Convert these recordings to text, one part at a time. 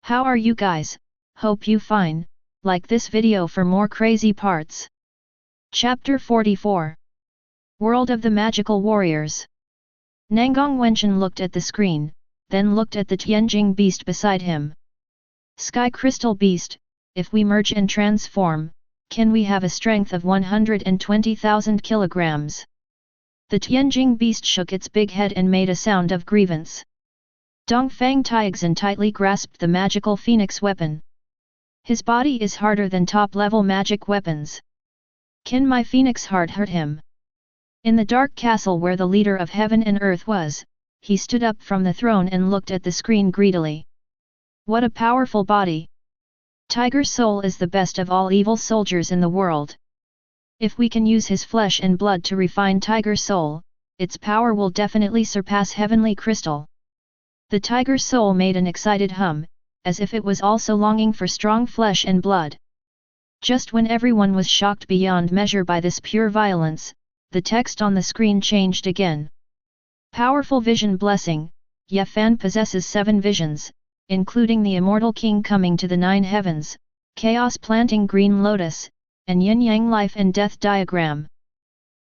How are you guys? Hope you fine. Like this video for more crazy parts. Chapter 44. World of the Magical Warriors. Nangang Wenchen looked at the screen, then looked at the Tianjing beast beside him. Sky Crystal Beast, if we merge and transform, can we have a strength of 120,000 kilograms? The Tianjing beast shook its big head and made a sound of grievance. Dongfang Taixin tightly grasped the magical phoenix weapon. His body is harder than top-level magic weapons. Can my phoenix heart hurt him? In the dark castle where the leader of heaven and earth was, he stood up from the throne and looked at the screen greedily. What a powerful body! Tiger Soul is the best of all evil soldiers in the world. If we can use his flesh and blood to refine Tiger Soul, its power will definitely surpass Heavenly Crystal. The Tiger Soul made an excited hum, as if it was also longing for strong flesh and blood. Just when everyone was shocked beyond measure by this pure violence, the text on the screen changed again. Powerful vision blessing, Ye Fan possesses 7 visions, including the immortal king coming to the 9 heavens, chaos planting green lotus, and yin-yang life and death diagram.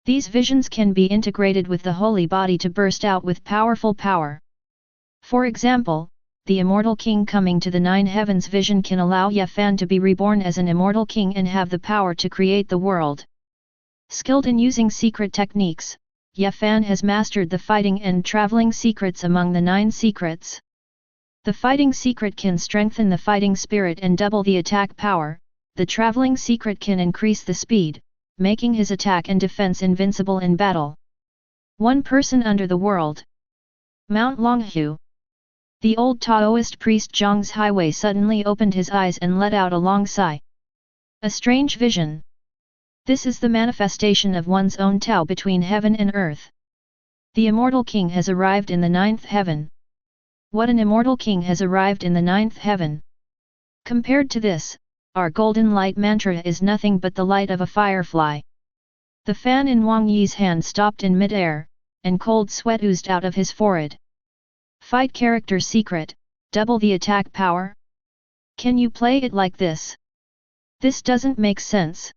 These visions can be integrated with the holy body to burst out with powerful power. For example, the immortal king coming to the 9 heavens vision can allow Ye Fan to be reborn as an immortal king and have the power to create the world. Skilled in using secret techniques, Ye Fan has mastered the fighting and traveling secrets among the 9 secrets. The fighting secret can strengthen the fighting spirit and double the attack power, the traveling secret can increase the speed, making his attack and defense invincible in battle. One person under the world. Mount Longhu. The old Taoist priest Zhang's highway suddenly opened his eyes and let out a long sigh. A strange vision. This is the manifestation of one's own Tao between heaven and earth. The immortal king has arrived in the 9th heaven. What an immortal king has arrived in the 9th heaven! Compared to this, our golden light mantra is nothing but the light of a firefly. The fan in Wang Yi's hand stopped in mid-air, and cold sweat oozed out of his forehead. Fight character secret, double the attack power? Can you play it like this? This doesn't make sense.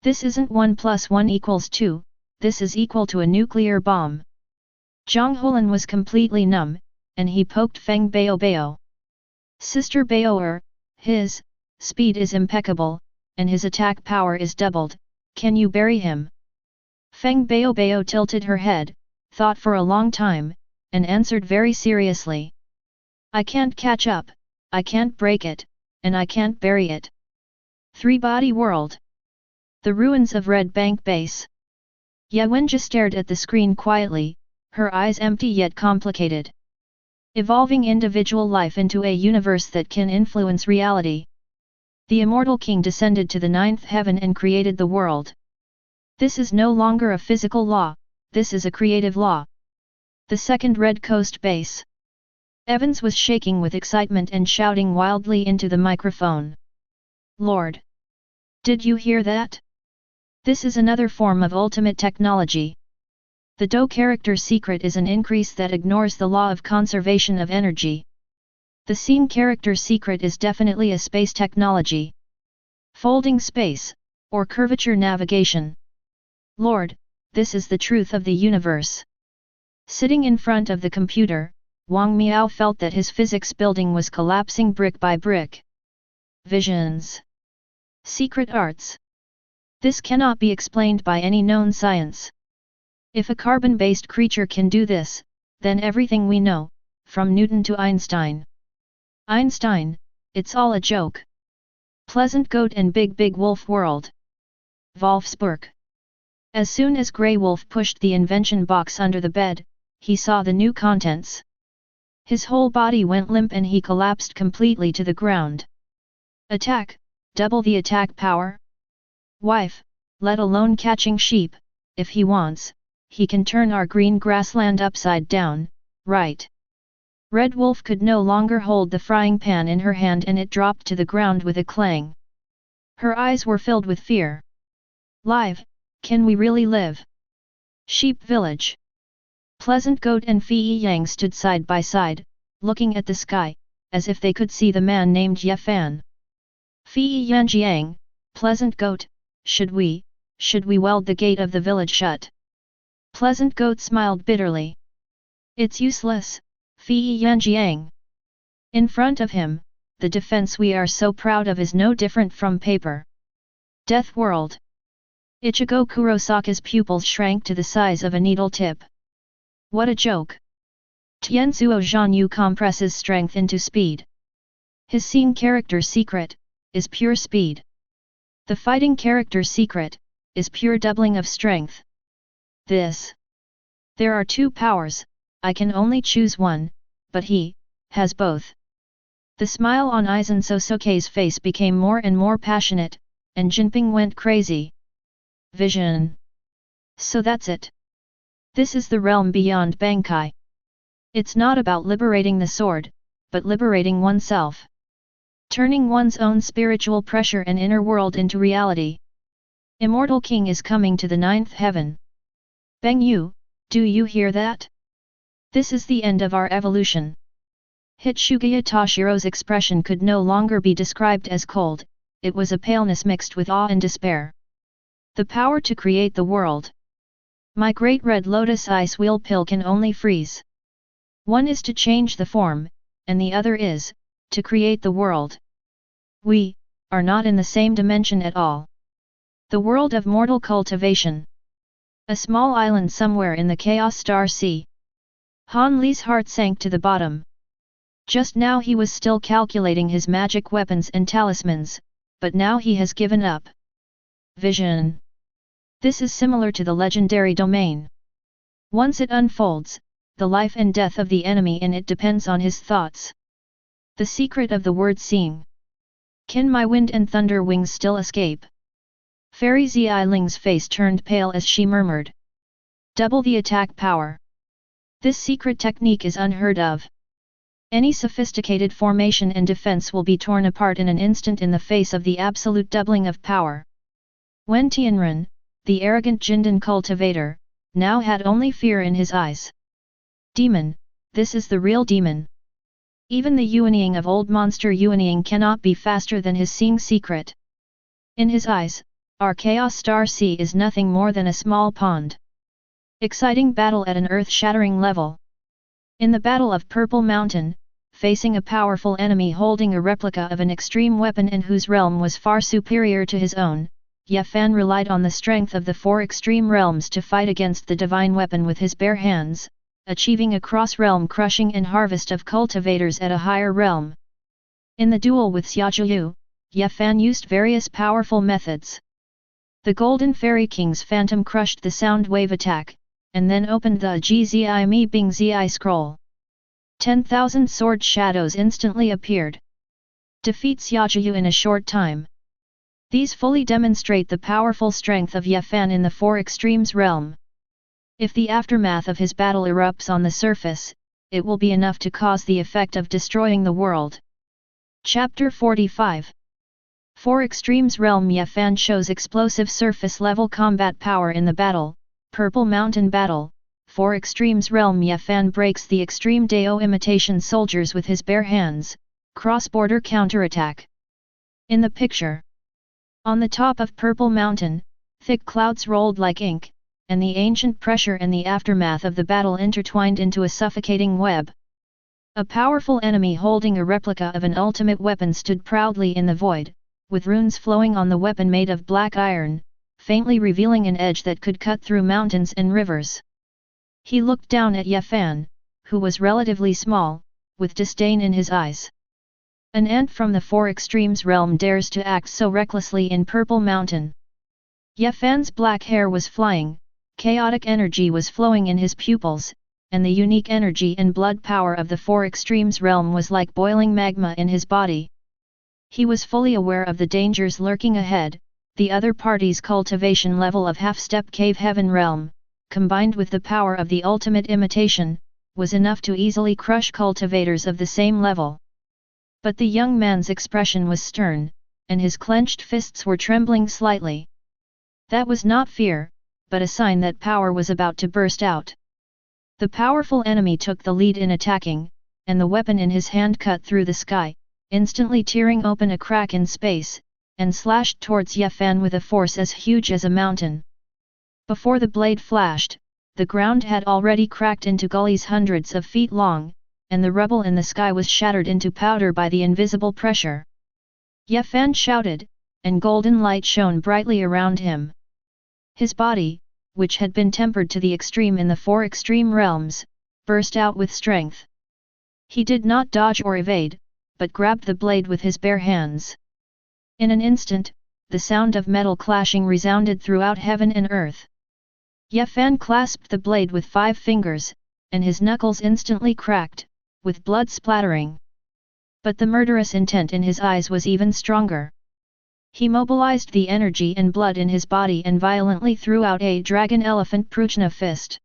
This isn't 1 + 1 = 2, this is equal to a nuclear bomb. Zhang Hulan was completely numb, and he poked Feng Baobao. Sister Baoer, his speed is impeccable, and his attack power is doubled, can you bury him? Feng Baobao tilted her head, thought for a long time, and answered very seriously. I can't catch up, I can't break it, and I can't bury it. 3-body world. The ruins of Red Bank Base. Ye Wenjia stared at the screen quietly, her eyes empty yet complicated. Evolving individual life into a universe that can influence reality. The immortal king descended to the 9th heaven and created the world. This is no longer a physical law, this is a creative law. The second Red Coast base. Evans was shaking with excitement and shouting wildly into the microphone. Lord! Did you hear that? This is another form of ultimate technology. The Do character secret is an increase that ignores the law of conservation of energy. The Scene character secret is definitely a space technology. Folding space, or curvature navigation. Lord, this is the truth of the universe. Sitting in front of the computer, Wang Miao felt that his physics building was collapsing brick by brick. Visions. Secret arts. This cannot be explained by any known science. If a carbon-based creature can do this, then everything we know, from Newton to Einstein. Einstein, it's all a joke. Pleasant Goat and Big Wolf World. Wolfsburg. As soon as Grey Wolf pushed the invention box under the bed, he saw the new contents. His whole body went limp and he collapsed completely to the ground. Attack, double the attack power? Wife, let alone catching sheep, if he wants, he can turn our green grassland upside down, right? Red Wolf could no longer hold the frying pan in her hand and it dropped to the ground with a clang. Her eyes were filled with fear. Live, can we really live? Sheep Village. Pleasant Goat and Fei Yang stood side by side, looking at the sky, as if they could see the man named Yefan. Fei Yanjiang, Pleasant Goat, should we weld the gate of the village shut? Pleasant Goat smiled bitterly. It's useless, Fei Yanjiang. In front of him, the defense we are so proud of is no different from paper. Death World. Ichigo Kurosaka's pupils shrank to the size of a needle tip. What a joke! Tianzuo Zhanyu compresses strength into speed. His scene character secret is pure speed. The fighting character secret is pure doubling of strength. There are two powers, I can only choose one, but he has both. The smile on Aizen Sosuke's face became more and more passionate, and Jinping went crazy. Vision. So that's it. This is the realm beyond Bankai. It's not about liberating the sword, but liberating oneself. Turning one's own spiritual pressure and inner world into reality. Immortal King is coming to the 9th heaven. Beng Yu, do you hear that? This is the end of our evolution. Hitsugaya Toshiro's expression could no longer be described as cold, it was a paleness mixed with awe and despair. The power to create the world. My great red lotus ice wheel pill can only freeze. One is to change the form, and the other is, to create the world. We are not in the same dimension at all. The world of mortal cultivation. A small island somewhere in the Chaos Star Sea. Han Li's heart sank to the bottom. Just now he was still calculating his magic weapons and talismans, but now he has given up. Vision. This is similar to the legendary domain. Once it unfolds, the life and death of the enemy in it depends on his thoughts. The secret of the word seeing. Can my wind and thunder wings still escape? Fairy Ziling's face turned pale as she murmured. Double the attack power. This secret technique is unheard of. Any sophisticated formation and defense will be torn apart in an instant in the face of the absolute doubling of power. Wen Tianren, the arrogant Jindan cultivator, now had only fear in his eyes. Demon, this is the real demon. Even the Yuanying of old monster Yuanying cannot be faster than his seeing secret. In his eyes, our Chaos Star Sea is nothing more than a small pond. Exciting battle at an earth-shattering level. In the Battle of Purple Mountain, facing a powerful enemy holding a replica of an extreme weapon and whose realm was far superior to his own, Yefan relied on the strength of the 4 extreme realms to fight against the divine weapon with his bare hands, achieving a cross-realm crushing and harvest of cultivators at a higher realm. In the duel with Xiaojuyu, Yefan used various powerful methods. The Golden Fairy King's Phantom crushed the sound wave attack, and then opened the Gzi Mi Bing Zi scroll. 10,000 sword shadows instantly appeared. Defeat Xiaojuyu in a short time. These fully demonstrate the powerful strength of Yefan in the 4 extremes realm. If the aftermath of his battle erupts on the surface, it will be enough to cause the effect of destroying the world. Chapter 45. 4 extremes realm. Yefan shows explosive surface level combat power in the battle, Purple Mountain battle. 4 extremes realm. Yefan breaks the extreme Dao imitation soldiers with his bare hands, cross-border counterattack. In the picture. On the top of Purple Mountain, thick clouds rolled like ink, and the ancient pressure and the aftermath of the battle intertwined into a suffocating web. A powerful enemy holding a replica of an ultimate weapon stood proudly in the void, with runes flowing on the weapon made of black iron, faintly revealing an edge that could cut through mountains and rivers. He looked down at Yefan, who was relatively small, with disdain in his eyes. An ant from the 4 extremes realm dares to act so recklessly in Purple Mountain. Yefan's black hair was flying, chaotic energy was flowing in his pupils, and the unique energy and blood power of the 4 extremes realm was like boiling magma in his body. He was fully aware of the dangers lurking ahead. The other party's cultivation level of half-step cave heaven realm, combined with the power of the ultimate imitation, was enough to easily crush cultivators of the same level. But the young man's expression was stern, and his clenched fists were trembling slightly. That was not fear, but a sign that power was about to burst out. The powerful enemy took the lead in attacking, and the weapon in his hand cut through the sky, instantly tearing open a crack in space, and slashed towards Ye Fan with a force as huge as a mountain. Before the blade flashed, the ground had already cracked into gullies hundreds of feet long, and the rubble in the sky was shattered into powder by the invisible pressure. Ye Fan shouted, and golden light shone brightly around him. His body, which had been tempered to the extreme in the four extreme realms, burst out with strength. He did not dodge or evade, but grabbed the blade with his bare hands. In an instant, the sound of metal clashing resounded throughout heaven and earth. Ye Fan clasped the blade with 5 fingers, and his knuckles instantly cracked, with blood splattering. But the murderous intent in his eyes was even stronger. He mobilized the energy and blood in his body and violently threw out a dragon elephant Prajna fist.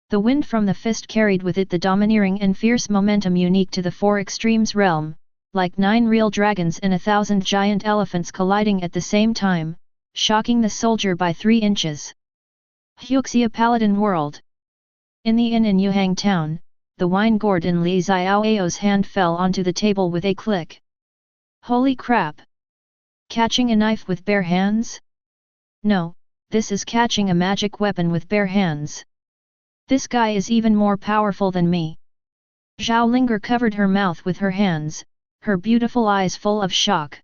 The wind from the fist carried with it the domineering and fierce momentum unique to the four extremes realm, like 9 real dragons and 1,000 giant elephants colliding at the same time, shocking the soldier by 3 inches. Huxia Paladin World. In the inn in Yuhang Town, the wine gourd in Li Xiaoao's hand fell onto the table with a click. Holy crap! Catching a knife with bare hands? No, this is catching a magic weapon with bare hands. This guy is even more powerful than me. Zhao Linger covered her mouth with her hands, her beautiful eyes full of shock.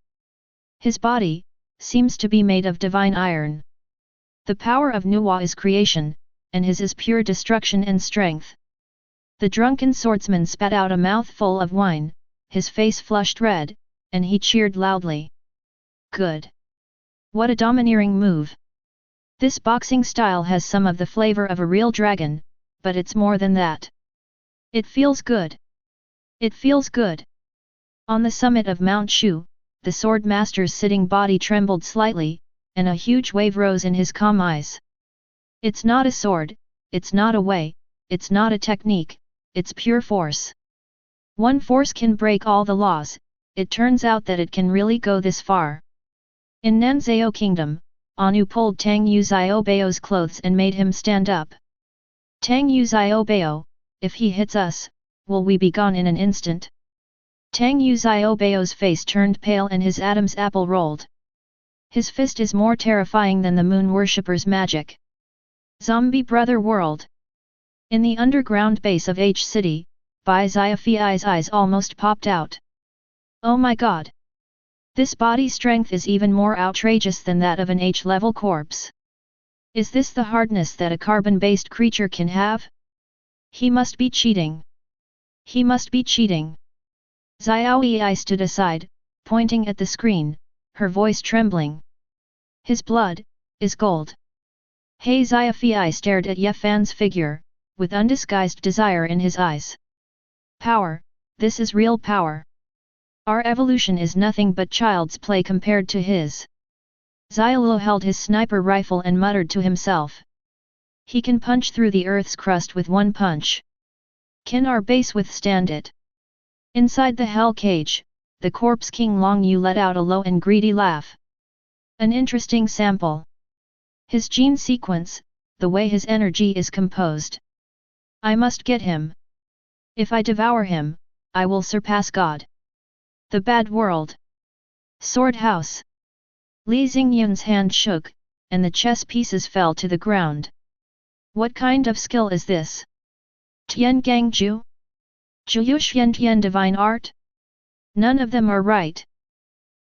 His body seems to be made of divine iron. The power of Nuwa is creation, and his is pure destruction and strength. The drunken swordsman spat out a mouthful of wine, his face flushed red, and he cheered loudly. Good! What a domineering move! This boxing style has some of the flavor of a real dragon, but it's more than that. It feels good. It feels good. On the summit of Mount Shu, the sword master's sitting body trembled slightly, and a huge wave rose in his calm eyes. It's not a sword, it's not a way, it's not a technique, it's pure force. One force can break all the laws, it turns out that it can really go this far. In Nanzhao Kingdom, Anu pulled Tang Yuxiaobao's clothes and made him stand up. Tang Yuxiaobao, if he hits us, will we be gone in an instant? Tang Yuxiaobao's face turned pale and his Adam's apple rolled. His fist is more terrifying than the moon worshipper's magic. Zombie Brother World. In the underground base of H City, Bai Xiaofei's eyes almost popped out. Oh my god! This body strength is even more outrageous than that of an H-level corpse. Is this the hardness that a carbon-based creature can have? He must be cheating. He must be cheating. Xiaoyi stood aside, pointing at the screen, her voice trembling. His blood is gold. He Xiaofei stared at Ye Fan's figure, with undisguised desire in his eyes. Power, this is real power. Our evolution is nothing but child's play compared to his. Xiaoluo held his sniper rifle and muttered to himself. He can punch through the earth's crust with one punch. Can our base withstand it? Inside the hell cage, the corpse king Long Yu let out a low and greedy laugh. An interesting sample. His gene sequence, the way his energy is composed. I must get him. If I devour him, I will surpass God. The Bad World. Sword House. Li Xingyun's hand shook, and the chess pieces fell to the ground. What kind of skill is this? Tian Gangju? Zhuyu Tian Divine Art? None of them are right.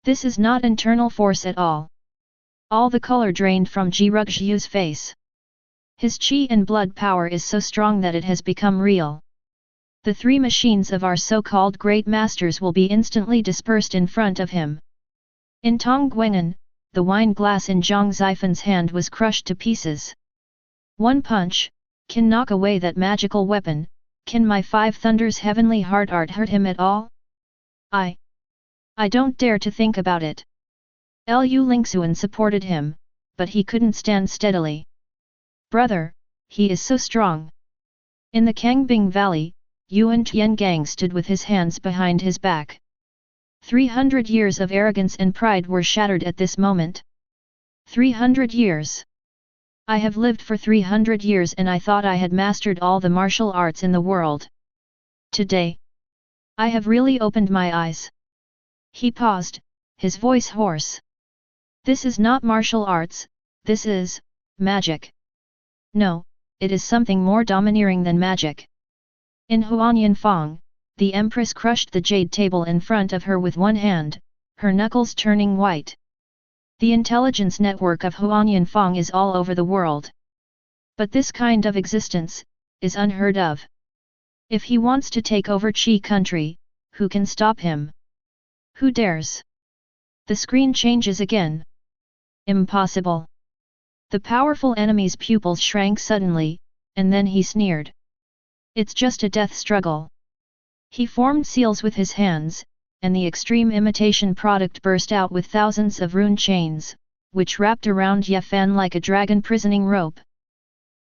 This is not internal force at all. All the color drained from Zhiyu's face. His qi and blood power is so strong that it has become real. The 3 machines of our so-called great masters will be instantly dispersed in front of him. In Tong Guangan, the wine glass in Zhang Zaifan's hand was crushed to pieces. One punch can knock away that magical weapon. Can my 5 thunders heavenly heart art hurt him at all? I don't dare to think about it. Lu Lingxuan supported him, but he couldn't stand steadily. Brother, he is so strong. In the Kangbing Valley, Yuan Tiangang stood with his hands behind his back. 300 years of arrogance and pride were shattered at this moment. 300 years. I have lived for 300 years and I thought I had mastered all the martial arts in the world. Today, I have really opened my eyes. He paused, his voice hoarse. This is not martial arts, this is magic. No, it is something more domineering than magic. In Huanyanfang, the Empress crushed the jade table in front of her with one hand, her knuckles turning white. The intelligence network of Huanyanfang is all over the world. But this kind of existence is unheard of. If he wants to take over Qi country, who can stop him? Who dares? The screen changes again. Impossible. The powerful enemy's pupils shrank suddenly, and then he sneered. It's just a death struggle. He formed seals with his hands, and the extreme imitation product burst out with thousands of rune chains, which wrapped around Ye Fan like a dragon prisoning rope.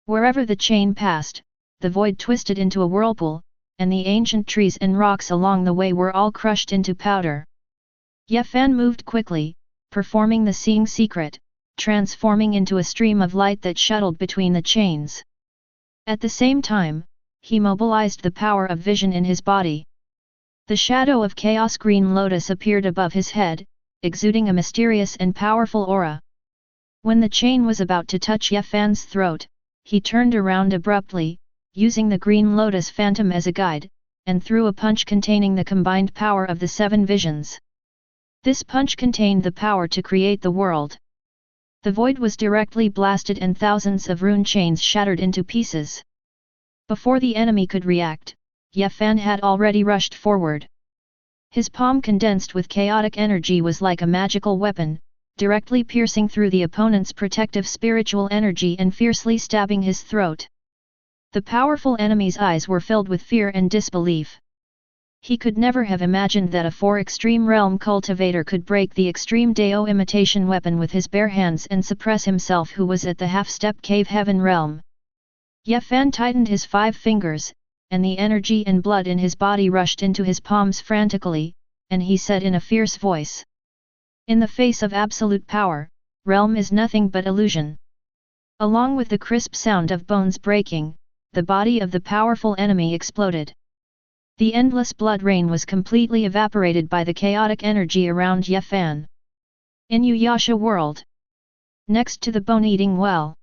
Wherever the chain passed, the void twisted into a whirlpool, and the ancient trees and rocks along the way were all crushed into powder. Ye Fan moved quickly, performing the seeing secret, transforming into a stream of light that shuttled between the chains. At the same time, he mobilized the power of vision in his body. The shadow of Chaos Green Lotus appeared above his head, exuding a mysterious and powerful aura. When the chain was about to touch Ye Fan's throat, he turned around abruptly, using the Green Lotus Phantom as a guide, and threw a punch containing the combined power of the 7 visions. This punch contained the power to create the world. The void was directly blasted and thousands of rune chains shattered into pieces. Before the enemy could react, Ye Fan had already rushed forward. His palm condensed with chaotic energy was like a magical weapon, directly piercing through the opponent's protective spiritual energy and fiercely stabbing his throat. The powerful enemy's eyes were filled with fear and disbelief. He could never have imagined that a 4 extreme realm cultivator could break the extreme Dao imitation weapon with his bare hands and suppress himself, who was at the half-step cave heaven realm. Ye Fan tightened his 5 fingers, and the energy and blood in his body rushed into his palms frantically, and he said in a fierce voice. In the face of absolute power, realm is nothing but illusion. Along with the crisp sound of bones breaking, the body of the powerful enemy exploded. The endless blood rain was completely evaporated by the chaotic energy around Ye Fan. Inuyasha whirled next to the bone-eating well.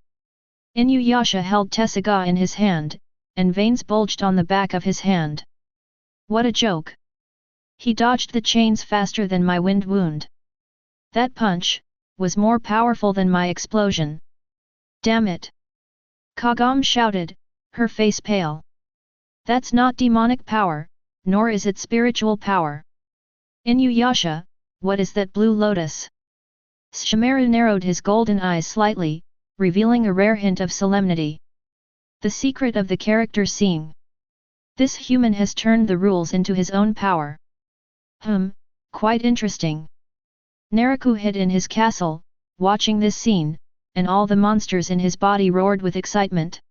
Inuyasha held Tessagá in his hand, and veins bulged on the back of his hand. What a joke! He dodged the chains faster than my wind wound. That punch was more powerful than my explosion. Damn it! Kagome shouted, her face pale. That's not demonic power, nor is it spiritual power. Inuyasha, what is that blue lotus? Shimera narrowed his golden eyes slightly, revealing a rare hint of solemnity. The secret of the character seeing. This human has turned the rules into his own power. Quite interesting. Naraku hid in his castle, watching this scene, and all the monsters in his body roared with excitement.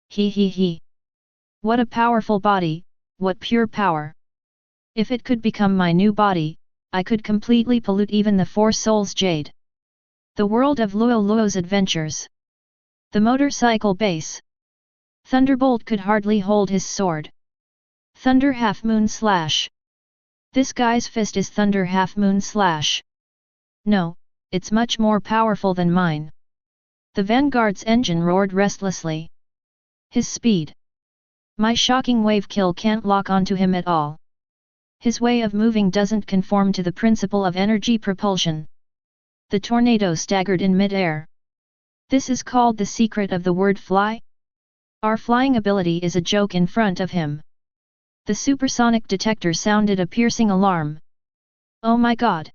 He. What a powerful body, what pure power. If it could become my new body, I could completely pollute even the 4 souls jade. The world of Luo's adventures. The motorcycle base. Thunderbolt could hardly hold his sword. Thunder Half Moon Slash. This guy's fist is Thunder Half Moon Slash. No, it's much more powerful than mine. The Vanguard's engine roared restlessly. His speed. My shocking wave kill can't lock onto him at all. His way of moving doesn't conform to the principle of energy propulsion. The tornado staggered in mid-air. This is called the secret of the word fly? Our flying ability is a joke in front of him. The supersonic detector sounded a piercing alarm. Oh my god!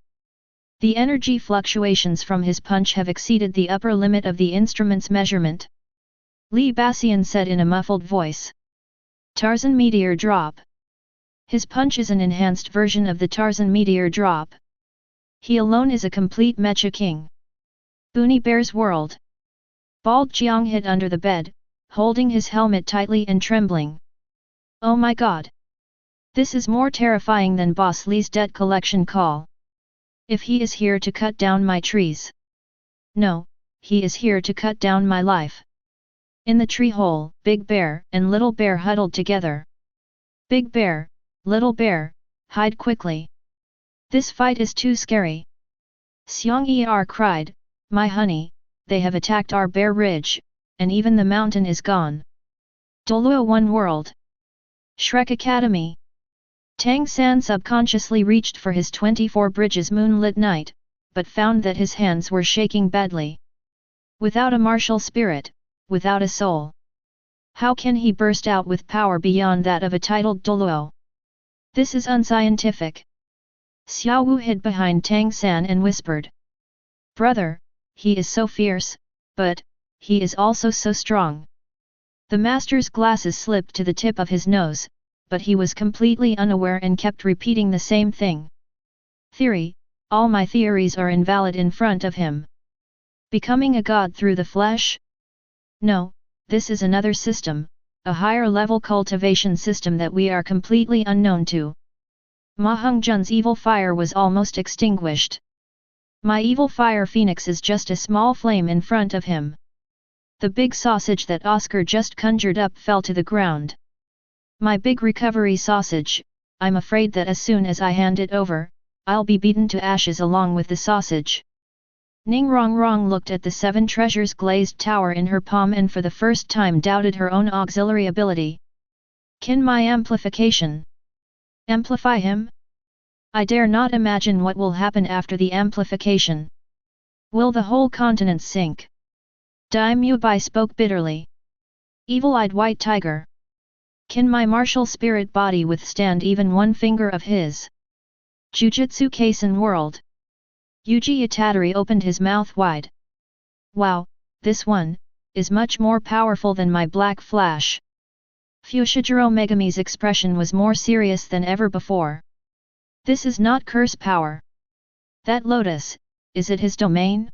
The energy fluctuations from his punch have exceeded the upper limit of the instrument's measurement. Li Bassian said in a muffled voice. Tarzan Meteor Drop. His punch is an enhanced version of the Tarzan Meteor Drop. He alone is a complete mecha king. Boonie Bear's world. Bald Jiang hid under the bed, holding his helmet tightly and trembling. Oh my god! This is more terrifying than Boss Li's debt collection call. If he is here to cut down my trees. No, he is here to cut down my life. In the tree hole, Big Bear and Little Bear huddled together. Big Bear, Little bear, hide quickly. This fight is too scary. Xiang cried, my honey, they have attacked our bear ridge, and even the mountain is gone. Doluo One World. Shrek Academy. Tang San subconsciously reached for his 24 bridges moonlit night, but found that his hands were shaking badly. Without a martial spirit, without a soul. How can he burst out with power beyond that of a titled Doluo? This is unscientific. Xiao Wu hid behind Tang San and whispered. Brother, he is so fierce, but, he is also so strong. The master's glasses slipped to the tip of his nose, but he was completely unaware and kept repeating the same thing. Theory, all my theories are invalid in front of him. Becoming a god through the flesh? No, this is another system, a higher level cultivation system that we are completely unknown to. Ma Hongzhen's evil fire was almost extinguished. My evil fire phoenix is just a small flame in front of him. The big sausage that Oscar just conjured up fell to the ground. My big recovery sausage, I'm afraid that as soon as I hand it over, I'll be beaten to ashes along with the sausage. Ning Rongrong looked at the 7 treasures glazed tower in her palm and for the first time doubted her own auxiliary ability. Can my amplification amplify him? I dare not imagine what will happen after the amplification. Will the whole continent sink? Dai Mubai spoke bitterly. Evil-eyed white tiger. Can my martial spirit body withstand even one finger of his? Jujutsu Kaisen World. Yuji Itadori opened his mouth wide. Wow, this one is much more powerful than my Black Flash. Fushiguro Megami's expression was more serious than ever before. This is not curse power. That lotus, is it his domain?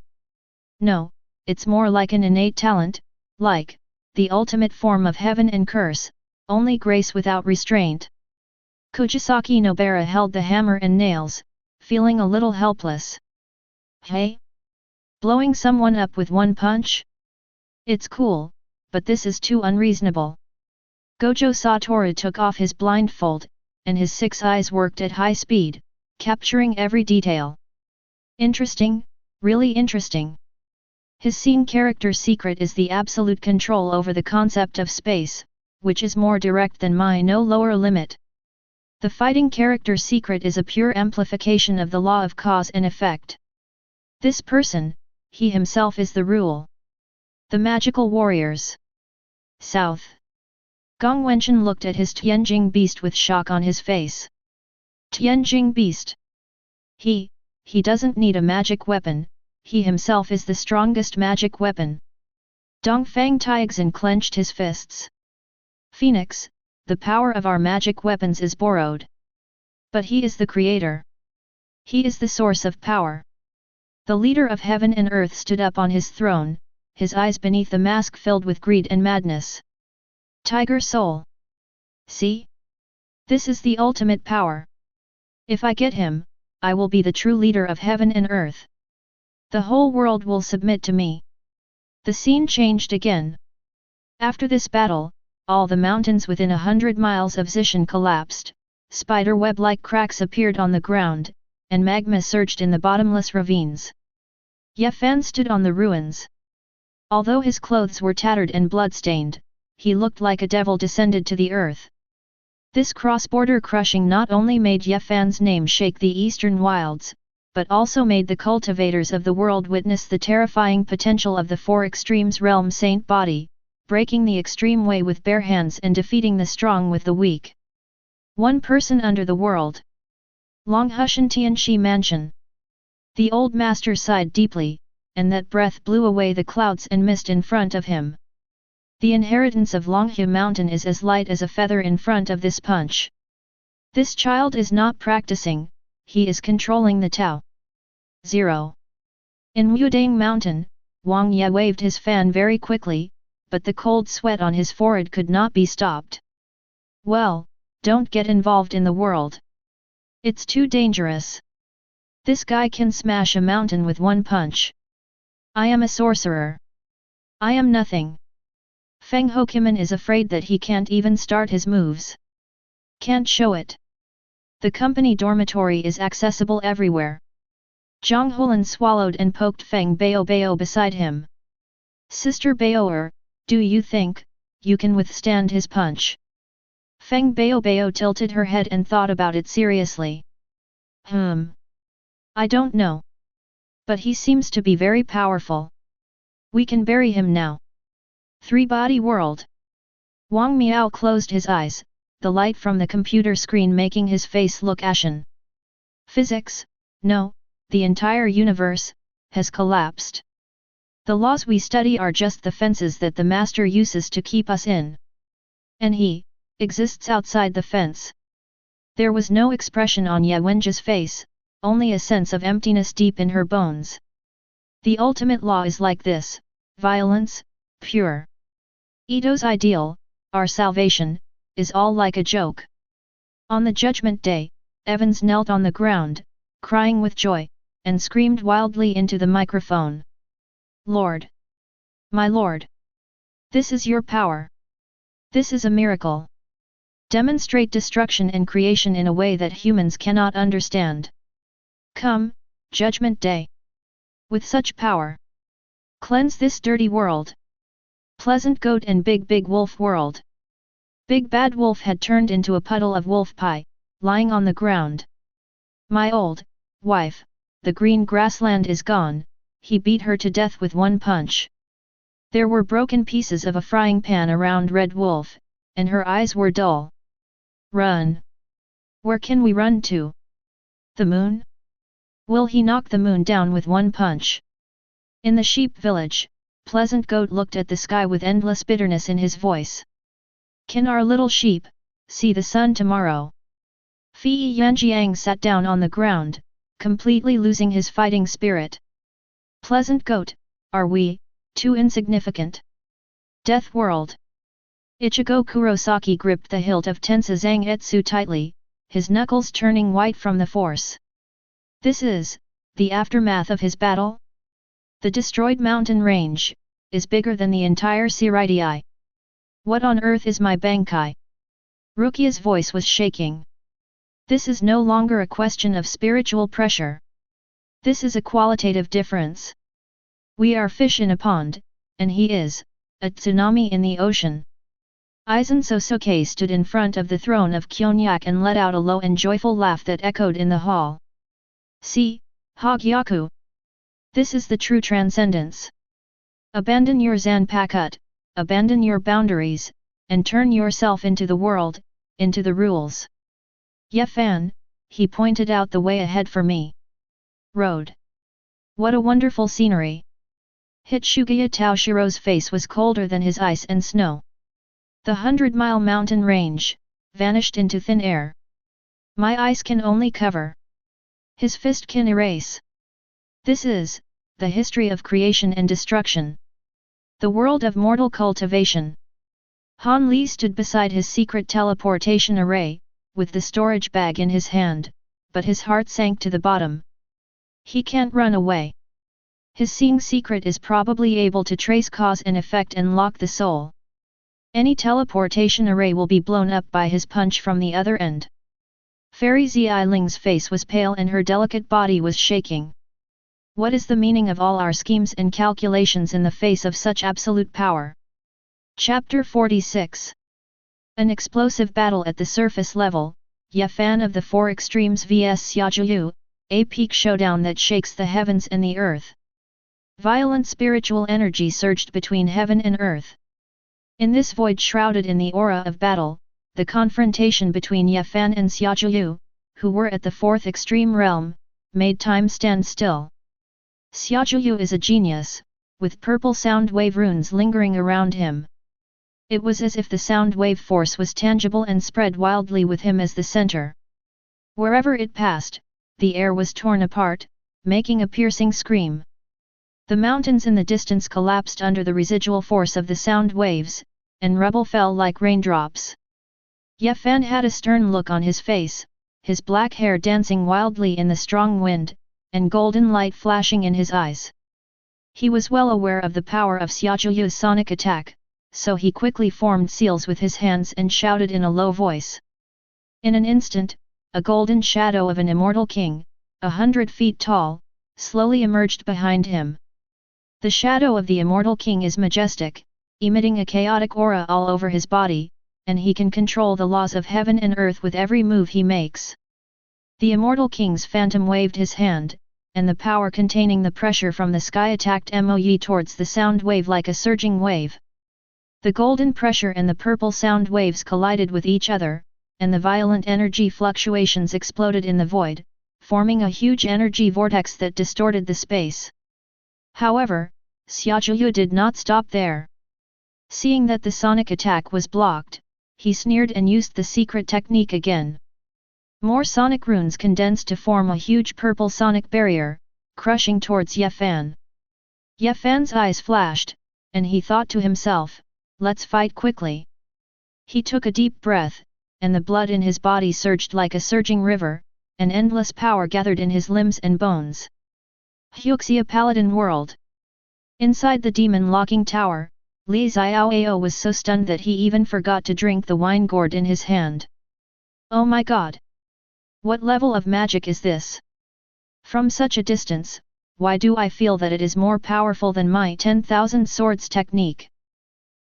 No, it's more like an innate talent, like the ultimate form of heaven and curse, only grace without restraint. Kojisaki Nobara held the hammer and nails, feeling a little helpless. Hey? Blowing someone up with one punch? It's cool, but this is too unreasonable. Gojo Satoru took off his blindfold, and his 6 eyes worked at high speed, capturing every detail. Interesting, really interesting. His scene character secret is the absolute control over the concept of space, which is more direct than my no lower limit. The fighting character secret is a pure amplification of the law of cause and effect. This person, he himself is the rule. The magical warriors. South. Gong Wenchen looked at his Tianjing beast with shock on his face. Tianjing beast. He doesn't need a magic weapon, he himself is the strongest magic weapon. Dongfang Taixin clenched his fists. Phoenix, the power of our magic weapons is borrowed. But he is the creator. He is the source of power. The leader of heaven and earth stood up on his throne, his eyes beneath the mask filled with greed and madness. Tiger Soul. See? This is the ultimate power. If I get him, I will be the true leader of heaven and earth. The whole world will submit to me. The scene changed again. After this battle, all the mountains within 100 miles of Zishan collapsed, spider web-like cracks appeared on the ground, and magma surged in the bottomless ravines. Ye Fan stood on the ruins. Although his clothes were tattered and blood-stained, he looked like a devil descended to the earth. This cross-border crushing not only made Ye Fan's name shake the eastern wilds, but also made the cultivators of the world witness the terrifying potential of the 4 extremes realm saint body, breaking the extreme way with bare hands and defeating the strong with the weak. One person under the world. Longhushan Tianxi Mansion. The old master sighed deeply, and that breath blew away the clouds and mist in front of him. The inheritance of Longhe Mountain is as light as a feather in front of this punch. This child is not practicing, he is controlling the Tao. 0. In Wudang Mountain, Wang Ye waved his fan very quickly, but the cold sweat on his forehead could not be stopped. Well, don't get involved in the world. It's too dangerous. This guy can smash a mountain with one punch. I am a sorcerer. I am nothing. Feng Hokiman is afraid that he can't even start his moves. Can't show it. The company dormitory is accessible everywhere. Zhang Hulan swallowed and poked Feng Bao beside him. Sister Bao, do you think you can withstand his punch? Feng Bao tilted her head and thought about it seriously. I don't know. But he seems to be very powerful. We can bury him now. Three-body world. Wang Miao closed his eyes, the light from the computer screen making his face look ashen. Physics, no, the entire universe, has collapsed. The laws we study are just the fences that the master uses to keep us in. And he exists outside the fence. There was no expression on Ye Wenjie's face, only a sense of emptiness deep in her bones. The ultimate law is like this, violence, pure. Ito's ideal, our salvation, is all like a joke. On the judgment day, Evans knelt on the ground, crying with joy, and screamed wildly into the microphone. Lord! My Lord! This is your power! This is a miracle! Demonstrate destruction and creation in a way that humans cannot understand. Come, Judgment Day! With such power! Cleanse this dirty world! Pleasant Goat and Big Wolf world! Big Bad Wolf had turned into a puddle of wolf pie, lying on the ground. My old wife, the green grassland is gone, he beat her to death with one punch. There were broken pieces of a frying pan around Red Wolf, and her eyes were dull. Run! Where can we run to? The moon? Will he knock the moon down with one punch? In the sheep village, Pleasant Goat looked at the sky with endless bitterness in his voice. Can our little sheep see the sun tomorrow? Fei Yanjiang sat down on the ground, completely losing his fighting spirit. Pleasant Goat, are we too insignificant? Death World. Ichigo Kurosaki gripped the hilt of Tensa Zangetsu tightly, his knuckles turning white from the force. This is the aftermath of his battle? The destroyed mountain range is bigger than the entire Siraidai. What on earth is my Bankai? Rukia's voice was shaking. This is no longer a question of spiritual pressure. This is a qualitative difference. We are fish in a pond, and he is a tsunami in the ocean. Aizen Sosuke stood in front of the throne of Kyonyak and let out a low and joyful laugh that echoed in the hall. See, Hogyaku! This is the true transcendence. Abandon your Zanpakut, abandon your boundaries, and turn yourself into the world, into the rules. Yefan, he pointed out the way ahead for me. Road. What a wonderful scenery! Hitsugaya Taoshiro's face was colder than his ice and snow. The 100-mile mountain range vanished into thin air. My eyes can only cover. His fist can erase. This is the history of creation and destruction. The world of mortal cultivation. Han Li stood beside his secret teleportation array, with the storage bag in his hand, but his heart sank to the bottom. He can't run away. His seeing secret is probably able to trace cause and effect and lock the soul. Any teleportation array will be blown up by his punch from the other end. Fairy Ziling's face was pale and her delicate body was shaking. What is the meaning of all our schemes and calculations in the face of such absolute power? Chapter 46. An explosive battle at the surface level, Yefan of the Four Extremes vs Xiaojuyu, a peak showdown that shakes the heavens and the earth. Violent spiritual energy surged between heaven and earth. In this void shrouded in the aura of battle, the confrontation between Yefan and Xiaojuyu, who were at the fourth extreme realm, made time stand still. Xiaojuyu is a genius, with purple sound wave runes lingering around him. It was as if the sound wave force was tangible and spread wildly with him as the center. Wherever it passed, the air was torn apart, making a piercing scream. The mountains in the distance collapsed under the residual force of the sound waves, and rubble fell like raindrops. Yefan had a stern look on his face, his black hair dancing wildly in the strong wind, and golden light flashing in his eyes. He was well aware of the power of Xiaojuyu's sonic attack, so he quickly formed seals with his hands and shouted in a low voice. In an instant, a golden shadow of an immortal king, 100 feet tall, slowly emerged behind him. The shadow of the immortal king is majestic, emitting a chaotic aura all over his body, and he can control the laws of heaven and earth with every move he makes. The immortal king's phantom waved his hand, and the power containing the pressure from the sky attacked Moe towards the sound wave like a surging wave. The golden pressure and the purple sound waves collided with each other, and the violent energy fluctuations exploded in the void, forming a huge energy vortex that distorted the space. However, Xiaojuyu did not stop there. Seeing that the sonic attack was blocked, he sneered and used the secret technique again. More sonic runes condensed to form a huge purple sonic barrier, crushing towards Ye Fan. Ye Fan's eyes flashed, and he thought to himself, "Let's fight quickly." He took a deep breath, and the blood in his body surged like a surging river, and endless power gathered in his limbs and bones. Huxia Paladin World. Inside the demon locking tower, Li Xiaoao was so stunned that he even forgot to drink the wine gourd in his hand. Oh my god! What level of magic is this? From such a distance, why do I feel that it is more powerful than my 10,000 swords technique?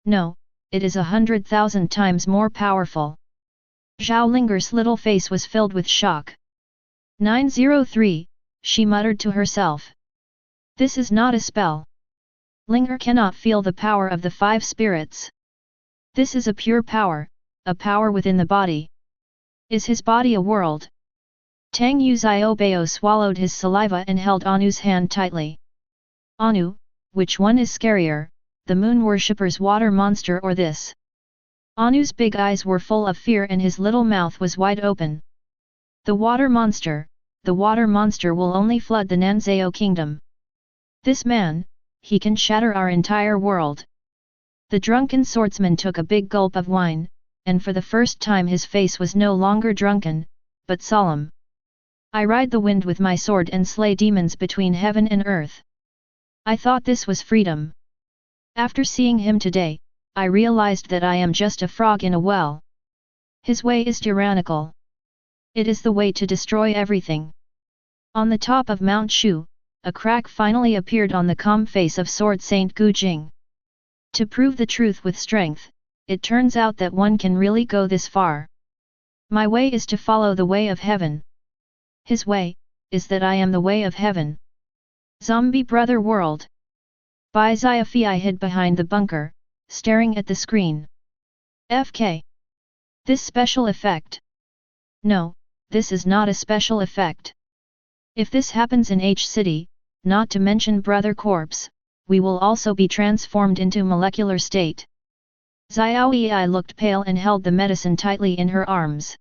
No, it is 100,000 times more powerful. Zhao Linger's little face was filled with shock. 903, she muttered to herself. This is not a spell. Linger cannot feel the power of the 5 spirits. This is a pure power, a power within the body. Is his body a world? Tang Yu Xiaobao swallowed his saliva and held Anu's hand tightly. Anu, which one is scarier, the moon worshipper's water monster or this? Anu's big eyes were full of fear and his little mouth was wide open. The water monster will only flood the Nanzao kingdom. This man, he can shatter our entire world. The drunken swordsman took a big gulp of wine, and for the first time his face was no longer drunken, but solemn. I ride the wind with my sword and slay demons between heaven and earth. I thought this was freedom. After seeing him today, I realized that I am just a frog in a well. His way is tyrannical. It is the way to destroy everything. On the top of Mount Shu, a crack finally appeared on the calm face of Sword Saint Gu Jing. To prove the truth with strength, it turns out that one can really go this far. My way is to follow the way of heaven. His way, is that I am the way of heaven. Zombie Brother World. Bai Xiaofei hid behind the bunker, staring at the screen. FK. This special effect. No, this is not a special effect. If this happens in H City, not to mention Brother Corpse, we will also be transformed into molecular state. Xiao Yi looked pale and held the medicine tightly in her arms.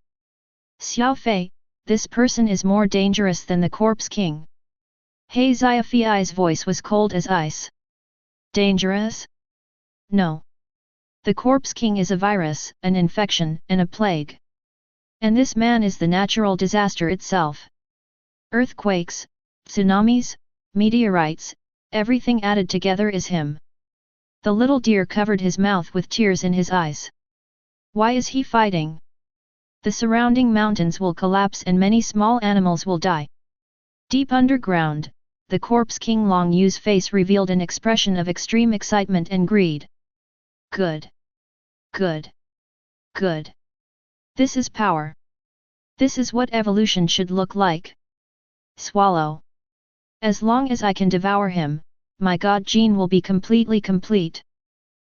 Xiao Fei, this person is more dangerous than the Corpse King. He Xiaofei's voice was cold as ice. Dangerous? No. The Corpse King is a virus, an infection, and a plague. And this man is the natural disaster itself. Earthquakes, tsunamis, meteorites, everything added together is him. The little deer covered his mouth with tears in his eyes. Why is he fighting? The surrounding mountains will collapse and many small animals will die. Deep underground, the Corpse King Long Yu's face revealed an expression of extreme excitement and greed. Good. Good. Good. This is power. This is what evolution should look like. Swallow. As long as I can devour him, my god gene will be completely complete.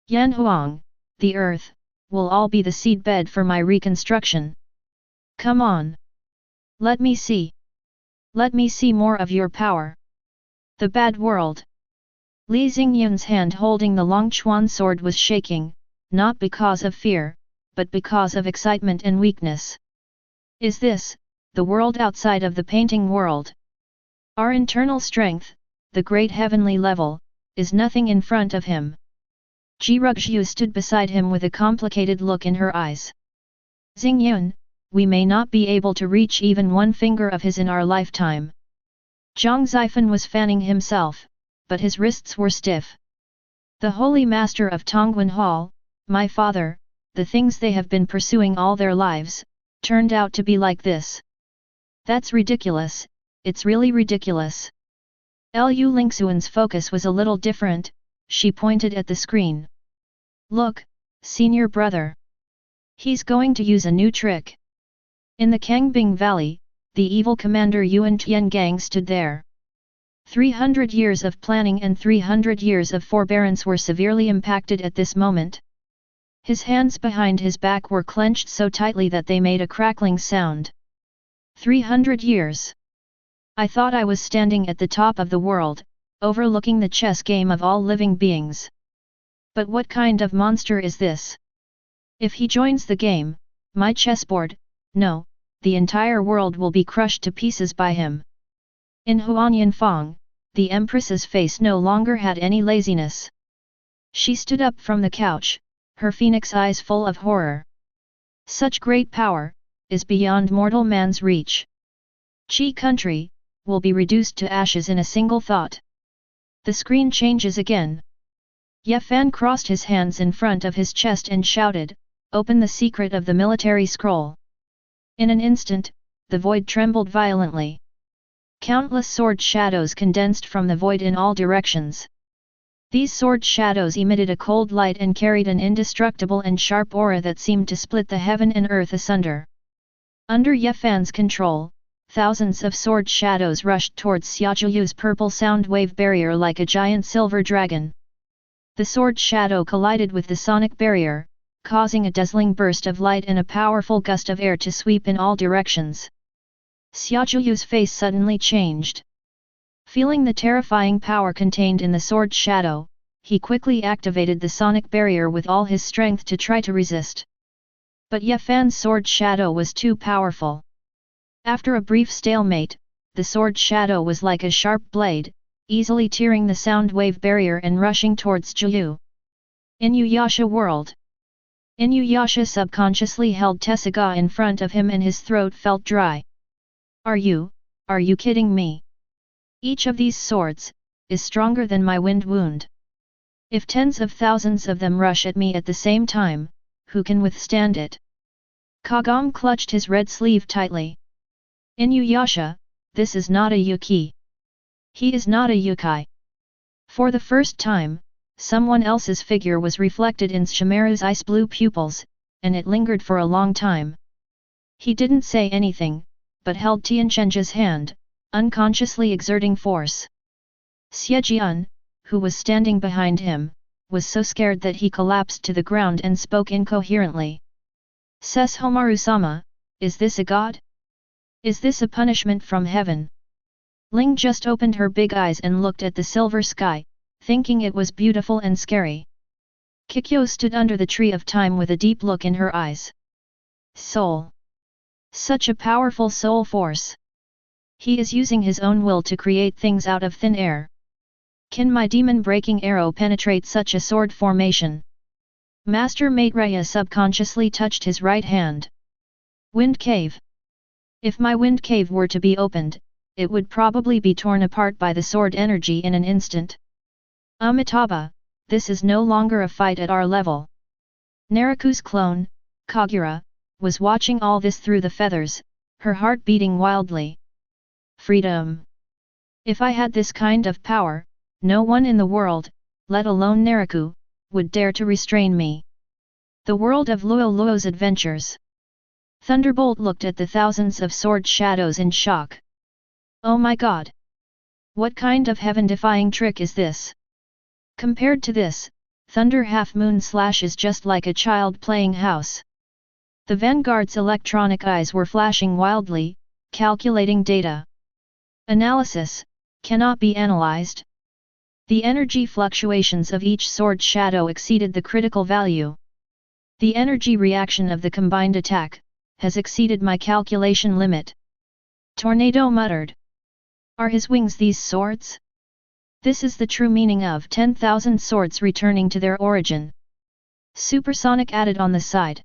Yan Huang, the earth, will all be the seedbed for my reconstruction. Come on. Let me see. Let me see more of your power. The bad world. Li Xingyun's hand holding the Long Chuan sword was shaking, not because of fear, but because of excitement and weakness. Is this, the world outside of the painting world? Our internal strength, the great heavenly level, is nothing in front of him. Ji Rugzhu stood beside him with a complicated look in her eyes. Xingyun, we may not be able to reach even one finger of his in our lifetime. Zhang Zifan was fanning himself, but his wrists were stiff. The Holy Master of Tongwen Hall, my father, the things they have been pursuing all their lives, turned out to be like this. That's ridiculous, it's really ridiculous. Lu Lingxuan's focus was a little different, she pointed at the screen. Look, senior brother. He's going to use a new trick. In the Kangbing Valley, the evil commander Yuan Tiangang stood there. 300 years of planning and 300 years of forbearance were severely impacted at this moment. His hands behind his back were clenched so tightly that they made a crackling sound. 300 years. I thought I was standing at the top of the world, overlooking the chess game of all living beings. But what kind of monster is this? If he joins the game, my chessboard, no, the entire world will be crushed to pieces by him. In Huanyanfang, the Empress's face no longer had any laziness. She stood up from the couch, her phoenix eyes full of horror. Such great power is beyond mortal man's reach. Qi country will be reduced to ashes in a single thought. The screen changes again. Ye Fan crossed his hands in front of his chest and shouted, "Open the secret of the military scroll." In an instant, the void trembled violently. Countless sword shadows condensed from the void in all directions. These sword shadows emitted a cold light and carried an indestructible and sharp aura that seemed to split the heaven and earth asunder. Under Ye Fan's control, thousands of sword shadows rushed towards Xiaojuyu's purple sound wave barrier like a giant silver dragon. The sword shadow collided with the sonic barrier, causing a dazzling burst of light and a powerful gust of air to sweep in all directions. Xiaojuyu's face suddenly changed. Feeling the terrifying power contained in the sword shadow, he quickly activated the sonic barrier with all his strength to try to resist. But Ye Fan's sword shadow was too powerful. After a brief stalemate, the sword shadow was like a sharp blade, easily tearing the sound wave barrier and rushing towards Juyu. Inuyasha whirled. Inuyasha subconsciously held Tessaga in front of him and his throat felt dry. Are you kidding me? Each of these swords is stronger than my wind wound. If tens of thousands of them rush at me at the same time, who can withstand it? Kagome clutched his red sleeve tightly. Inuyasha, this is not a Yuki. He is not a Yukai. For the first time, someone else's figure was reflected in Shimaru's ice-blue pupils, and it lingered for a long time. He didn't say anything, but held Tiancheng's hand, unconsciously exerting force. Xiejian, who was standing behind him, was so scared that he collapsed to the ground and spoke incoherently. Sesshomaru-sama, is this a god? Is this a punishment from heaven? Ling just opened her big eyes and looked at the silver sky, thinking it was beautiful and scary. Kikyo stood under the tree of time with a deep look in her eyes. Soul. Such a powerful soul force. He is using his own will to create things out of thin air. Can my demon-breaking arrow penetrate such a sword formation? Master Maitreya subconsciously touched his right hand. Wind cave. If my wind cave were to be opened, it would probably be torn apart by the sword energy in an instant. Amitabha, this is no longer a fight at our level. Nariku's clone, Kagura, was watching all this through the feathers, her heart beating wildly. Freedom! If I had this kind of power, no one in the world, let alone Nariku, would dare to restrain me. The world of Luo Luo's adventures. Thunderbolt looked at the thousands of sword shadows in shock. Oh my god! What kind of heaven-defying trick is this? Compared to this, Thunder Half-Moon Slash is just like a child playing house. The Vanguard's electronic eyes were flashing wildly, calculating data. Analysis cannot be analyzed. The energy fluctuations of each sword shadow exceeded the critical value. The energy reaction of the combined attack has exceeded my calculation limit. Tornado muttered. Are his wings these swords? This is the true meaning of 10,000 swords returning to their origin. Supersonic added on the side.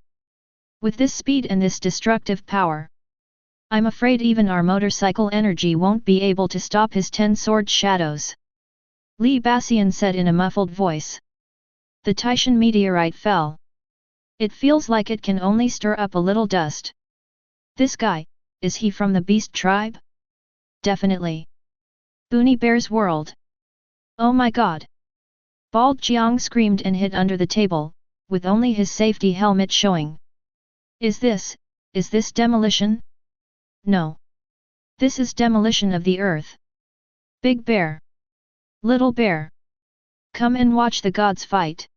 With this speed and this destructive power, I'm afraid even our motorcycle energy won't be able to stop his 10 sword shadows. Li Bassian said in a muffled voice. The Taishan meteorite fell. It feels like it can only stir up a little dust. This guy, is he from the beast tribe? Definitely. Boonie Bear's world. Oh my god! Bald Jiang screamed and hid under the table, with only his safety helmet showing. Is this demolition? No. This is demolition of the earth. Big Bear. Little Bear. Come and watch the gods fight.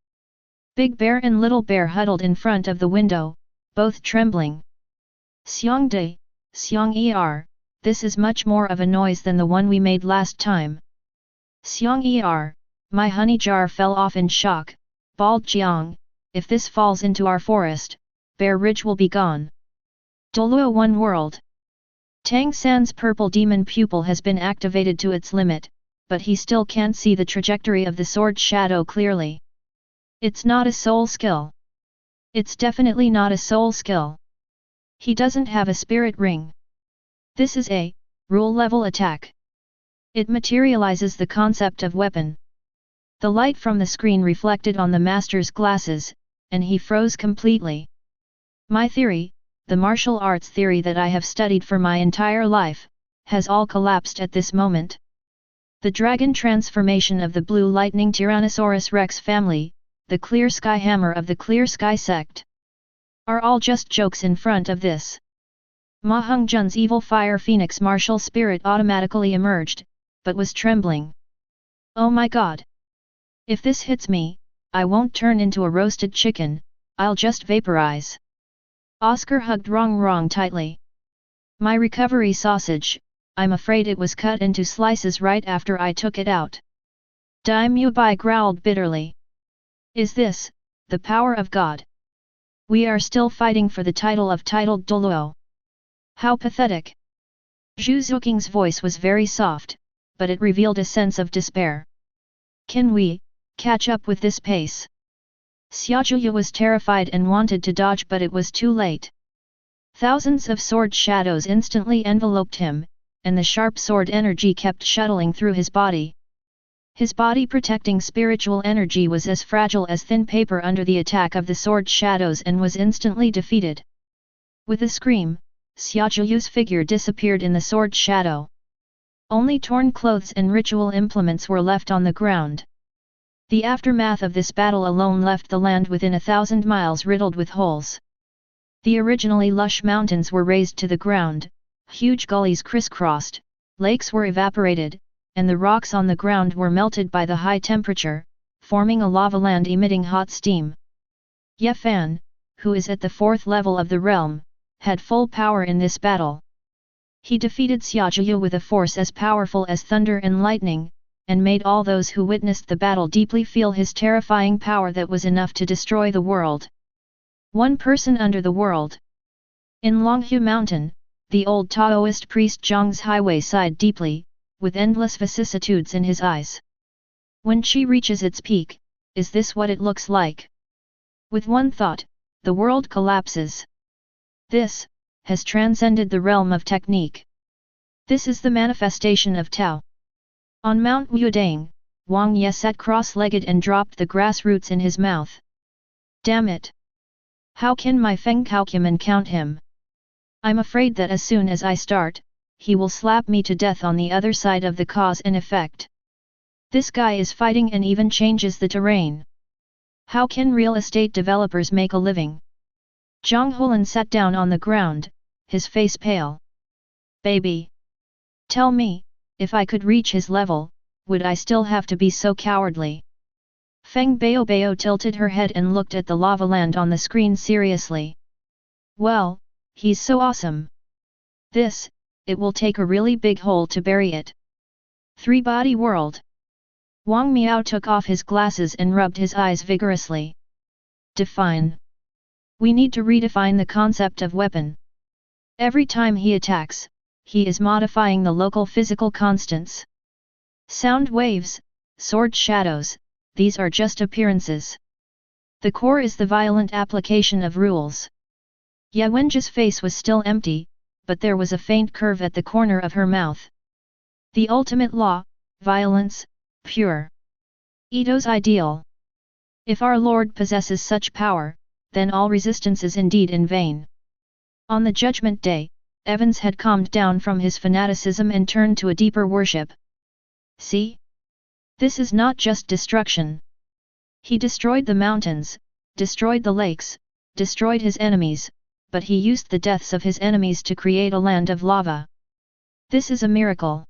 Big Bear and Little Bear huddled in front of the window, both trembling. Xiangde, Xiang this is much more of a noise than the one we made last time. Xiang my honey jar fell off in shock. Bald Jiang, if this falls into our forest, Bear Ridge will be gone. Doluo One World. Tang San's purple demon pupil has been activated to its limit, but he still can't see the trajectory of the sword shadow clearly. It's not a soul skill. It's definitely not a soul skill. He doesn't have a spirit ring. This is a rule level attack. It materializes the concept of weapon. The light from the screen reflected on the master's glasses, and he froze completely. My theory, the martial arts theory that I have studied for my entire life, has all collapsed at this moment. The dragon transformation of the blue lightning Tyrannosaurus Rex family, the clear sky hammer of the clear sky sect, are all just jokes in front of this. Ma Hongjun's evil fire phoenix martial spirit automatically emerged, but was trembling. Oh my god! If this hits me, I won't turn into a roasted chicken, I'll just vaporize. Oscar hugged Rong tightly. My recovery sausage, I'm afraid it was cut into slices right after I took it out. Dai Mubai growled bitterly. Is this the power of God? We are still fighting for the title of titled Doluo. How pathetic! Zhu Zuking's voice was very soft, but it revealed a sense of despair. Can we catch up with this pace? Xiaojuya was terrified and wanted to dodge, but it was too late. Thousands of sword shadows instantly enveloped him, and the sharp sword energy kept shuttling through his body. His body protecting spiritual energy was as fragile as thin paper under the attack of the sword shadows and was instantly defeated. With a scream, Xiaojuyu's figure disappeared in the sword shadow. Only torn clothes and ritual implements were left on the ground. The aftermath of this battle alone left the land within 1,000 miles riddled with holes. The originally lush mountains were razed to the ground, huge gullies crisscrossed, lakes were evaporated, and the rocks on the ground were melted by the high temperature, forming a lava land emitting hot steam. Ye Fan, who is at the 4th level of the realm, had full power in this battle. He defeated Xiaojuyu with a force as powerful as thunder and lightning, and made all those who witnessed the battle deeply feel his terrifying power that was enough to destroy the world. One person under the world. In Longhu Mountain, the old Taoist priest Zhang's highway sighed deeply, with endless vicissitudes in his eyes. When Qi reaches its peak, is this what it looks like? With one thought, the world collapses. This has transcended the realm of technique. This is the manifestation of Tao. On Mount Wudang, Wang Ye sat cross-legged and dropped the grass roots in his mouth. Damn it! How can my Feng Kaokuman count him? I'm afraid that as soon as I start, he will slap me to death on the other side of the cause and effect. This guy is fighting and even changes the terrain. How can real estate developers make a living? Zhang Hulan sat down on the ground, his face pale. Baby! Tell me, if I could reach his level, would I still have to be so cowardly? Feng Baobao tilted her head and looked at the lava land on the screen seriously. Well, he's so awesome. It will take a really big hole to bury it. Three-body world. Wang Miao took off his glasses and rubbed his eyes vigorously. Define. We need to redefine the concept of weapon. Every time he attacks, he is modifying the local physical constants. Sound waves, sword shadows, these are just appearances. The core is the violent application of rules. Ye Wenji's face was still empty, but there was a faint curve at the corner of her mouth. The ultimate law, violence, pure. Ito's ideal. If our Lord possesses such power, then all resistance is indeed in vain. On the Judgment Day, Evans had calmed down from his fanaticism and turned to a deeper worship. See? This is not just destruction. He destroyed the mountains, destroyed the lakes, destroyed his enemies, but he used the deaths of his enemies to create a land of lava. This is a miracle.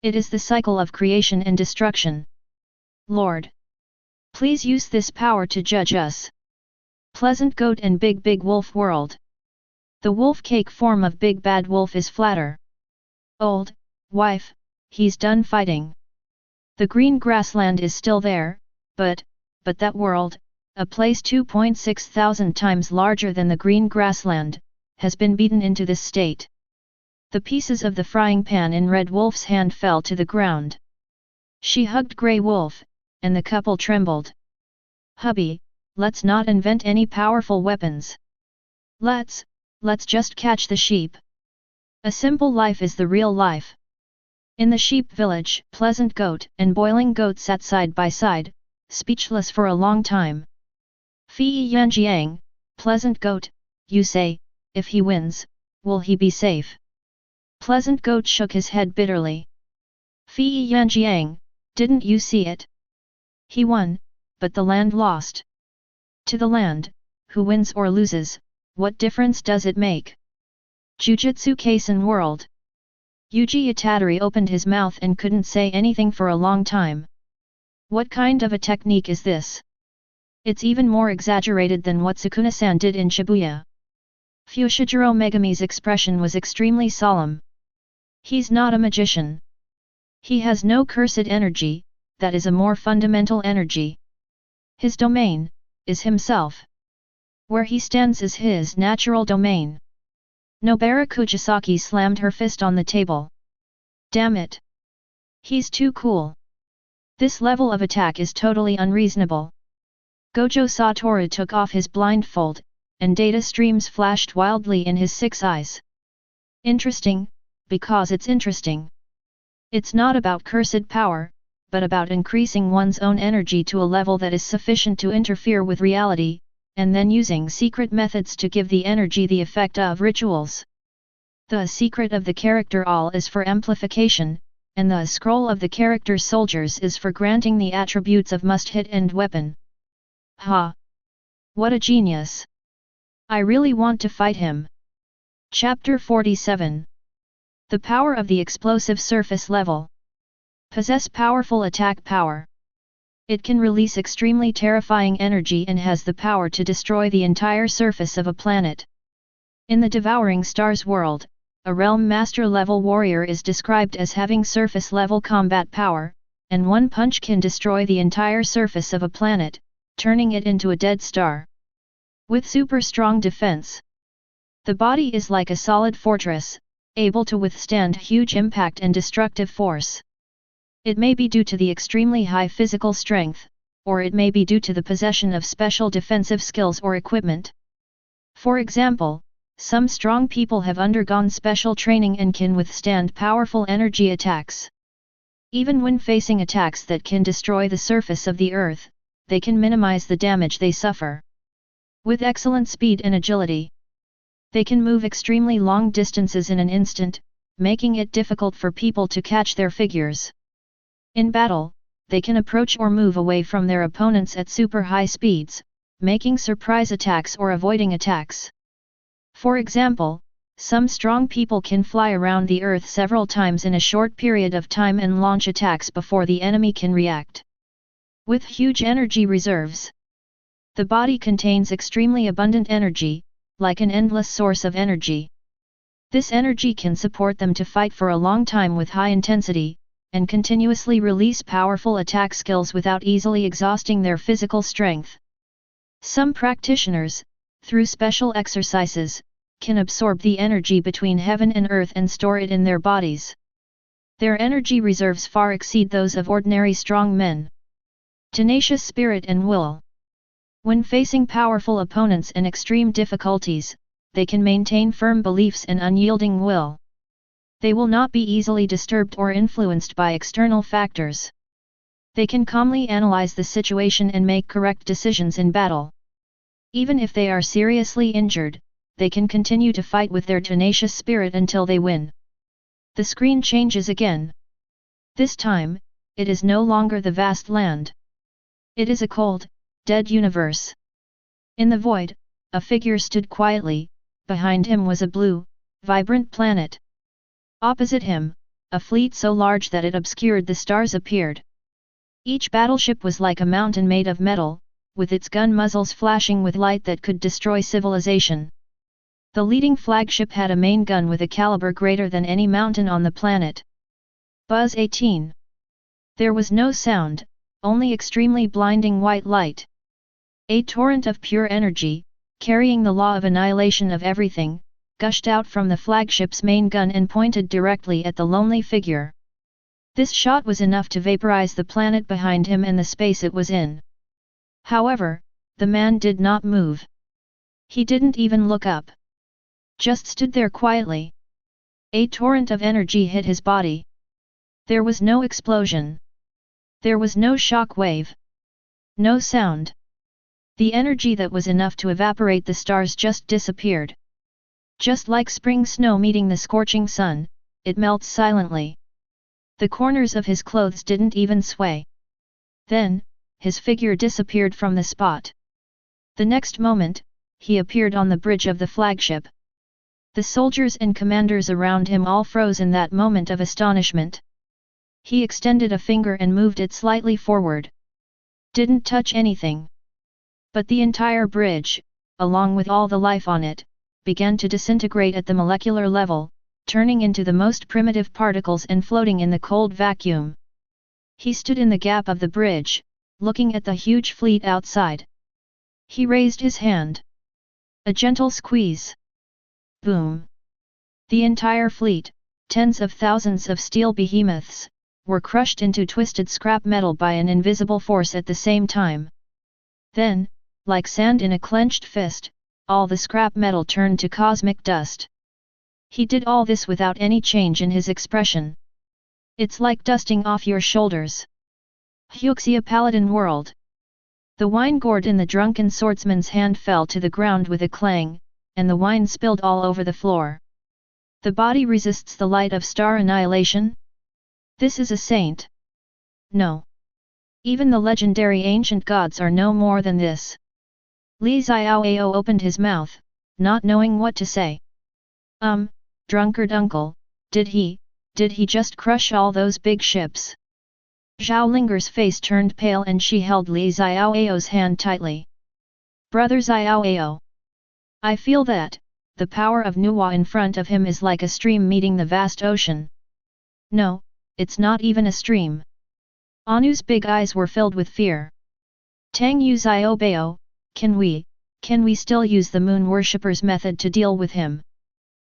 It is the cycle of creation and destruction. Lord, please use this power to judge us. Pleasant Goat and Big Wolf World. The wolf cake form of Big Bad Wolf is flatter. Old, wife, he's done fighting. The green grassland is still there, but that world, a place 2.6 thousand times larger than the green grassland, has been beaten into this state. The pieces of the frying pan in Red Wolf's hand fell to the ground. She hugged Grey Wolf, and the couple trembled. Hubby, let's not invent any powerful weapons. Let's just catch the sheep. A simple life is the real life. In the sheep village, Pleasant Goat and Boiling Goat sat side by side, speechless for a long time. Fei Yanjiang, Pleasant Goat, you say, if he wins, will he be safe? Pleasant Goat shook his head bitterly. Fei Yanjiang, didn't you see it? He won, but the land lost. To the land, who wins or loses, what difference does it make? Jujutsu Kaisen World. Yuji Itadori opened his mouth and couldn't say anything for a long time. What kind of a technique is this? It's even more exaggerated than what Sukuna-san did in Shibuya. Fushiguro Megami's expression was extremely solemn. He's not a magician. He has no cursed energy, that is a more fundamental energy. His domain is himself. Where he stands is his natural domain. Nobara Kujisaki slammed her fist on the table. Damn it! He's too cool. This level of attack is totally unreasonable. Gojo Satoru took off his blindfold, and data streams flashed wildly in his 6 eyes. Interesting, because it's interesting. It's not about cursed power, but about increasing one's own energy to a level that is sufficient to interfere with reality, and then using secret methods to give the energy the effect of rituals. The secret of the character all is for amplification, and the scroll of the character soldiers is for granting the attributes of must-hit and weapon. Ha! What a genius! I really want to fight him. Chapter 47. The power of the explosive surface level. Possess powerful attack power. It can release extremely terrifying energy and has the power to destroy the entire surface of a planet. In the Devouring Stars world, a Realm Master level warrior is described as having surface level combat power, and one punch can destroy the entire surface of a planet, turning it into a dead star. With super strong defense. The body is like a solid fortress, able to withstand huge impact and destructive force. It may be due to the extremely high physical strength, or it may be due to the possession of special defensive skills or equipment. For example, some strong people have undergone special training and can withstand powerful energy attacks. Even when facing attacks that can destroy the surface of the earth, they can minimize the damage they suffer. With excellent speed and agility, they can move extremely long distances in an instant, making it difficult for people to catch their figures. In battle, they can approach or move away from their opponents at super high speeds, making surprise attacks or avoiding attacks. For example, some strong people can fly around the earth several times in a short period of time and launch attacks before the enemy can react. With huge energy reserves, the body contains extremely abundant energy, like an endless source of energy. This energy can support them to fight for a long time with high intensity, and continuously release powerful attack skills without easily exhausting their physical strength. Some practitioners, through special exercises, can absorb the energy between heaven and earth and store it in their bodies. Their energy reserves far exceed those of ordinary strong men. Tenacious spirit and will. When facing powerful opponents and extreme difficulties, they can maintain firm beliefs and unyielding will. They will not be easily disturbed or influenced by external factors. They can calmly analyze the situation and make correct decisions in battle. Even if they are seriously injured, they can continue to fight with their tenacious spirit until they win. The screen changes again. This time, it is no longer the vast land. It is a cold, dead universe. In the void, a figure stood quietly, behind him was a blue, vibrant planet. Opposite him, a fleet so large that it obscured the stars appeared. Each battleship was like a mountain made of metal, with its gun muzzles flashing with light that could destroy civilization. The leading flagship had a main gun with a caliber greater than any mountain on the planet. Buzz 18. There was no sound, only extremely blinding white light. A torrent of pure energy, carrying the law of annihilation of everything, gushed out from the flagship's main gun and pointed directly at the lonely figure. This shot was enough to vaporize the planet behind him and the space it was in. However, the man did not move. He didn't even look up. Just stood there quietly. A torrent of energy hit his body. There was no explosion. There was no shock wave. No sound. The energy that was enough to evaporate the stars just disappeared. Just like spring snow meeting the scorching sun, it melts silently. The corners of his clothes didn't even sway. Then, his figure disappeared from the spot. The next moment, he appeared on the bridge of the flagship. The soldiers and commanders around him all froze in that moment of astonishment. He extended a finger and moved it slightly forward. Didn't touch anything. But the entire bridge, along with all the life on it, began to disintegrate at the molecular level, turning into the most primitive particles and floating in the cold vacuum. He stood in the gap of the bridge, looking at the huge fleet outside. He raised his hand. A gentle squeeze. Boom! The entire fleet, tens of thousands of steel behemoths, were crushed into twisted scrap metal by an invisible force at the same time. Then, like sand in a clenched fist, all the scrap metal turned to cosmic dust. He did all this without any change in his expression. It's like dusting off your shoulders. Huxia Paladin World. The wine gourd in the drunken swordsman's hand fell to the ground with a clang, and the wine spilled all over the floor. The body resists the light of star annihilation? This is a saint. No. Even the legendary ancient gods are no more than this. Li Xiaoao opened his mouth, not knowing what to say. Drunkard uncle, did he just crush all those big ships? Zhao Linger's face turned pale and she held Li Xiaoao's hand tightly. Brother Xiaoao. I feel that, the power of Nuwa in front of him is like a stream meeting the vast ocean. No, it's not even a stream. Anu's big eyes were filled with fear. Tang Yu Xiaobao, can we still use the moon worshipper's method to deal with him?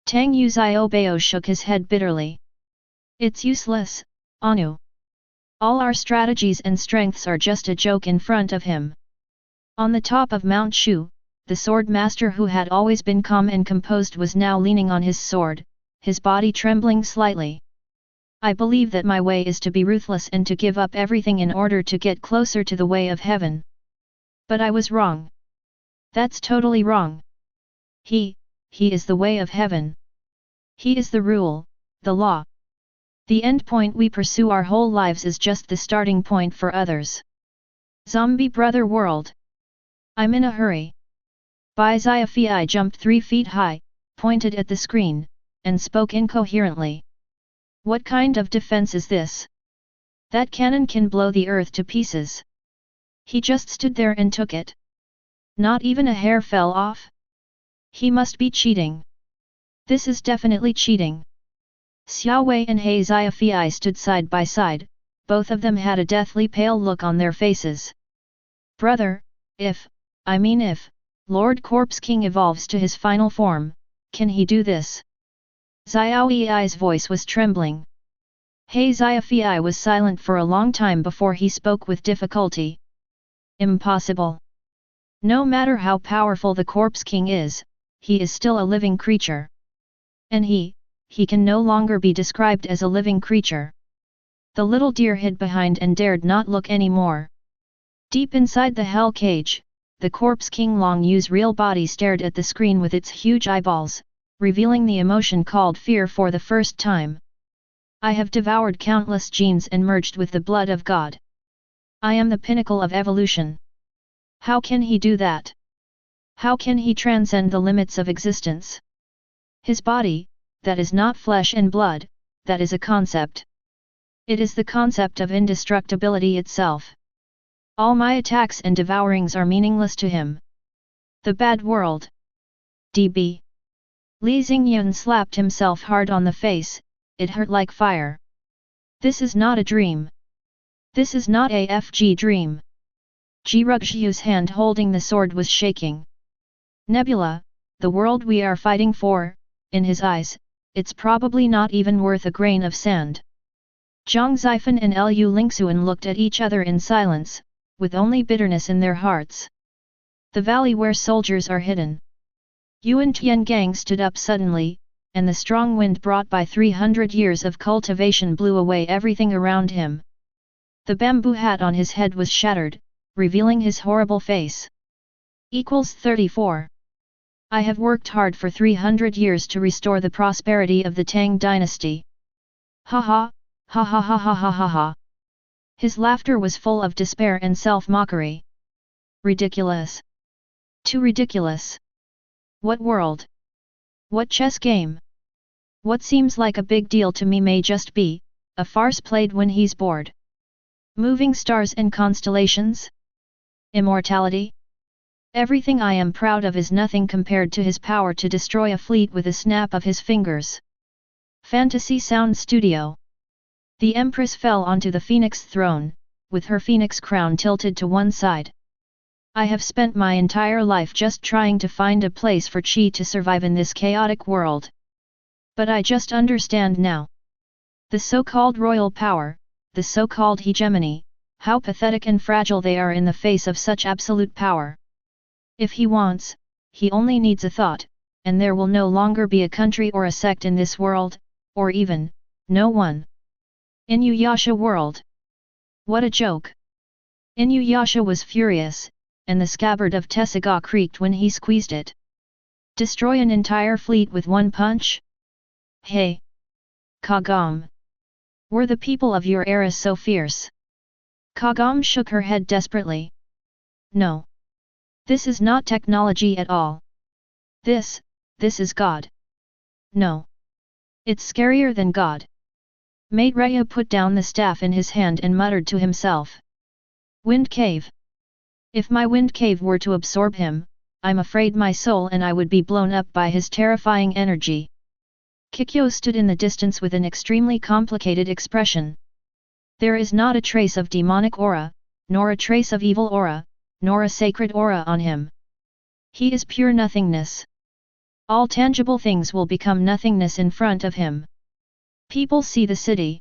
Tang Yu Xiaobao shook his head bitterly. It's useless, Anu. All our strategies and strengths are just a joke in front of him. On the top of Mount Shu, the sword master who had always been calm and composed was now leaning on his sword, his body trembling slightly. I believe that my way is to be ruthless and to give up everything in order to get closer to the way of heaven. But I was wrong. That's totally wrong. He is the way of heaven. He is the rule, the law. The end point we pursue our whole lives is just the starting point for others. Zombie Brother World. I'm in a hurry. Bai Xiaofei jumped 3 feet high, pointed at the screen, and spoke incoherently. What kind of defense is this? That cannon can blow the earth to pieces. He just stood there and took it. Not even a hair fell off? He must be cheating. This is definitely cheating. Xiao Wei and He Xiaofei stood side by side, both of them had a deathly pale look on their faces. Brother, if Lord Corpse King evolves to his final form, can he do this? Xiao Ei's voice was trembling. He Xiaofei was silent for a long time before he spoke with difficulty. Impossible. No matter how powerful the Corpse King is, he is still a living creature. And he can no longer be described as a living creature. The little deer hid behind and dared not look any more. Deep inside the hell cage, the corpse King Long Yu's real body stared at the screen with its huge eyeballs, revealing the emotion called fear for the first time. I have devoured countless genes and merged with the blood of God. I am the pinnacle of evolution. How can he do that? How can he transcend the limits of existence? His body, that is not flesh and blood, that is a concept. It is the concept of indestructibility itself. All my attacks and devourings are meaningless to him. The bad world. DB. Li Xingyun slapped himself hard on the face, it hurt like fire. This is not a dream. This is not a FG dream. Ji Ruxu's hand holding the sword was shaking. Nebula, the world we are fighting for, in his eyes, it's probably not even worth a grain of sand. Zhang Zifan and Lu Lingxuan looked at each other in silence, with only bitterness in their hearts. The valley where soldiers are hidden. Yuan Tiangang stood up suddenly, and the strong wind brought by 300 years of cultivation blew away everything around him. The bamboo hat on his head was shattered, revealing his horrible face. 34. I have worked hard for 300 years to restore the prosperity of the Tang dynasty. Ha ha, ha ha ha ha ha ha ha. His laughter was full of despair and self-mockery. Ridiculous. Too ridiculous. What world? What chess game? What seems like a big deal to me may just be a farce played when he's bored. Moving stars and constellations? Immortality? Everything I am proud of is nothing compared to his power to destroy a fleet with a snap of his fingers. Fantasy Sound Studio. The Empress fell onto the Phoenix throne, with her phoenix crown tilted to one side. I have spent my entire life just trying to find a place for Qi to survive in this chaotic world. But I just understand now. The so-called royal power, the so-called hegemony, how pathetic and fragile they are in the face of such absolute power. If he wants, he only needs a thought, and there will no longer be a country or a sect in this world, or even, no one. Inuyasha world. What a joke. Inuyasha was furious, and the scabbard of Tessagá creaked when he squeezed it. Destroy an entire fleet with one punch? Hey! Kagam! Were the people of your era so fierce? Kagam shook her head desperately. No. This is not technology at all. This is God. No. It's scarier than God. Maitreya put down the staff in his hand and muttered to himself. Wind cave. If my wind cave were to absorb him, I'm afraid my soul and I would be blown up by his terrifying energy. Kikyo stood in the distance with an extremely complicated expression. There is not a trace of demonic aura, nor a trace of evil aura, nor a sacred aura on him. He is pure nothingness. All tangible things will become nothingness in front of him. People see the city.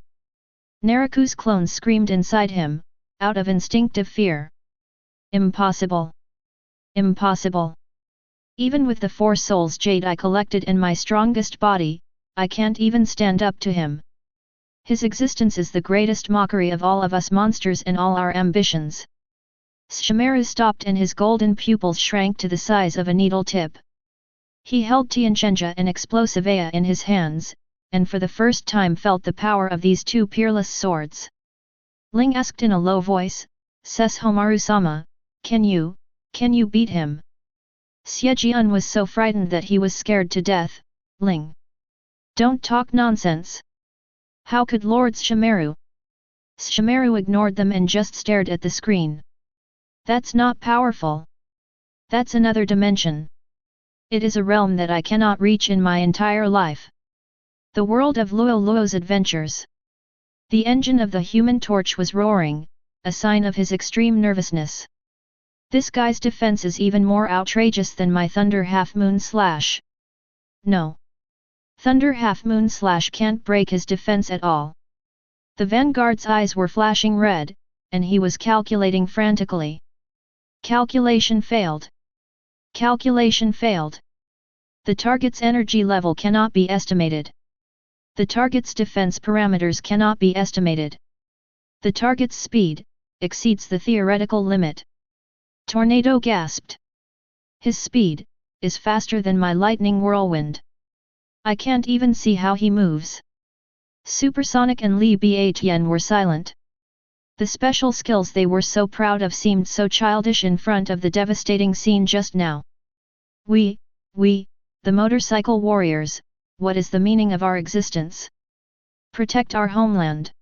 Naraku's clones screamed inside him, out of instinctive fear. Impossible. Impossible. Even with the 4 souls jade I collected in my strongest body, I can't even stand up to him. His existence is the greatest mockery of all of us monsters and all our ambitions. Shimaru stopped and his golden pupils shrank to the size of a needle tip. He held Tianchenja and Explosivea in his hands, and for the first time felt the power of these 2 peerless swords. Ling asked in a low voice, Sesshomaru-sama, can you beat him? Xiejian was so frightened that he was scared to death. Ling. Don't talk nonsense. How could Lord Shimaru? Shimaru ignored them and just stared at the screen. That's not powerful. That's another dimension. It is a realm that I cannot reach in my entire life. The world of Luo Luo's adventures. The engine of the Human Torch was roaring, a sign of his extreme nervousness. This guy's defense is even more outrageous than my Thunder Half-Moon Slash. No. Thunder Half-Moon Slash can't break his defense at all. The Vanguard's eyes were flashing red, and he was calculating frantically. Calculation failed. Calculation failed. The target's energy level cannot be estimated. The target's defense parameters cannot be estimated. The target's speed exceeds the theoretical limit. Tornado gasped. His speed is faster than my lightning whirlwind. I can't even see how he moves. Supersonic and Li Biatian were silent. The special skills they were so proud of seemed so childish in front of the devastating scene just now. We, the motorcycle warriors, what is the meaning of our existence? Protect our homeland.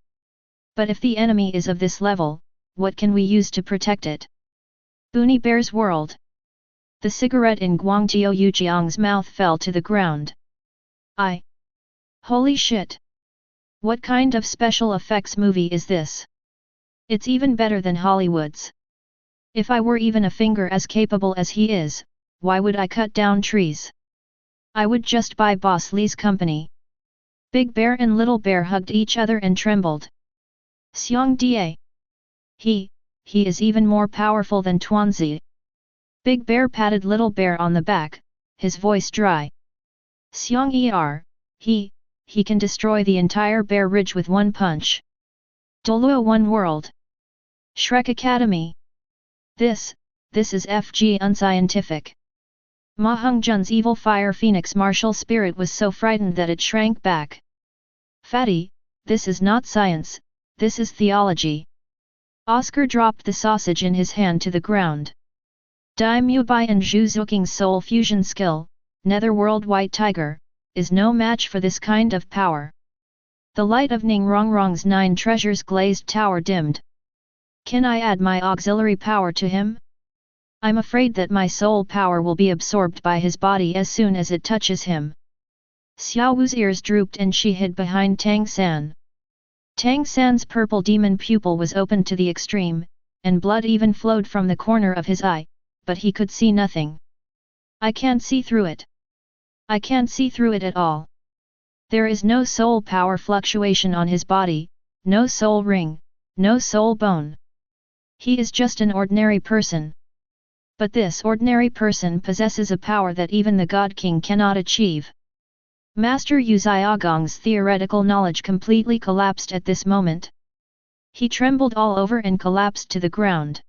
But if the enemy is of this level, what can we use to protect it? Boonie Bear's world. The cigarette in Guangtiao Yujiang's mouth fell to the ground. Holy shit! What kind of special effects movie is this? It's even better than Hollywood's. If I were even a finger as capable as he is, why would I cut down trees? I would just buy Boss Li's company. Big Bear and Little Bear hugged each other and trembled. Xiang Da. He is even more powerful than Tuanzi. Big Bear patted Little Bear on the back, his voice dry. Xiang he can destroy the entire Bear Ridge with one punch. Doluo One World. Shrek Academy. This is FG unscientific. Ma Hongjun's evil fire phoenix martial spirit was so frightened that it shrank back. Fatty, this is not science, this is theology. Oscar dropped the sausage in his hand to the ground. Dai Mubai and Zhu Zuking's soul fusion skill, Netherworld White Tiger, is no match for this kind of power. The light of Ning Rongrong's 9 treasures glazed tower dimmed. Can I add my auxiliary power to him? I'm afraid that my soul power will be absorbed by his body as soon as it touches him. Xiao Wu's ears drooped and she hid behind Tang San. Tang San's purple demon pupil was opened to the extreme, and blood even flowed from the corner of his eye, but he could see nothing. I can't see through it. I can't see through it at all. There is no soul power fluctuation on his body, no soul ring, no soul bone. He is just an ordinary person. But this ordinary person possesses a power that even the God King cannot achieve. Master Yu Xiaogong's theoretical knowledge completely collapsed at this moment. He trembled all over and collapsed to the ground.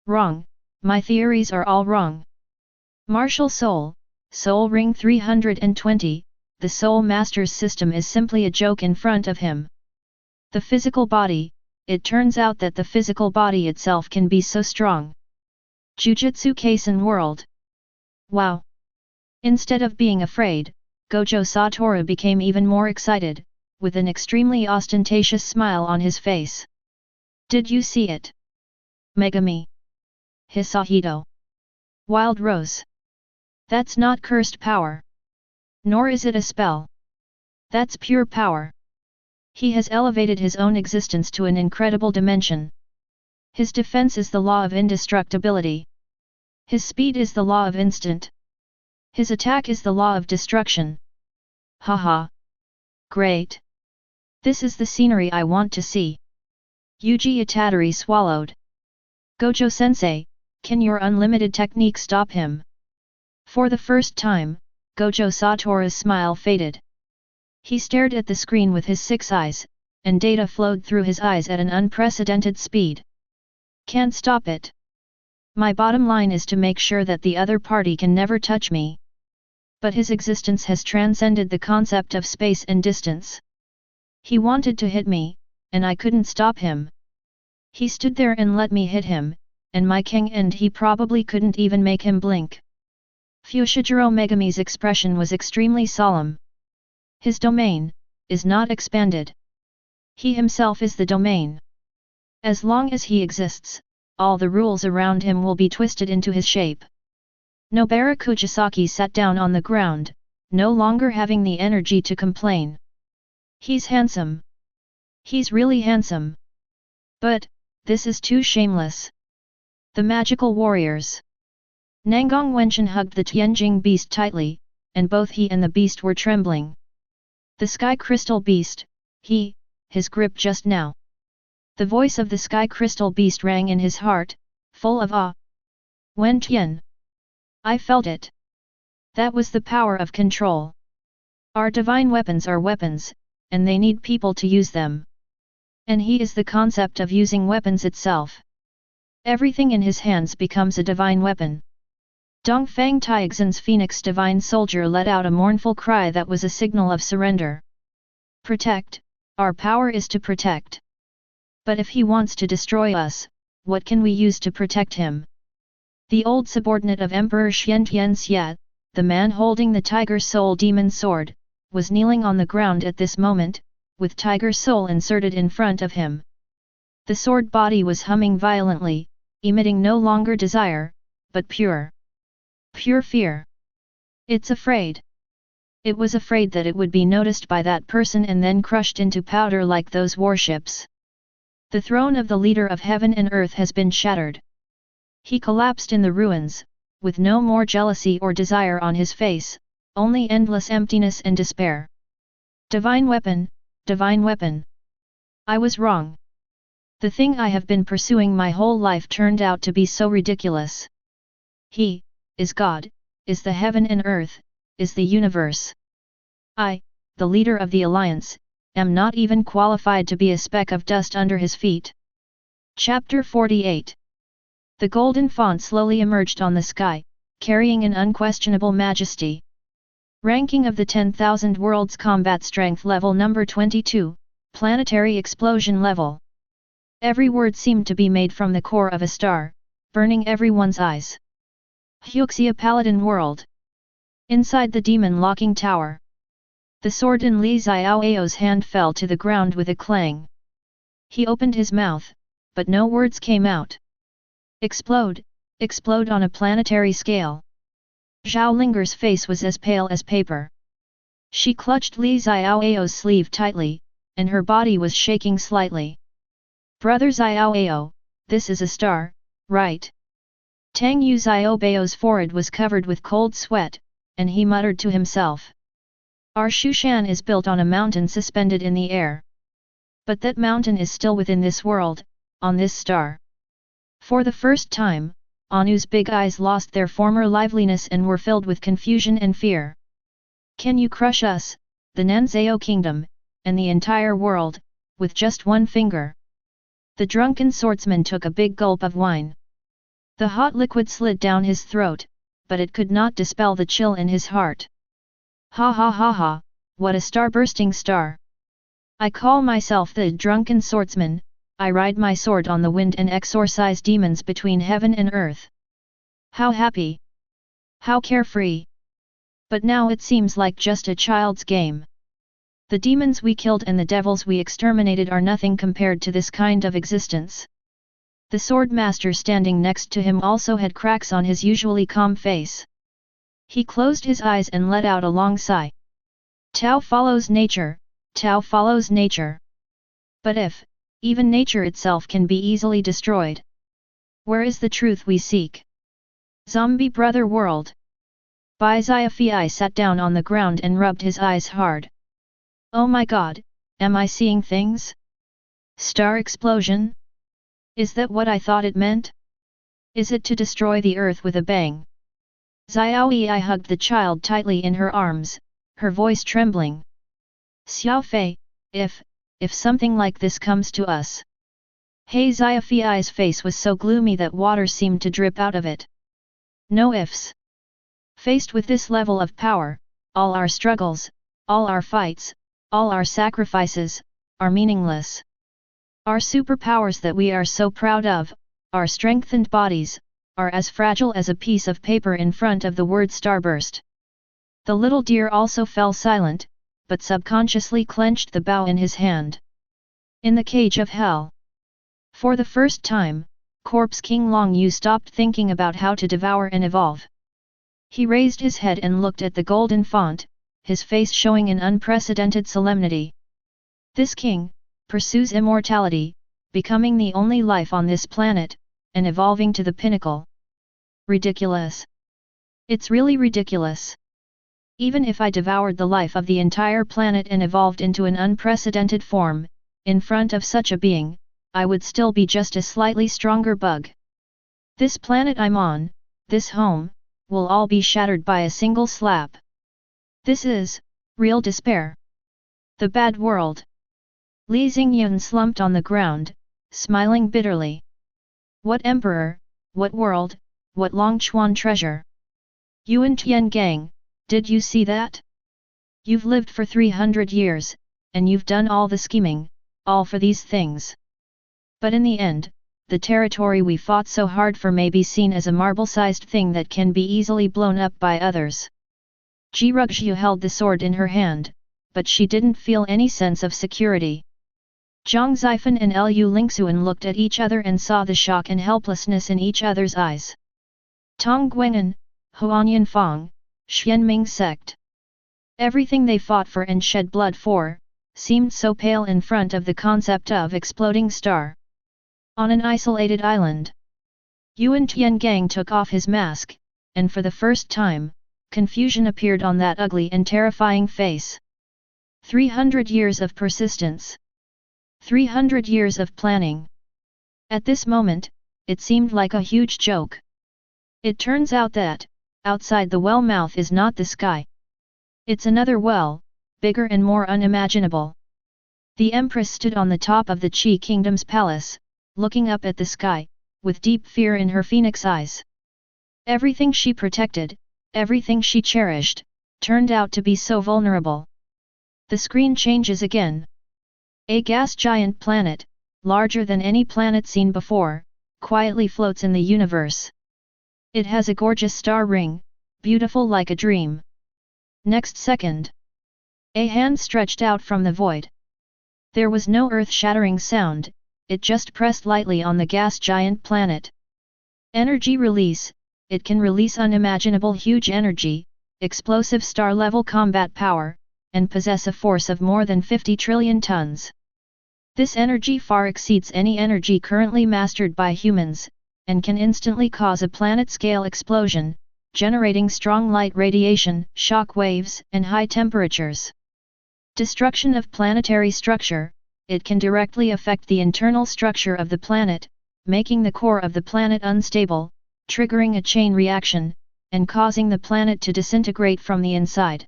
Wrong, my theories are all wrong. Martial Soul, Soul Ring 320, the Soul Master's system is simply a joke in front of him. The physical body, it turns out that the physical body itself can be so strong. Jujutsu Kaisen World. Wow! Instead of being afraid, Gojo Satoru became even more excited, with an extremely ostentatious smile on his face. Did you see it? Megami. Hisahito. Wild Rose. That's not cursed power. Nor is it a spell. That's pure power. He has elevated his own existence to an incredible dimension. His defense is the law of indestructibility. His speed is the law of instant. His attack is the law of destruction. Haha. Great. This is the scenery I want to see. Yuji Itadori swallowed. Gojo-sensei, can your unlimited technique stop him? For the first time, Gojo Satoru's smile faded. He stared at the screen with his 6 eyes, and data flowed through his eyes at an unprecedented speed. Can't stop it. My bottom line is to make sure that the other party can never touch me. But his existence has transcended the concept of space and distance. He wanted to hit me, and I couldn't stop him. He stood there and let me hit him, and my king, and he probably couldn't even make him blink. Fushiguro Megami's expression was extremely solemn. His domain is not expanded. He himself is the domain. As long as he exists, all the rules around him will be twisted into his shape. Nobara Kujisaki sat down on the ground, no longer having the energy to complain. He's handsome. He's really handsome. But, this is too shameless. The magical warriors. Nangong Wenchen hugged the Tianjing beast tightly, and both he and the beast were trembling. The sky crystal beast, his grip just now. The voice of the sky crystal beast rang in his heart, full of awe. Wen Tian. I felt it. That was the power of control. Our divine weapons are weapons, and they need people to use them. And he is the concept of using weapons itself. Everything in his hands becomes a divine weapon. Dongfang Taixin's phoenix divine soldier let out a mournful cry that was a signal of surrender. Protect, our power is to protect. But if he wants to destroy us, what can we use to protect him? The old subordinate of Emperor Xiantian Xia, the man holding the Tiger Soul Demon Sword, was kneeling on the ground at this moment, with Tiger Soul inserted in front of him. The sword body was humming violently, emitting no longer desire, but pure fear. It's afraid. It was afraid that it would be noticed by that person and then crushed into powder like those warships. The throne of the leader of heaven and earth has been shattered. He collapsed in the ruins, with no more jealousy or desire on his face, only endless emptiness and despair. Divine weapon, divine weapon. I was wrong. The thing I have been pursuing my whole life turned out to be so ridiculous. He is God, is the heaven and earth, is the universe. I, the leader of the alliance, am not even qualified to be a speck of dust under his feet. Chapter 48. The golden font slowly emerged on the sky, carrying an unquestionable majesty. Ranking of the 10,000 Worlds Combat Strength Level Number 22, Planetary Explosion Level. Every word seemed to be made from the core of a star, burning everyone's eyes. Huxia Paladin World. Inside the demon locking tower. The sword in Li Xiaoao's hand fell to the ground with a clang. He opened his mouth, but no words came out. Explode, explode on a planetary scale. Zhao Linger's face was as pale as paper. She clutched Li Xiaoao's sleeve tightly, and her body was shaking slightly. Brother Xiaoao, this is a star, right? Tang Yu Xiaobao's forehead was covered with cold sweat, and he muttered to himself. Our Shushan is built on a mountain suspended in the air. But that mountain is still within this world, on this star. For the first time, Anu's big eyes lost their former liveliness and were filled with confusion and fear. Can you crush us, the Nanzao kingdom, and the entire world, with just one finger? The drunken swordsman took a big gulp of wine. The hot liquid slid down his throat, but it could not dispel the chill in his heart. Ha ha ha ha, what a star-bursting star! I call myself the drunken swordsman, I ride my sword on the wind and exorcise demons between heaven and earth. How happy! How carefree! But now it seems like just a child's game. The demons we killed and the devils we exterminated are nothing compared to this kind of existence. The sword master standing next to him also had cracks on his usually calm face. He closed his eyes and let out a long sigh. Tao follows nature, Tao follows nature. But if, even nature itself can be easily destroyed. Where is the truth we seek? Zombie Brother World. Bai Xiaofei sat down on the ground and rubbed his eyes hard. Oh my god, am I seeing things? Star explosion? Is that what I thought it meant? Is it to destroy the earth with a bang? Xiaoyi hugged the child tightly in her arms, her voice trembling. Xiaofei, if something like this comes to us. Hey, Xiaofei's face was so gloomy that water seemed to drip out of it. No ifs. Faced with this level of power, all our struggles, all our fights, all our sacrifices, are meaningless. Our superpowers that we are so proud of, our strengthened bodies, are as fragile as a piece of paper in front of the word starburst. The little deer also fell silent, but subconsciously clenched the bow in his hand. In the cage of hell. For the first time, Corpse King Long Yu stopped thinking about how to devour and evolve. He raised his head and looked at the golden font, his face showing an unprecedented solemnity. This king pursues immortality, becoming the only life on this planet, and evolving to the pinnacle. Ridiculous. It's really ridiculous. Even if I devoured the life of the entire planet and evolved into an unprecedented form, in front of such a being, I would still be just a slightly stronger bug. This planet I'm on, this home, will all be shattered by a single slap. This is real despair. The bad world. Li Xingyun slumped on the ground, smiling bitterly. What emperor, what world, what Longchuan treasure? Yuan Tiangang, did you see that? You've lived for 300 years, and you've done all the scheming, all for these things. But in the end, the territory we fought so hard for may be seen as a marble-sized thing that can be easily blown up by others. Ji Ruxu held the sword in her hand, but she didn't feel any sense of security. Zhang Zifan and Lu Lingxuan looked at each other and saw the shock and helplessness in each other's eyes. Tong Guinan, Huanyan Fang, Xianming sect. Everything they fought for and shed blood for, seemed so pale in front of the concept of exploding star. On an isolated island, Yuan Tiangang took off his mask, and for the first time, confusion appeared on that ugly and terrifying face. 300 years of persistence. 300 years of planning. At this moment, it seemed like a huge joke. It turns out that, outside the well mouth is not the sky. It's another well, bigger and more unimaginable. The Empress stood on the top of the Qi Kingdom's palace, looking up at the sky, with deep fear in her phoenix eyes. Everything she protected, everything she cherished, turned out to be so vulnerable. The screen changes again. A gas giant planet, larger than any planet seen before, quietly floats in the universe. It has a gorgeous star ring, beautiful like a dream. Next second, a hand stretched out from the void. There was no earth-shattering sound, it just pressed lightly on the gas giant planet. Energy release, it can release unimaginable huge energy, explosive star-level combat power, and possess a force of more than 50 trillion tons. This energy far exceeds any energy currently mastered by humans, and can instantly cause a planet-scale explosion, generating strong light radiation, shock waves, and high temperatures. Destruction of planetary structure, it can directly affect the internal structure of the planet, making the core of the planet unstable, triggering a chain reaction, and causing the planet to disintegrate from the inside.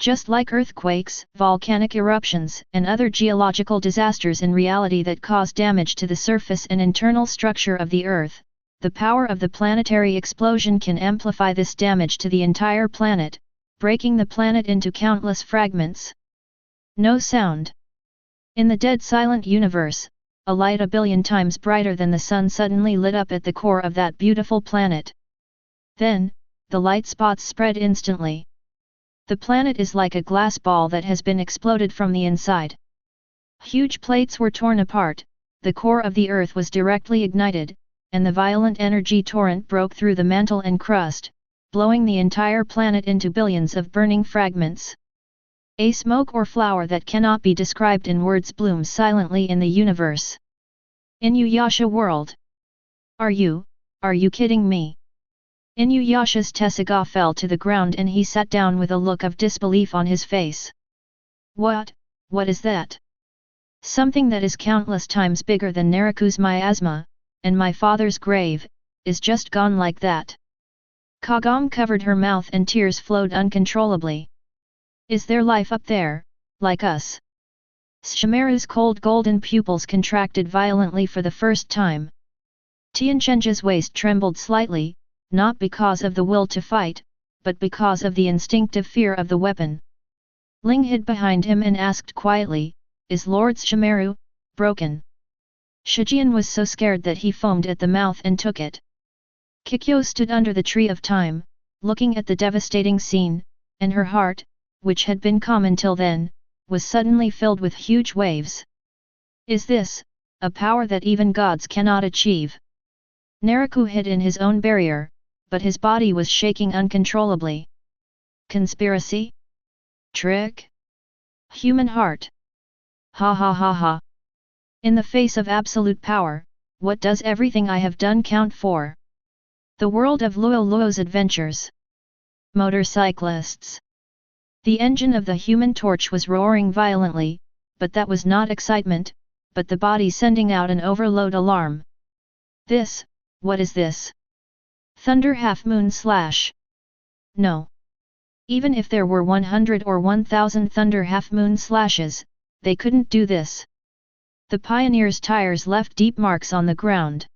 Just like earthquakes, volcanic eruptions, and other geological disasters in reality that cause damage to the surface and internal structure of the Earth, the power of the planetary explosion can amplify this damage to the entire planet, breaking the planet into countless fragments. No sound. In the dead silent universe, a light a billion times brighter than the sun suddenly lit up at the core of that beautiful planet. Then, the light spots spread instantly. The planet is like a glass ball that has been exploded from the inside. Huge plates were torn apart, the core of the Earth was directly ignited, and the violent energy torrent broke through the mantle and crust, blowing the entire planet into billions of burning fragments. A smoke or flower that cannot be described in words blooms silently in the universe. Inuyasha world. Are you kidding me? Inuyasha's Tessagá fell to the ground and he sat down with a look of disbelief on his face. What is that? Something that is countless times bigger than Nariku's miasma, and my father's grave, is just gone like that. Kagome covered her mouth and tears flowed uncontrollably. Is there life up there, like us? Shimaru's cold golden pupils contracted violently for the first time. Tiancheng's waist trembled slightly, not because of the will to fight, but because of the instinctive fear of the weapon. Ling hid behind him and asked quietly, "Is Lord Shimaru broken?" Shijian was so scared that he foamed at the mouth and took it. Kikyo stood under the tree of time, looking at the devastating scene, and her heart, which had been calm until then, was suddenly filled with huge waves. Is this a power that even gods cannot achieve? Nariku hid in his own barrier, but his body was shaking uncontrollably. Conspiracy? Trick? Human heart? Ha ha ha ha. In the face of absolute power, what does everything I have done count for? The world of Luo Luo's adventures. Motorcyclists. The engine of the Human Torch was roaring violently, but that was not excitement, but the body sending out an overload alarm. What is this? Thunder half-moon slash. No. Even if there were 100 or 1000 thunder half-moon slashes, they couldn't do this. The Pioneer's tires left deep marks on the ground.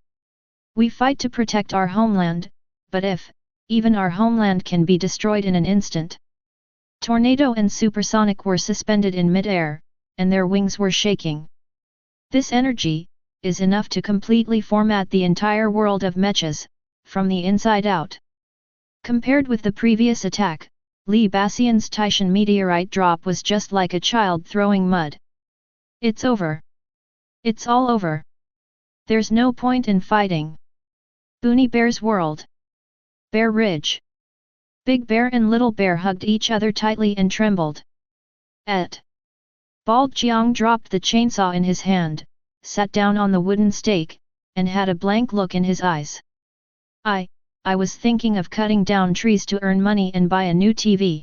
We fight to protect our homeland, but if, even our homeland can be destroyed in an instant. Tornado and Supersonic were suspended in mid-air, and their wings were shaking. This energy is enough to completely format the entire world of mechas, from the inside out. Compared with the previous attack, Li Bassian's Taishan meteorite drop was just like a child throwing mud. It's over. It's all over. There's no point in fighting. Boonie Bear's world. Bear Ridge. Big Bear and Little Bear hugged each other tightly and trembled. Bald Jiang dropped the chainsaw in his hand, sat down on the wooden stake, and had a blank look in his eyes. I was thinking of cutting down trees to earn money and buy a new TV.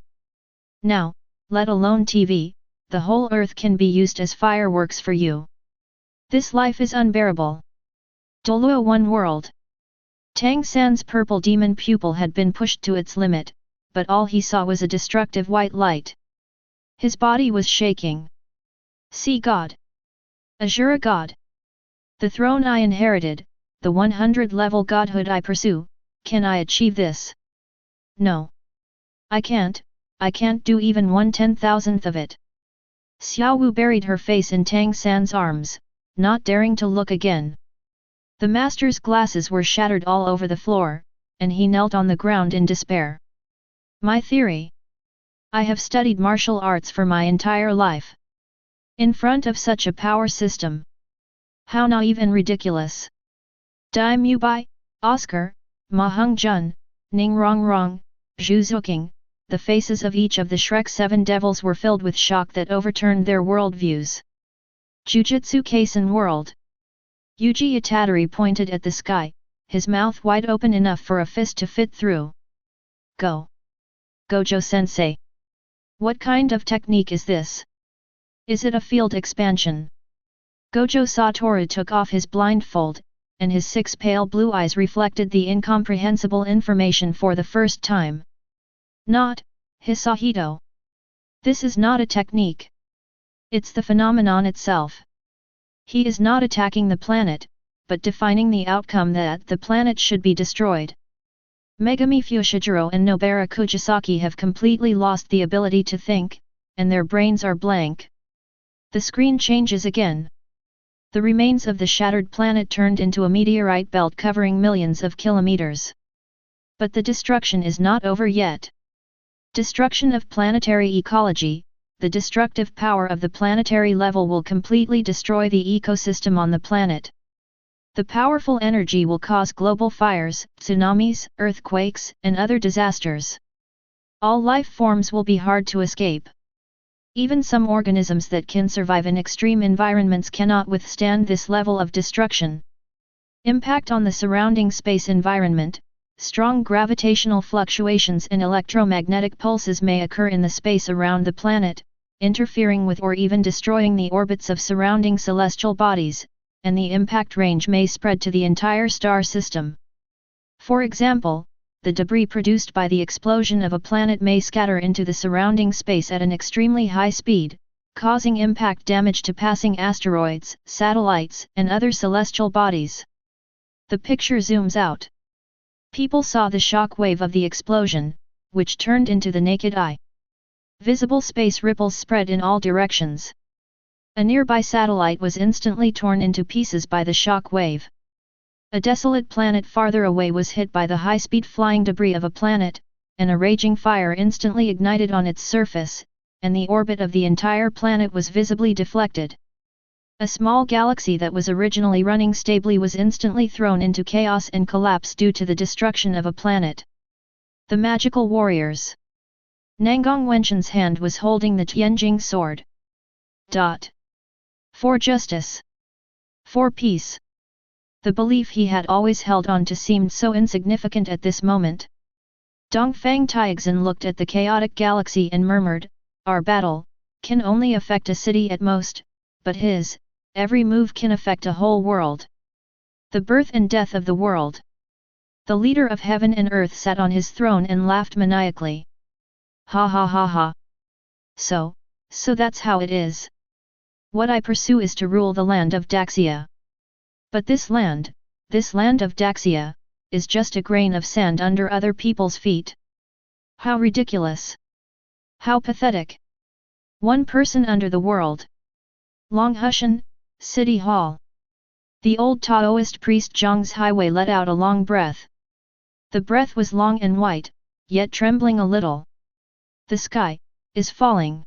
Now, let alone TV, the whole earth can be used as fireworks for you. This life is unbearable. Doluo One World. Tang San's purple demon pupil had been pushed to its limit, but all he saw was a destructive white light. His body was shaking. See God. Azura God. The throne I inherited, the 100-level godhood I pursue, can I achieve this? No. I can't do even 1/10,000th of it. Xiao Wu buried her face in Tang San's arms, not daring to look again. The master's glasses were shattered all over the floor, and he knelt on the ground in despair. My theory. I have studied martial arts for my entire life. In front of such a power system. How naive and ridiculous. Dai Mubai, Oscar, Ma Hung Jun, Ning Rong Rong, Zhu Zuking, the faces of each of the Shrek 7 devils were filled with shock that overturned their worldviews. Jujutsu Kaisen World. Yuji Itadori pointed at the sky, his mouth wide open enough for a fist to fit through. Go. Gojo-sensei. What kind of technique is this? Is it a field expansion? Gojo Satoru took off his blindfold, and his 6 pale blue eyes reflected the incomprehensible information for the first time. Not, Hisahito. This is not a technique. It's the phenomenon itself. He is not attacking the planet, but defining the outcome that the planet should be destroyed. Megami Fushiguro and Nobara Kujisaki have completely lost the ability to think, and their brains are blank. The screen changes again. The remains of the shattered planet turned into a meteorite belt covering millions of kilometers. But the destruction is not over yet. Destruction of planetary ecology, the destructive power of the planetary level will completely destroy the ecosystem on the planet. The powerful energy will cause global fires, tsunamis, earthquakes, and other disasters. All life forms will be hard to escape. Even some organisms that can survive in extreme environments cannot withstand this level of destruction. Impact on the surrounding space environment. Strong gravitational fluctuations and electromagnetic pulses may occur in the space around the planet, interfering with or even destroying the orbits of surrounding celestial bodies, and the impact range may spread to the entire star system. For example, the debris produced by the explosion of a planet may scatter into the surrounding space at an extremely high speed, causing impact damage to passing asteroids, satellites, and other celestial bodies. The picture zooms out. People saw the shock wave of the explosion, which turned into the naked eye. Visible space ripples spread in all directions. A nearby satellite was instantly torn into pieces by the shock wave. A desolate planet farther away was hit by the high-speed flying debris of a planet, and a raging fire instantly ignited on its surface, and the orbit of the entire planet was visibly deflected. A small galaxy that was originally running stably was instantly thrown into chaos and collapse due to the destruction of a planet. The Magical Warriors. Nangong Wenshan's hand was holding the Tianjing sword. For justice. For peace. The belief he had always held on to seemed so insignificant at this moment. Dongfang Taixin looked at the chaotic galaxy and murmured, "Our battle can only affect a city at most, but his every move can affect a whole world. The birth and death of the world." The leader of heaven and earth sat on his throne and laughed maniacally. Ha ha ha ha. So that's how it is. What I pursue is to rule the land of Daxia. But this land, this land of Daxia, is just a grain of sand under other people's feet. How ridiculous! How pathetic! One person under the world. Longhushan, City Hall. The old Taoist priest Zhang's highway let out a long breath. The breath was long and white, yet trembling a little. The sky is falling.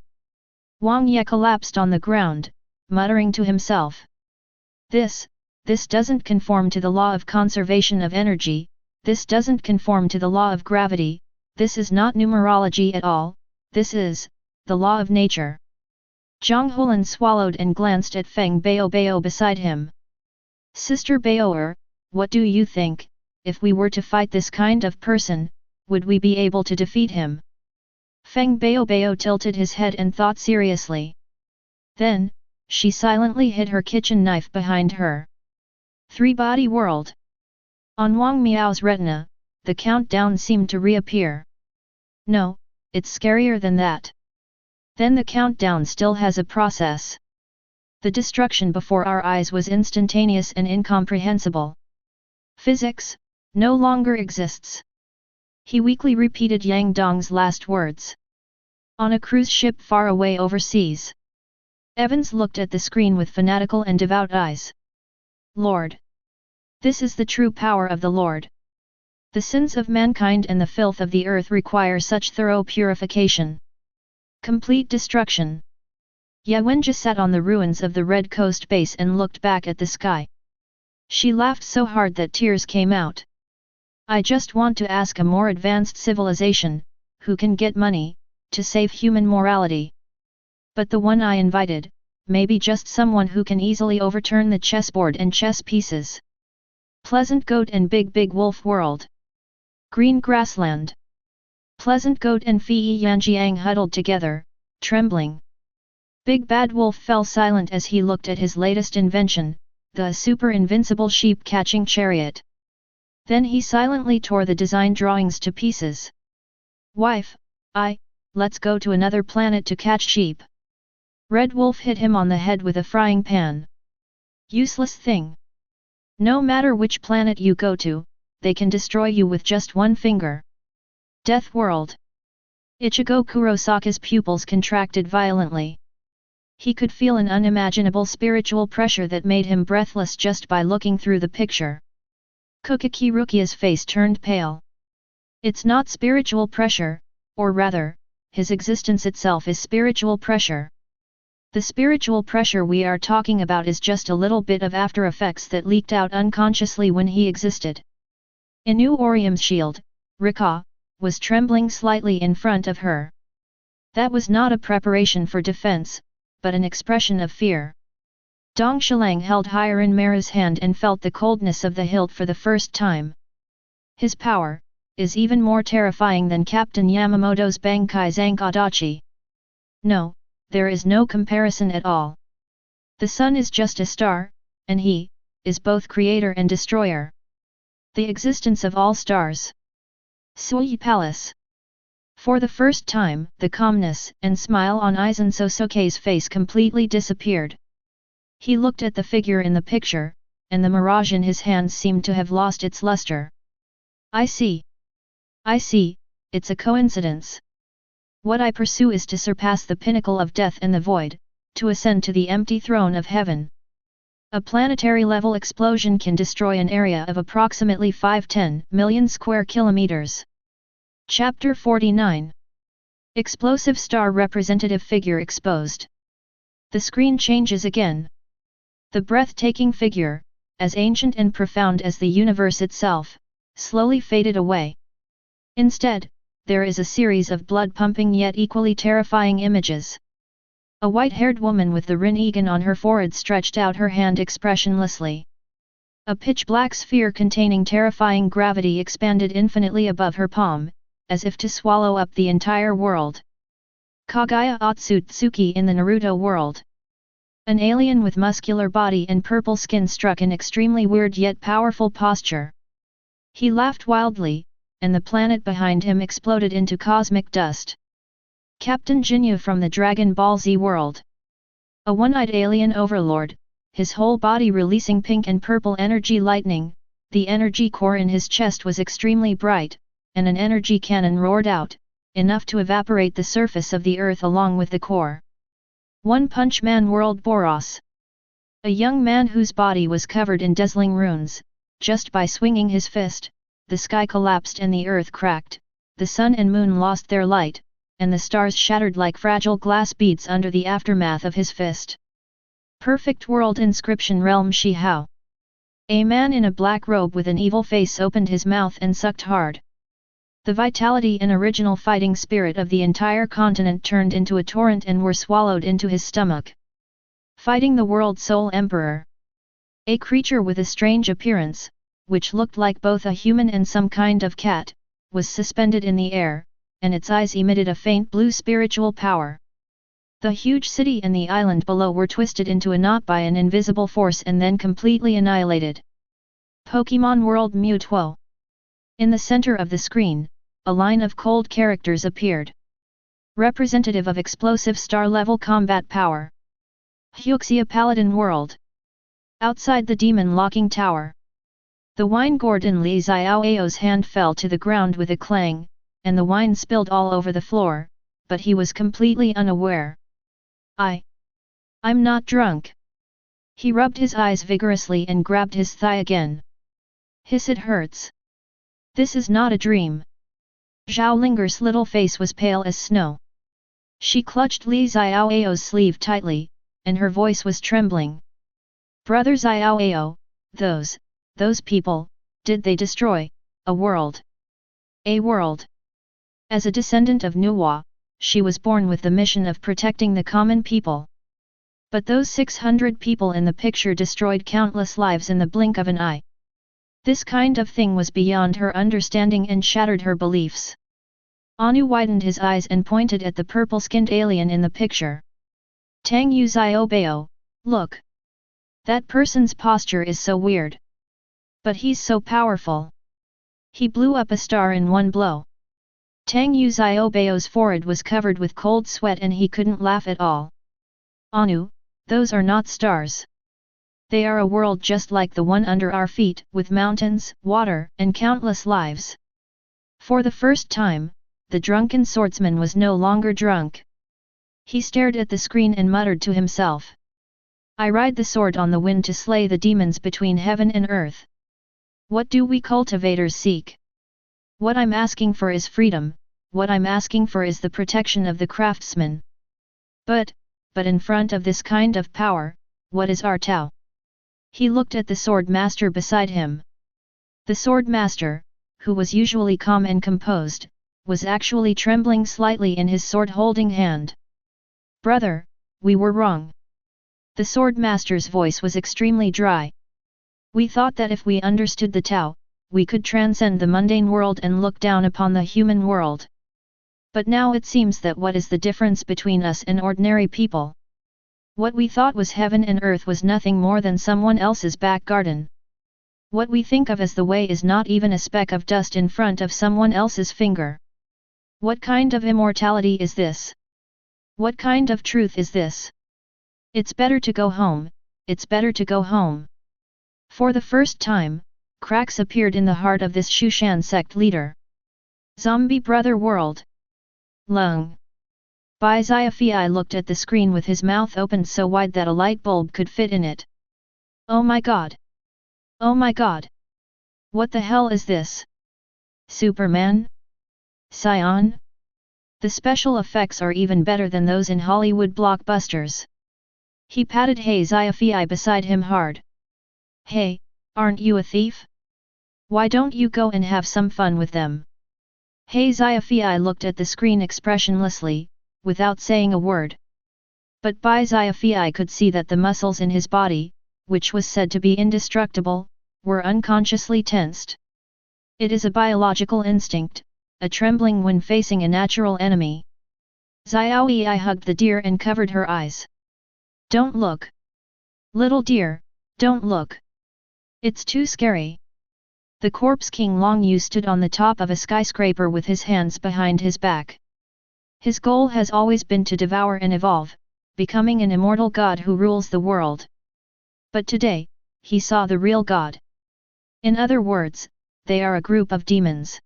Wang Ye collapsed on the ground, muttering to himself. This doesn't conform to the law of conservation of energy, this doesn't conform to the law of gravity, this is not numerology at all, this is the law of nature. Zhang Hulan swallowed and glanced at Feng Bao beside him. Sister Baoer, what do you think, if we were to fight this kind of person, would we be able to defeat him? Feng Bao tilted his head and thought seriously. Then, she silently hid her kitchen knife behind her. Three-body world. On Wang Miao's retina, the countdown seemed to reappear. No, it's scarier than that. Then the countdown still has a process. The destruction before our eyes was instantaneous and incomprehensible. Physics no longer exists. He weakly repeated Yang Dong's last words. On a cruise ship far away overseas. Evans looked at the screen with fanatical and devout eyes. Lord! This is the true power of the Lord. The sins of mankind and the filth of the earth require such thorough purification. Complete destruction. Ye Wenjie sat on the ruins of the Red Coast base and looked back at the sky. She laughed so hard that tears came out. I just want to ask a more advanced civilization, who can get money, to save human morality. But the one I invited, may be just someone who can easily overturn the chessboard and chess pieces. Pleasant Goat and Big Wolf World. Green Grassland. Pleasant Goat and Fei Yanjiang huddled together, trembling. Big Bad Wolf fell silent as he looked at his latest invention, the super invincible sheep-catching chariot. Then he silently tore the design drawings to pieces. Wife, let's go to another planet to catch sheep. Red Wolf hit him on the head with a frying pan. Useless thing. No matter which planet you go to, they can destroy you with just one finger. Death World. Ichigo Kurosaka's pupils contracted violently. He could feel an unimaginable spiritual pressure that made him breathless just by looking through the picture. Kokaki Rukia's face turned pale. It's not spiritual pressure, or rather, his existence itself is spiritual pressure. The spiritual pressure we are talking about is just a little bit of after effects that leaked out unconsciously when he existed. Inu Orium's shield, Rika, was trembling slightly in front of her. That was not a preparation for defense, but an expression of fear. Dong Shilang held Hiren Mara's hand and felt the coldness of the hilt for the first time. His power is even more terrifying than Captain Yamamoto's Bankai Zankadachi. No, there is no comparison at all. The sun is just a star, and he is both creator and destroyer. The existence of all stars. Sui Palace. For the first time, the calmness and smile on Aizen Sosoke's face completely disappeared. He looked at the figure in the picture, and the mirage in his hands seemed to have lost its luster. I see, it's a coincidence. What I pursue is to surpass the pinnacle of death and the void, to ascend to the empty throne of heaven. A planetary-level explosion can destroy an area of approximately 5-10 million square kilometers. Chapter 49. Explosive Star Representative Figure Exposed. The screen changes again. The breathtaking figure, as ancient and profound as the universe itself, slowly faded away. Instead, there is a series of blood-pumping yet equally terrifying images. A white-haired woman with the Rin-Egan on her forehead stretched out her hand expressionlessly. A pitch-black sphere containing terrifying gravity expanded infinitely above her palm, as if to swallow up the entire world. Kaguya Otsutsuki in the Naruto world. An alien with muscular body and purple skin struck an extremely weird yet powerful posture. He laughed wildly, and the planet behind him exploded into cosmic dust. Captain Jinyu from the Dragon Ball Z world. A one-eyed alien overlord, his whole body releasing pink and purple energy lightning, the energy core in his chest was extremely bright, and an energy cannon roared out, enough to evaporate the surface of the earth along with the core. One Punch Man World Boros. A young man whose body was covered in dazzling runes, just by swinging his fist, the sky collapsed and the earth cracked, the sun and moon lost their light, and the stars shattered like fragile glass beads under the aftermath of his fist. Perfect World Inscription Realm Shi Hao. A man in a black robe with an evil face opened his mouth and sucked hard. The vitality and original fighting spirit of the entire continent turned into a torrent and were swallowed into his stomach. Fighting the World Soul Emperor. A creature with a strange appearance, which looked like both a human and some kind of cat, was suspended in the air, and its eyes emitted a faint blue spiritual power. The huge city and the island below were twisted into a knot by an invisible force and then completely annihilated. Pokémon World Mewtwo. In the center of the screen, a line of cold characters appeared. Representative of explosive star-level combat power. Huxia Paladin World. Outside the demon-locking tower. The wine gourd in Li Xiaoao's hand fell to the ground with a clang, and the wine spilled all over the floor, but he was completely unaware. I'm not drunk. He rubbed his eyes vigorously and grabbed his thigh again. Hiss, it hurts. This is not a dream. Zhao Linger's little face was pale as snow. She clutched Li Xiaoao's sleeve tightly, and her voice was trembling. Brother Xiaoao, those people, did they destroy a world? A world. As a descendant of Nuwa, she was born with the mission of protecting the common people. But those 600 people in the picture destroyed countless lives in the blink of an eye. This kind of thing was beyond her understanding and shattered her beliefs. Anu widened his eyes and pointed at the purple-skinned alien in the picture. Tang Yu Xiaobao, look. That person's posture is so weird. But he's so powerful. He blew up a star in one blow. Tang Yu Xiaobao's forehead was covered with cold sweat and he couldn't laugh at all. Anu, those are not stars. They are a world just like the one under our feet, with mountains, water, and countless lives. For the first time, the drunken swordsman was no longer drunk. He stared at the screen and muttered to himself. I ride the sword on the wind to slay the demons between heaven and earth. What do we cultivators seek? What I'm asking for is freedom, what I'm asking for is the protection of the craftsman. But in front of this kind of power, what is our Tao? He looked at the sword master beside him. The sword master, who was usually calm and composed, was actually trembling slightly in his sword-holding hand. Brother, we were wrong. The sword master's voice was extremely dry. We thought that if we understood the Tao, we could transcend the mundane world and look down upon the human world. But now it seems that what is the difference between us and ordinary people? What we thought was heaven and earth was nothing more than someone else's back garden. What we think of as the way is not even a speck of dust in front of someone else's finger. What kind of immortality is this? What kind of truth is this? It's better to go home, it's better to go home. For the first time, cracks appeared in the heart of this Shushan sect leader. Zombie Brother World. Lung. Bai Xiaofei looked at the screen with his mouth opened so wide that a light bulb could fit in it. Oh my god! Oh my god! What the hell is this? Superman? Scion? The special effects are even better than those in Hollywood blockbusters. He patted Hei Xiaofei beside him hard. Hey, aren't you a thief? Why don't you go and have some fun with them? Hei Xiaofei looked at the screen expressionlessly, without saying a word. But Bai Xiaofei could see that the muscles in his body, which was said to be indestructible, were unconsciously tensed. It is a biological instinct, a trembling when facing a natural enemy. Xiaoyi hugged the deer and covered her eyes. Don't look. Little deer, don't look. It's too scary. The corpse king Long Yu stood on the top of a skyscraper with his hands behind his back. His goal has always been to devour and evolve, becoming an immortal god who rules the world. But today, he saw the real god. In other words, they are a group of demons.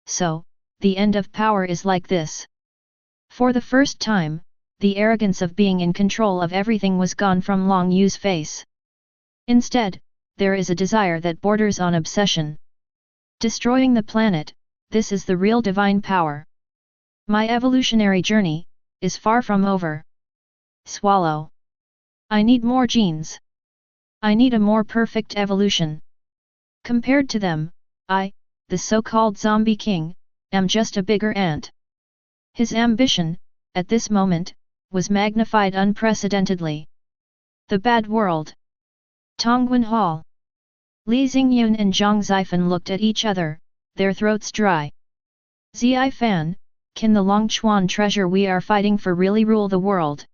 So, the end of power is like this. For the first time, the arrogance of being in control of everything was gone from Long Yu's face. Instead, there is a desire that borders on obsession. Destroying the planet, this is the real divine power. My evolutionary journey is far from over. Swallow. I need more genes. I need a more perfect evolution. Compared to them, I, the so-called zombie king, am just a bigger ant. His ambition, at this moment, was magnified unprecedentedly. The bad world. Tongwen Hall. Li Xingyun and Zhang Zifan looked at each other, their throats dry. Zifan, can the Longchuan treasure we are fighting for really rule the world?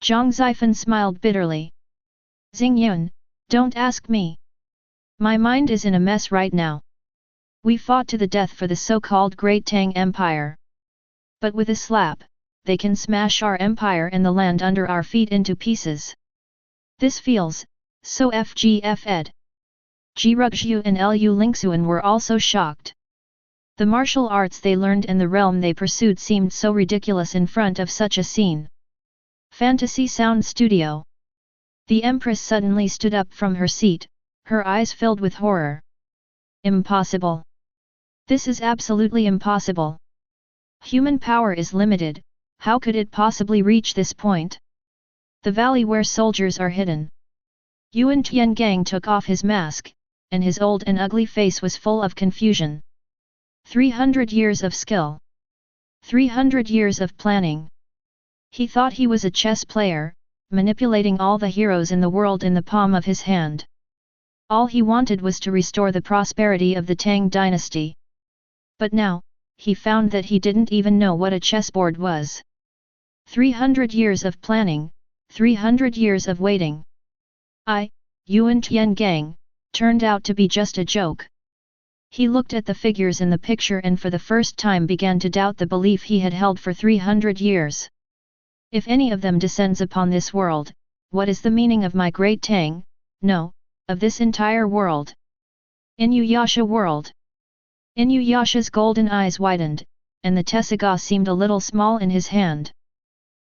Zhang Zifan smiled bitterly. Xingyun, don't ask me. My mind is in a mess right now. We fought to the death for the so-called Great Tang Empire. But with a slap, they can smash our empire and the land under our feet into pieces. This feels so FGF-ed. Ji Ruxu and Lu Lingxuan were also shocked. The martial arts they learned and the realm they pursued seemed so ridiculous in front of such a scene. Fantasy Sound Studio. The Empress suddenly stood up from her seat, her eyes filled with horror. Impossible. This is absolutely impossible. Human power is limited, how could it possibly reach this point? The valley where soldiers are hidden. Yuan Tiangang took off his mask, and his old and ugly face was full of confusion. 300 years of skill. 300 years of planning. He thought he was a chess player, manipulating all the heroes in the world in the palm of his hand. All he wanted was to restore the prosperity of the Tang dynasty. But now, he found that he didn't even know what a chessboard was. 300 years of planning, 300 years of waiting. Yuan Tiangang, turned out to be just a joke. He looked at the figures in the picture and for the first time began to doubt the belief he had held for 300 years. If any of them descends upon this world, what is the meaning of my great Tang? No, of this entire world. Inuyasha world. Inuyasha's golden eyes widened, and the tessagah seemed a little small in his hand.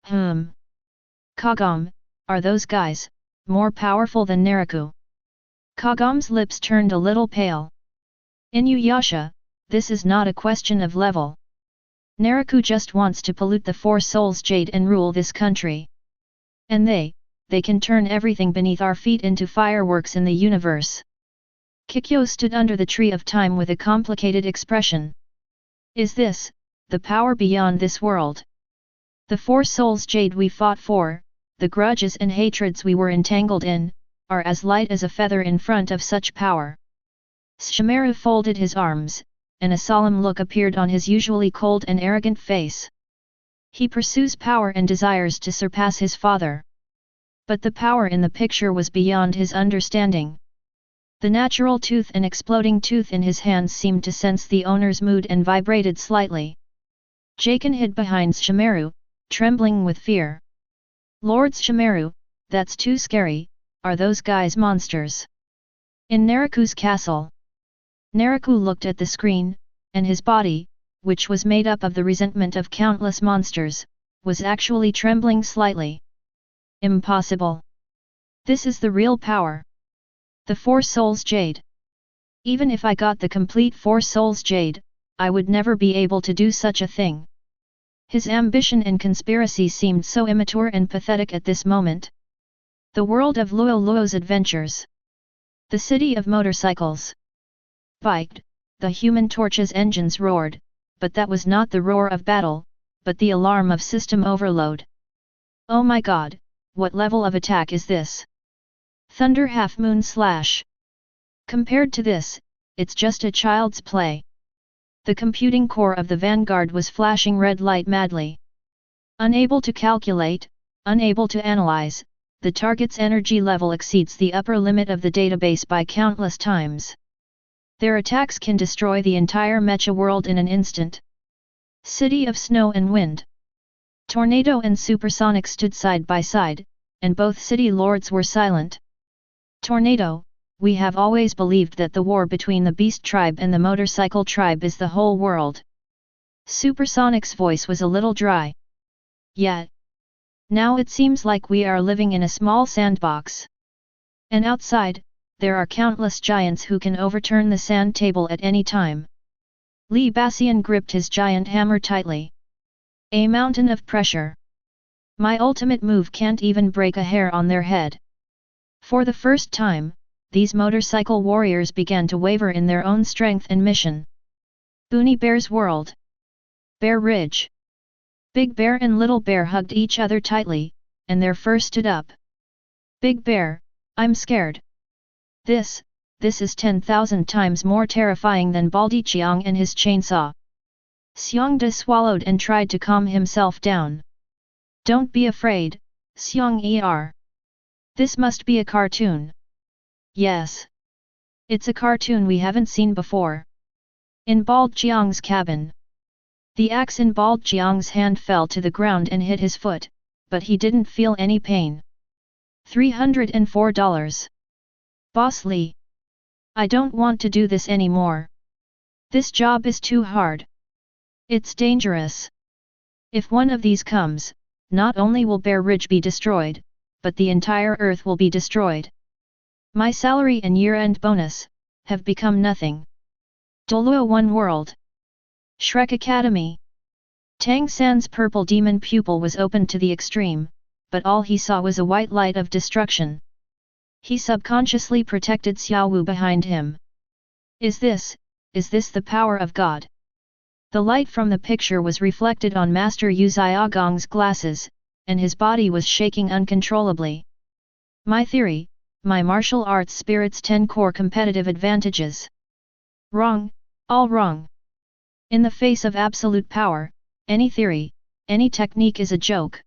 Kagam, are those guys more powerful than Naraku? Kagam's lips turned a little pale. Inuyasha, this is not a question of level. Naraku just wants to pollute the Four Souls Jade and rule this country. And they can turn everything beneath our feet into fireworks in the universe. Kikyo stood under the tree of time with a complicated expression. Is this the power beyond this world? The Four Souls Jade we fought for, the grudges and hatreds we were entangled in, are as light as a feather in front of such power. Shamaru folded his arms, and a solemn look appeared on his usually cold and arrogant face. He pursues power and desires to surpass his father. But the power in the picture was beyond his understanding. The natural tooth and exploding tooth in his hands seemed to sense the owner's mood and vibrated slightly. Jaken hid behind Shamaru, trembling with fear. Lords Shamaru, that's too scary, are those guys monsters? In Naraku's castle. Naraku looked at the screen, and his body, which was made up of the resentment of countless monsters, was actually trembling slightly. Impossible. This is the real power. The Four Souls Jade. Even if I got the complete Four Souls Jade, I would never be able to do such a thing. His ambition and conspiracy seemed so immature and pathetic at this moment. The world of Luo Luo's adventures. The city of motorcycles. Biked, the Human Torch's engines roared, but that was not the roar of battle, but the alarm of system overload. Oh my god, what level of attack is this? Thunder Half-Moon Slash. Compared to this, it's just a child's play. The computing core of the Vanguard was flashing red light madly. Unable to calculate, unable to analyze, the target's energy level exceeds the upper limit of the database by countless times. Their attacks can destroy the entire mecha world in an instant. City of Snow and Wind. Tornado and Supersonic stood side by side, and both city lords were silent. Tornado, we have always believed that the war between the beast tribe and the motorcycle tribe is the whole world. Supersonic's voice was a little dry. Yet, now it seems like we are living in a small sandbox. And outside, there are countless giants who can overturn the sand table at any time. Li Bassian gripped his giant hammer tightly. A mountain of pressure. My ultimate move can't even break a hair on their head. For the first time, these motorcycle warriors began to waver in their own strength and mission. Boonie Bear's world. Bear Ridge. Big Bear and Little Bear hugged each other tightly, and their fur stood up. Big Bear, I'm scared. This is 10,000 times more terrifying than Baldi Qiang and his chainsaw. Xiangda swallowed and tried to calm himself down. Don't be afraid, Xiang-er. This must be a cartoon. Yes. It's a cartoon we haven't seen before. In Bald Jiang's cabin. The axe in Bald Jiang's hand fell to the ground and hit his foot, but he didn't feel any pain. $304. Boss Li. I don't want to do this anymore. This job is too hard. It's dangerous. If one of these comes, not only will Bear Ridge be destroyed, but the entire Earth will be destroyed. My salary and year-end bonus have become nothing. Doluo One World. Shrek Academy. Tang San's purple demon pupil was opened to the extreme, but all he saw was a white light of destruction. He subconsciously protected Xiaowu behind him. Is this the power of God? The light from the picture was reflected on Master Yu Xiaogong's glasses, and his body was shaking uncontrollably. My theory, my martial arts spirit's 10 core competitive advantages. Wrong, all wrong. In the face of absolute power, any theory, any technique is a joke.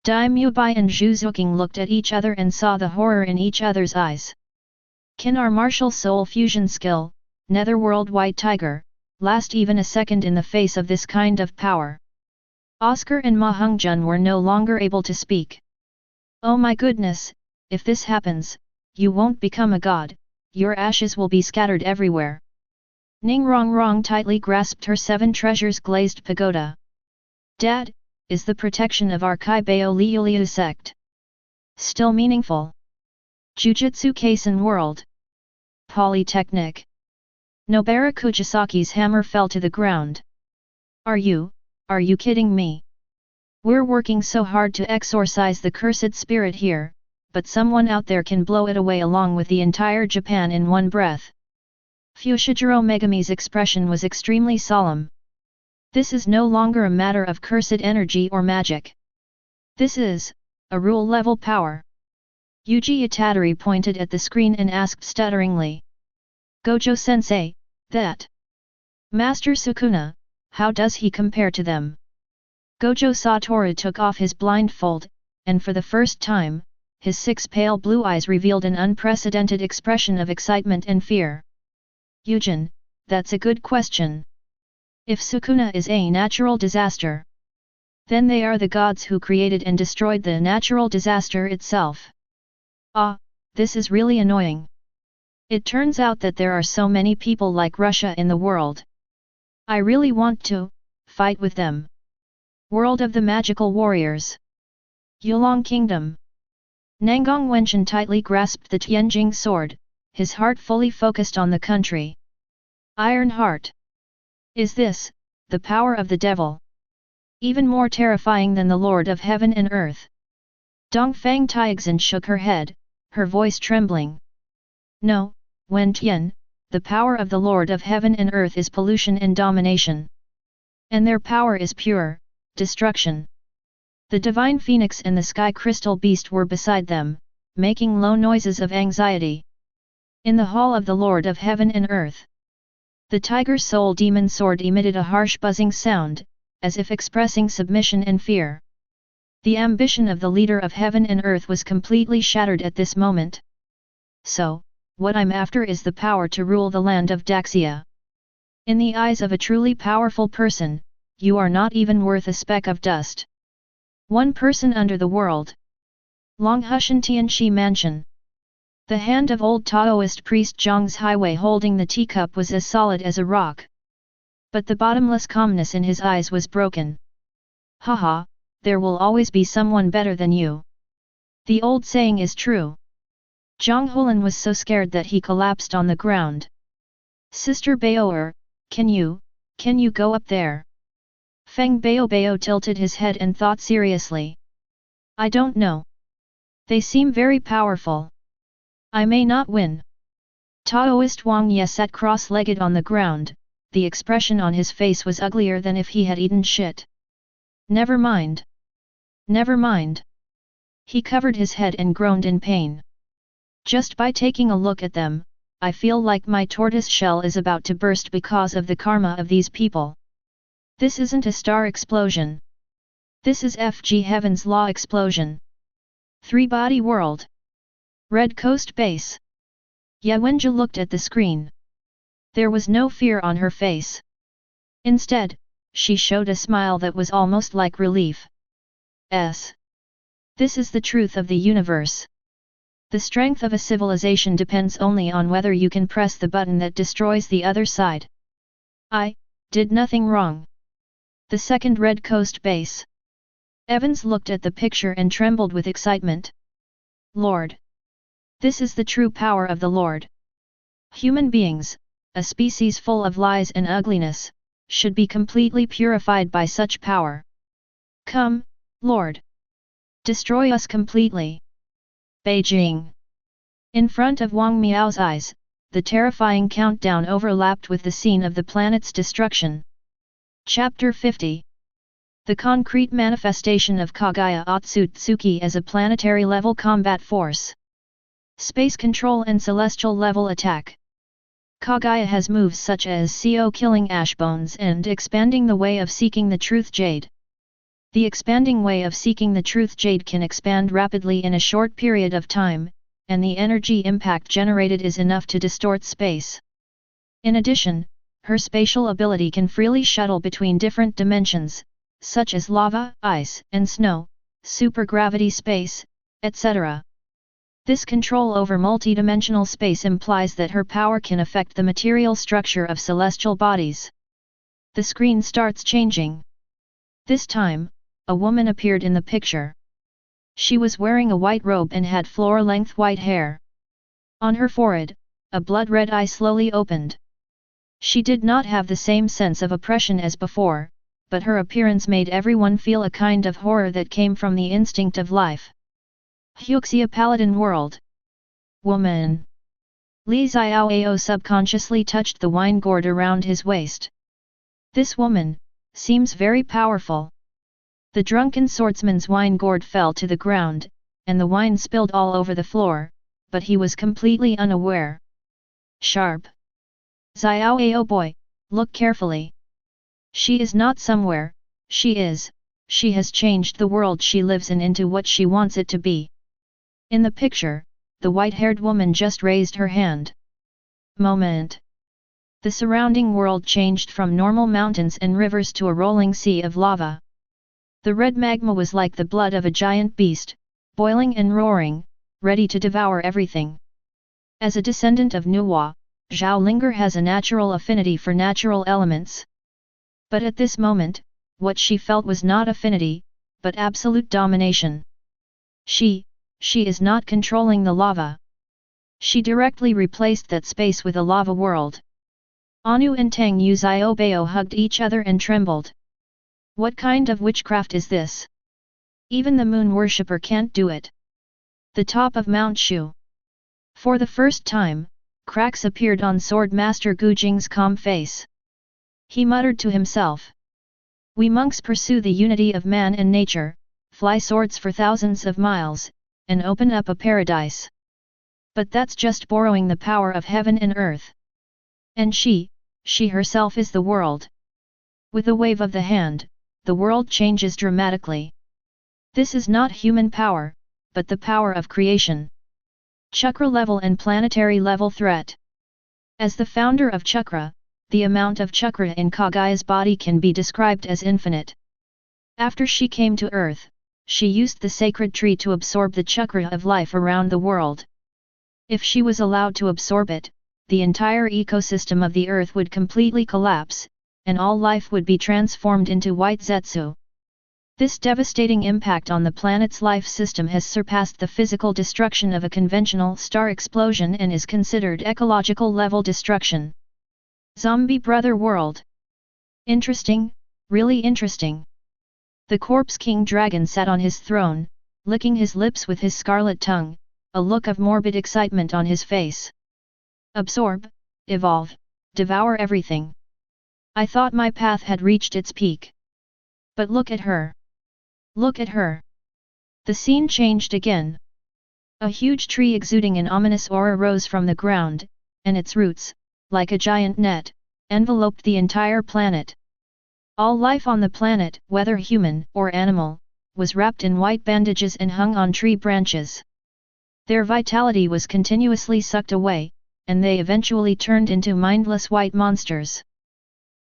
Dai Mubai and Zhu Zuqing looked at each other and saw the horror in each other's eyes. Can our martial soul fusion skill, Netherworld White Tiger, last even a second in the face of this kind of power? Oscar and Ma Hongjun were no longer able to speak. Oh my goodness, if this happens, you won't become a god, your ashes will be scattered everywhere. Ning Rongrong tightly grasped her 7 treasures glazed pagoda. Dad, is the protection of our Kaibao Liuliu sect still meaningful? Jujutsu Kaisen World. Polytechnic. Nobara Kujisaki's hammer fell to the ground. Are you kidding me? We're working so hard to exorcise the cursed spirit here, but someone out there can blow it away along with the entire Japan in one breath. Fushiguro Megami's expression was extremely solemn. This is no longer a matter of cursed energy or magic. This is a rule-level power. Yuji Itadori pointed at the screen and asked stutteringly. Gojo-sensei, that Master Sukuna, how does he compare to them? Gojo Satoru took off his blindfold, and for the first time, his 6 pale blue eyes revealed an unprecedented expression of excitement and fear. Yujin, that's a good question. If Sukuna is a natural disaster, then they are the gods who created and destroyed the natural disaster itself. Ah, this is really annoying. It turns out that there are so many people like Russia in the world. I really want to fight with them. World of the Magical Warriors. Yulong Kingdom. Nangong Wenchen tightly grasped the Tianjing sword, his heart fully focused on the country. Iron Heart. Is this the power of the devil? Even more terrifying than the Lord of Heaven and Earth? Dongfang Taixin shook her head, her voice trembling. No, Wen Tian, the power of the Lord of Heaven and Earth is pollution and domination. And their power is pure destruction. The Divine Phoenix and the Sky Crystal Beast were beside them, making low noises of anxiety. In the hall of the Lord of Heaven and Earth, the Tiger Soul Demon Sword emitted a harsh buzzing sound, as if expressing submission and fear. The ambition of the leader of Heaven and Earth was completely shattered at this moment. So, what I'm after is the power to rule the land of Daxia. In the eyes of a truly powerful person, you are not even worth a speck of dust. One person under the world. Longhushan Tianxi Mansion. The hand of old Taoist priest Zhang's highway holding the teacup was as solid as a rock. But the bottomless calmness in his eyes was broken. Haha, there will always be someone better than you. The old saying is true. Zhang Hulan was so scared that he collapsed on the ground. Sister Baoer, can you go up there? Feng Bao tilted his head and thought seriously. I don't know. They seem very powerful. I may not win. Taoist Wang Ye sat cross-legged on the ground, the expression on his face was uglier than if he had eaten shit. Never mind. Never mind. He covered his head and groaned in pain. Just by taking a look at them, I feel like my tortoise shell is about to burst because of the karma of these people. This isn't a star explosion. This is FG Heaven's Law explosion. Three-body world. Red Coast Base. Yawenja looked at the screen. There was no fear on her face. Instead, she showed a smile that was almost like relief. This is the truth of the universe. The strength of a civilization depends only on whether you can press the button that destroys the other side. I did nothing wrong. The second Red Coast Base. Evans looked at the picture and trembled with excitement. Lord! This is the true power of the Lord. Human beings, a species full of lies and ugliness, should be completely purified by such power. Come, Lord! Destroy us completely. Beijing. In front of Wang Miao's eyes, the terrifying countdown overlapped with the scene of the planet's destruction. Chapter 50. The concrete manifestation of Kaguya Otsutsuki as a planetary-level combat force. Space control and celestial-level attack. Kaguya has moves such as CO killing Ashbones and expanding the way of seeking the truth jade. The expanding way of seeking the truth jade can expand rapidly in a short period of time, and the energy impact generated is enough to distort space. In addition, her spatial ability can freely shuttle between different dimensions, such as lava, ice and snow, supergravity space, etc. This control over multidimensional space implies that her power can affect the material structure of celestial bodies. The screen starts changing. This time, a woman appeared in the picture. She was wearing a white robe and had floor-length white hair. On her forehead, a blood-red eye slowly opened. She did not have the same sense of oppression as before, but her appearance made everyone feel a kind of horror that came from the instinct of life. Huxia Paladin World. Woman. Li Xiaoao subconsciously touched the wine gourd around his waist. This woman seems very powerful. The drunken swordsman's wine gourd fell to the ground, and the wine spilled all over the floor, but he was completely unaware. Sharp. Xiaoao boy, look carefully. She is not somewhere, she has changed the world she lives in into what she wants it to be. In the picture, the white-haired woman just raised her hand. Moment. The surrounding world changed from normal mountains and rivers to a rolling sea of lava. The red magma was like the blood of a giant beast, boiling and roaring, ready to devour everything. As a descendant of Nuwa, Zhao Linger has a natural affinity for natural elements. But at this moment, what she felt was not affinity, but absolute domination. She is not controlling the lava. She directly replaced that space with a lava world. Anu and Tang Yu Xiaobao hugged each other and trembled. What kind of witchcraft is this? Even the moon worshipper can't do it. The top of Mount Shu. For the first time, cracks appeared on Sword Master Gujing's calm face. He muttered to himself. We monks pursue the unity of man and nature, fly swords for thousands of miles, and open up a paradise. But that's just borrowing the power of heaven and earth. And she herself is the world. With a wave of the hand, the world changes dramatically. This is not human power, but the power of creation. Chakra level and planetary level threat. As the founder of Chakra, the amount of chakra in Kaguya's body can be described as infinite. After she came to Earth, she used the sacred tree to absorb the chakra of life around the world. If she was allowed to absorb it, the entire ecosystem of the Earth would completely collapse, and all life would be transformed into white Zetsu. This devastating impact on the planet's life system has surpassed the physical destruction of a conventional star explosion and is considered ecological level destruction. Zombie Brother World. Interesting, really interesting. The Corpse King Dragon sat on his throne, licking his lips with his scarlet tongue, a look of morbid excitement on his face. Absorb, evolve, devour everything. I thought my path had reached its peak. But look at her. Look at her. The scene changed again. A huge tree exuding an ominous aura rose from the ground, and its roots, like a giant net, enveloped the entire planet. All life on the planet, whether human or animal, was wrapped in white bandages and hung on tree branches. Their vitality was continuously sucked away, and they eventually turned into mindless white monsters.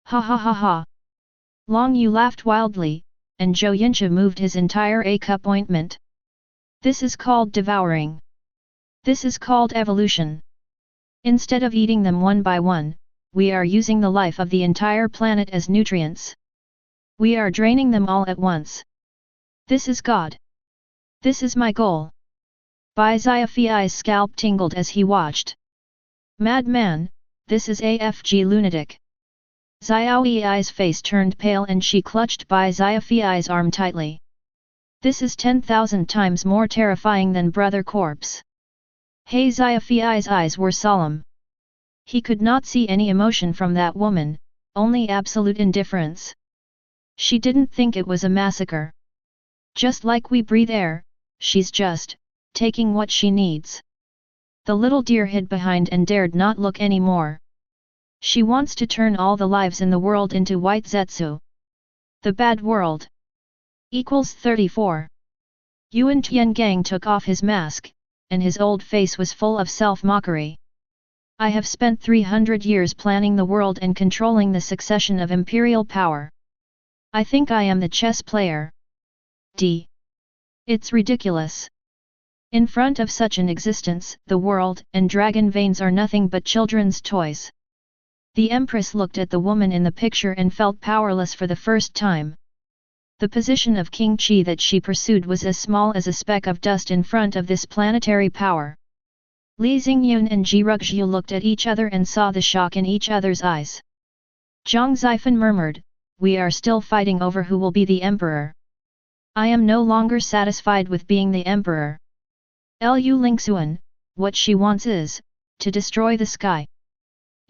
Ha ha ha ha! Long Yu laughed wildly, and Zhou Yincha moved his entire A-cup ointment. This is called devouring. This is called evolution. Instead of eating them one by one, we are using the life of the entire planet as nutrients. We are draining them all at once. This is God. This is my goal. Bai Xiaofei's scalp tingled as he watched. Madman, this is AFG lunatic. Xiao Yi's face turned pale and she clutched Bai Xiaofei's arm tightly. This is 10,000 times more terrifying than Brother Corpse. He Xiaofei's eyes were solemn. He could not see any emotion from that woman, only absolute indifference. She didn't think it was a massacre. Just like we breathe air, she's just taking what she needs. The little deer hid behind and dared not look anymore. She wants to turn all the lives in the world into white Zetsu. The bad world. Equals 34. Yuan Tiangang took off his mask, and his old face was full of self-mockery. I have spent 300 years planning the world and controlling the succession of imperial power. I think I am the chess player. It's ridiculous. In front of such an existence, the world and dragon veins are nothing but children's toys. The Empress looked at the woman in the picture and felt powerless for the first time. The position of King Qi that she pursued was as small as a speck of dust in front of this planetary power. Li Xingyun and Ji Ruxu looked at each other and saw the shock in each other's eyes. Zhang Zifan murmured, "We are still fighting over who will be the emperor. I am no longer satisfied with being the emperor. Lu Lingxuan, what she wants is to destroy the sky."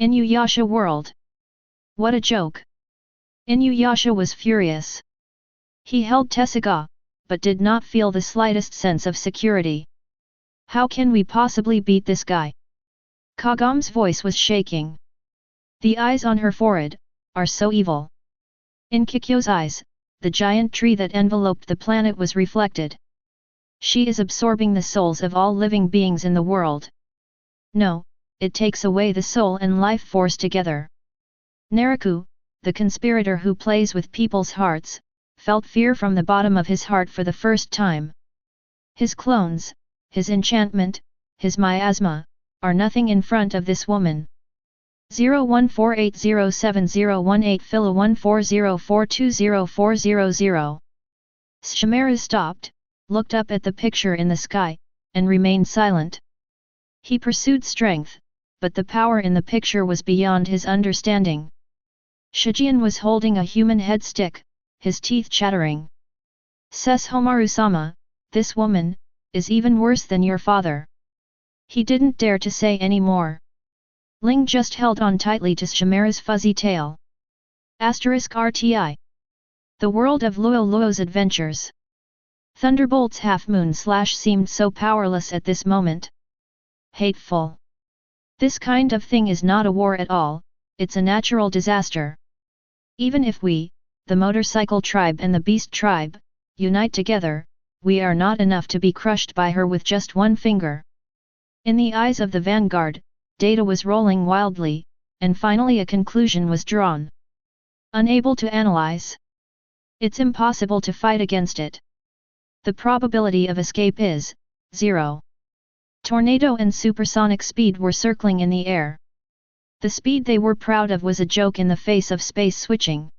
Inuyasha world. What a joke! Inuyasha was furious. He held Tessagá, but did not feel the slightest sense of security. How can we possibly beat this guy? Kagam's voice was shaking. The eyes on her forehead are so evil. In Kikyo's eyes, the giant tree that enveloped the planet was reflected. She is absorbing the souls of all living beings in the world. No, it takes away the soul and life force together. Naraku, the conspirator who plays with people's hearts, felt fear from the bottom of his heart for the first time. His clones, his enchantment, his miasma, are nothing in front of this woman. 0148070018 Phila 1404204000. Shimera stopped, looked up at the picture in the sky, and remained silent. He pursued strength, but the power in the picture was beyond his understanding. Shijian was holding a human head stick, his teeth chattering. Says Homaru-sama, this woman is even worse than your father. He didn't dare to say any more. Ling just held on tightly to Shimera's fuzzy tail. *RTI. The world of Luo Luo's adventures. Thunderbolt's half-moon slash seemed so powerless at this moment. Hateful. This kind of thing is not a war at all, it's a natural disaster. Even if we, the motorcycle tribe and the beast tribe, unite together, we are not enough to be crushed by her with just one finger. In the eyes of the vanguard, data was rolling wildly, and finally a conclusion was drawn. Unable to analyze. It's impossible to fight against it. The probability of escape is 0. Tornado and supersonic speed were circling in the air. The speed they were proud of was a joke in the face of space switching.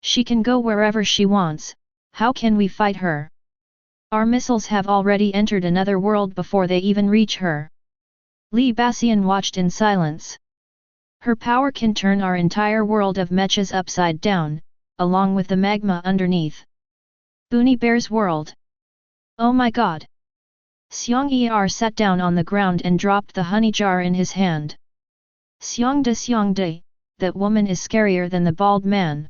She can go wherever she wants, how can we fight her? Our missiles have already entered another world before they even reach her. Li Bassian watched in silence. Her power can turn our entire world of mechas upside down, along with the magma underneath. Boonie Bear's world. Oh my god! Xiang Er sat down on the ground and dropped the honey jar in his hand. Xiang De, that woman is scarier than the bald man.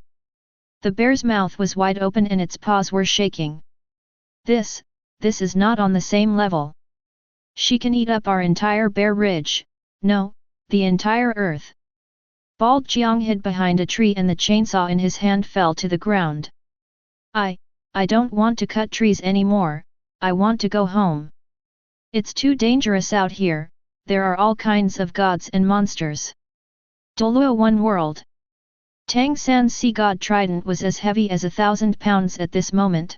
The bear's mouth was wide open and its paws were shaking. This is not on the same level. She can eat up our entire Bear Ridge, no, the entire earth. Bald Jiang hid behind a tree and the chainsaw in his hand fell to the ground. I don't want to cut trees anymore, I want to go home. It's too dangerous out here, there are all kinds of gods and monsters. Doluo One World. Tang San's sea god trident was as heavy as 1,000 pounds at this moment.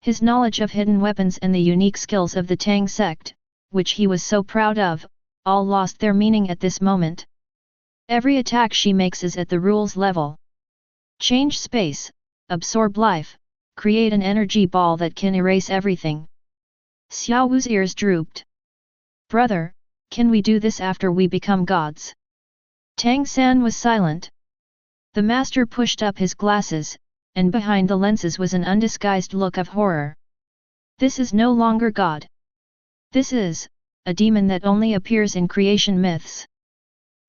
His knowledge of hidden weapons and the unique skills of the Tang sect, which he was so proud of, all lost their meaning at this moment. Every attack she makes is at the rules level. Change space, absorb life, create an energy ball that can erase everything. Xiao Wu's ears drooped. Brother, can we do this after we become gods? Tang San was silent. The master pushed up his glasses, and behind the lenses was an undisguised look of horror. This is no longer God. This is a demon that only appears in creation myths.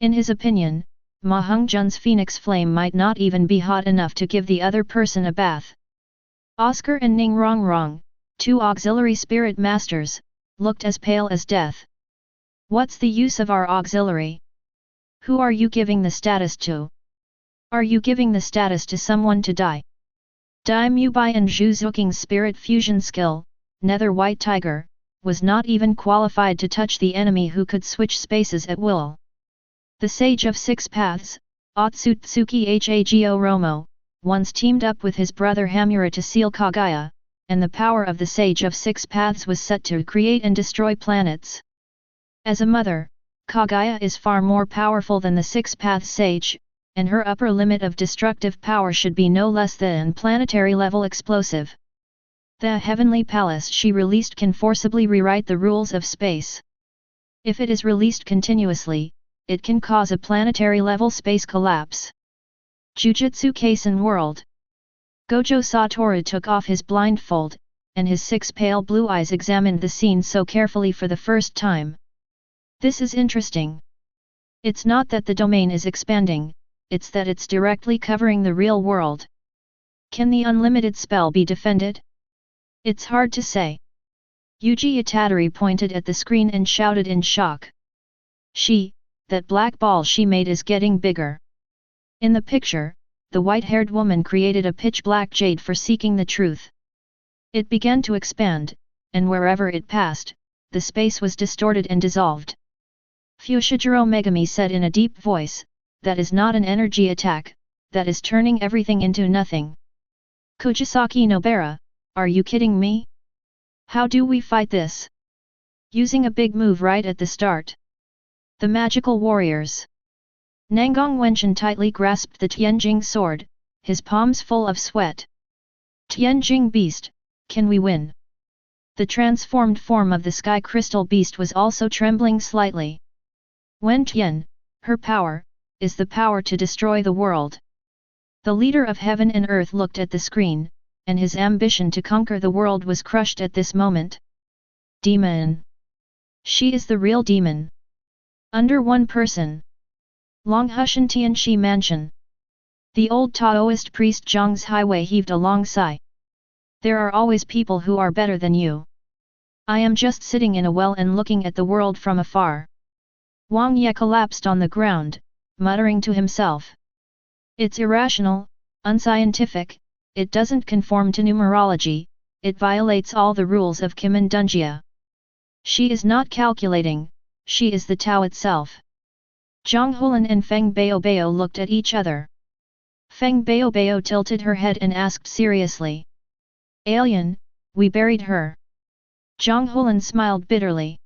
In his opinion, Ma Hongjun's phoenix flame might not even be hot enough to give the other person a bath. Oscar and Ning Rongrong, two auxiliary spirit masters, looked as pale as death. What's the use of our auxiliary? Who are you giving the status to? Are you giving the status to someone to die? Dai Mubai and Zhu Zuking's spirit fusion skill, Nether White Tiger, was not even qualified to touch the enemy who could switch spaces at will. The Sage of Six Paths, Otsutsuki Hago Romo, once teamed up with his brother Hamura to seal Kagaya, and the power of the Sage of Six Paths was set to create and destroy planets. As a mother, Kagaya is far more powerful than the Six Paths Sage, and her upper limit of destructive power should be no less than planetary-level explosive. The heavenly palace she released can forcibly rewrite the rules of space. If it is released continuously, it can cause a planetary-level space collapse. Jujutsu Kaisen World. Gojo Satoru took off his blindfold, and his 6 pale blue eyes examined the scene so carefully for the first time. This is interesting. It's not that the domain is expanding, it's that it's directly covering the real world. Can the unlimited spell be defended? It's hard to say. Yuji Itadori pointed at the screen and shouted in shock. That black ball she made is getting bigger. In the picture, the white-haired woman created a pitch-black jade for seeking the truth. It began to expand, and wherever it passed, the space was distorted and dissolved. Fushiguro Megami said in a deep voice, that is not an energy attack, that is turning everything into nothing. Kujisaki Nobara, are you kidding me? How do we fight this? Using a big move right at the start. The Magical Warriors. Nangang Wenchen tightly grasped the Tianjing sword, his palms full of sweat. Tianjing Beast, can we win? The transformed form of the Sky Crystal Beast was also trembling slightly. Wen Tian, her power, is the power to destroy the world. The leader of heaven and earth looked at the screen, and his ambition to conquer the world was crushed at this moment. Demon. She is the real demon. Under one person. Longhushan Tianxi Mansion. The old Taoist priest Zhang's highway heaved a long sigh. There are always people who are better than you. I am just sitting in a well and looking at the world from afar. Wang Ye collapsed on the ground, muttering to himself. It's irrational, unscientific, it doesn't conform to numerology, it violates all the rules of Kim and Dunjia. She is not calculating, she is the Tao itself. Zhang Hulan and Feng Baobao looked at each other. Feng Baobao tilted her head and asked seriously. Alien, we buried her. Zhang Hulan smiled bitterly.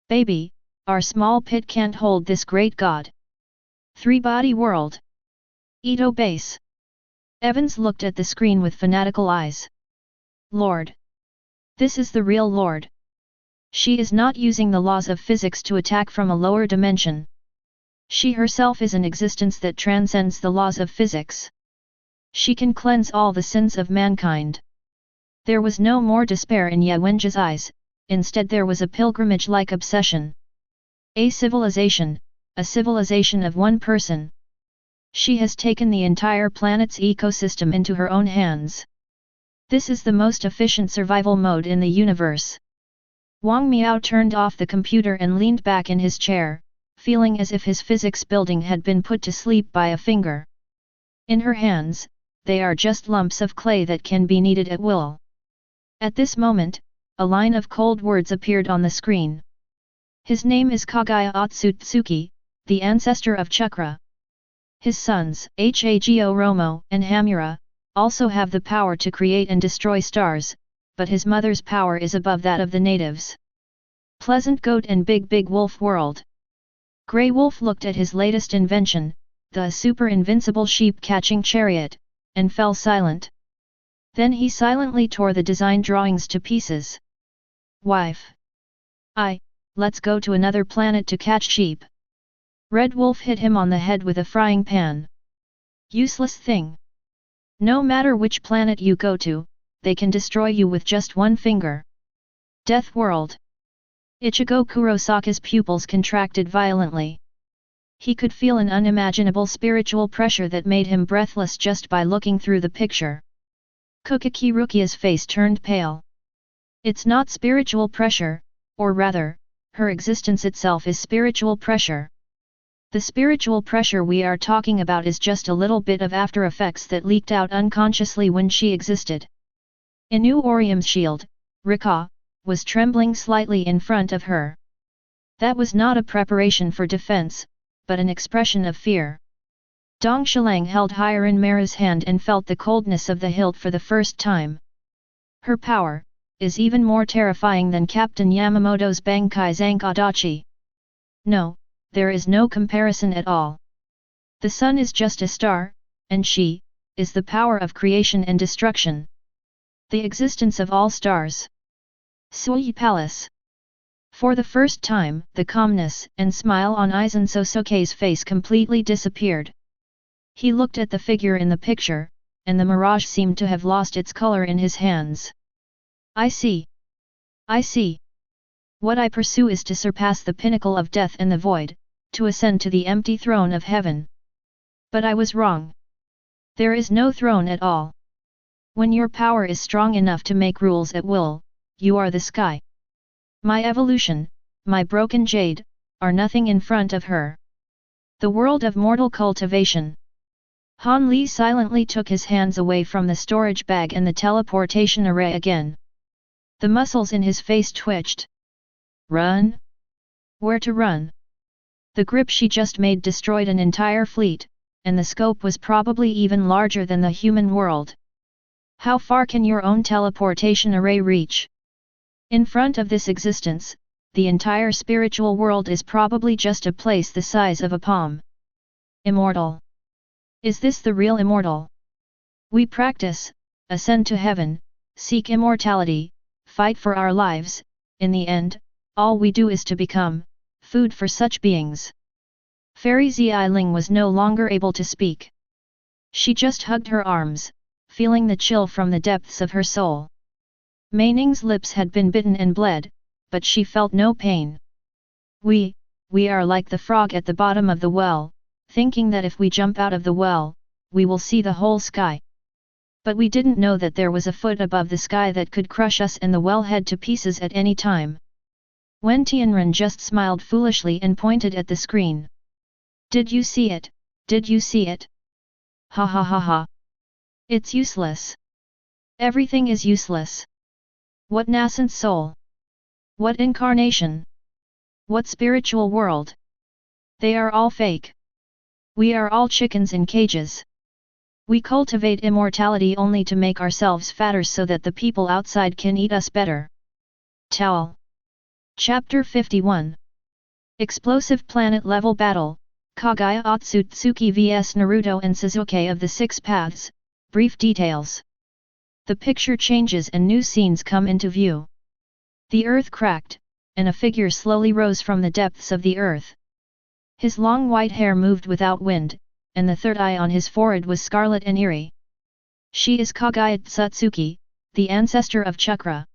Baby, our small pit can't hold this great god. Three-body world. Ito base. Evans looked at the screen with fanatical eyes. Lord. This is the real Lord. She is not using the laws of physics to attack from a lower dimension. She herself is an existence that transcends the laws of physics. She can cleanse all the sins of mankind. There was no more despair in Ye Wenjie's eyes, instead there was a pilgrimage-like obsession. A civilization of one person. She has taken the entire planet's ecosystem into her own hands. This is the most efficient survival mode in the universe. Wang Miao turned off the computer and leaned back in his chair, feeling as if his physics building had been put to sleep by a finger. In her hands, they are just lumps of clay that can be kneaded at will. At this moment, a line of cold words appeared on the screen. His name is Kagaya Otsutsuki, the ancestor of Chakra. His sons, Hago Romo and Hamura, also have the power to create and destroy stars, but his mother's power is above that of the natives. Pleasant Goat and Big Wolf World. Grey Wolf looked at his latest invention, the super invincible sheep-catching chariot, and fell silent. Then he silently tore the design drawings to pieces. Wife. Let's go to another planet to catch sheep. Red Wolf hit him on the head with a frying pan. Useless thing. No matter which planet you go to, they can destroy you with just one finger. Death World. Ichigo Kurosaka's pupils contracted violently. He could feel an unimaginable spiritual pressure that made him breathless just by looking through the picture. Kokaki Rukia's face turned pale. It's not spiritual pressure, or rather, her existence itself is spiritual pressure. The spiritual pressure we are talking about is just a little bit of after effects that leaked out unconsciously when she existed. Inu Orium's shield, Rika, was trembling slightly in front of her. That was not a preparation for defense, but an expression of fear. Dong Shilang held Hiren Mara's hand and felt the coldness of the hilt for the first time. Her power is even more terrifying than Captain Yamamoto's Bankai Zankadachi. No, there is no comparison at all. The sun is just a star, and she is the power of creation and destruction. The existence of all stars. Sui Palace. For the first time, the calmness and smile on Aizen Sosoke's face completely disappeared. He looked at the figure in the picture, and the mirage seemed to have lost its color in his hands. I see. What I pursue is to surpass the pinnacle of death and the void, to ascend to the empty throne of heaven. But I was wrong. There is no throne at all. When your power is strong enough to make rules at will, you are the sky. My evolution, my broken jade, are nothing in front of her. The world of mortal cultivation. Han Li silently took his hands away from the storage bag and the teleportation array again. The muscles in his face twitched. Run? Where to run? The grip she just made destroyed an entire fleet, and the scope was probably even larger than the human world. How far can your own teleportation array reach? In front of this existence, the entire spiritual world is probably just a place the size of a palm. Immortal. Is this the real immortal? We practice, ascend to heaven, seek immortality, fight for our lives, in the end, all we do is to become food for such beings. Fairy Ziling was no longer able to speak. She just hugged her arms, feeling the chill from the depths of her soul. Mei Ning's lips had been bitten and bled, but she felt no pain. We are like the frog at the bottom of the well, thinking that if we jump out of the well, we will see the whole sky. But we didn't know that there was a foot above the sky that could crush us and the wellhead to pieces at any time. Wen Tianren just smiled foolishly and pointed at the screen. Did you see it? Did you see it? Ha ha ha ha. It's useless. Everything is useless. What nascent soul? What incarnation? What spiritual world? They are all fake. We are all chickens in cages. We cultivate immortality only to make ourselves fatter so that the people outside can eat us better. Towel. Chapter 51. Explosive planet-level battle, Kaguya Otsutsuki vs Naruto and Sasuke of the Six Paths, brief details. The picture changes and new scenes come into view. The earth cracked, and a figure slowly rose from the depths of the earth. His long white hair moved without wind, and the third eye on his forehead was scarlet and eerie. She is Kaguya Otsutsuki, the ancestor of Chakra.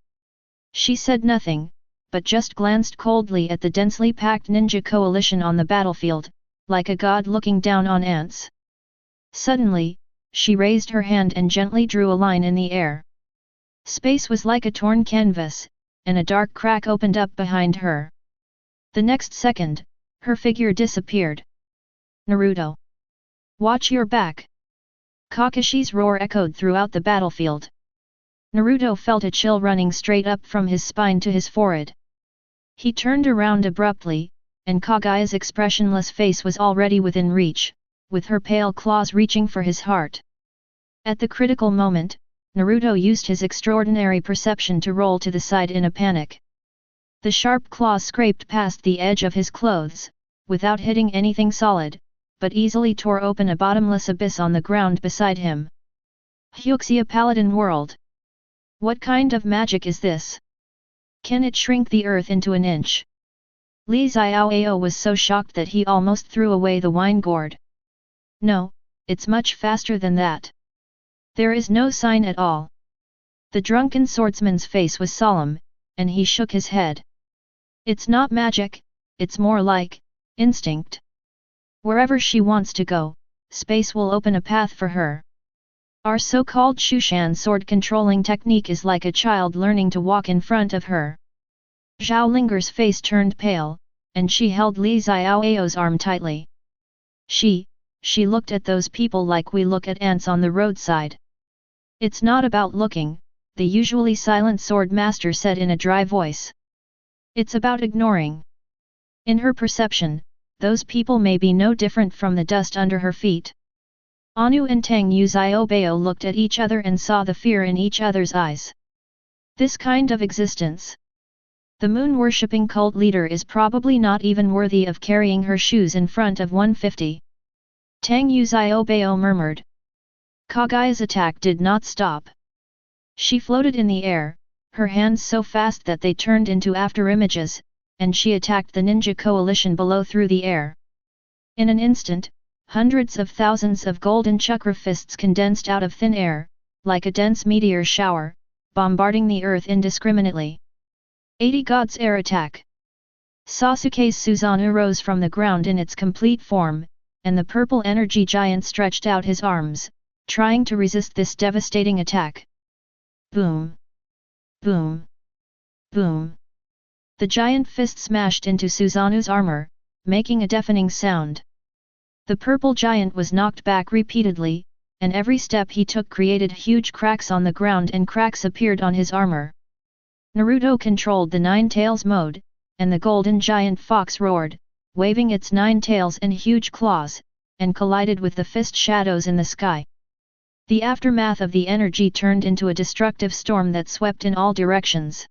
She said nothing, but just glanced coldly at the densely packed ninja coalition on the battlefield, like a god looking down on ants. Suddenly, she raised her hand and gently drew a line in the air. Space was like a torn canvas, and a dark crack opened up behind her. The next second, her figure disappeared. Naruto! Watch your back! Kakashi's roar echoed throughout the battlefield. Naruto felt a chill running straight up from his spine to his forehead. He turned around abruptly, and Kaguya's expressionless face was already within reach, with her pale claws reaching for his heart. At the critical moment, Naruto used his extraordinary perception to roll to the side in a panic. The sharp claws scraped past the edge of his clothes, without hitting anything solid, but easily tore open a bottomless abyss on the ground beside him. Huxia Paladin World! What kind of magic is this? Can it shrink the earth into an inch? Li Xiaoao was so shocked that he almost threw away the wine gourd. No, it's much faster than that. There is no sign at all. The drunken swordsman's face was solemn, and he shook his head. It's not magic, it's more like instinct. Wherever she wants to go, space will open a path for her. Our so-called Shushan sword-controlling technique is like a child learning to walk in front of her. Zhao Linger's face turned pale, and she held Li Xiaoao's arm tightly. She looked at those people like we look at ants on the roadside. It's not about looking, the usually silent sword master said in a dry voice. It's about ignoring. In her perception, those people may be no different from the dust under her feet. Anu and Tang Yu Xiaobao looked at each other and saw the fear in each other's eyes. This kind of existence. The moon-worshipping cult leader is probably not even worthy of carrying her shoes in front of 150. Tang Yu Xiaobao murmured. Kaguya's attack did not stop. She floated in the air, her hands so fast that they turned into afterimages, and she attacked the ninja coalition below through the air. In an instant, hundreds of thousands of golden chakra fists condensed out of thin air, like a dense meteor shower, bombarding the earth indiscriminately. 80 God's air attack. Sasuke's Susanoo rose from the ground in its complete form, and the purple energy giant stretched out his arms, trying to resist this devastating attack. Boom! Boom! Boom! The giant fist smashed into Susanoo's armor, making a deafening sound. The purple giant was knocked back repeatedly, and every step he took created huge cracks on the ground and cracks appeared on his armor. Naruto controlled the Nine Tails mode, and the golden giant fox roared, waving its 9 tails and huge claws, and collided with the fist shadows in the sky. The aftermath of the energy turned into a destructive storm that swept in all directions.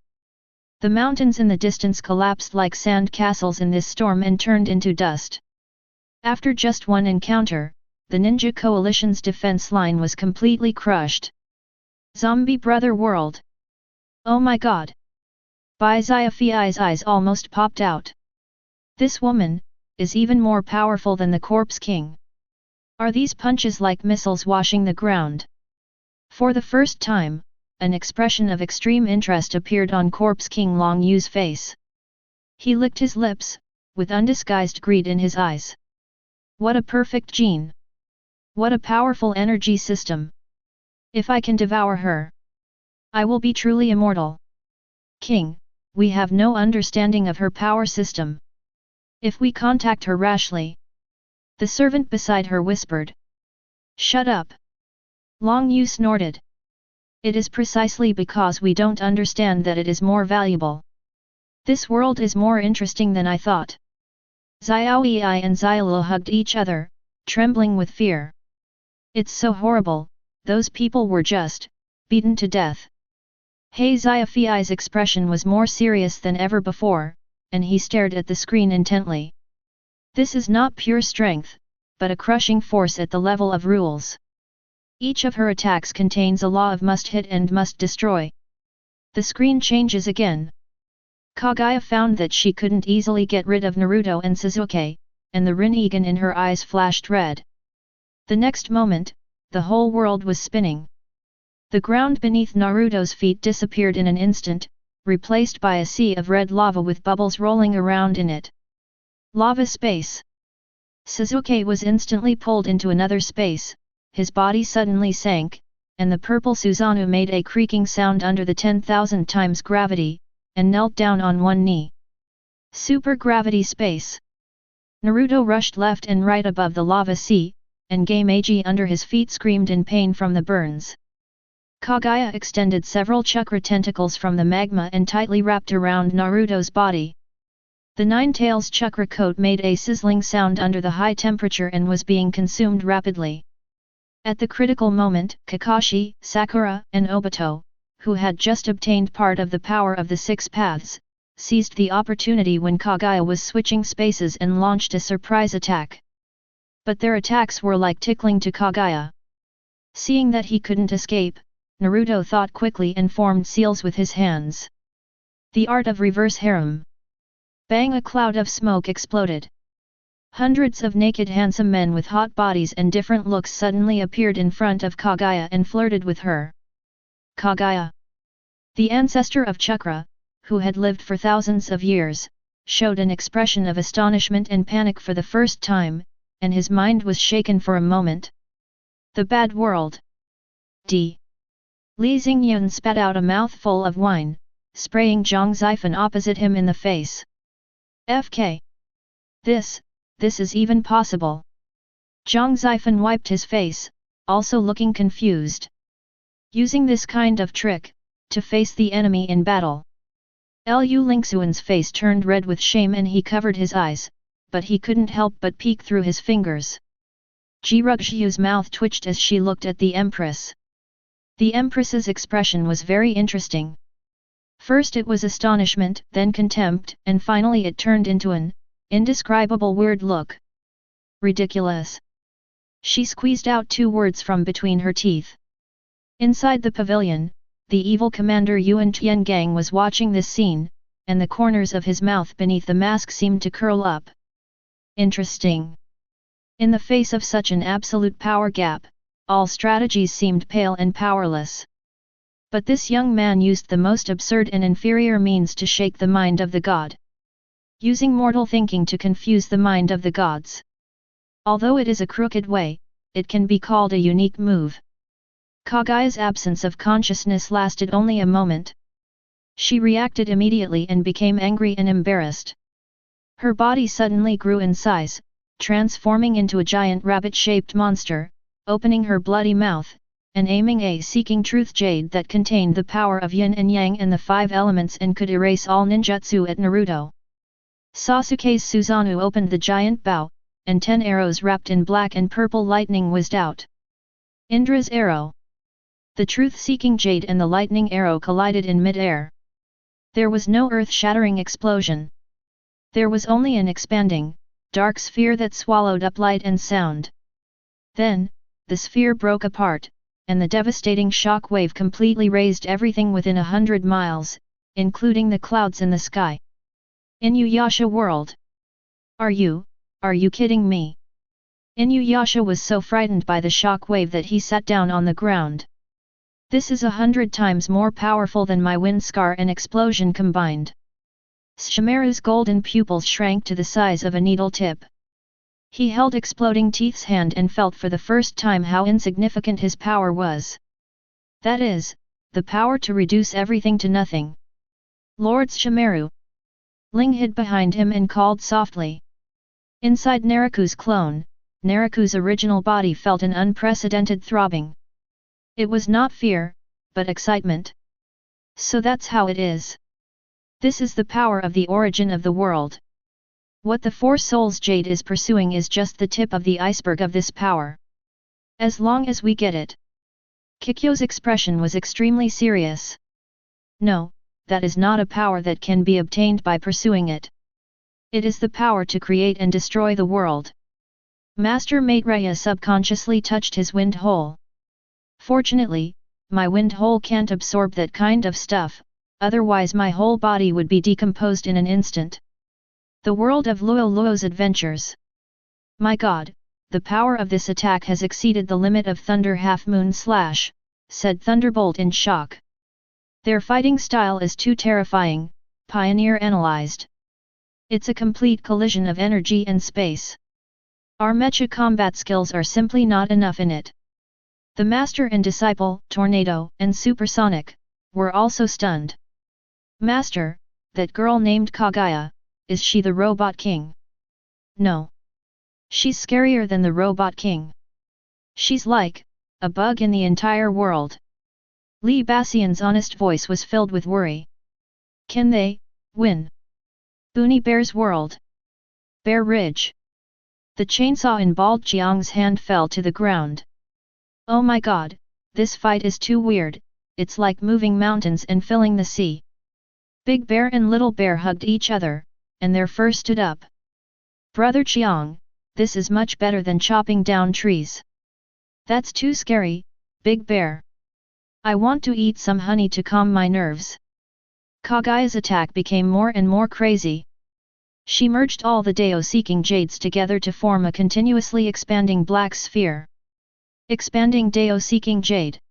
The mountains in the distance collapsed like sand castles in this storm and turned into dust. After just one encounter, the ninja coalition's defense line was completely crushed. Zombie Brother World! Oh my god! Bai Xiaofei's eyes almost popped out. This woman is even more powerful than the Corpse King. Are these punches like missiles washing the ground? For the first time, an expression of extreme interest appeared on Corpse King Long Yu's face. He licked his lips, with undisguised greed in his eyes. What a perfect gene! What a powerful energy system! If I can devour her, I will be truly immortal. King, we have no understanding of her power system. If we contact her rashly. The servant beside her whispered. Shut up! Long Yu snorted. It is precisely because we don't understand that it is more valuable. This world is more interesting than I thought. Xiaoyi and Xiaolu hugged each other, trembling with fear. It's so horrible, those people were just beaten to death. He Xiaofei's expression was more serious than ever before, and he stared at the screen intently. This is not pure strength, but a crushing force at the level of rules. Each of her attacks contains a law of must hit and must destroy. The screen changes again. Kaguya found that she couldn't easily get rid of Naruto and Sasuke, and the Rinnegan in her eyes flashed red. The next moment, the whole world was spinning. The ground beneath Naruto's feet disappeared in an instant, replaced by a sea of red lava with bubbles rolling around in it. Lava space. Sasuke was instantly pulled into another space, his body suddenly sank, and the purple Susanoo made a creaking sound under the 10,000 times gravity, and knelt down on one knee. Super gravity space. Naruto rushed left and right above the lava sea, and Game-Agi under his feet screamed in pain from the burns. Kaguya extended several chakra tentacles from the magma and tightly wrapped around Naruto's body. The Nine Tails chakra coat made a sizzling sound under the high temperature and was being consumed rapidly. At the critical moment, Kakashi, Sakura, and Obito, who had just obtained part of the power of the Six Paths, seized the opportunity when Kaguya was switching spaces and launched a surprise attack. But their attacks were like tickling to Kaguya. Seeing that he couldn't escape, Naruto thought quickly and formed seals with his hands. The art of reverse harem. Bang! A cloud of smoke exploded. Hundreds of naked handsome men with hot bodies and different looks suddenly appeared in front of Kaguya and flirted with her. Kaguya, the ancestor of Chakra, who had lived for thousands of years, showed an expression of astonishment and panic for the first time, and his mind was shaken for a moment. The bad world. D. Li Xingyun spat out a mouthful of wine, spraying Zhang Xifen opposite him in the face. FK. This is even possible. Zhang Xifen wiped his face, also looking confused. Using this kind of trick, to face the enemy in battle. Lu Lingxuan's face turned red with shame and he covered his eyes, but he couldn't help but peek through his fingers. Jiruxiu's mouth twitched as she looked at the Empress. The Empress's expression was very interesting. First it was astonishment, then contempt, and finally it turned into an indescribable weird look. Ridiculous. She squeezed out two words from between her teeth. Inside the pavilion, the evil commander Yuan Tiangang was watching this scene, and the corners of his mouth beneath the mask seemed to curl up. Interesting. In the face of such an absolute power gap, all strategies seemed pale and powerless. But this young man used the most absurd and inferior means to shake the mind of the god. Using mortal thinking to confuse the mind of the gods. Although it is a crooked way, it can be called a unique move. Kaguya's absence of consciousness lasted only a moment. She reacted immediately and became angry and embarrassed. Her body suddenly grew in size, transforming into a giant rabbit-shaped monster, opening her bloody mouth, and aiming a seeking truth jade that contained the power of yin and yang and the five elements and could erase all ninjutsu at Naruto. Sasuke's Susanoo opened the giant bow, and 10 arrows wrapped in black and purple lightning whizzed out. Indra's arrow. The truth-seeking jade and the lightning arrow collided in mid-air. There was no earth-shattering explosion. There was only an expanding, dark sphere that swallowed up light and sound. Then, the sphere broke apart, and the devastating shock wave completely razed everything within 100 miles, including the clouds in the sky. Inuyasha world. Are you kidding me? Inuyasha was so frightened by the shock wave that he sat down on the ground. This is 100 times more powerful than my wind scar and explosion combined. Shimmeru's golden pupils shrank to the size of a needle tip. He held Exploding Teeth's hand and felt for the first time how insignificant his power was. That is, the power to reduce everything to nothing. Lord Shimmeru. Ling hid behind him and called softly. Inside Nariku's clone, Nariku's original body felt an unprecedented throbbing. It was not fear, but excitement. So that's how it is. This is the power of the origin of the world. What the Four Souls Jade is pursuing is just the tip of the iceberg of this power. As long as we get it. Kikyo's expression was extremely serious. No, that is not a power that can be obtained by pursuing it. It is the power to create and destroy the world. Master Maitreya subconsciously touched his wind hole. Fortunately, my wind hole can't absorb that kind of stuff, otherwise my whole body would be decomposed in an instant. The world of Luo Luo's adventures. My god, the power of this attack has exceeded the limit of Thunder Half-Moon Slash, said Thunderbolt in shock. Their fighting style is too terrifying, Pioneer analyzed. It's a complete collision of energy and space. Our mecha combat skills are simply not enough in it. The Master and Disciple, Tornado, and Supersonic, were also stunned. Master, that girl named Kaguya, is she the Robot King? No. She's scarier than the Robot King. She's like a bug in the entire world. Li Bassian's honest voice was filled with worry. Can they win? Boonie Bear's world. Bear Ridge. The chainsaw in Bald Jiang's hand fell to the ground. Oh my god, this fight is too weird, it's like moving mountains and filling the sea. Big Bear and Little Bear hugged each other, and their fur stood up. Brother Chiang, this is much better than chopping down trees. That's too scary, Big Bear. I want to eat some honey to calm my nerves. Kaguya's attack became more and more crazy. She merged all the Dao-seeking jades together to form a continuously expanding black sphere. Expanding Dao-seeking jade.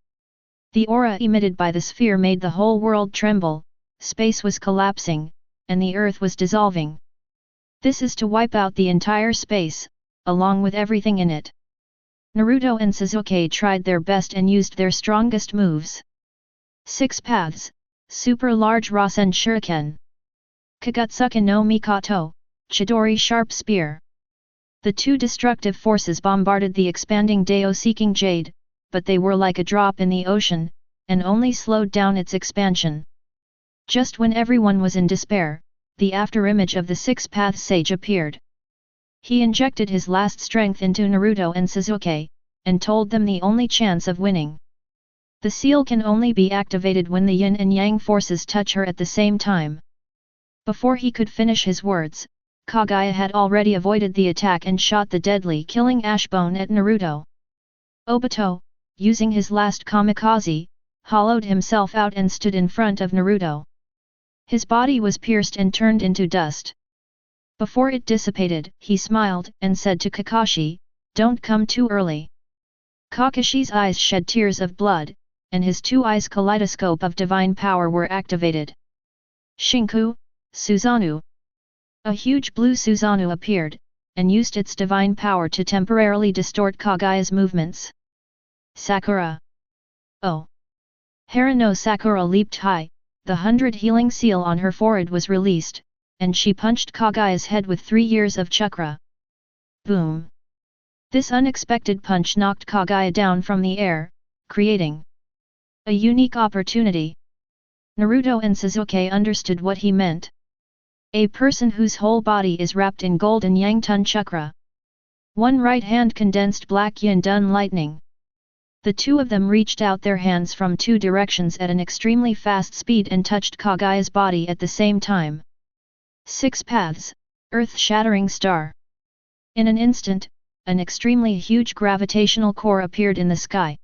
The aura emitted by the sphere made the whole world tremble, space was collapsing, and the earth was dissolving. This is to wipe out the entire space, along with everything in it. Naruto and Sasuke tried their best and used their strongest moves. 6 paths, super large Rasen Shuriken. Kagutsuka no Mikoto, Chidori Sharp Spear. The two destructive forces bombarded the expanding Dao-seeking jade, but they were like a drop in the ocean, and only slowed down its expansion. Just when everyone was in despair, the afterimage of the 6-path sage appeared. He injected his last strength into Naruto and Sasuke, and told them the only chance of winning. The seal can only be activated when the yin and yang forces touch her at the same time. Before he could finish his words, Kaguya had already avoided the attack and shot the deadly killing ashbone at Naruto. Obito, using his last kamikaze, hollowed himself out and stood in front of Naruto. His body was pierced and turned into dust. Before it dissipated, he smiled and said to Kakashi, "Don't come too early." Kakashi's eyes shed tears of blood, and his 2 eyes kaleidoscope of divine power were activated. Shinku, Susanoo. A huge blue Susanoo appeared, and used its divine power to temporarily distort Kaguya's movements. Sakura. Oh! Harano Sakura leaped high, the 100 healing seal on her forehead was released, and she punched Kaguya's head with 3 years of chakra. Boom! This unexpected punch knocked Kaguya down from the air, creating a unique opportunity. Naruto and Sasuke understood what he meant. A person whose whole body is wrapped in golden Yang-Tun chakra. One right hand condensed black Yin-Dun lightning. The two of them reached out their hands from 2 directions at an extremely fast speed and touched Kaguya's body at the same time. 6 paths, earth-shattering star. In an instant, an extremely huge gravitational core appeared in the sky.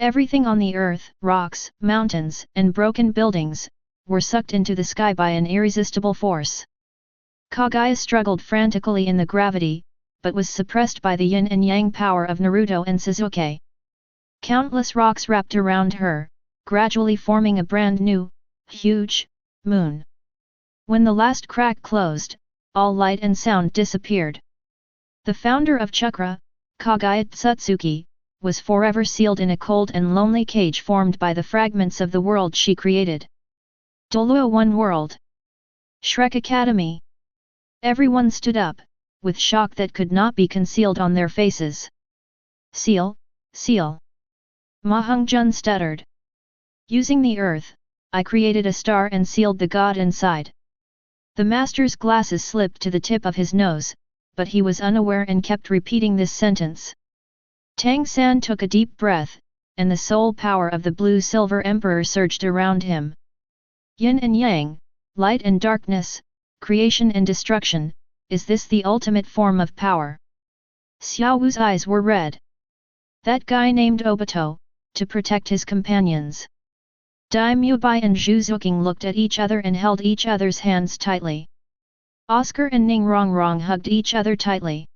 Everything on the earth, rocks, mountains, and broken buildings, were sucked into the sky by an irresistible force. Kaguya struggled frantically in the gravity, but was suppressed by the yin and yang power of Naruto and Sasuke. Countless rocks wrapped around her, gradually forming a brand new, huge, moon. When the last crack closed, all light and sound disappeared. The founder of Chakra, Kaguya Tsutsuki, was forever sealed in a cold and lonely cage formed by the fragments of the world she created. Doluo One World. Shrek Academy. Everyone stood up, with shock that could not be concealed on their faces. Seal, seal. Ma Hong-jun stuttered. Using the earth, I created a star and sealed the god inside. The master's glasses slipped to the tip of his nose, but he was unaware and kept repeating this sentence. Tang San took a deep breath, and the soul power of the blue-silver emperor surged around him. Yin and yang, light and darkness, creation and destruction, is this the ultimate form of power? Xiao Wu's eyes were red. That guy named Obito, to protect his companions. Dai Mubai and Zhu Zuqing looked at each other and held each other's hands tightly. Oscar and Ning Rongrong hugged each other tightly.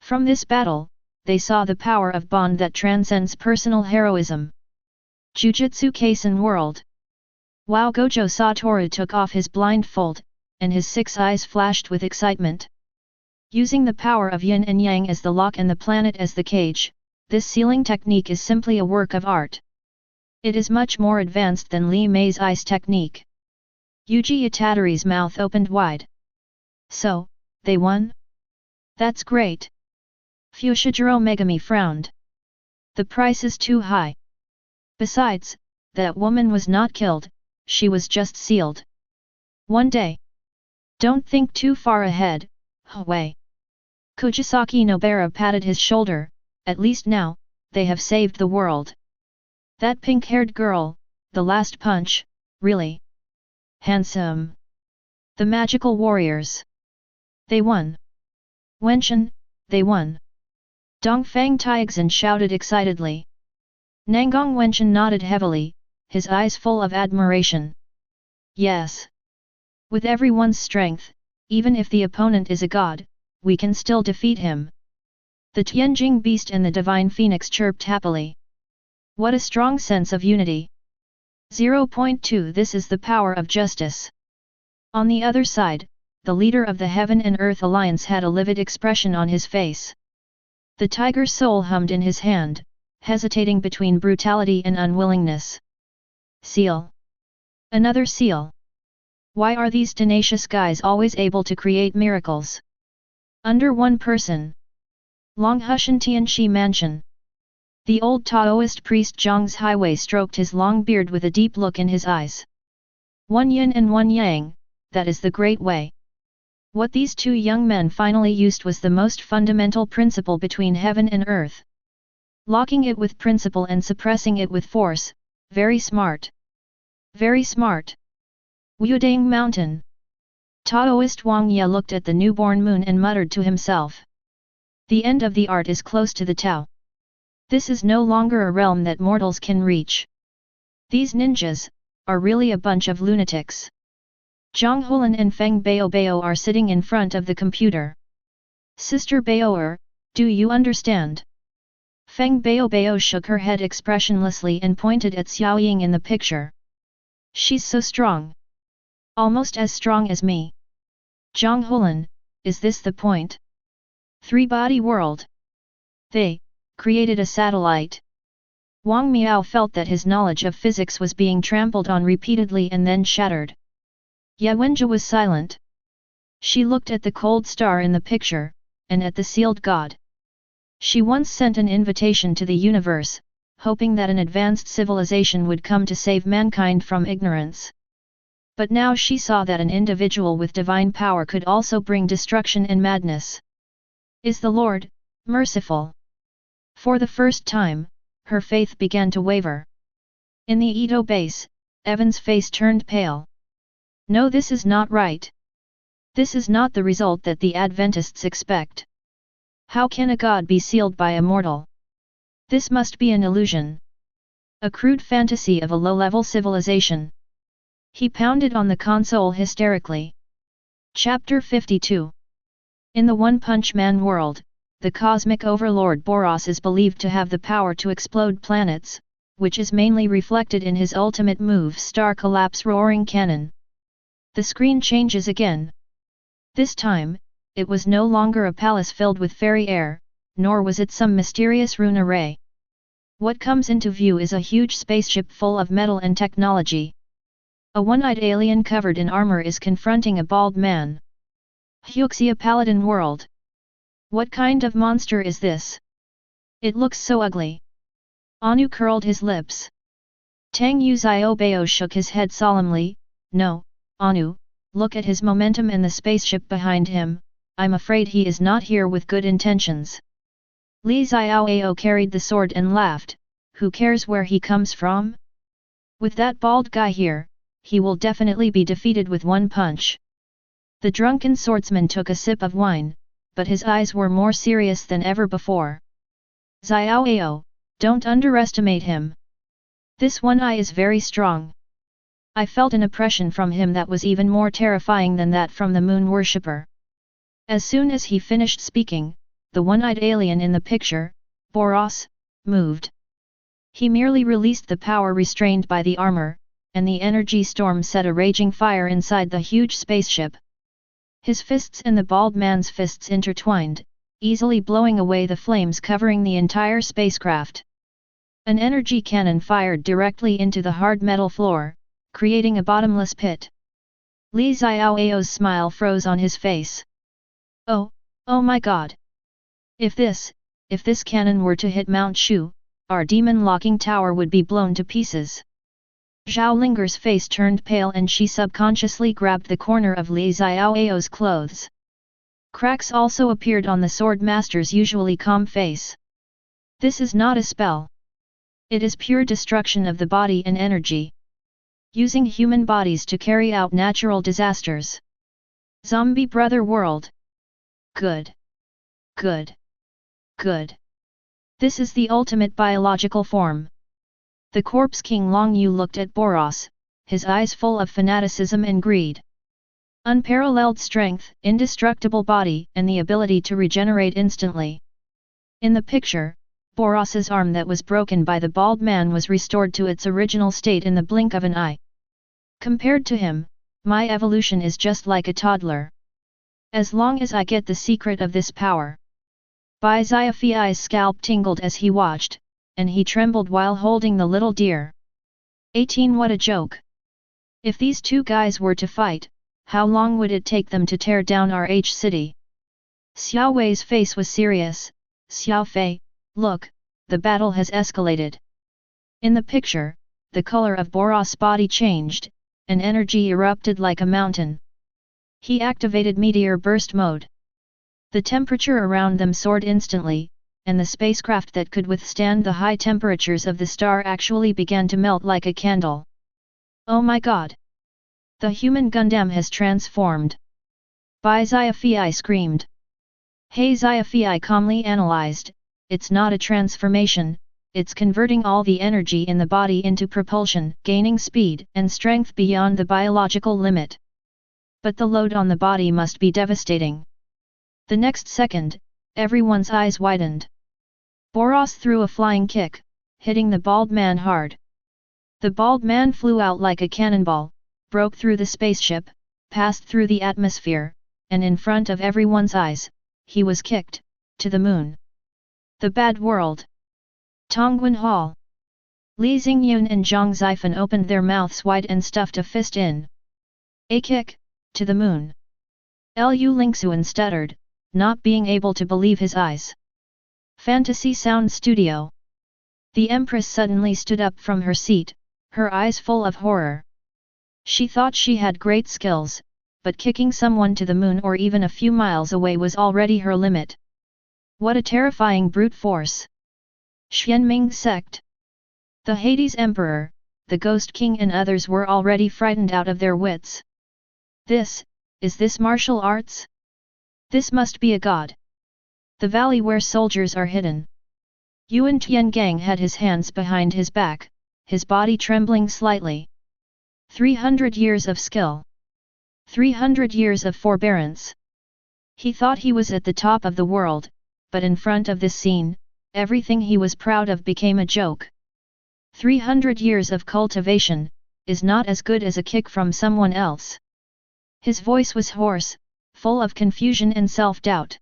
From this battle, they saw the power of bond that transcends personal heroism. Jujutsu Kaisen World. Wow Gojo Satoru took off his blindfold, and his 6 eyes flashed with excitement. Using the power of yin and yang as the lock and the planet as the cage, this sealing technique is simply a work of art. It is much more advanced than Li Mei's ice technique. Yuji Itadori's mouth opened wide. So, they won? That's great. Fushiguro Megami frowned. The price is too high. Besides, that woman was not killed, she was just sealed. One day. Don't think too far ahead, Huawei. Kujisaki Nobara patted his shoulder. At least now, they have saved the world. That pink-haired girl, the last punch, really handsome. The magical warriors. They won. Wenshan, they won. Dongfang Taixin shouted excitedly. Nangong Wenshan nodded heavily, his eyes full of admiration. Yes. With everyone's strength, even if the opponent is a god, we can still defeat him. The Tianjing beast and the divine phoenix chirped happily. What a strong sense of unity. 0.2 This is the power of justice. On the other side, the leader of the Heaven and Earth Alliance had a livid expression on his face. The tiger soul hummed in his hand, hesitating between brutality and unwillingness. Seal. Another seal. Why are these tenacious guys always able to create miracles? Under one person. Longhushan Tianxi Mansion. The old Taoist priest Zhang's Highway stroked his long beard with a deep look in his eyes. One yin and one yang, that is the great way. What these 2 young men finally used was the most fundamental principle between heaven and earth. Locking it with principle and suppressing it with force, very smart. Very smart. Wudang Mountain. Taoist Wang Ye looked at the newborn moon and muttered to himself. The end of the art is close to the Tao. This is no longer a realm that mortals can reach. These ninjas are really a bunch of lunatics. Zhang Hulan and Feng Baobao are sitting in front of the computer. Sister Baoer, do you understand? Feng Baobao shook her head expressionlessly and pointed at Xiaoying in the picture. She's so strong. Almost as strong as me. Zhang Hulan, is this the point? 3-body world. They created a satellite. Wang Miao felt that his knowledge of physics was being trampled on repeatedly and then shattered. Ye Wenjia was silent. She looked at the cold star in the picture, and at the sealed god. She once sent an invitation to the universe, hoping that an advanced civilization would come to save mankind from ignorance. But now she saw that an individual with divine power could also bring destruction and madness. Is the Lord merciful? For the first time, her faith began to waver. In the Edo base, Evan's face turned pale. No, this is not right. This is not the result that the Adventists expect. How can a god be sealed by a mortal? This must be an illusion. A crude fantasy of a low-level civilization. He pounded on the console hysterically. Chapter 52. In the One Punch Man world, the cosmic overlord Boros is believed to have the power to explode planets, which is mainly reflected in his ultimate move Star Collapse Roaring Cannon. The screen changes again. This time, it was no longer a palace filled with fairy air, nor was it some mysterious rune array. What comes into view is a huge spaceship full of metal and technology. A one-eyed alien covered in armor is confronting a bald man. Huxia Paladin World. What kind of monster is this? It looks so ugly. Anu curled his lips. Tang Yuziobao shook his head solemnly. No, Anu, look at his momentum and the spaceship behind him, I'm afraid he is not here with good intentions. Li Xiaoao carried the sword and laughed, who cares where he comes from? With that bald guy here, he will definitely be defeated with one punch. The drunken swordsman took a sip of wine, but his eyes were more serious than ever before. Xiao Ao, don't underestimate him. This one eye is very strong. I felt an oppression from him that was even more terrifying than that from the moon worshipper. As soon as he finished speaking, the one-eyed alien in the picture, Boros, moved. He merely released the power restrained by the armor, and the energy storm set a raging fire inside the huge spaceship. His fists and the bald man's fists intertwined, easily blowing away the flames covering the entire spacecraft. An energy cannon fired directly into the hard metal floor, creating a bottomless pit. Li Xiaoao's smile froze on his face. Oh my god! If this cannon were to hit Mount Shu, our demon-locking tower would be blown to pieces. Zhao Linger's face turned pale and she subconsciously grabbed the corner of Li Xiaoao's clothes. Cracks also appeared on the sword master's usually calm face. This is not a spell. It is pure destruction of the body and energy. Using human bodies to carry out natural disasters. Zombie Brother World. Good. Good. Good. This is the ultimate biological form. The Corpse King Long Yu looked at Boros, his eyes full of fanaticism and greed. Unparalleled strength, indestructible body, and the ability to regenerate instantly. In the picture, Boros's arm that was broken by the bald man was restored to its original state in the blink of an eye. Compared to him, my evolution is just like a toddler. As long as I get the secret of this power. Bai Xiaofei's scalp tingled as he watched, and he trembled while holding the little deer. 18 What a joke! If these two guys were to fight, how long would it take them to tear down our H city? Xiao Wei's face was serious. Xiao Fei, look, the battle has escalated. In the picture, the color of Boros' body changed, and energy erupted like a mountain. He activated meteor burst mode. The temperature around them soared instantly, and the spacecraft that could withstand the high temperatures of the star actually began to melt like a candle. Oh my god! The human Gundam has transformed! Bai Xiaofei screamed. Hey Xiaofei calmly analyzed, it's not a transformation, it's converting all the energy in the body into propulsion, gaining speed and strength beyond the biological limit. But the load on the body must be devastating. The next second, everyone's eyes widened. Boros threw a flying kick, hitting the bald man hard. The bald man flew out like a cannonball, broke through the spaceship, passed through the atmosphere, and in front of everyone's eyes, he was kicked to the moon. The bad world. Tongguan Hall. Li Xingyun and Zhang Zifan opened their mouths wide and stuffed a fist in. A kick to the moon. Lu Lingxuan stuttered, not being able to believe his eyes. Fantasy Sound Studio. The Empress suddenly stood up from her seat, her eyes full of horror. She thought she had great skills, but kicking someone to the moon or even a few miles away was already her limit. What a terrifying brute force! Xianming sect. The Hades Emperor, the Ghost King and others were already frightened out of their wits. Is this martial arts? This must be a god. The valley where soldiers are hidden. Yuan Tiangang had his hands behind his back, his body trembling slightly. 300 years of skill. 300 years of forbearance. He thought he was at the top of the world, but in front of this scene, everything he was proud of became a joke. 300 years of cultivation is not as good as a kick from someone else. His voice was hoarse, full of confusion and self-doubt.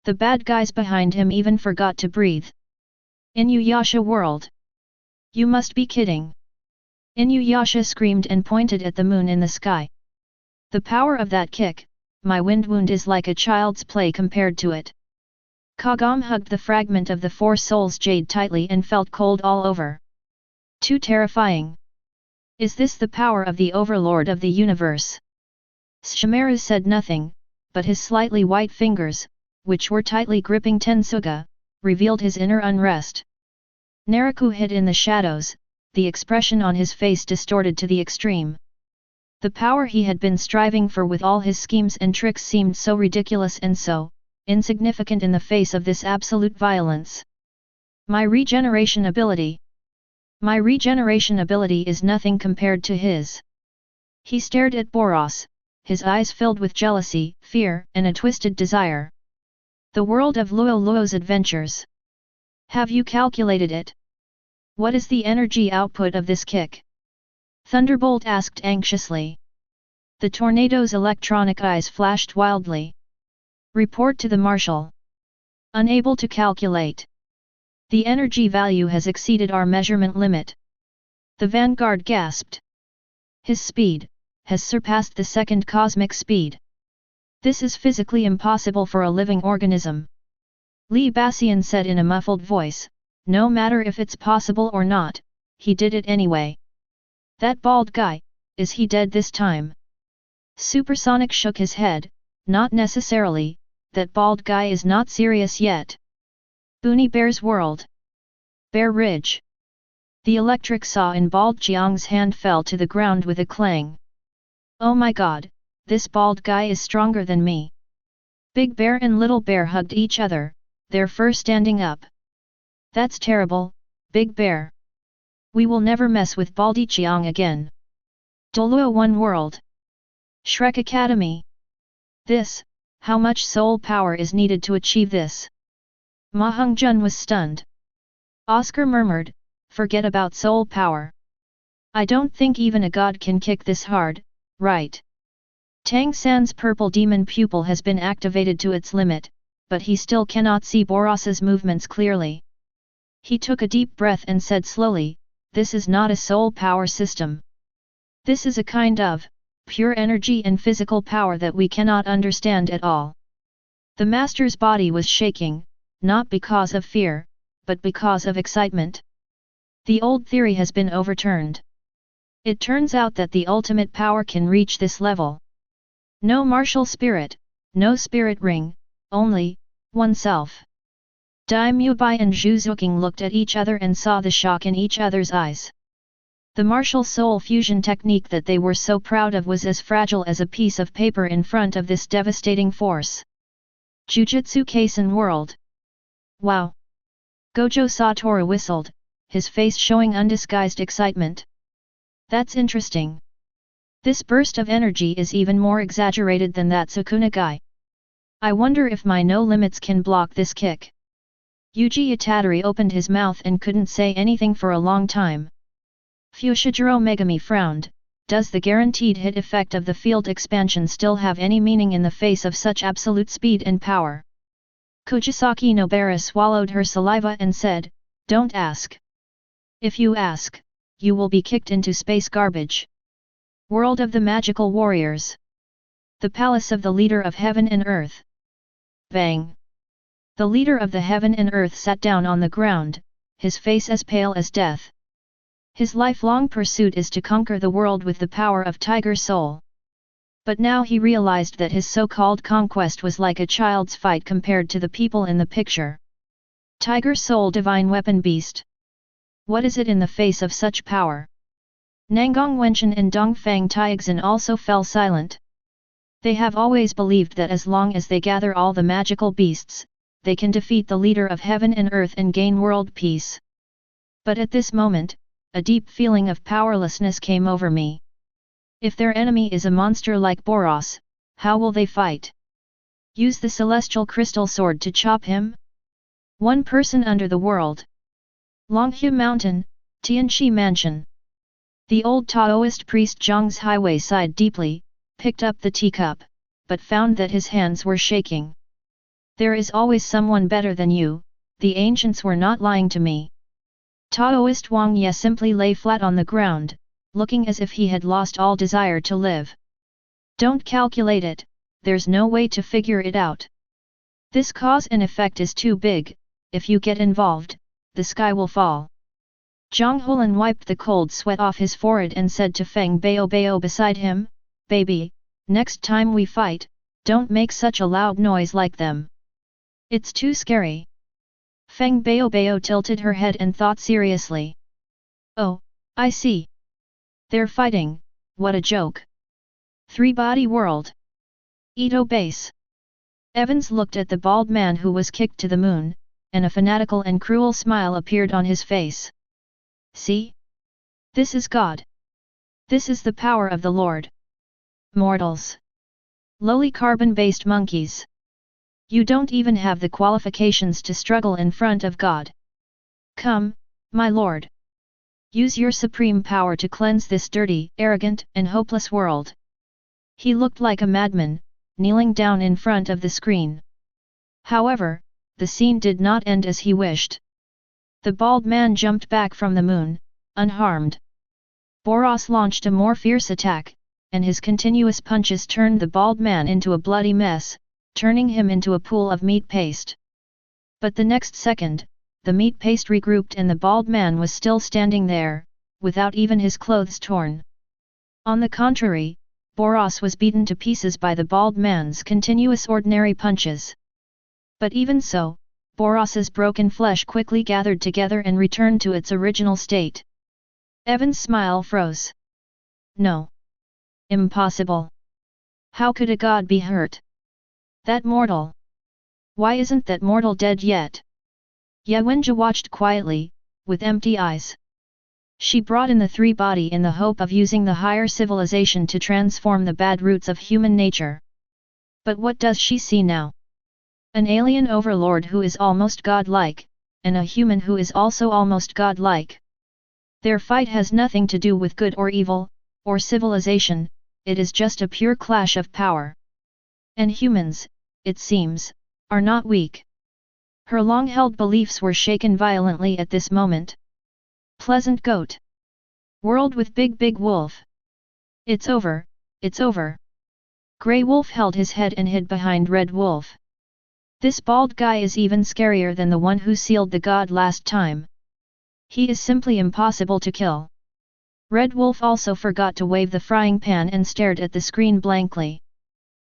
The bad guys behind him even forgot to breathe. Inuyasha world. You must be kidding. Inuyasha screamed and pointed at the moon in the sky. The power of that kick, my wind wound is like a child's play compared to it. Kagam hugged the fragment of the Four Souls Jade tightly and felt cold all over. Too terrifying. Is this the power of the Overlord of the universe? Shimaru said nothing, but his slightly white fingers, which were tightly gripping Tensuga, revealed his inner unrest. Naraku hid in the shadows, the expression on his face distorted to the extreme. The power he had been striving for with all his schemes and tricks seemed so ridiculous and so insignificant in the face of this absolute violence. My regeneration ability. My regeneration ability is nothing compared to his. He stared at Boros, his eyes filled with jealousy, fear, and a twisted desire. The world of Luo Luo's adventures. Have you calculated it? What is the energy output of this kick? Thunderbolt asked anxiously. The tornado's electronic eyes flashed wildly. Report to the Marshal. Unable to calculate. The energy value has exceeded our measurement limit. The Vanguard gasped. His speed has surpassed the second cosmic speed. This is physically impossible for a living organism. Li Bassian said in a muffled voice, no matter if it's possible or not, he did it anyway. That bald guy, is he dead this time? Supersonic shook his head, not necessarily, that bald guy is not serious yet. Boonie Bear's world. Bear Ridge. The electric saw in Bald Jiang's hand fell to the ground with a clang. Oh my god, this bald guy is stronger than me. Big Bear and Little Bear hugged each other, their fur standing up. That's terrible, Big Bear. We will never mess with Baldy Jiang again. Doluo One World. Shrek Academy. How much soul power is needed to achieve this? Ma Hongjun was stunned. Oscar murmured, forget about soul power. I don't think even a god can kick this hard, right? Tang San's purple demon pupil has been activated to its limit, but he still cannot see Boros's movements clearly. He took a deep breath and said slowly, this is not a soul power system. This is a kind of pure energy and physical power that we cannot understand at all. The master's body was shaking, not because of fear, but because of excitement. The old theory has been overturned. It turns out that the ultimate power can reach this level. No martial spirit, no spirit ring, only oneself. Dai Mubai and Zhu Zuqing looked at each other and saw the shock in each other's eyes. The martial soul fusion technique that they were so proud of was as fragile as a piece of paper in front of this devastating force. Jujutsu Kaisen World. Wow! Gojo Satoru whistled, his face showing undisguised excitement. That's interesting. This burst of energy is even more exaggerated than that Sukuna guy. I wonder if my no limits can block this kick. Yuji Itadori opened his mouth and couldn't say anything for a long time. Fushiguro Megami frowned, does the guaranteed hit effect of the field expansion still have any meaning in the face of such absolute speed and power? Kujisaki Nobara swallowed her saliva and said, don't ask. If you ask, you will be kicked into space garbage. World of the Magical Warriors. The Palace of the Leader of Heaven and Earth. Bang! The leader of the Heaven and Earth sat down on the ground, his face as pale as death. His lifelong pursuit is to conquer the world with the power of Tiger Soul. But now he realized that his so-called conquest was like a child's fight compared to the people in the picture. Tiger Soul Divine Weapon Beast. What is it in the face of such power? Nangang Wenchen and Dongfang Taixin also fell silent. They have always believed that as long as they gather all the magical beasts, they can defeat the leader of heaven and earth and gain world peace. But at this moment, a deep feeling of powerlessness came over me. If their enemy is a monster like Boros, how will they fight? Use the celestial crystal sword to chop him? One person under the world. Longhu Mountain, Tianqi Mansion. The old Taoist priest Zhang's Highway sighed deeply, picked up the teacup, but found that his hands were shaking. There is always someone better than you, the ancients were not lying to me. Taoist Wang Ye simply lay flat on the ground, looking as if he had lost all desire to live. Don't calculate it, there's no way to figure it out. This cause and effect is too big, if you get involved, the sky will fall. Zhang Hulan wiped the cold sweat off his forehead and said to Feng Bao beside him, baby, next time we fight, don't make such a loud noise like them. It's too scary. Feng Bao tilted her head and thought seriously. Oh, I see. They're fighting, what a joke. Three-body world. Edo base. Evans looked at the bald man who was kicked to the moon, and a fanatical and cruel smile appeared on his face. See? This is God. This is the power of the Lord. Mortals. Lowly carbon-based monkeys. You don't even have the qualifications to struggle in front of God. Come, my lord. Use your supreme power to cleanse this dirty, arrogant, and hopeless world. He looked like a madman, kneeling down in front of the screen. However, the scene did not end as he wished. The bald man jumped back from the moon, unharmed. Boros launched a more fierce attack, and his continuous punches turned the bald man into a bloody mess, turning him into a pool of meat paste. But the next second, the meat paste regrouped and the bald man was still standing there, without even his clothes torn. On the contrary, Boros was beaten to pieces by the bald man's continuous ordinary punches. But even so, Boros's broken flesh quickly gathered together and returned to its original state. Evan's smile froze. No. Impossible. How could a god be hurt? That mortal. Why isn't that mortal dead yet? Yawenja watched quietly, with empty eyes. She brought in the three-body in the hope of using the higher civilization to transform the bad roots of human nature. But what does she see now? An alien overlord who is almost godlike, and a human who is also almost godlike. Their fight has nothing to do with good or evil, or civilization, it is just a pure clash of power. And humans, it seems, are not weak. Her long-held beliefs were shaken violently at this moment. Pleasant goat. World with big wolf. It's over, it's over. Grey Wolf held his head and hid behind Red Wolf. This bald guy is even scarier than the one who sealed the god last time. He is simply impossible to kill. Red Wolf also forgot to wave the frying pan and stared at the screen blankly.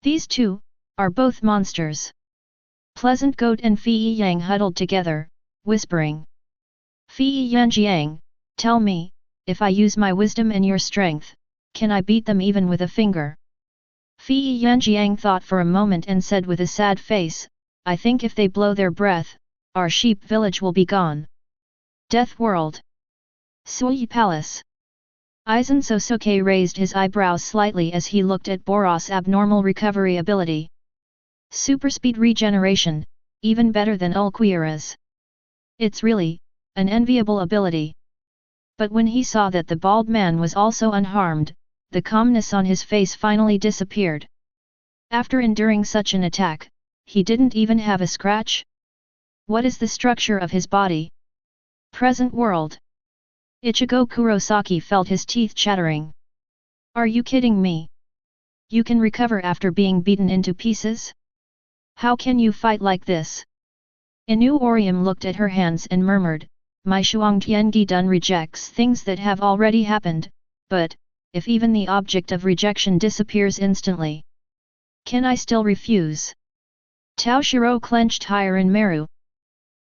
These two are both monsters. Pleasant Goat and Fei Yang huddled together, whispering. Fei Yanjiang, tell me, if I use my wisdom and your strength, can I beat them even with a finger? Fei Yanjiang thought for a moment and said with a sad face, I think if they blow their breath, our sheep village will be gone. Death World. Sui Palace. Aizen Sosuke raised his eyebrows slightly as he looked at Boros' abnormal recovery ability. Superspeed regeneration, even better than Ulquiorra's. It's really an enviable ability. But when he saw that the bald man was also unharmed, the calmness on his face finally disappeared. After enduring such an attack, he didn't even have a scratch? What is the structure of his body? Present world. Ichigo Kurosaki felt his teeth chattering. Are you kidding me? You can recover after being beaten into pieces? How can you fight like this? Inu Orium looked at her hands and murmured, My Shuangtiangi Dun rejects things that have already happened, but, if even the object of rejection disappears instantly, can I still refuse? Tao Shiro clenched higher in Meru.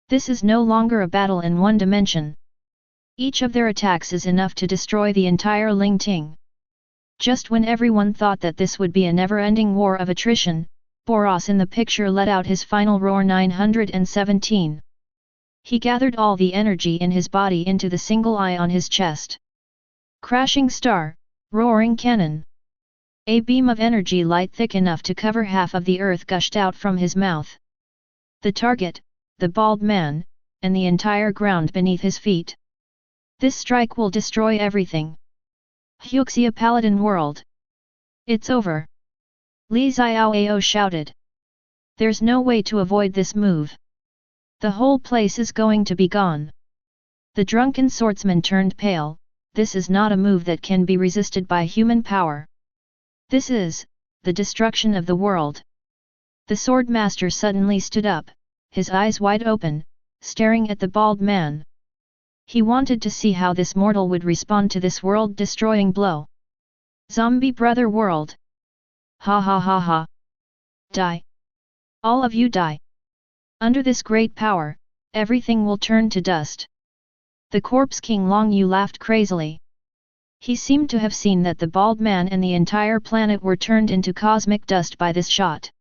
This is no longer a battle in one dimension. Each of their attacks is enough to destroy the entire Lingting. Just when everyone thought that this would be a never-ending war of attrition, Boros in the picture let out his final roar 917. He gathered all the energy in his body into the single eye on his chest. Crashing star, roaring cannon. A beam of energy light thick enough to cover half of the earth gushed out from his mouth. The target, the bald man, and the entire ground beneath his feet. This strike will destroy everything. Huxia Paladin World. It's over. Li Xiaoao shouted. There's no way to avoid this move. The whole place is going to be gone. The drunken swordsman turned pale. This is not a move that can be resisted by human power. This is the destruction of the world. The sword master suddenly stood up, his eyes wide open, staring at the bald man. He wanted to see how this mortal would respond to this world-destroying blow. Zombie Brother World. Ha ha ha ha. Die. All of you die. Under this great power, everything will turn to dust. The Corpse King Long Yu laughed crazily. He seemed to have seen that the bald man and the entire planet were turned into cosmic dust by this shot.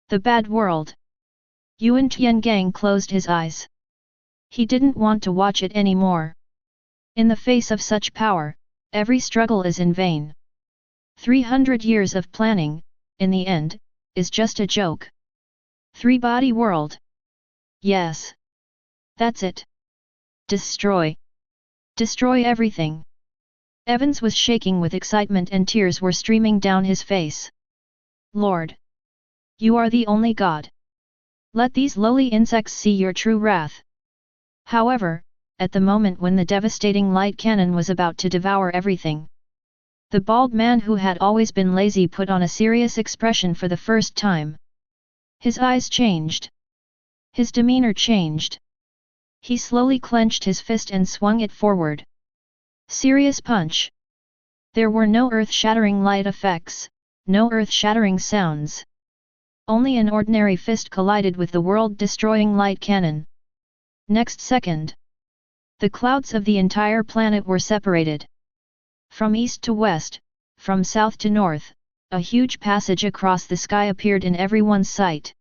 The bad world. Yuan Tiangang closed his eyes. He didn't want to watch it anymore. In the face of such power, every struggle is in vain. 300 years of planning, in the end, is just a joke. Three-body world. Yes. That's it. Destroy. Destroy everything. Evans was shaking with excitement and tears were streaming down his face. Lord! You are the only God. Let these lowly insects see your true wrath. However, at the moment when the devastating light cannon was about to devour everything, the bald man who had always been lazy put on a serious expression for the first time. His eyes changed. His demeanor changed. He slowly clenched his fist and swung it forward. Serious punch. There were no earth-shattering light effects, no earth-shattering sounds. Only an ordinary fist collided with the world-destroying light cannon. Next second, the clouds of the entire planet were separated. From east to west, from south to north, a huge passage across the sky appeared in everyone's sight.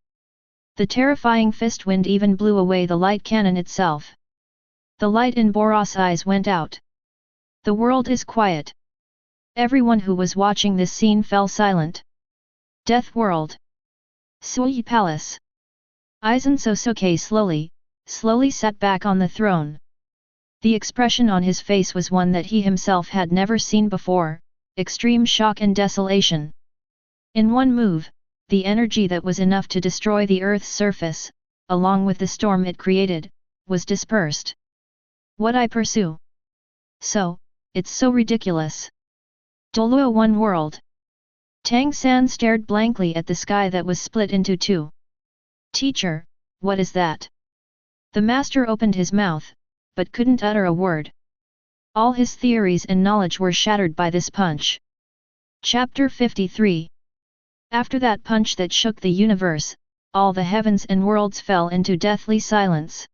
The terrifying fist wind even blew away the light cannon itself. The light in Boros' eyes went out. The world is quiet. Everyone who was watching this scene fell silent. Death World. Sui Palace. Aizen Sosuke slowly sat back on the throne. The expression on his face was one that he himself had never seen before, extreme shock and desolation. In one move, the energy that was enough to destroy the Earth's surface, along with the storm it created, was dispersed. What I pursue? So, it's so ridiculous. Doluo one world. Tang San stared blankly at the sky that was split into two. Teacher, what is that? The master opened his mouth, but couldn't utter a word. All his theories and knowledge were shattered by this punch. Chapter 53. After that punch that shook the universe, all the heavens and worlds fell into deathly silence.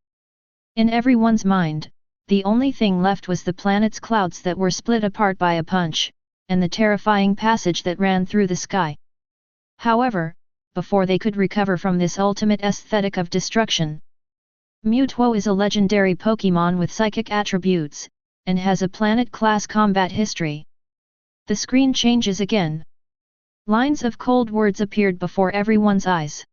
In everyone's mind, the only thing left was the planet's clouds that were split apart by a punch, and the terrifying passage that ran through the sky. However, before they could recover from this ultimate aesthetic of destruction, Mewtwo is a legendary Pokémon with psychic attributes, and has a planet-class combat history. The screen changes again. Lines of cold words appeared before everyone's eyes.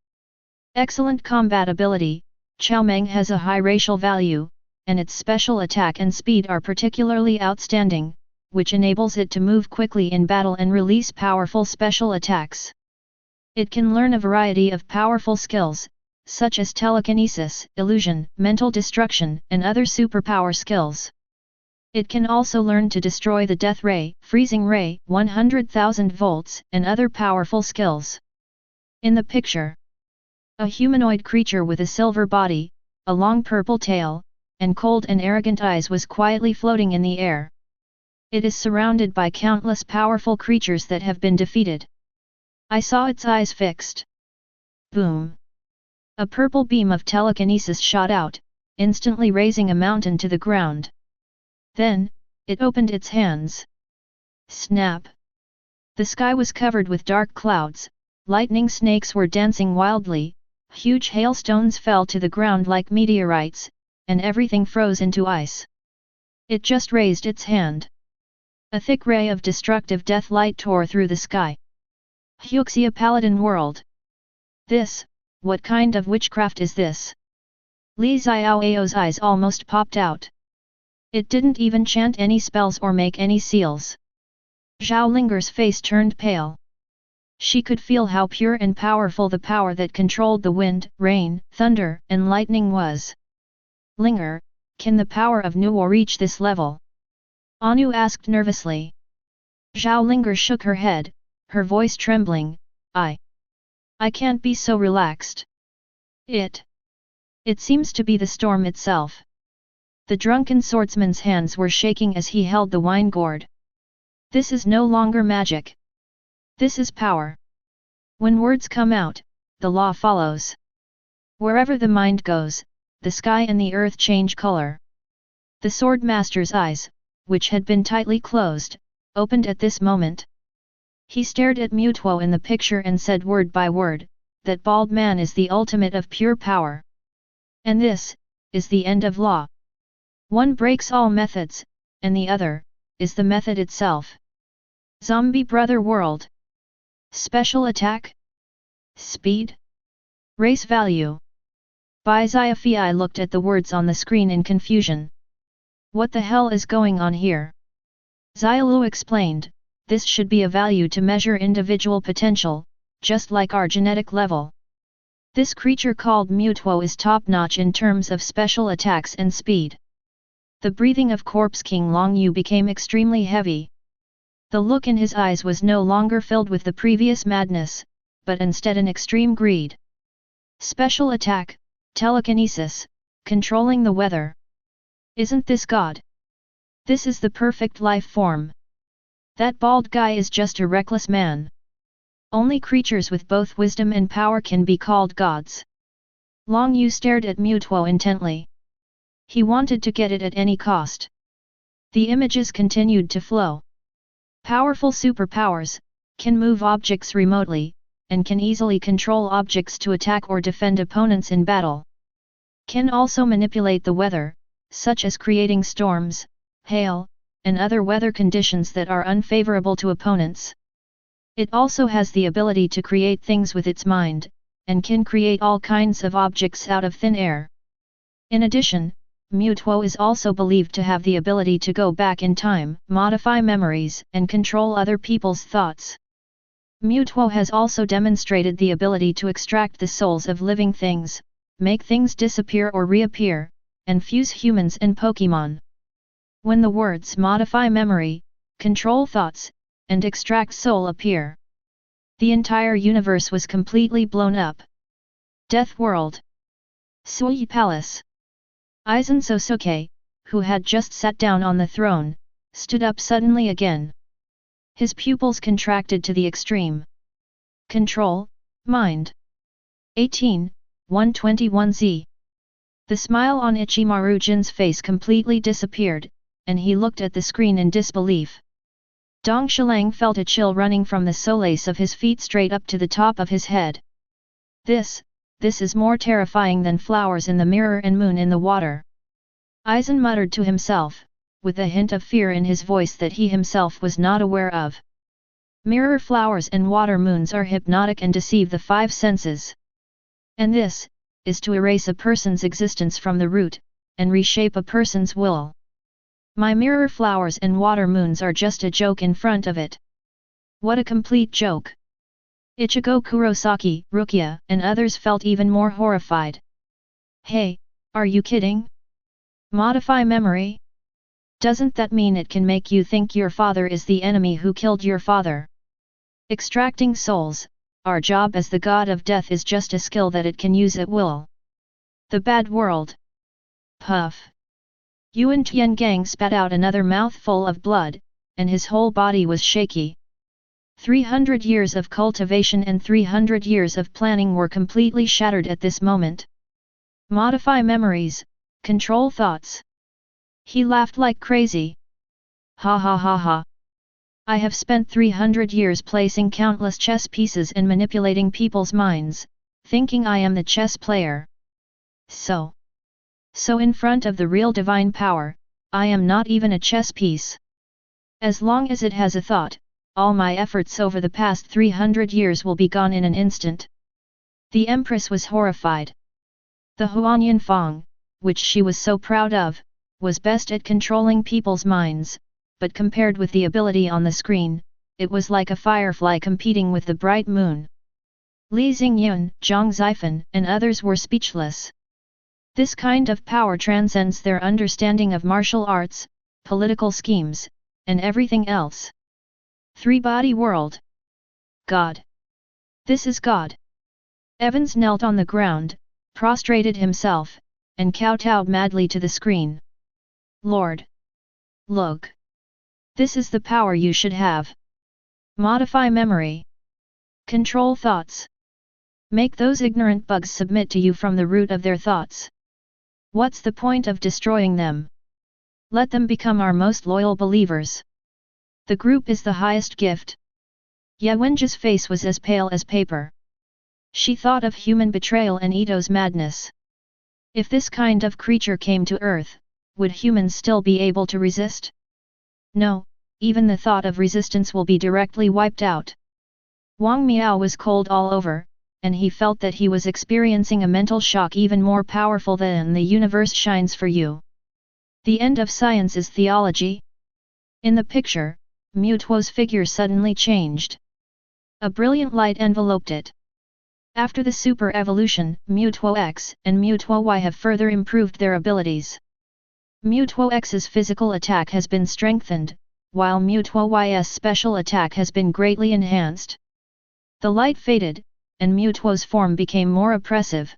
Excellent combat ability, Xiaomeng has a high racial value, and its special attack and speed are particularly outstanding, which enables it to move quickly in battle and release powerful special attacks. It can learn a variety of powerful skills, such as telekinesis, illusion, mental destruction, and other superpower skills. It can also learn to destroy the Death Ray, Freezing Ray, 100,000 volts, and other powerful skills. In the picture, a humanoid creature with a silver body, a long purple tail, and cold and arrogant eyes was quietly floating in the air. It is surrounded by countless powerful creatures that have been defeated. I saw its eyes fixed. Boom! A purple beam of telekinesis shot out, instantly raising a mountain to the ground. Then, it opened its hands. Snap! The sky was covered with dark clouds, lightning snakes were dancing wildly, huge hailstones fell to the ground like meteorites, and everything froze into ice. It just raised its hand. A thick ray of destructive death light tore through the sky. Huxia Paladin World. This, what kind of witchcraft is this? Li Xiaoao's eyes almost popped out. It didn't even chant any spells or make any seals. Zhao Linger's face turned pale. She could feel how pure and powerful the power that controlled the wind, rain, thunder, and lightning was. Linger, can the power of Nuo reach this level? Anu asked nervously. Zhao Linger shook her head, her voice trembling. I can't be so relaxed. It seems to be the storm itself. The drunken swordsman's hands were shaking as he held the wine gourd. This is no longer magic. This is power. When words come out, the law follows. Wherever the mind goes, the sky and the earth change color. The sword master's eyes, which had been tightly closed, opened at this moment. He stared at Mutuo in the picture and said word by word, that bald man is the ultimate of pure power. And this is the end of law. One breaks all methods, and the other is the method itself. Zombie Brother World. Special attack? Speed? Race value? Bai Xiaofei looked at the words on the screen in confusion. What the hell is going on here? Xiaolu explained, this should be a value to measure individual potential, just like our genetic level. This creature called Mutuo is top-notch in terms of special attacks and speed. The breathing of Corpse King Long Yu became extremely heavy. The look in his eyes was no longer filled with the previous madness, but instead an extreme greed. Special attack, telekinesis, controlling the weather. Isn't this God? This is the perfect life form. That bald guy is just a reckless man. Only creatures with both wisdom and power can be called gods. Long Yu stared at Mutuo intently. He wanted to get it at any cost. The images continued to flow. Powerful superpowers can move objects remotely, and can easily control objects to attack or defend opponents in battle. Can also manipulate the weather, such as creating storms, hail, and other weather conditions that are unfavorable to opponents. It also has the ability to create things with its mind, and can create all kinds of objects out of thin air. In addition, Mutuo is also believed to have the ability to go back in time, modify memories, and control other people's thoughts. Mutuo has also demonstrated the ability to extract the souls of living things, make things disappear or reappear, and fuse humans and Pokémon. When the words modify memory, control thoughts, and extract soul appear, the entire universe was completely blown up. Death World. Sui Palace. Aizen Sosuke, who had just sat down on the throne, stood up suddenly again. His pupils contracted to the extreme. Control, mind. 18:121Z. The smile on Ichimaru Jin's face completely disappeared, and he looked at the screen in disbelief. Dong Shilang felt a chill running from the solace of his feet straight up to the top of his head. This is more terrifying than flowers in the mirror and moon in the water. Aizen muttered to himself, with a hint of fear in his voice that he himself was not aware of. Mirror flowers and water moons are hypnotic and deceive the five senses. And this is to erase a person's existence from the root, and reshape a person's will. My mirror flowers and water moons are just a joke in front of it. What a complete joke! Ichigo Kurosaki, Rukia, and others felt even more horrified. Hey, are you kidding? Modify memory? Doesn't that mean it can make you think your father is the enemy who killed your father? Extracting souls, our job as the god of death is just a skill that it can use at will. The bad world. Puff. Yuan Tiangang spat out another mouthful of blood, and his whole body was shaky. 300 years of cultivation and 300 years of planning were completely shattered at this moment. Modify memories, control thoughts. He laughed like crazy. Ha ha ha ha. I have spent 300 years placing countless chess pieces and manipulating people's minds, thinking I am the chess player. So in front of the real divine power, I am not even a chess piece. As long as it has a thought, all my efforts over the past 300 years will be gone in an instant. The Empress was horrified. The Huanyan Fong, which she was so proud of, was best at controlling people's minds, but compared with the ability on the screen, it was like a firefly competing with the bright moon. Li Xingyun, Zhang Zifan, and others were speechless. This kind of power transcends their understanding of martial arts, political schemes, and everything else. Three-body world. God. This is God. Evans knelt on the ground, prostrated himself, and kowtowed madly to the screen. Lord. Look. This is the power you should have. Modify memory. Control thoughts. Make those ignorant bugs submit to you from the root of their thoughts. What's the point of destroying them? Let them become our most loyal believers. The group is the highest gift. Ye Wenji's face was as pale as paper. She thought of human betrayal and Ito's madness. If this kind of creature came to Earth, would humans still be able to resist? No, even the thought of resistance will be directly wiped out. Wang Miao was cold all over, and he felt that he was experiencing a mental shock even more powerful than the universe shines for you. The end of science is theology. In the picture, Mu Tuo's figure suddenly changed. A brilliant light enveloped it. After the super evolution, Mu Tuo X and Mu Tuo Y have further improved their abilities. Mu Tuo X's physical attack has been strengthened, while Mu Tuo Y's special attack has been greatly enhanced. The light faded, and Mu Tuo's form became more oppressive.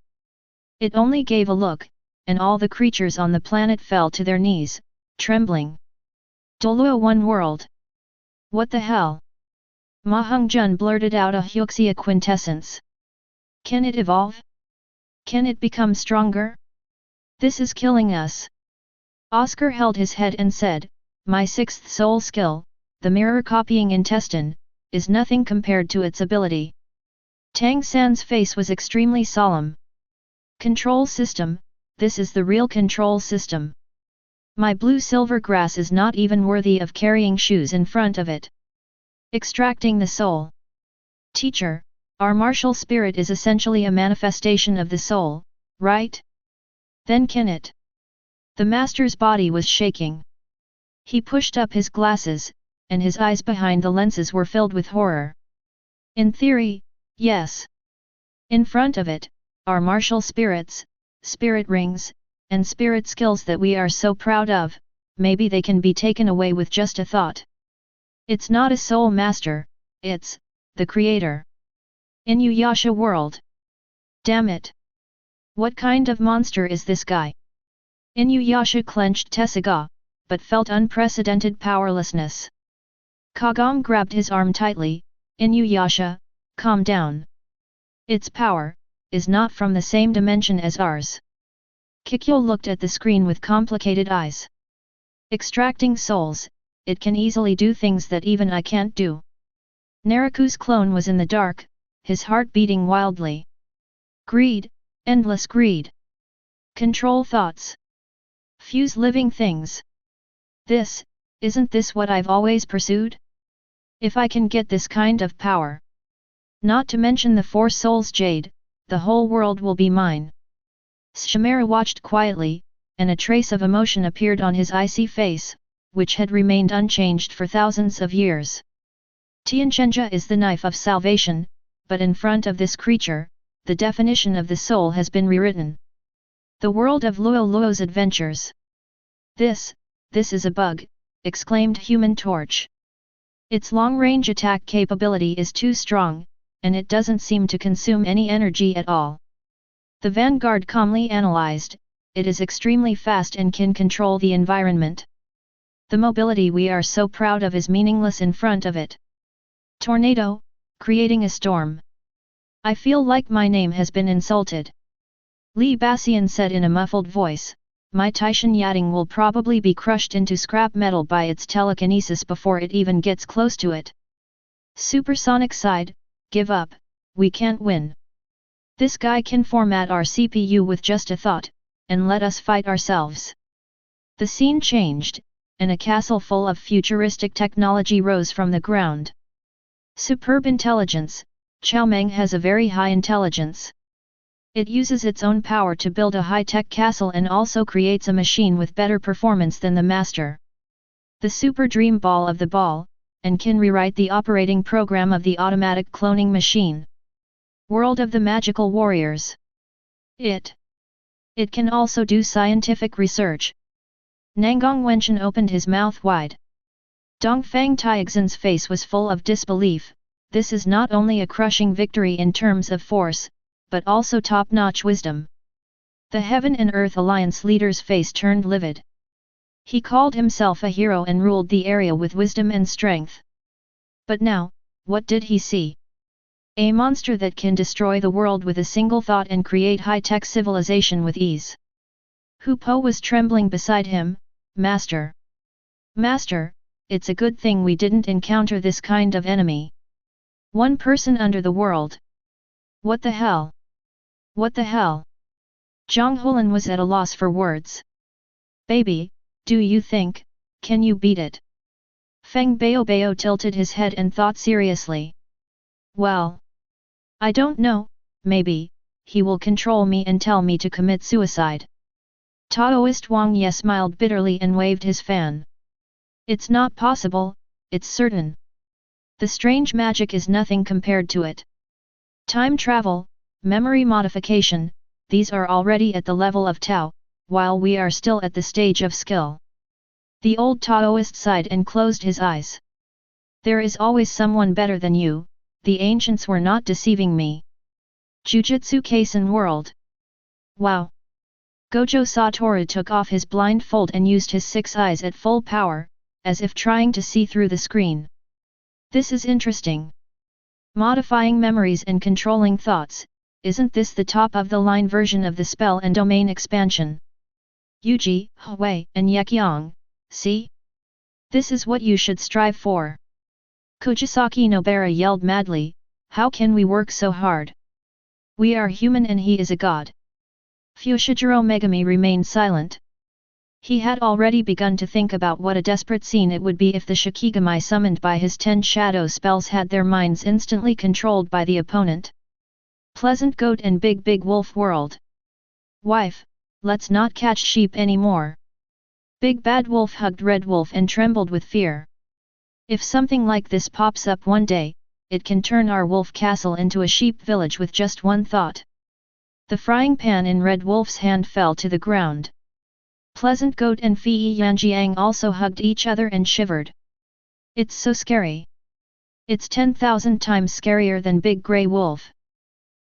It only gave a look, and all the creatures on the planet fell to their knees, trembling. Doluo One World. What the hell? Ma Hongjun blurted out a Huxia quintessence. Can it evolve? Can it become stronger? This is killing us. Oscar held his head and said, my sixth soul skill, the mirror-copying intestine, is nothing compared to its ability. Tang San's face was extremely solemn. Control system, this is the real control system. My blue-silver grass is not even worthy of carrying shoes in front of it. Extracting the soul. Teacher, our martial spirit is essentially a manifestation of the soul, right? Then can it? The master's body was shaking. He pushed up his glasses, and his eyes behind the lenses were filled with horror. In theory, yes. In front of it, are martial spirits, spirit rings, and spirit skills that we are so proud of, maybe they can be taken away with just a thought. It's not a soul master, it's the creator. Inuyasha world. Damn it! What kind of monster is this guy? Inuyasha clenched Tessagá, but felt unprecedented powerlessness. Kagome grabbed his arm tightly. Inuyasha, calm down. Its power is not from the same dimension as ours. Kikyo looked at the screen with complicated eyes. Extracting souls, it can easily do things that even I can't do. Naraku's clone was in the dark, his heart beating wildly. Greed, endless greed. Control thoughts. Fuse living things. Isn't this what I've always pursued? If I can get this kind of power. Not to mention the Four Souls Jade, the whole world will be mine. Shimera watched quietly, and a trace of emotion appeared on his icy face, which had remained unchanged for thousands of years. Tianquanjia is the knife of salvation, but in front of this creature, the definition of the soul has been rewritten. The world of Luo Luo's adventures. This is a bug, exclaimed Human Torch. Its long-range attack capability is too strong, and it doesn't seem to consume any energy at all. The Vanguard calmly analyzed, it is extremely fast and can control the environment. The mobility we are so proud of is meaningless in front of it. Tornado, creating a storm. I feel like my name has been insulted. Li Bassian said in a muffled voice, my Taishan Yating will probably be crushed into scrap metal by its telekinesis before it even gets close to it. Supersonic sighed, give up, we can't win. This guy can format our CPU with just a thought, and let us fight ourselves. The scene changed, and a castle full of futuristic technology rose from the ground. Superb intelligence, Chaomeng has a very high intelligence. It uses its own power to build a high-tech castle and also creates a machine with better performance than the master. The super dream ball of the ball, and can rewrite the operating program of the automatic cloning machine. World of the Magical Warriors. It can also do scientific research. Nangong Wenchen opened his mouth wide. Dongfang Taixin's face was full of disbelief. This is not only a crushing victory in terms of force, but also top-notch wisdom. The Heaven and Earth Alliance leader's face turned livid. He called himself a hero and ruled the area with wisdom and strength. But now, what did he see? A monster that can destroy the world with a single thought and create high-tech civilization with ease. Hu Po was trembling beside him, Master. Master, it's a good thing we didn't encounter this kind of enemy. One person under the world. What the hell? What the hell? Zhang Hulan was at a loss for words. Baby, do you think, can you beat it? Feng Baobao tilted his head and thought seriously. Well, I don't know, maybe, he will control me and tell me to commit suicide. Taoist Wang Ye smiled bitterly and waved his fan. It's not possible, it's certain. The strange magic is nothing compared to it. Time travel, memory modification, these are already at the level of Tao, while we are still at the stage of skill. The old Taoist sighed and closed his eyes. There is always someone better than you, the ancients were not deceiving me. Jujutsu Kaisen World. Wow! Gojo Satoru took off his blindfold and used his 6 eyes at full power, as if trying to see through the screen. This is interesting. Modifying memories and controlling thoughts, isn't this the top-of-the-line version of the spell and domain expansion? Yuji, Hui, and Yekyong, see? This is what you should strive for. Kujisaki Nobara yelled madly, how can we work so hard? We are human and he is a god. Fushiguro Megami remained silent. He had already begun to think about what a desperate scene it would be if the Shikigami summoned by his 10 shadow spells had their minds instantly controlled by the opponent. Pleasant Goat and Big Wolf World. Wife, let's not catch sheep anymore. Big Bad Wolf hugged Red Wolf and trembled with fear. If something like this pops up one day, it can turn our wolf castle into a sheep village with just one thought. The frying pan in Red Wolf's hand fell to the ground. Pleasant Goat and Fei Yanjiang also hugged each other and shivered. It's so scary. It's 10,000 times scarier than Big Grey Wolf.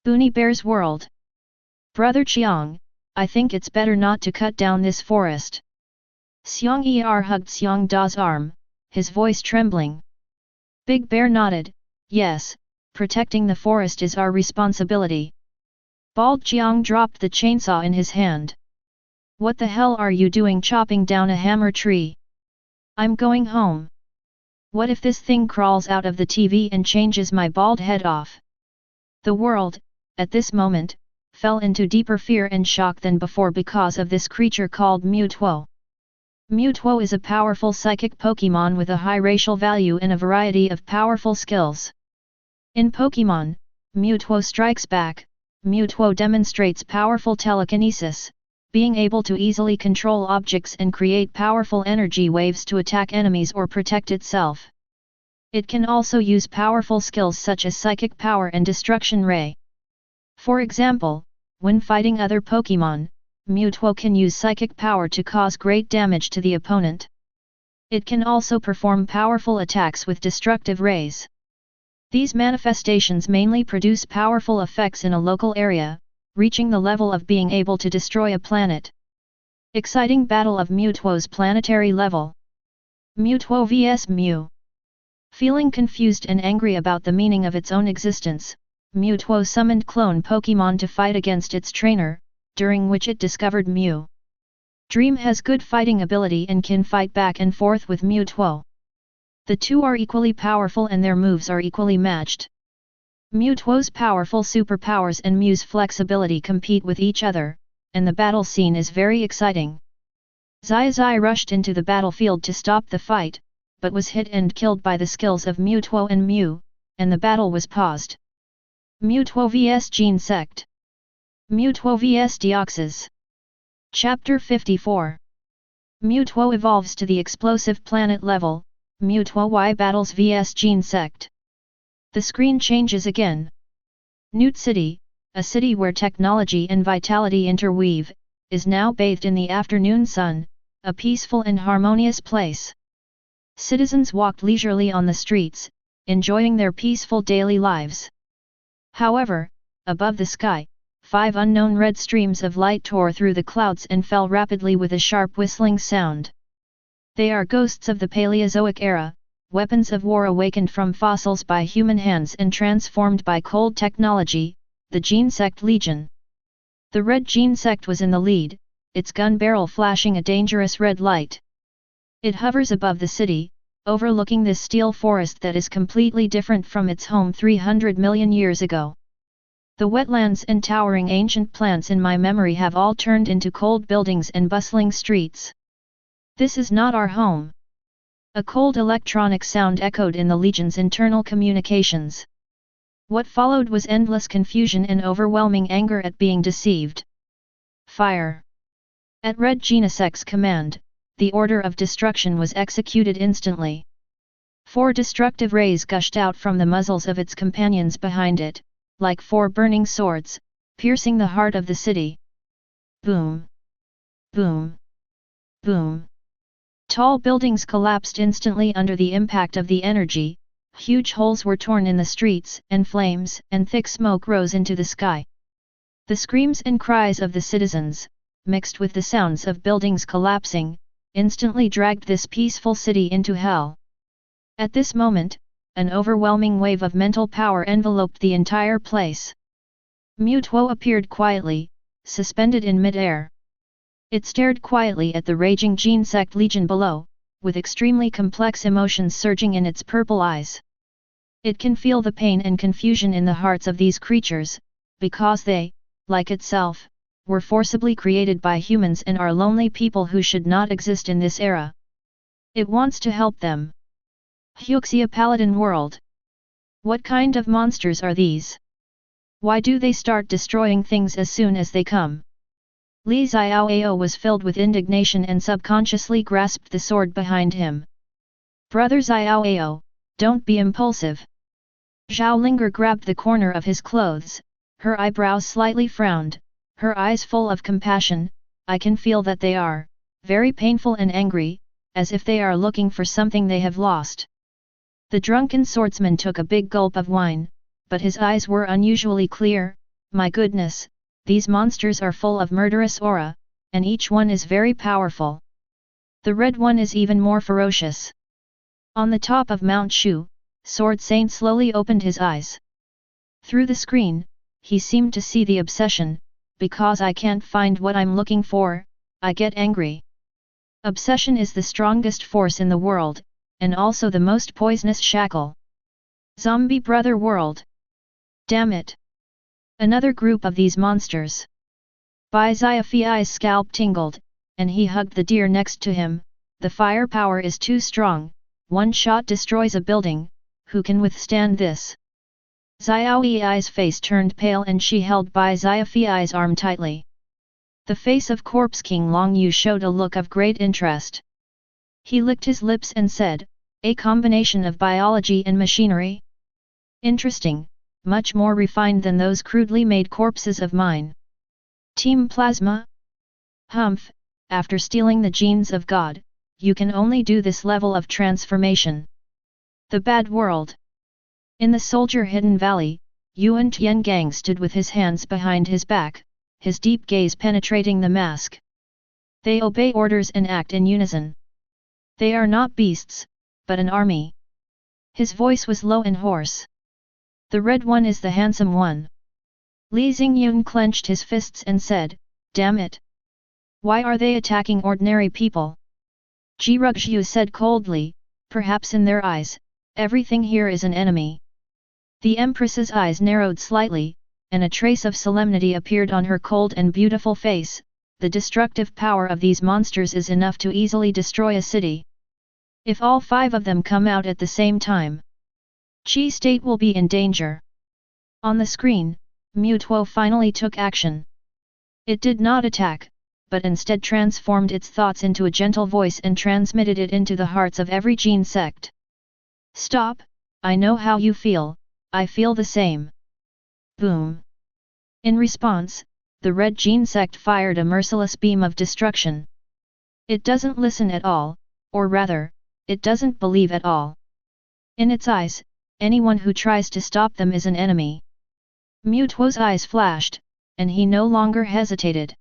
Boonie Bear's World. Brother Chiang, I think it's better not to cut down this forest. Xiang Er hugged Xiang Da's arm, his voice trembling. Big Bear nodded, yes, protecting the forest is our responsibility. Bald Jiang dropped the chainsaw in his hand. What the hell are you doing chopping down a hammer tree? I'm going home. What if this thing crawls out of the TV and changes my bald head off? The world, at this moment, fell into deeper fear and shock than before because of this creature called Mewtwo. Mewtwo is a powerful psychic Pokémon with a high racial value and a variety of powerful skills. In Pokémon, Mewtwo strikes back. Mewtwo demonstrates powerful telekinesis, being able to easily control objects and create powerful energy waves to attack enemies or protect itself. It can also use powerful skills such as Psychic Power and Destruction Ray. For example, when fighting other Pokémon, Mewtwo can use Psychic Power to cause great damage to the opponent. It can also perform powerful attacks with destructive rays. These manifestations mainly produce powerful effects in a local area, reaching the level of being able to destroy a planet. Exciting battle of Mewtwo's planetary level. Mewtwo vs Mew. Feeling confused and angry about the meaning of its own existence, Mewtwo summoned clone Pokémon to fight against its trainer, during which it discovered Mew. Dream has good fighting ability and can fight back and forth with Mewtwo. The two are equally powerful and their moves are equally matched. Mewtwo's powerful superpowers and Mew's flexibility compete with each other, and the battle scene is very exciting. Zai rushed into the battlefield to stop the fight, but was hit and killed by the skills of Mewtwo and Mew, and the battle was paused. Mewtwo vs Gene Sect. Mewtwo vs Deoxys. Chapter 54. Mewtwo evolves to the explosive planet level. Mewtwo Y battles vs Gene Sect. The screen changes again. Newt City, a city where technology and vitality interweave, is now bathed in the afternoon sun, a peaceful and harmonious place. Citizens walked leisurely on the streets, enjoying their peaceful daily lives. However, above the sky, 5 unknown red streams of light tore through the clouds and fell rapidly with a sharp whistling sound. They are ghosts of the Paleozoic era, weapons of war awakened from fossils by human hands and transformed by cold technology, the Gene Sect Legion. The Red Gene Sect was in the lead, its gun barrel flashing a dangerous red light. It hovers above the city, overlooking this steel forest that is completely different from its home 300 million years ago. The wetlands and towering ancient plants in my memory have all turned into cold buildings and bustling streets. This is not our home. A cold electronic sound echoed in the Legion's internal communications. What followed was endless confusion and overwhelming anger at being deceived. Fire! At Red Genosec's command, the order of destruction was executed instantly. 4 destructive rays gushed out from the muzzles of its companions behind it, like 4 burning swords, piercing the heart of the city. Boom! Boom! Boom! Tall buildings collapsed instantly under the impact of the energy, huge holes were torn in the streets, and flames and thick smoke rose into the sky. The screams and cries of the citizens, mixed with the sounds of buildings collapsing, instantly dragged this peaceful city into hell. At this moment, an overwhelming wave of mental power enveloped the entire place. Mutuo appeared quietly, suspended in mid-air. It stared quietly at the raging Genesect Legion below, with extremely complex emotions surging in its purple eyes. It can feel the pain and confusion in the hearts of these creatures, because they, like itself, were forcibly created by humans and are lonely people who should not exist in this era. It wants to help them. Huxia Paladin World. What kind of monsters are these? Why do they start destroying things as soon as they come? Li Xiaoao was filled with indignation and subconsciously grasped the sword behind him. Brother Xiaoao, don't be impulsive. Zhao Linger grabbed the corner of his clothes, her eyebrows slightly frowned, her eyes full of compassion. I can feel that they are very painful and angry, as if they are looking for something they have lost. The drunken swordsman took a big gulp of wine, but his eyes were unusually clear. My goodness, these monsters are full of murderous aura, and each one is very powerful. The red one is even more ferocious. On the top of Mount Shu, Sword Saint slowly opened his eyes. Through the screen, he seemed to see the obsession. Because I can't find what I'm looking for, I get angry. Obsession is the strongest force in the world, and also the most poisonous shackle. Zombie Brother World. Damn it! Another group of these monsters. Bai Xiaofei's scalp tingled, and he hugged the deer next to him. The firepower is too strong, one shot destroys a building, who can withstand this? Xiaoei's face turned pale and she held Bai Xiaofei's arm tightly. The face of Corpse King Long Yu showed a look of great interest. He licked his lips and said, a combination of biology and machinery? Interesting, much more refined than those crudely made corpses of mine. Team Plasma? Humph, after stealing the genes of God, you can only do this level of transformation. The Bad World. In the soldier-hidden valley, Yuan Tiangang stood with his hands behind his back, his deep gaze penetrating the mask. They obey orders and act in unison. They are not beasts, but an army. His voice was low and hoarse. The red one is the handsome one. Li Xingyun clenched his fists and said, damn it! Why are they attacking ordinary people? Ji Ruxu said coldly, perhaps in their eyes, everything here is an enemy. The Empress's eyes narrowed slightly, and a trace of solemnity appeared on her cold and beautiful face. The destructive power of these monsters is enough to easily destroy a city. If all 5 of them come out at the same time, Qi State will be in danger. On the screen, Mutuo finally took action. It did not attack, but instead transformed its thoughts into a gentle voice and transmitted it into the hearts of every gene sect. Stop, I know how you feel, I feel the same. Boom. In response, the red gene sect fired a merciless beam of destruction. It doesn't listen at all, or rather, it doesn't believe at all. In its eyes, anyone who tries to stop them is an enemy. Mutuo's eyes flashed, and he no longer hesitated.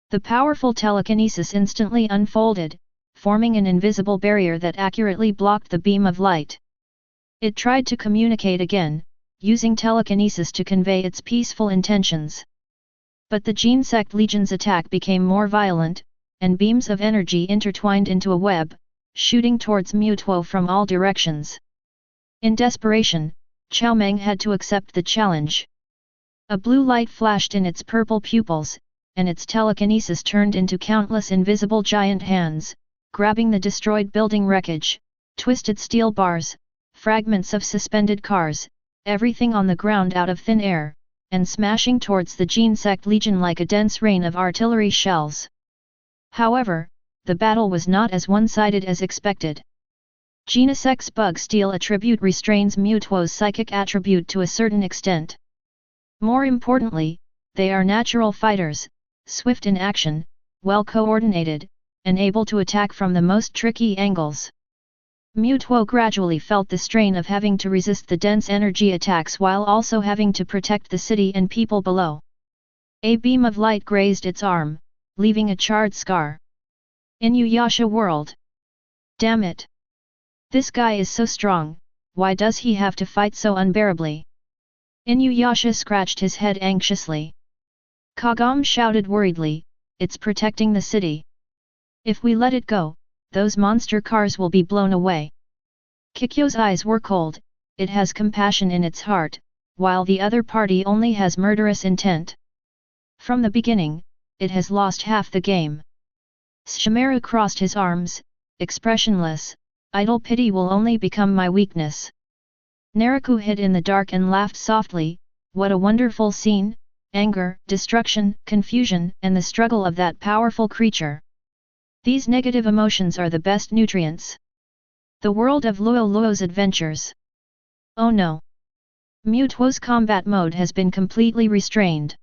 The powerful telekinesis instantly unfolded, forming an invisible barrier that accurately blocked the beam of light. It tried to communicate again, using telekinesis to convey its peaceful intentions. But the Genesect Legion's attack became more violent, and beams of energy intertwined into a web, shooting towards Mutuo from all directions. In desperation, Chao Meng had to accept the challenge. A blue light flashed in its purple pupils, and its telekinesis turned into countless invisible giant hands, grabbing the destroyed building wreckage, twisted steel bars, fragments of suspended cars, everything on the ground out of thin air, and smashing towards the Gene-sect legion like a dense rain of artillery shells. However, the battle was not as one-sided as expected. Genesect's bug steel attribute restrains Mutuo's psychic attribute to a certain extent. More importantly, they are natural fighters, swift in action, well coordinated, and able to attack from the most tricky angles. Mutuo gradually felt the strain of having to resist the dense energy attacks while also having to protect the city and people below. A beam of light grazed its arm, leaving a charred scar. Inuyasha whirled. Damn it! This guy is so strong, why does he have to fight so unbearably? Inuyasha scratched his head anxiously. Kagome shouted worriedly, it's protecting the city. If we let it go, those monster cars will be blown away. Kikyo's eyes were cold, it has compassion in its heart, while the other party only has murderous intent. From the beginning, it has lost half the game. Shimaru crossed his arms, expressionless, idle pity will only become my weakness. Naraku hid in the dark and laughed softly, what a wonderful scene, anger, destruction, confusion, and the struggle of that powerful creature. These negative emotions are the best nutrients. The world of Luo Luo's adventures. Oh no! Mutuo's combat mode has been completely restrained.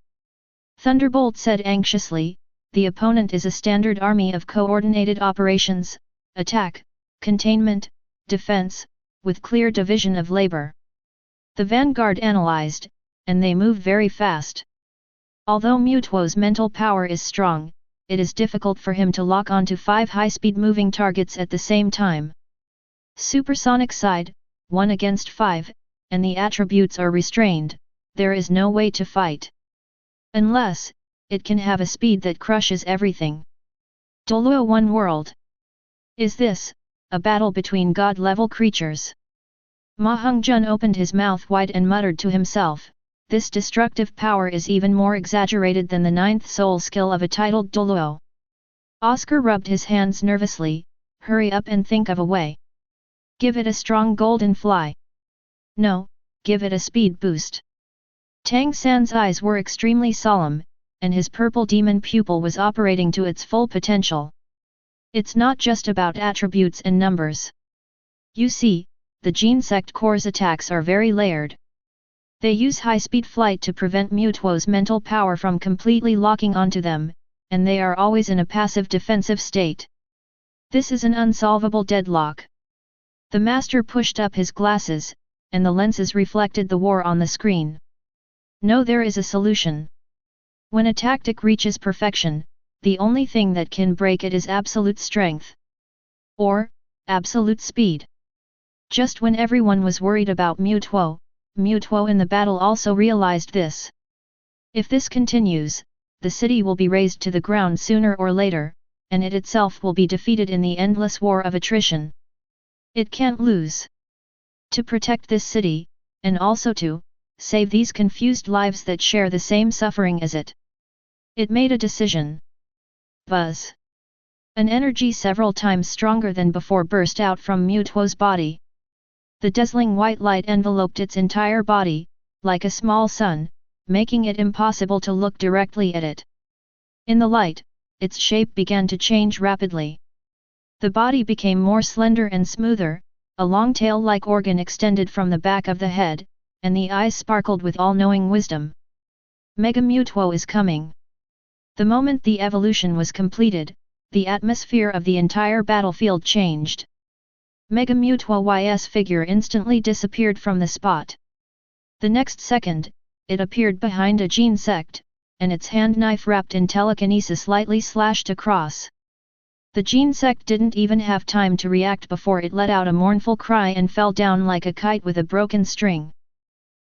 Thunderbolt said anxiously, the opponent is a standard army of coordinated operations, attack, containment, defense, with clear division of labor. The vanguard analyzed, and they move very fast. Although Mutuo's mental power is strong, it is difficult for him to lock onto 5 high-speed moving targets at the same time. Supersonic side, 1 against 5, and the attributes are restrained, there is no way to fight. Unless, it can have a speed that crushes everything. Doluo One World. Is this, a battle between god-level creatures? Ma Hongjun opened his mouth wide and muttered to himself, this destructive power is even more exaggerated than the 9th soul skill of a titled Doluo. Oscar rubbed his hands nervously, hurry up and think of a way. Give it a strong golden fly. No, give it a speed boost. Tang San's eyes were extremely solemn, and his purple demon pupil was operating to its full potential. It's not just about attributes and numbers. You see, the Gene-sect core's attacks are very layered. They use high-speed flight to prevent Mutuo's mental power from completely locking onto them, and they are always in a passive defensive state. This is an unsolvable deadlock. The master pushed up his glasses, and the lenses reflected the war on the screen. No, there is a solution. When a tactic reaches perfection, the only thing that can break it is absolute strength. Or, absolute speed. Just when everyone was worried about Mutuo in the battle also realized this. If this continues, the city will be razed to the ground sooner or later, and it itself will be defeated in the endless war of attrition. It can't lose. To protect this city, and also to save these confused lives that share the same suffering as it. It made a decision. Buzz. An energy several times stronger than before burst out from Mutuo's body. The dazzling white light enveloped its entire body, like a small sun, making it impossible to look directly at it. In the light, its shape began to change rapidly. The body became more slender and smoother, a long tail-like organ extended from the back of the head, and the eyes sparkled with all-knowing wisdom. Mega Mutuo is coming. The moment the evolution was completed, the atmosphere of the entire battlefield changed. Mega Mutuo's figure instantly disappeared from the spot. The next second, it appeared behind a Gene-sect, and its hand knife wrapped in telekinesis lightly slashed across. The Gene-sect didn't even have time to react before it let out a mournful cry and fell down like a kite with a broken string.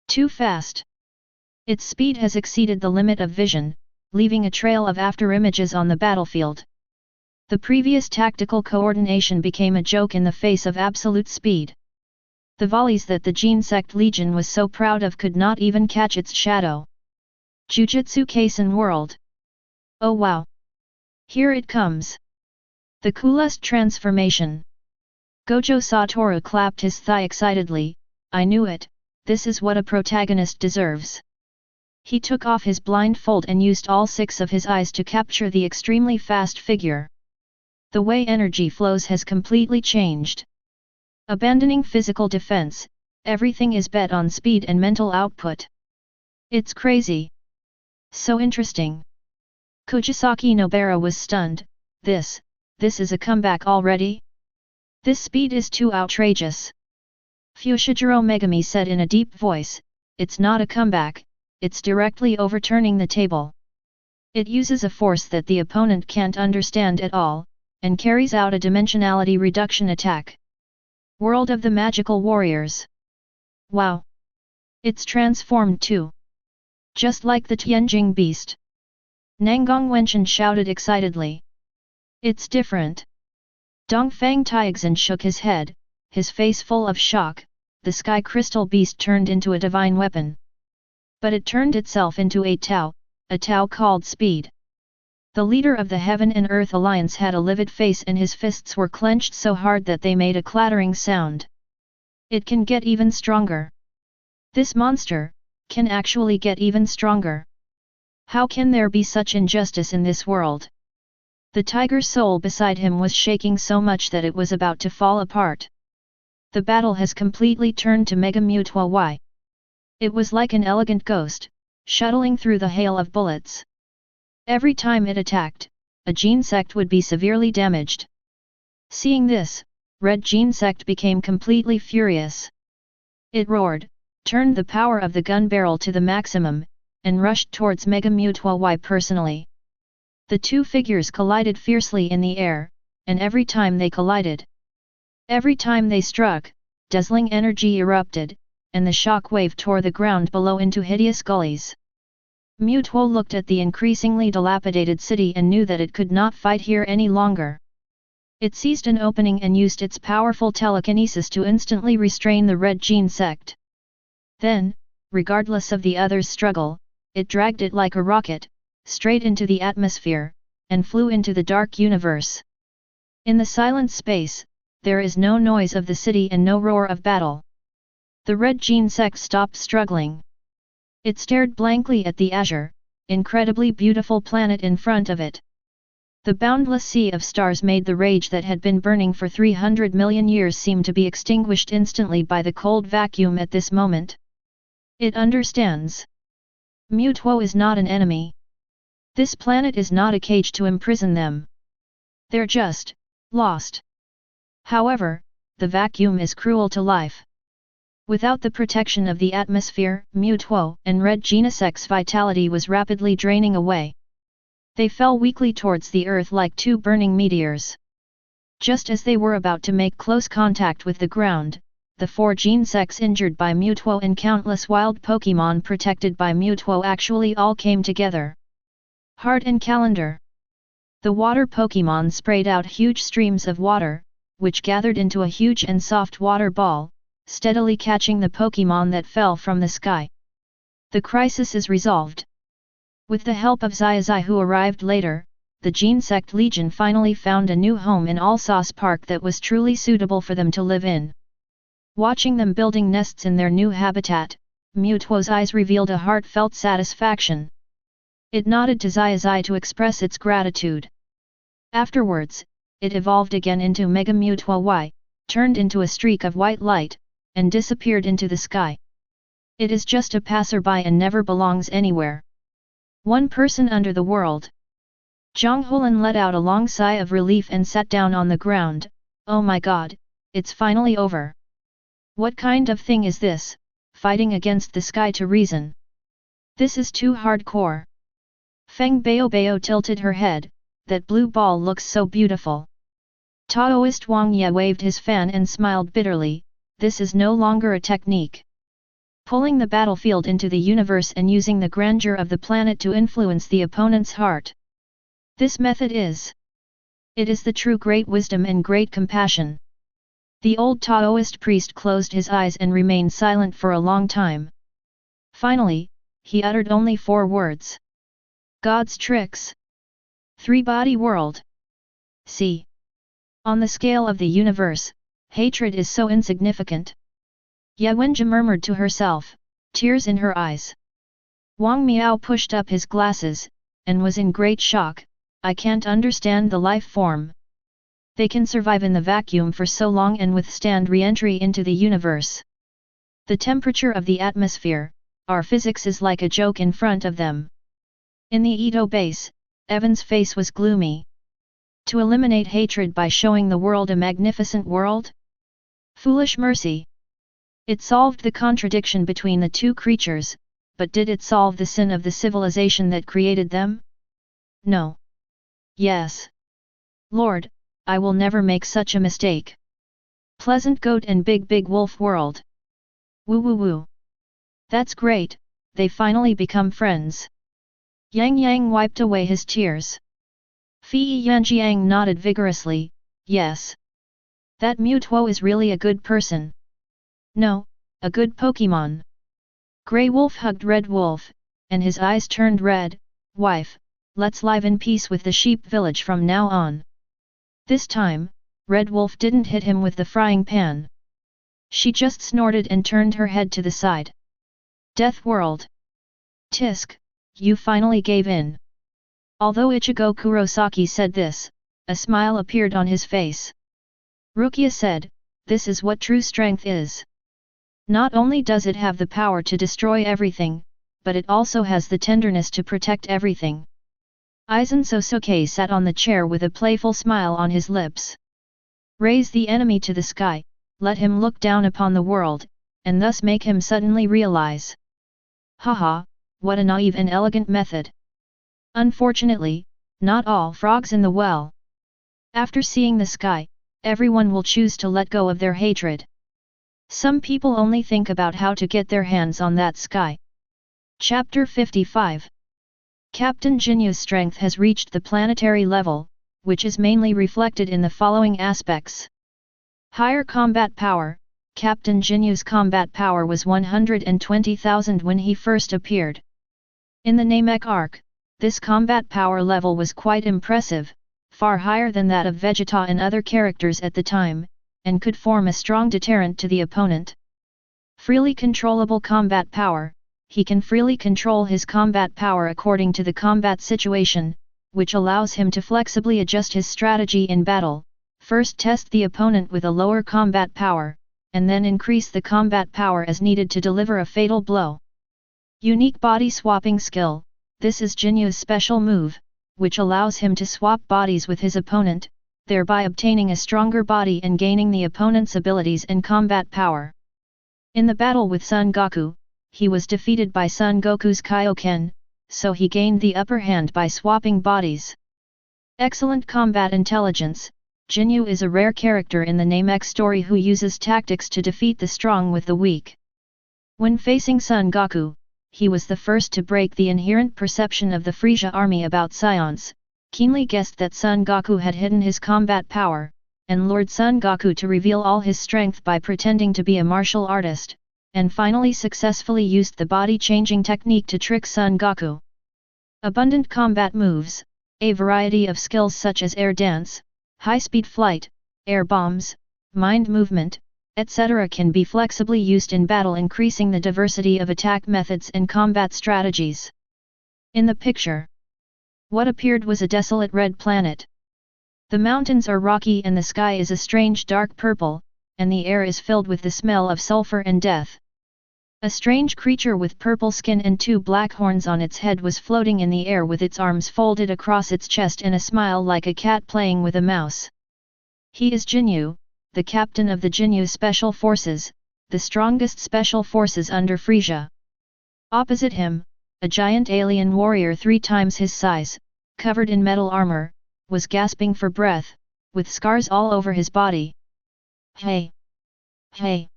Too fast. Its speed has exceeded the limit of vision, leaving a trail of afterimages on the battlefield. The previous tactical coordination became a joke in the face of absolute speed. The volleys that the Gene-sect Legion was so proud of could not even catch its shadow. Jujutsu Kaisen World. Oh wow! Here it comes! The coolest transformation! Gojo Satoru clapped his thigh excitedly. I knew it, this is what a protagonist deserves. He took off his blindfold and used all 6 of his eyes to capture the extremely fast figure. The way energy flows has completely changed. Abandoning physical defense, everything is bet on speed and mental output. It's crazy. So interesting. Kojisaki Nobara was stunned. This is a comeback already? This speed is too outrageous. Fushiguro Megami said in a deep voice, it's not a comeback, it's directly overturning the table. It uses a force that the opponent can't understand at all, and carries out a dimensionality reduction attack. World of the Magical Warriors. Wow! It's transformed too. Just like the Tianjing beast. Nangang Wenchen shouted excitedly. It's different. Dongfang Taixin shook his head, his face full of shock. The sky crystal beast turned into a divine weapon. But it turned itself into a Tao called Speed. The leader of the Heaven and Earth Alliance had a livid face and his fists were clenched so hard that they made a clattering sound. It can get even stronger. This monster can actually get even stronger. How can there be such injustice in this world? The tiger soul beside him was shaking so much that it was about to fall apart. The battle has completely turned to Mega Mutwa Y. It was like an elegant ghost, shuttling through the hail of bullets. Every time it attacked, a gene sect would be severely damaged. Seeing this, Red Gene Sect became completely furious. It roared, turned the power of the gun barrel to the maximum, and rushed towards Mega Mutwa Y personally. The 2 figures collided fiercely in the air, and every time they collided, every time they struck, dazzling energy erupted, and the shock wave tore the ground below into hideous gullies. Mutwo looked at the increasingly dilapidated city and knew that it could not fight here any longer. It seized an opening and used its powerful telekinesis to instantly restrain the Red Gene Sect. Then, regardless of the others' struggle, it dragged it like a rocket, straight into the atmosphere, and flew into the dark universe. In the silent space, there is no noise of the city and no roar of battle. The Red Gene Sect stopped struggling. It stared blankly at the azure, incredibly beautiful planet in front of it. The boundless sea of stars made the rage that had been burning for 300 million years seem to be extinguished instantly by the cold vacuum at this moment. It understands. Mutwo is not an enemy. This planet is not a cage to imprison them. They're just lost. However, the vacuum is cruel to life. Without the protection of the atmosphere, Mutwo and Red Genesect's vitality was rapidly draining away. They fell weakly towards the earth like 2 burning meteors. Just as they were about to make close contact with the ground, the 4 Genesects injured by Mutwo and countless wild Pokémon protected by Mutwo actually all came together. Heart and Calendar. The water Pokémon sprayed out huge streams of water, which gathered into a huge and soft water ball, steadily catching the Pokémon that fell from the sky. The crisis is resolved. With the help of Xiaozai who arrived later, the Gene-sect Legion finally found a new home in Alsace Park that was truly suitable for them to live in. Watching them building nests in their new habitat, Mutwo's eyes revealed a heartfelt satisfaction. It nodded to Xiaozai to express its gratitude. Afterwards, it evolved again into Mega Mutwo Y, turned into a streak of white light, and disappeared into the sky. It is just a passerby and never belongs anywhere. One person under the world. Zhang Hulan let out a long sigh of relief and sat down on the ground. Oh my god, it's finally over. What kind of thing is this, fighting against the sky to reason? This is too hardcore. Feng Baobao tilted her head, that blue ball looks so beautiful. Taoist Wang Ye waved his fan and smiled bitterly, this is no longer a technique. Pulling the battlefield into the universe and using the grandeur of the planet to influence the opponent's heart. This method is It is the true great wisdom and great compassion. The old Taoist priest closed his eyes and remained silent for a long time. Finally, he uttered only 4 words. God's tricks. 3-body world. See. On the scale of the universe, hatred is so insignificant. Ye Wenjie murmured to herself, tears in her eyes. Wang Miao pushed up his glasses, and was in great shock. I can't understand the life form. They can survive in the vacuum for so long and withstand re-entry into the universe. The temperature of the atmosphere, our physics is like a joke in front of them. In the Edo base, Evan's face was gloomy. To eliminate hatred by showing the world a magnificent world? Foolish mercy! It solved the contradiction between the 2 creatures, but did it solve the sin of the civilization that created them? No. Yes. Lord, I will never make such a mistake. Pleasant goat and big wolf world. Woo woo woo. That's great, they finally become friends. Yang Yang wiped away his tears. Fei Yanjiang nodded vigorously, yes. That Mutuo is really a good person. No, a good Pokemon. Grey Wolf hugged Red Wolf, and his eyes turned red. Wife, let's live in peace with the sheep village from now on. This time, Red Wolf didn't hit him with the frying pan. She just snorted and turned her head to the side. Death World. Tisk, you finally gave in. Although Ichigo Kurosaki said this, a smile appeared on his face. Rukia said, this is what true strength is. Not only does it have the power to destroy everything, but it also has the tenderness to protect everything. Aizen Sosuke sat on the chair with a playful smile on his lips. Raise the enemy to the sky, let him look down upon the world, and thus make him suddenly realize. Haha, what a naive and elegant method. Unfortunately, not all frogs in the well. After seeing the sky, everyone will choose to let go of their hatred. Some people only think about how to get their hands on that sky. Chapter 55. Captain Jinyu's strength has reached the planetary level, which is mainly reflected in the following aspects. Higher combat power. Captain Jinyu's combat power was 120,000 when he first appeared. In the Namek arc, this combat power level was quite impressive, far higher than that of Vegeta and other characters at the time, and could form a strong deterrent to the opponent. Freely controllable combat power. He can freely control his combat power according to the combat situation, which allows him to flexibly adjust his strategy in battle. First test the opponent with a lower combat power, and then increase the combat power as needed to deliver a fatal blow. Unique body swapping skill. This is Jinyu's special move, which allows him to swap bodies with his opponent, thereby obtaining a stronger body and gaining the opponent's abilities and combat power. In the battle with Son Goku, he was defeated by Son Goku's Kaioken, so he gained the upper hand by swapping bodies. Excellent combat intelligence. Jinyu is a rare character in the Namek story who uses tactics to defeat the strong with the weak. When facing Son Goku, he was the first to break the inherent perception of the Frisia army about scions, keenly guessed that Son Goku had hidden his combat power, and lured Son Goku to reveal all his strength by pretending to be a martial artist, and finally successfully used the body-changing technique to trick Son Goku. Abundant combat moves. A variety of skills such as air dance, high-speed flight, air bombs, mind movement, etc. can be flexibly used in battle, increasing the diversity of attack methods and combat strategies. In the picture, what appeared was a desolate red planet. The mountains are rocky and the sky is a strange dark purple, and the air is filled with the smell of sulfur and death. A strange creature with purple skin and 2 black horns on its head was floating in the air with its arms folded across its chest and a smile like a cat playing with a mouse. He is Jinyu, the captain of the Jinyu Special Forces, the strongest special forces under Frisia. Opposite him, a giant alien warrior 3 times his size, covered in metal armor, was gasping for breath, with scars all over his body. Hey! Hey!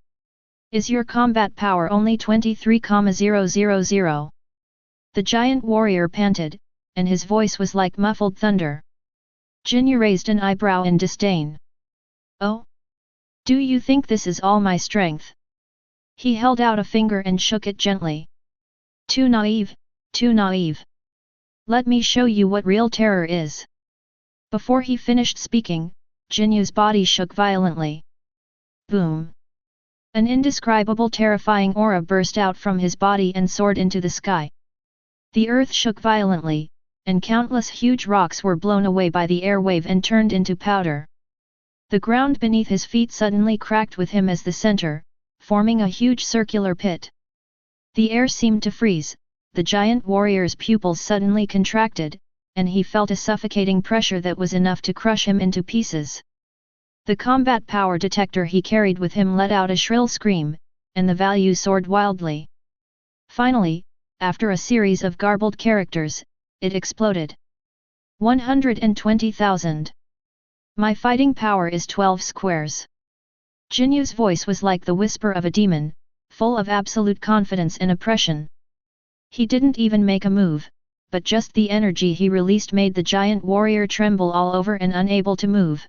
Is your combat power only 23,000? The giant warrior panted, and his voice was like muffled thunder. Jinyu raised an eyebrow in disdain. Oh? Do you think this is all my strength? He held out a finger and shook it gently. Too naive, too naive. Let me show you what real terror is. Before he finished speaking, Jinyu's body shook violently. Boom! An indescribable terrifying aura burst out from his body and soared into the sky. The earth shook violently, and countless huge rocks were blown away by the air wave and turned into powder. The ground beneath his feet suddenly cracked with him as the center, forming a huge circular pit. The air seemed to freeze, the giant warrior's pupils suddenly contracted, and he felt a suffocating pressure that was enough to crush him into pieces. The combat power detector he carried with him let out a shrill scream, and the value soared wildly. Finally, after a series of garbled characters, it exploded. 120,000. My fighting power is 12 squares. Jinyu's voice was like the whisper of a demon, full of absolute confidence and oppression. He didn't even make a move, but just the energy he released made the giant warrior tremble all over and unable to move.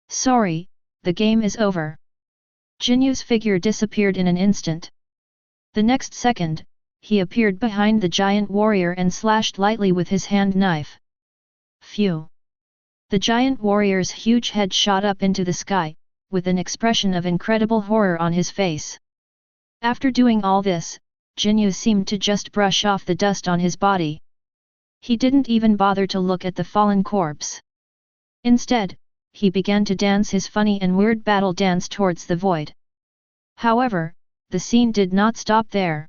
Sorry, the game is over. Jinyu's figure disappeared in an instant. The next second, he appeared behind the giant warrior and slashed lightly with his hand knife. Phew! The giant warrior's huge head shot up into the sky, with an expression of incredible horror on his face. After doing all this, Jinyu seemed to just brush off the dust on his body. He didn't even bother to look at the fallen corpse. Instead, he began to dance his funny and weird battle dance towards the void. However, the scene did not stop there.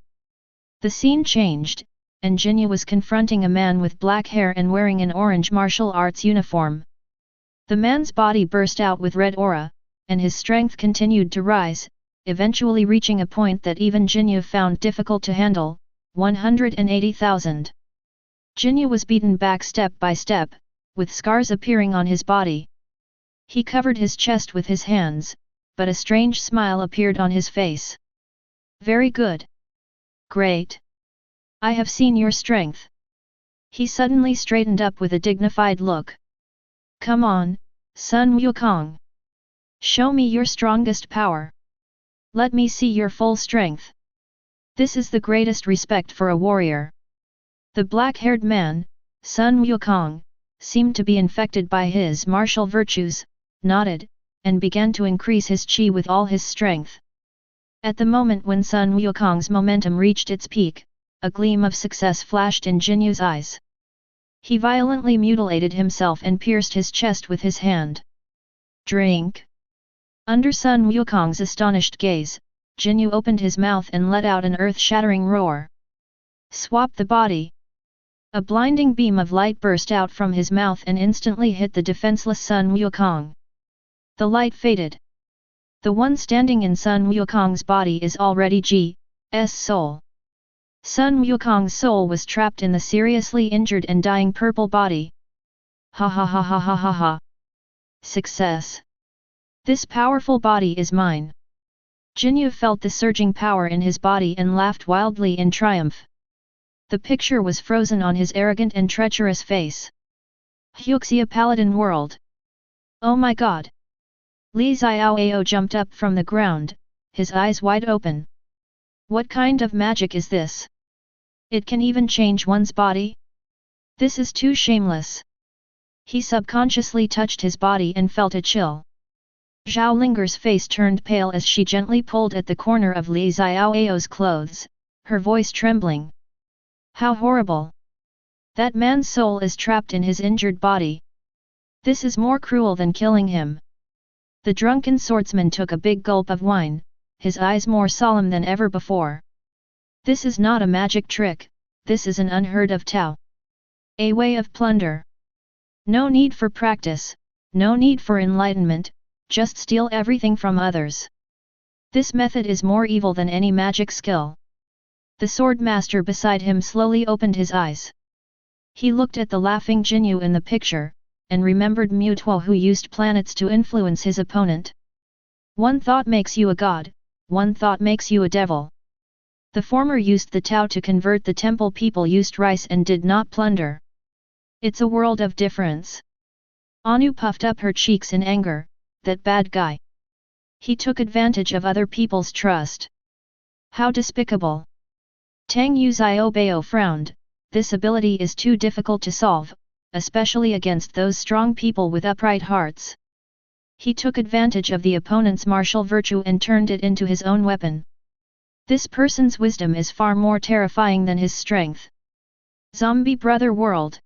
The scene changed, and Jinyu was confronting a man with black hair and wearing an orange martial arts uniform. The man's body burst out with red aura, and his strength continued to rise, eventually reaching a point that even Jinyu found difficult to handle, 180,000. Jinyu was beaten back step by step, with scars appearing on his body. He covered his chest with his hands, but a strange smile appeared on his face. Very good. Great. I have seen your strength. He suddenly straightened up with a dignified look. Come on, Sun Wukong. Show me your strongest power. Let me see your full strength. This is the greatest respect for a warrior. The black-haired man, Sun Wukong, seemed to be infected by his martial virtues, nodded, and began to increase his qi with all his strength. At the moment when Sun Wukong's momentum reached its peak, a gleam of success flashed in Jinyu's eyes. He violently mutilated himself and pierced his chest with his hand. Drink! Under Sun Wukong's astonished gaze, Jinyu opened his mouth and let out an earth-shattering roar. Swap the body! A blinding beam of light burst out from his mouth and instantly hit the defenseless Sun Wukong. The light faded. The one standing in Sun Wukong's body is already G's soul. Sun Wukong's soul was trapped in the seriously injured and dying purple body. Ha ha ha ha ha ha ha. Success! This powerful body is mine. Jinyu felt the surging power in his body and laughed wildly in triumph. The picture was frozen on his arrogant and treacherous face. Huxia Paladin World! Oh my god! Li Xiaoao jumped up from the ground, his eyes wide open. What kind of magic is this? It can even change one's body? This is too shameless. He subconsciously touched his body and felt a chill. Zhao Linger's face turned pale as she gently pulled at the corner of Li Xiaoao's clothes, her voice trembling. How horrible! That man's soul is trapped in his injured body. This is more cruel than killing him. The drunken swordsman took a big gulp of wine, his eyes more solemn than ever before. This is not a magic trick, this is an unheard of Tao. A way of plunder. No need for practice, no need for enlightenment, just steal everything from others. This method is more evil than any magic skill. The sword master beside him slowly opened his eyes. He looked at the laughing Jinyu in the picture, and remembered Mutuo who used planets to influence his opponent. One thought makes you a god, one thought makes you a devil. The former used the Tao to convert the temple, people used rice and did not plunder. It's a world of difference. Anu puffed up her cheeks in anger, that bad guy. He took advantage of other people's trust. How despicable! Tang Yu Xiaobao frowned, this ability is too difficult to solve, especially against those strong people with upright hearts. He took advantage of the opponent's martial virtue and turned it into his own weapon. This person's wisdom is far more terrifying than his strength. Zombie Brother World!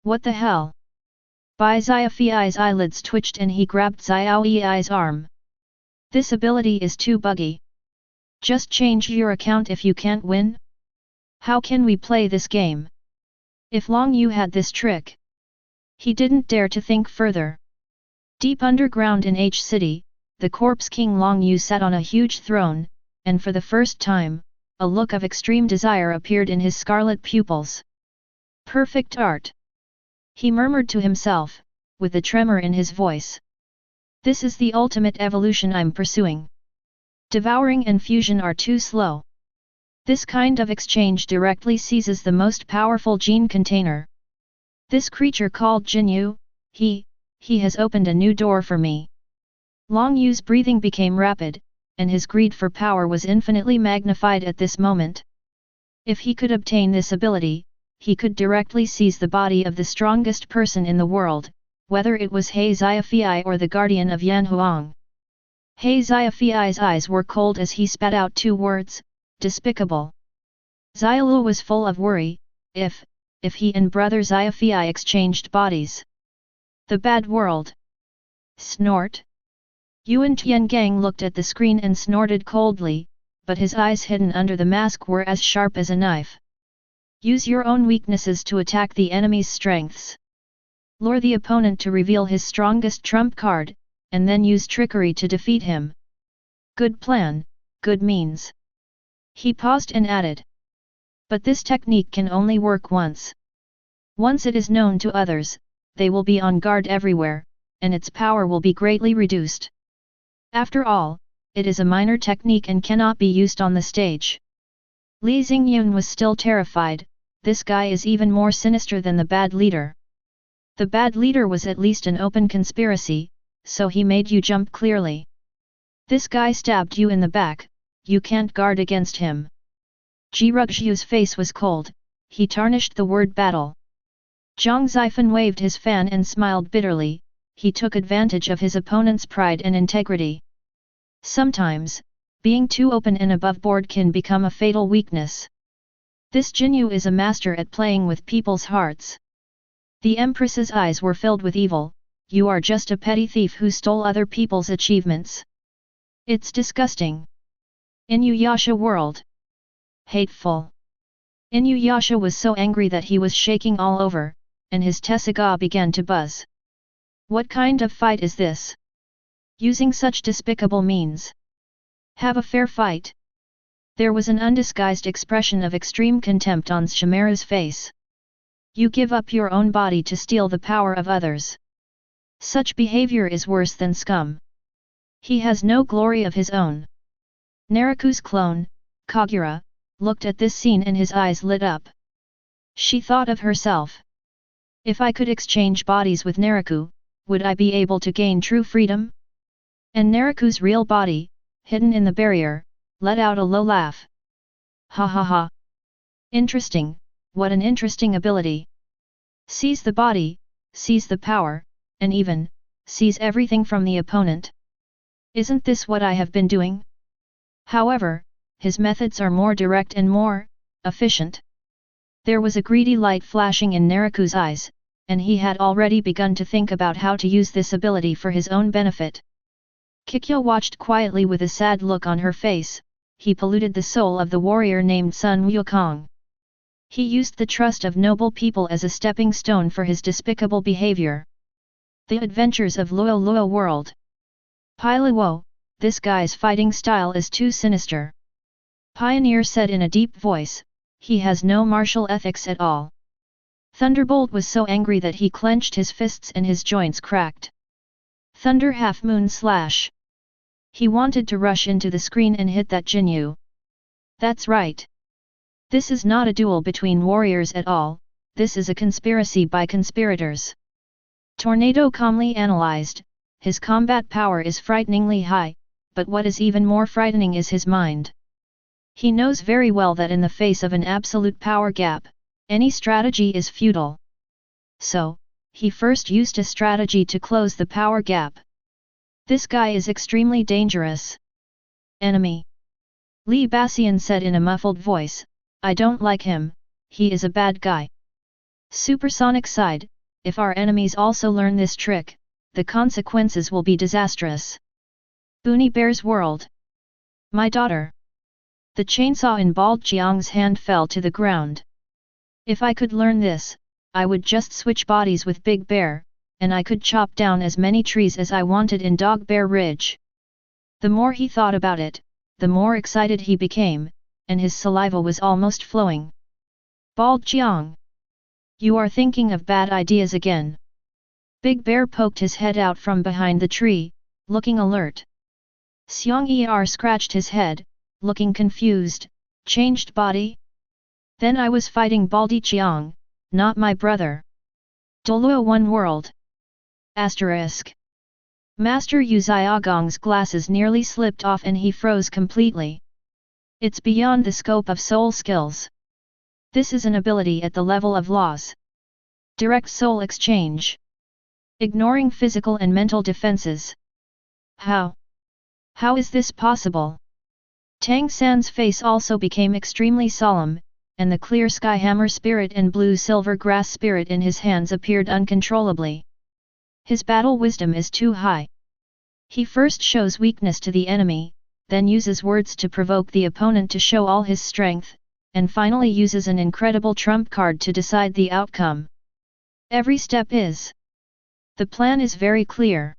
What the hell? Bai Xiaofei's eyelids twitched and he grabbed Xiao Yi's arm. This ability is too buggy. Just change your account if you can't win? How can we play this game? If Long Yu had this trick. He didn't dare to think further. Deep underground in H City, the corpse king Long Yu sat on a huge throne, and for the first time, a look of extreme desire appeared in his scarlet pupils. Perfect art! He murmured to himself, with a tremor in his voice. This is the ultimate evolution I'm pursuing. Devouring and fusion are too slow. This kind of exchange directly seizes the most powerful gene container. This creature called Jinyu, he has opened a new door for me. Long Yu's breathing became rapid, and his greed for power was infinitely magnified at this moment. If he could obtain this ability, he could directly seize the body of the strongest person in the world, whether it was He Xiaofei or the guardian of Yanhuang. He Xiaofei's eyes were cold as he spat out two words, despicable. Xiaolu was full of worry, if he and brother Xiaofei exchanged bodies. The bad world. Snort. Yuan Tiangang looked at the screen and snorted coldly, but his eyes hidden under the mask were as sharp as a knife. Use your own weaknesses to attack the enemy's strengths. Lure the opponent to reveal his strongest trump card, and then use trickery to defeat him. Good plan, good means. He paused and added. But this technique can only work once. Once it is known to others, they will be on guard everywhere, and its power will be greatly reduced. After all, it is a minor technique and cannot be used on the stage. Li Xingyun was still terrified, this guy is even more sinister than the bad leader. The bad leader was at least an open conspiracy, so he made you jump clearly. This guy stabbed you in the back, you can't guard against him. Ji Ruxu's face was cold, he tarnished the word battle. Zhang Zifan waved his fan and smiled bitterly, he took advantage of his opponent's pride and integrity. Sometimes, being too open and above board can become a fatal weakness. This Jinyu is a master at playing with people's hearts. The Empress's eyes were filled with evil, you are just a petty thief who stole other people's achievements. It's disgusting. Inuyasha world. Hateful. Inuyasha was so angry that he was shaking all over, and his tessaga began to buzz. What kind of fight is this? Using such despicable means. Have a fair fight. There was an undisguised expression of extreme contempt on Shimera's face. You give up your own body to steal the power of others. Such behavior is worse than scum. He has no glory of his own. Nariku's clone, Kagura, looked at this scene and his eyes lit up. She thought of herself. If I could exchange bodies with Nariku, would I be able to gain true freedom? And Nariku's real body, hidden in the barrier, let out a low laugh. Ha ha ha. Interesting, what an interesting ability. Seize the body, seize the power, and even, seize everything from the opponent. Isn't this what I have been doing? However, his methods are more direct and more efficient. There was a greedy light flashing in Nariku's eyes, and he had already begun to think about how to use this ability for his own benefit. Kikyo watched quietly with a sad look on her face, he polluted the soul of the warrior named Sun Wukong. He used the trust of noble people as a stepping stone for his despicable behavior. The Adventures of Luo Luo World. Pai Luo, this guy's fighting style is too sinister. Pioneer said in a deep voice, he has no martial ethics at all. Thunderbolt was so angry that he clenched his fists and his joints cracked. Thunder Half Moon Slash. He wanted to rush into the screen and hit that Jinyu. That's right. This is not a duel between warriors at all, this is a conspiracy by conspirators. Tornado calmly analyzed, his combat power is frighteningly high, but what is even more frightening is his mind. He knows very well that in the face of an absolute power gap, any strategy is futile. So, he first used a strategy to close the power gap. This guy is extremely dangerous. Enemy. Li Bassian said in a muffled voice, I don't like him, he is a bad guy. Supersonic sighed, if our enemies also learn this trick, the consequences will be disastrous. Boonie Bear's world. My daughter. The chainsaw in Bald Jiang's hand fell to the ground. If I could learn this, I would just switch bodies with Big Bear, and I could chop down as many trees as I wanted in Dog Bear Ridge. The more he thought about it, the more excited he became, and his saliva was almost flowing. Bald Jiang. You are thinking of bad ideas again. Big Bear poked his head out from behind the tree, looking alert. Xiang Er scratched his head, looking confused, changed body? Then I was fighting Baldy Jiang, not my brother. Doluo One World. Asterisk. Master Yu Xiaogong's glasses nearly slipped off and he froze completely. It's beyond the scope of soul skills. This is an ability at the level of laws. Direct soul exchange. Ignoring physical and mental defenses. How? How is this possible? Tang San's face also became extremely solemn, and the clear sky hammer spirit and blue silver grass spirit in his hands appeared uncontrollably. His battle wisdom is too high. He first shows weakness to the enemy, then uses words to provoke the opponent to show all his strength, and finally uses an incredible trump card to decide the outcome. Every step is. The plan is very clear.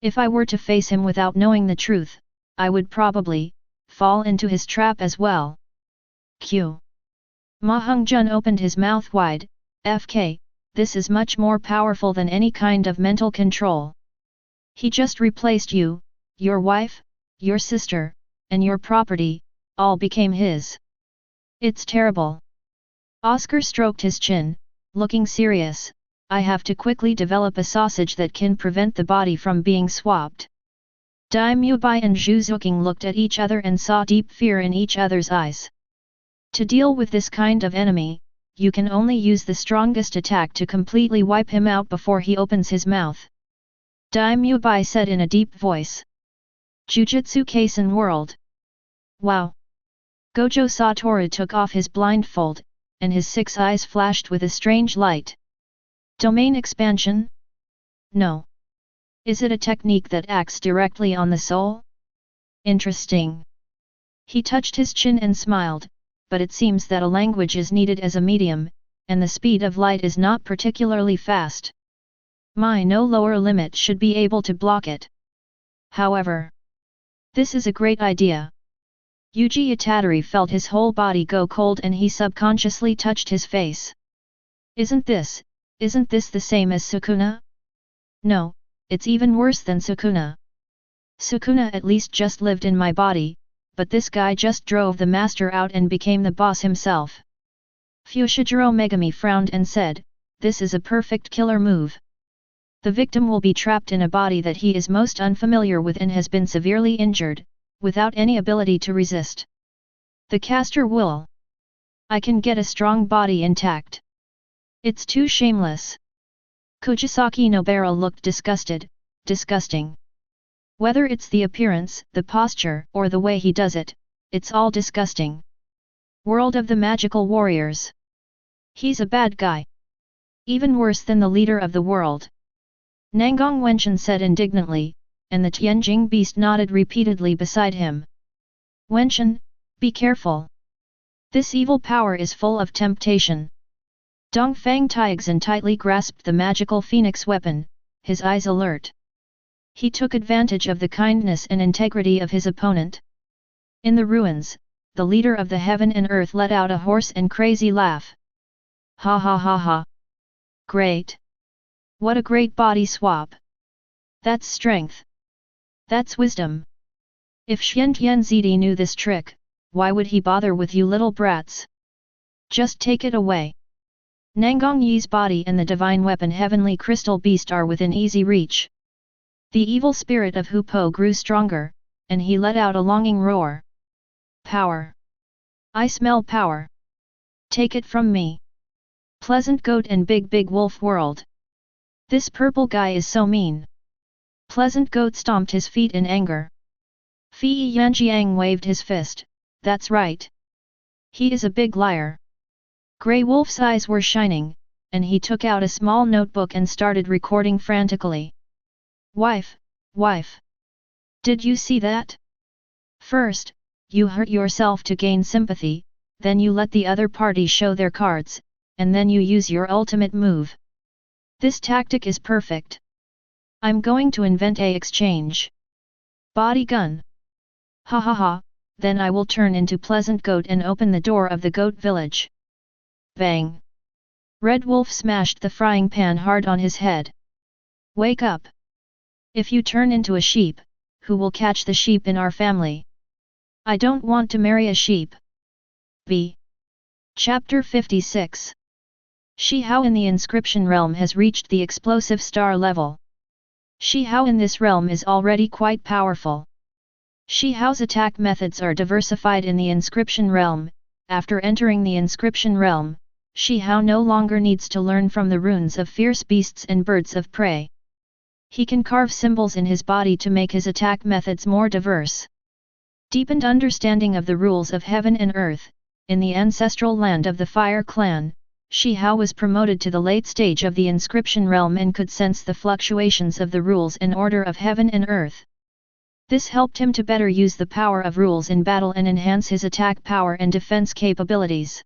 If I were to face him without knowing the truth, I would probably fall into his trap as well. Q. Ma Hongjun opened his mouth wide, FK, this is much more powerful than any kind of mental control. He just replaced you, your wife, your sister, and your property, all became his. It's terrible. Oscar stroked his chin, looking serious, I have to quickly develop a sausage that can prevent the body from being swapped. Dai Mubai and Zhu Zuqing looked at each other and saw deep fear in each other's eyes. To deal with this kind of enemy, you can only use the strongest attack to completely wipe him out before he opens his mouth. Dai Mubai said in a deep voice. Jujutsu Kaisen World. Wow! Gojo Satoru took off his blindfold, and his 6 eyes flashed with a strange light. Domain expansion? No. Is it a technique that acts directly on the soul? Interesting. He touched his chin and smiled, but it seems that a language is needed as a medium, and the speed of light is not particularly fast. No lower limit should be able to block it. However, this is a great idea. Yuji Itadori felt his whole body go cold and he subconsciously touched his face. Isn't this the same as Sukuna? No, it's even worse than Sukuna. Sukuna at least just lived in my body, but this guy just drove the master out and became the boss himself. Fushiguro Megami frowned and said, this is a perfect killer move. The victim will be trapped in a body that he is most unfamiliar with and has been severely injured, without any ability to resist. The caster will. I can get a strong body intact. It's too shameless. Kujisaki Nobara looked disgusted, disgusting. Whether it's the appearance, the posture, or the way he does it, it's all disgusting. World of the Magical Warriors. He's a bad guy. Even worse than the leader of the world. Nangang Wenchen said indignantly, and the Tianjing beast nodded repeatedly beside him. Wenchen, be careful. This evil power is full of temptation. Dongfang Taixin tightly grasped the magical phoenix weapon, his eyes alert. He took advantage of the kindness and integrity of his opponent. In the ruins, the leader of the heaven and earth let out a hoarse and crazy laugh. Ha ha ha ha. Great. What a great body swap. That's strength. That's wisdom. If Xiantian Zidi knew this trick, why would he bother with you little brats? Just take it away. Nangong Yi's body and the divine weapon heavenly crystal beast are within easy reach. The evil spirit of Hupo grew stronger, and he let out a longing roar. Power! I smell power! Take it from me! Pleasant Goat and Big Wolf whirled. This purple guy is so mean! Pleasant Goat stomped his feet in anger. Fei Yanjiang waved his fist, that's right! He is a big liar! Grey Wolf's eyes were shining, and he took out a small notebook and started recording frantically. Wife! Wife! Did you see that? First, you hurt yourself to gain sympathy, then you let the other party show their cards, and then you use your ultimate move. This tactic is perfect. I'm going to invent a exchange. Body gun. Ha ha ha, then I will turn into Pleasant Goat and open the door of the goat village. Bang! Red Wolf smashed the frying pan hard on his head. Wake up! If you turn into a sheep, who will catch the sheep in our family? I don't want to marry a sheep. B. Chapter 56. Shi Hao in the inscription realm has reached the explosive star level. Shi Hao in this realm is already quite powerful. Shi Hao's attack methods are diversified in the inscription realm. After entering the inscription realm, Shi Hao no longer needs to learn from the runes of fierce beasts and birds of prey. He can carve symbols in his body to make his attack methods more diverse. Deepened understanding of the rules of heaven and earth, in the ancestral land of the Fire Clan, Shi Hao was promoted to the late stage of the inscription realm and could sense the fluctuations of the rules and order of heaven and earth. This helped him to better use the power of rules in battle and enhance his attack power and defense capabilities.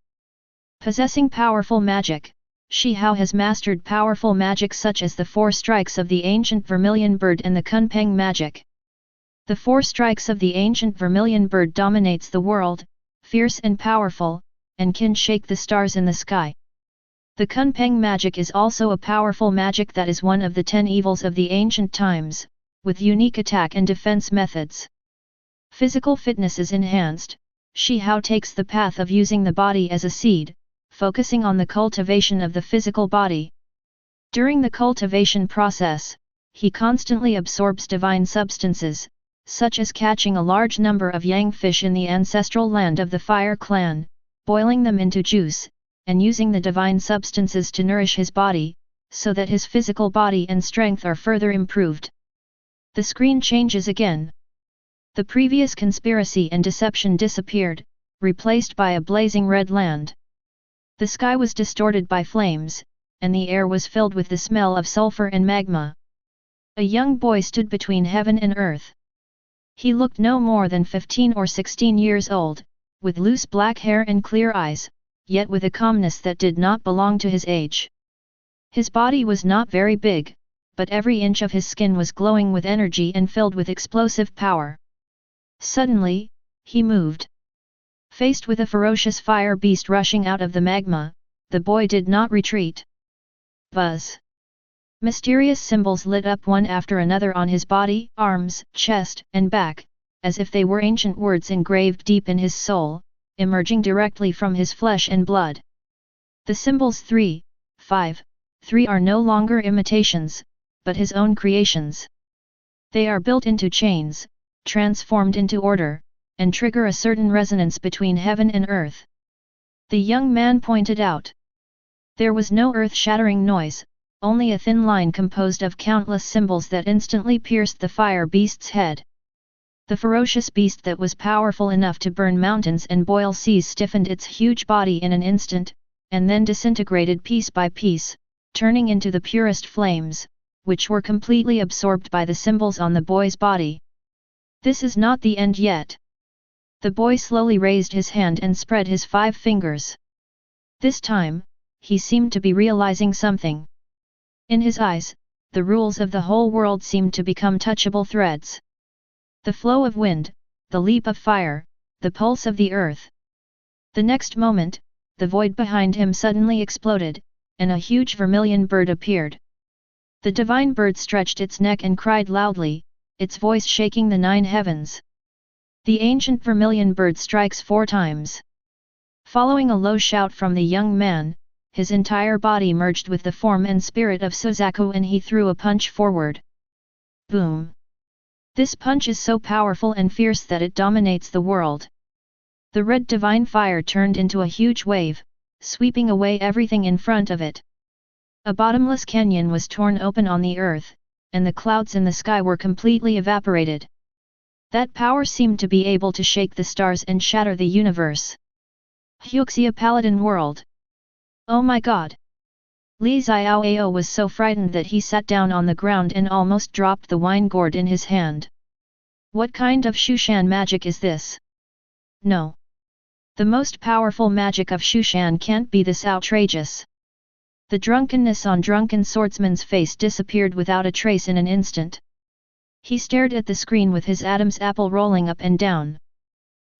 Possessing powerful magic, Shi Hao has mastered powerful magic such as the 4 strikes of the ancient vermilion bird and the Kunpeng magic. The 4 strikes of the ancient vermilion bird dominates the world, fierce and powerful, and can shake the stars in the sky. The Kunpeng magic is also a powerful magic that is one of the 10 evils of the ancient times, with unique attack and defense methods. Physical fitness is enhanced. Shi Hao takes the path of using the body as a seed, focusing on the cultivation of the physical body. During the cultivation process, he constantly absorbs divine substances, such as catching a large number of yang fish in the ancestral land of the Fire Clan, boiling them into juice, and using the divine substances to nourish his body, so that his physical body and strength are further improved. The screen changes again. The previous conspiracy and deception disappeared, replaced by a blazing red land. The sky was distorted by flames, and the air was filled with the smell of sulfur and magma. A young boy stood between heaven and earth. He looked no more than 15 or 16 years old, with loose black hair and clear eyes, yet with a calmness that did not belong to his age. His body was not very big, but every inch of his skin was glowing with energy and filled with explosive power. Suddenly, he moved. Faced with a ferocious fire beast rushing out of the magma, the boy did not retreat. Buzz! Mysterious symbols lit up one after another on his body, arms, chest, and back, as if they were ancient words engraved deep in his soul, emerging directly from his flesh and blood. The symbols 3, 5, 3 are no longer imitations, but his own creations. They are built into chains, transformed into order, and trigger a certain resonance between heaven and earth. The young man pointed out. There was no earth-shattering noise, only a thin line composed of countless symbols that instantly pierced the fire beast's head. The ferocious beast that was powerful enough to burn mountains and boil seas stiffened its huge body in an instant, and then disintegrated piece by piece, turning into the purest flames, which were completely absorbed by the symbols on the boy's body. This is not the end yet. The boy slowly raised his hand and spread his 5 fingers. This time, he seemed to be realizing something. In his eyes, the rules of the whole world seemed to become touchable threads. The flow of wind, the leap of fire, the pulse of the earth. The next moment, the void behind him suddenly exploded, and a huge vermilion bird appeared. The divine bird stretched its neck and cried loudly, its voice shaking the 9 heavens. The ancient vermilion bird strikes 4 times. Following a low shout from the young man, his entire body merged with the form and spirit of Suzaku and he threw a punch forward. Boom! This punch is so powerful and fierce that it dominates the world. The red divine fire turned into a huge wave, sweeping away everything in front of it. A bottomless canyon was torn open on the earth, and the clouds in the sky were completely evaporated. That power seemed to be able to shake the stars and shatter the universe. Huxia Paladin World! Oh my god! Li Xiaoao was so frightened that he sat down on the ground and almost dropped the wine gourd in his hand. What kind of Shushan magic is this? No. The most powerful magic of Shushan can't be this outrageous. The drunkenness on drunken swordsman's face disappeared without a trace in an instant. He stared at the screen with his Adam's apple rolling up and down.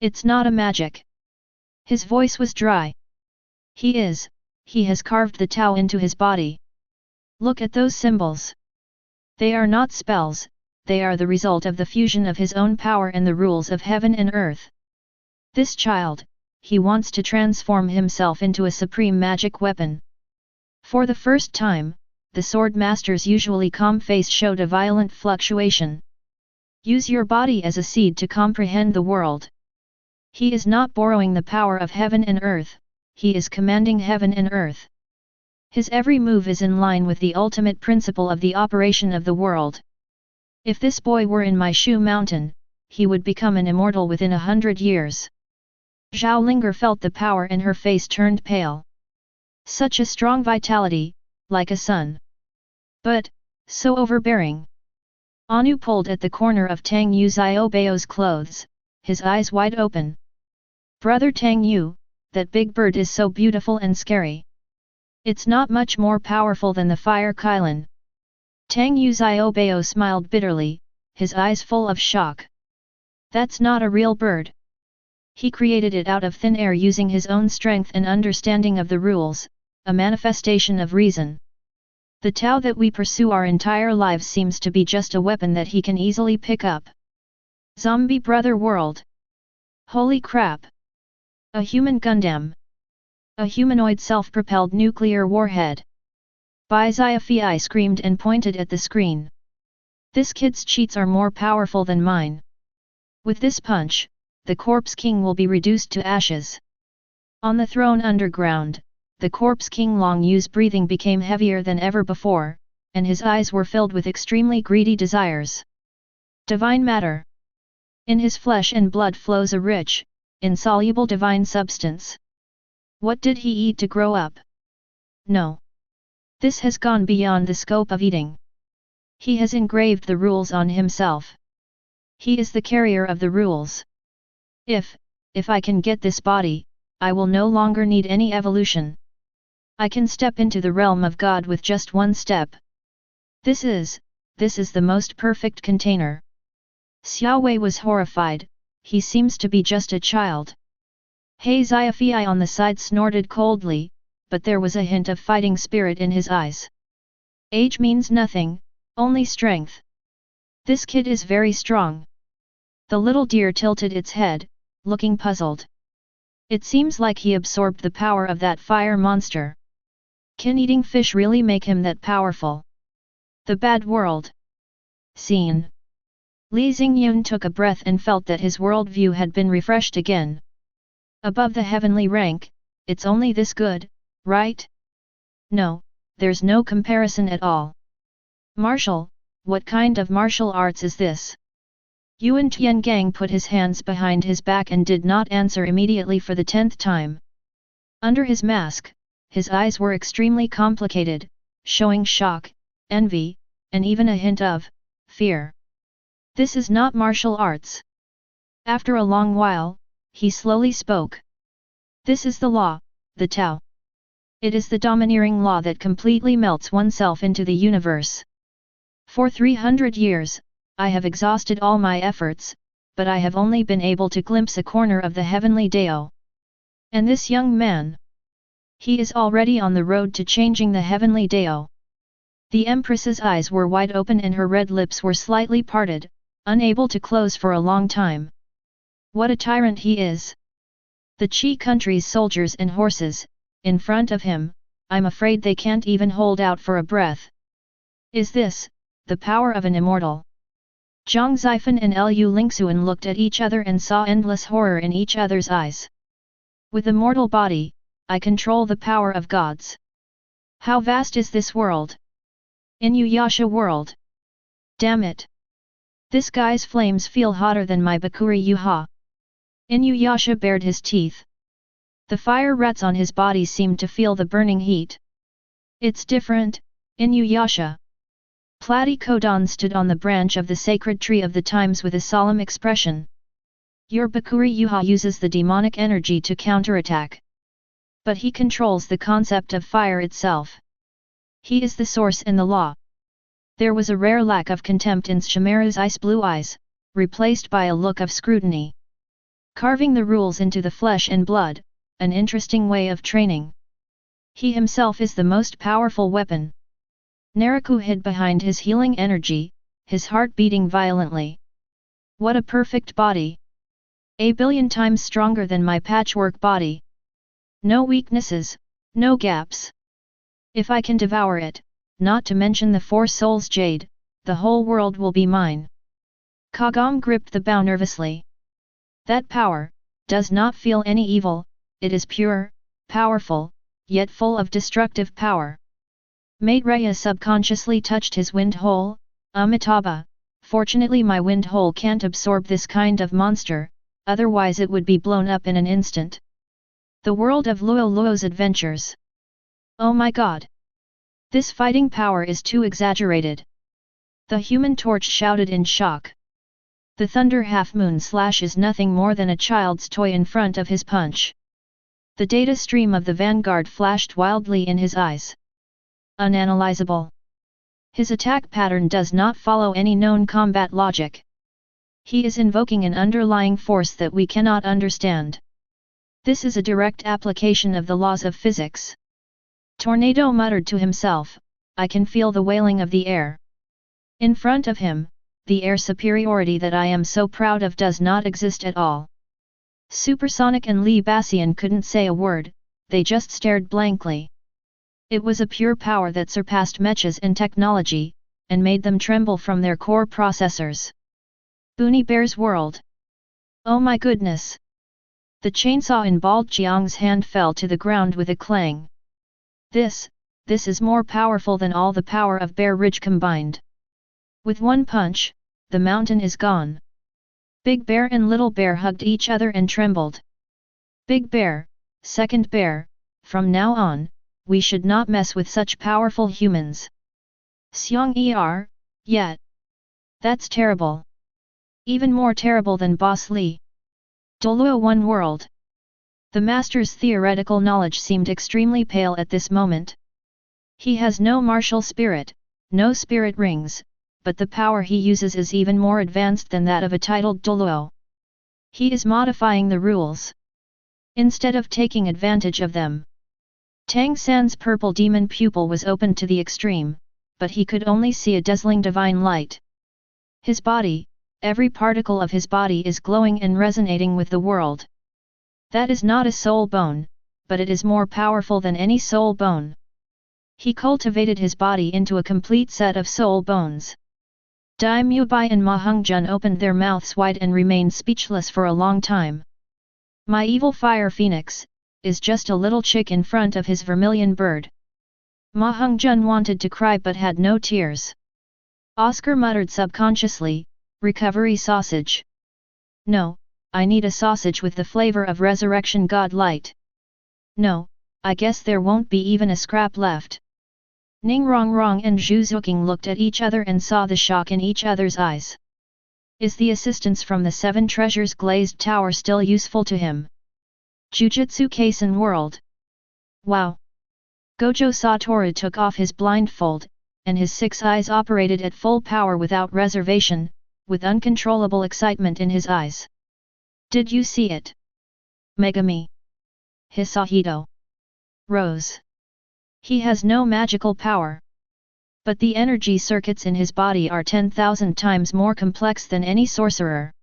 It's not a magic. His voice was dry. He has carved the Tao into his body. Look at those symbols. They are not spells, they are the result of the fusion of his own power and the rules of heaven and earth. This child, he wants to transform himself into a supreme magic weapon. For the first time, the sword master's usually calm face showed a violent fluctuation. Use your body as a seed to comprehend the world. He is not borrowing the power of heaven and earth, he is commanding heaven and earth. His every move is in line with the ultimate principle of the operation of the world. If this boy were in my Shu mountain, he would become an immortal within 100 years. Zhao Linger felt the power and her face turned pale. Such a strong vitality, like a sun. But, so overbearing. Anu pulled at the corner of Tang Yu Xiaobao's clothes, his eyes wide open. Brother Tang Yu, that big bird is so beautiful and scary. It's not much more powerful than the fire Kylin. Tang Yu Xiaobao smiled bitterly, his eyes full of shock. That's not a real bird. He created it out of thin air using his own strength and understanding of the rules, a manifestation of reason. The Tao that we pursue our entire lives seems to be just a weapon that he can easily pick up. Zombie Brother World! Holy crap! A human Gundam! A humanoid self-propelled nuclear warhead! Bai Xiaofei screamed and pointed at the screen. This kid's cheats are more powerful than mine. With this punch, the Corpse King will be reduced to ashes. On the throne underground, the Corpse King Long Yu's breathing became heavier than ever before, and his eyes were filled with extremely greedy desires. Divine matter. In his flesh and blood flows a rich, insoluble divine substance. What did he eat to grow up? No. This has gone beyond the scope of eating. He has engraved the rules on himself. He is the carrier of the rules. If I can get this body, I will no longer need any evolution. I can step into the realm of God with just one step. This is the most perfect container. Xiao Wei was horrified, he seems to be just a child. He Xiaofei on the side snorted coldly, but there was a hint of fighting spirit in his eyes. Age means nothing, only strength. This kid is very strong. The little deer tilted its head, looking puzzled. It seems like he absorbed the power of that fire monster. Can eating fish really make him that powerful? The bad world. Scene. Li Xingyun took a breath and felt that his worldview had been refreshed again. Above the heavenly rank, it's only this good, right? No, there's no comparison at all. Martial, what kind of martial arts is this? Yuan Tiangang put his hands behind his back and did not answer immediately for the 10th time. Under his mask, his eyes were extremely complicated, showing shock, envy, and even a hint of fear. This is not martial arts. After a long while, he slowly spoke. This is the law, the Tao. It is the domineering law that completely melts oneself into the universe. For 300 years, I have exhausted all my efforts, but I have only been able to glimpse a corner of the heavenly Dao. And this young man? He is already on the road to changing the heavenly Dao. The Empress's eyes were wide open and her red lips were slightly parted, unable to close for a long time. What a tyrant he is! The Qi country's soldiers and horses, in front of him, I'm afraid they can't even hold out for a breath. Is this the power of an immortal? Zhang Zifan and Lu Lingxuan looked at each other and saw endless horror in each other's eyes. With a mortal body, I control the power of gods. How vast is this world? Inuyasha world. Damn it! This guy's flames feel hotter than my Bakuri Yuha. Inuyasha bared his teeth. The fire rats on his body seemed to feel the burning heat. It's different, Inuyasha. Platycodon stood on the branch of the sacred tree of the times with a solemn expression. Your Bakuri Yuha uses the demonic energy to counterattack. But he controls the concept of fire itself. He is the source and the law. There was a rare lack of contempt in Shimaru's ice blue eyes, replaced by a look of scrutiny. Carving the rules into the flesh and blood, an interesting way of training. He himself is the most powerful weapon. Naraku hid behind his healing energy, his heart beating violently. What a perfect body! A billion times stronger than my patchwork body. No weaknesses, no gaps. If I can devour it, not to mention the Four Souls Jade, the whole world will be mine. Kagam gripped the bow nervously. That power does not feel any evil, it is pure, powerful, yet full of destructive power. Maitreya subconsciously touched his wind hole. Amitabha, fortunately my wind hole can't absorb this kind of monster, otherwise it would be blown up in an instant. The world of Luo Luo's adventures. Oh my god! This fighting power is too exaggerated. The Human Torch shouted in shock. The Thunder Half-Moon Slash is nothing more than a child's toy in front of his punch. The data stream of the Vanguard flashed wildly in his eyes. Unanalyzable. His attack pattern does not follow any known combat logic. He is invoking an underlying force that we cannot understand. This is a direct application of the laws of physics. Tornado muttered to himself, I can feel the wailing of the air. In front of him, the air superiority that I am so proud of does not exist at all. Supersonic and Li Bassian couldn't say a word, they just stared blankly. It was a pure power that surpassed mechas and technology, and made them tremble from their core processors. Boonie Bear's world. Oh my goodness! The chainsaw in Bald Jiang's hand fell to the ground with a clang. This is more powerful than all the power of Bear Ridge combined. With one punch, the mountain is gone. Big Bear and Little Bear hugged each other and trembled. Big Bear, Second Bear, from now on, we should not mess with such powerful humans. Xiang yet. That's terrible. Even more terrible than Boss Li. Doluo One World. The master's theoretical knowledge seemed extremely pale at this moment. He has no martial spirit, no spirit rings, but the power he uses is even more advanced than that of a titled Doluo. He is modifying the rules, instead of taking advantage of them. Tang San's purple demon pupil was opened to the extreme, but he could only see a dazzling divine light. His body, every particle of his body is glowing and resonating with the world. That is not a soul bone, but it is more powerful than any soul bone. He cultivated his body into a complete set of soul bones. Dai Mubai and Ma Hongjun opened their mouths wide and remained speechless for a long time. My evil fire phoenix is just a little chick in front of his vermilion bird. Ma Hongjun wanted to cry but had no tears. Oscar muttered subconsciously, recovery sausage. No, I need a sausage with the flavor of resurrection god light. No, I guess there won't be even a scrap left. Ning Rongrong and Zhu Zuqing looked at each other and saw the shock in each other's eyes. Is the assistance from the Seven Treasures Glazed Tower still useful to him? Jujutsu Kaisen World. Wow! Gojo Satoru took off his blindfold, and his 6 eyes operated at full power without reservation, with uncontrollable excitement in his eyes. Did you see it? Megami. Hisahito. Rose. He has no magical power. But the energy circuits in his body are 10,000 times more complex than any sorcerer.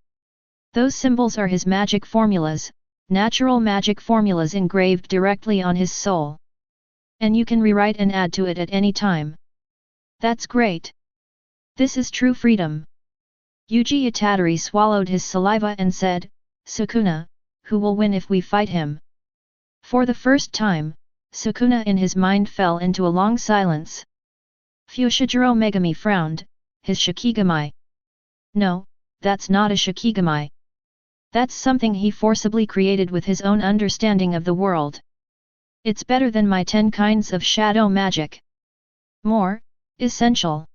Those symbols are his magic formulas, natural magic formulas engraved directly on his soul. And you can rewrite and add to it at any time. That's great. This is true freedom. Yuji Itadori swallowed his saliva and said, Sukuna, who will win if we fight him? For the first time, Sukuna in his mind fell into a long silence. Fushiguro Megami frowned, his Shikigami. No, that's not a Shikigami. That's something he forcibly created with his own understanding of the world. It's better than my 10 kinds of shadow magic. More, essential.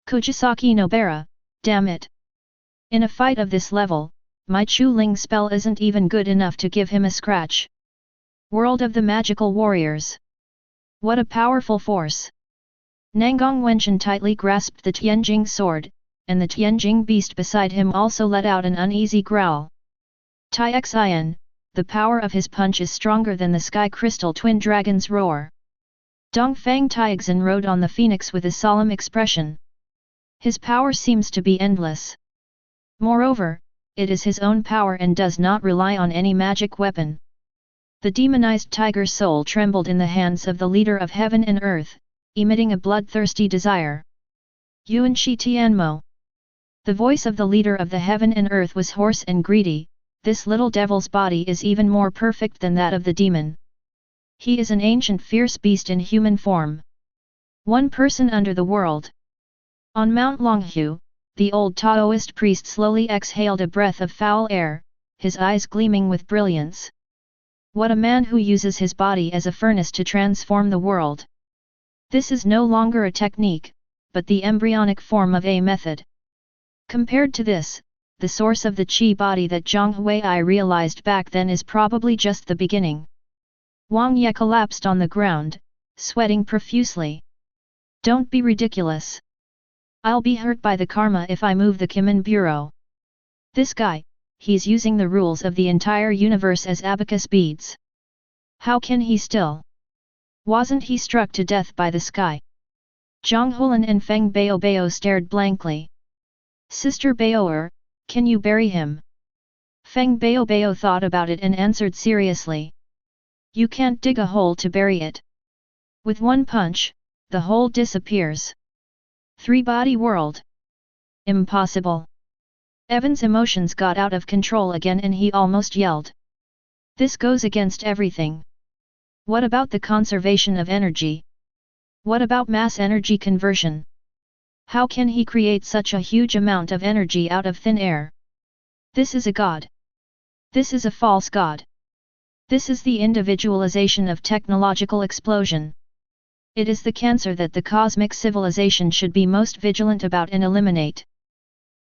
Kujisaki Nobara, damn it. In a fight of this level, my Chu-Ling spell isn't even good enough to give him a scratch. World of the Magical Warriors. What a powerful force. Nangang Wenchen tightly grasped the Tianjing sword, and the Tianjing beast beside him also let out an uneasy growl. Tai Xian, the power of his punch is stronger than the Sky Crystal Twin Dragon's roar. Dongfang Taixin rode on the phoenix with a solemn expression. His power seems to be endless. Moreover, it is his own power and does not rely on any magic weapon. The demonized tiger soul trembled in the hands of the leader of heaven and earth, emitting a bloodthirsty desire. Yuan Shi Tianmo. The voice of the leader of the heaven and earth was hoarse and greedy. This little devil's body is even more perfect than that of the demon. He is an ancient fierce beast in human form. One person under the world. On Mount Longhu, the old Taoist priest slowly exhaled a breath of foul air, his eyes gleaming with brilliance. What a man who uses his body as a furnace to transform the world. This is no longer a technique, but the embryonic form of a method. Compared to this, the source of the chi body that Zhang Huai realized back then is probably just the beginning. Wang Ye collapsed on the ground, sweating profusely. Don't be ridiculous. I'll be hurt by the karma if I move the Kimin Bureau. This guy, he's using the rules of the entire universe as abacus beads. How can he still? Wasn't he struck to death by the sky? Zhang Hulan and Feng Baobao stared blankly. Sister Baoer, can you bury him? Feng Baobao thought about it and answered seriously. You can't dig a hole to bury it. With one punch, the hole disappears. Three-body world. Impossible. Evan's emotions got out of control again and he almost yelled. This goes against everything. What about the conservation of energy? What about mass energy conversion? How can he create such a huge amount of energy out of thin air? This is a god. This is a false god. This is the individualization of technological explosion. It is the cancer that the cosmic civilization should be most vigilant about and eliminate.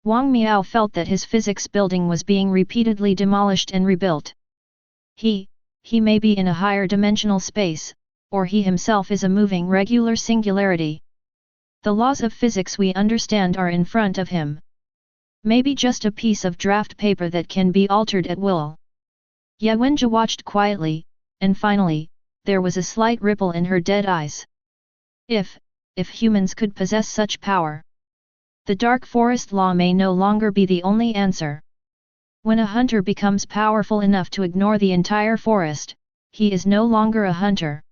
Wang Miao felt that his physics building was being repeatedly demolished and rebuilt. He may be in a higher dimensional space, or he himself is a moving regular singularity. The laws of physics we understand are in front of him. Maybe just a piece of draft paper that can be altered at will. Ye Wenjie watched quietly, and finally, there was a slight ripple in her dead eyes. If humans could possess such power, the dark forest law may no longer be the only answer. When a hunter becomes powerful enough to ignore the entire forest, he is no longer a hunter.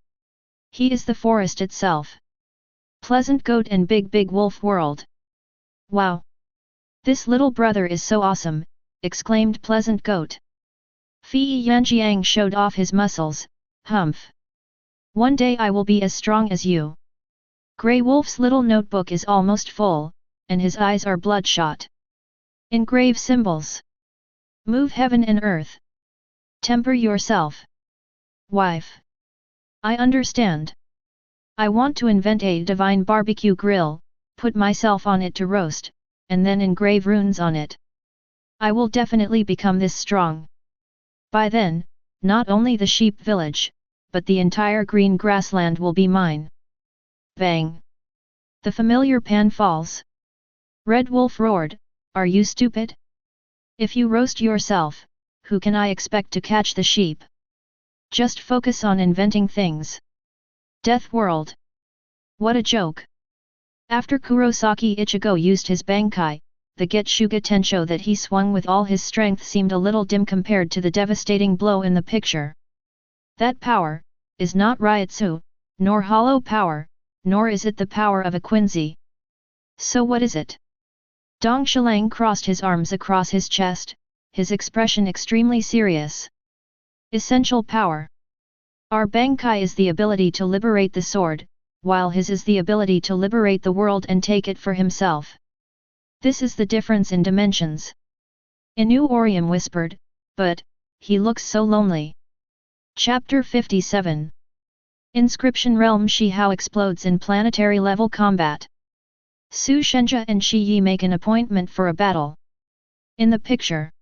He is the forest itself. Pleasant Goat and Big Wolf World. Wow! This little brother is so awesome, exclaimed Pleasant Goat. Fei Yanjiang showed off his muscles, humph. One day I will be as strong as you. Grey Wolf's little notebook is almost full, and his eyes are bloodshot. Engrave symbols. Move heaven and earth. Temper yourself. Wife. I understand. I want to invent a divine barbecue grill, put myself on it to roast, and then engrave runes on it. I will definitely become this strong. By then, not only the sheep village, but the entire green grassland will be mine. Bang! The familiar pan falls. Red Wolf roared, are you stupid? If you roast yourself, who can I expect to catch the sheep? Just focus on inventing things. Death World. What a joke! After Kurosaki Ichigo used his Bankai, the Getsuga Tensho that he swung with all his strength seemed a little dim compared to the devastating blow in the picture. That power is not Ryutsu, nor hollow power, nor is it the power of a quinsy. So what is it? Dong Shilang crossed his arms across his chest, his expression extremely serious. Essential power. Our Bangkai is the ability to liberate the sword, while his is the ability to liberate the world and take it for himself. This is the difference in dimensions. Inu Orium whispered, but, he looks so lonely. Chapter 57. Inscription Realm Shi Hao explodes in planetary level combat. Su Shenjia and Shi Yi make an appointment for a battle. In the picture.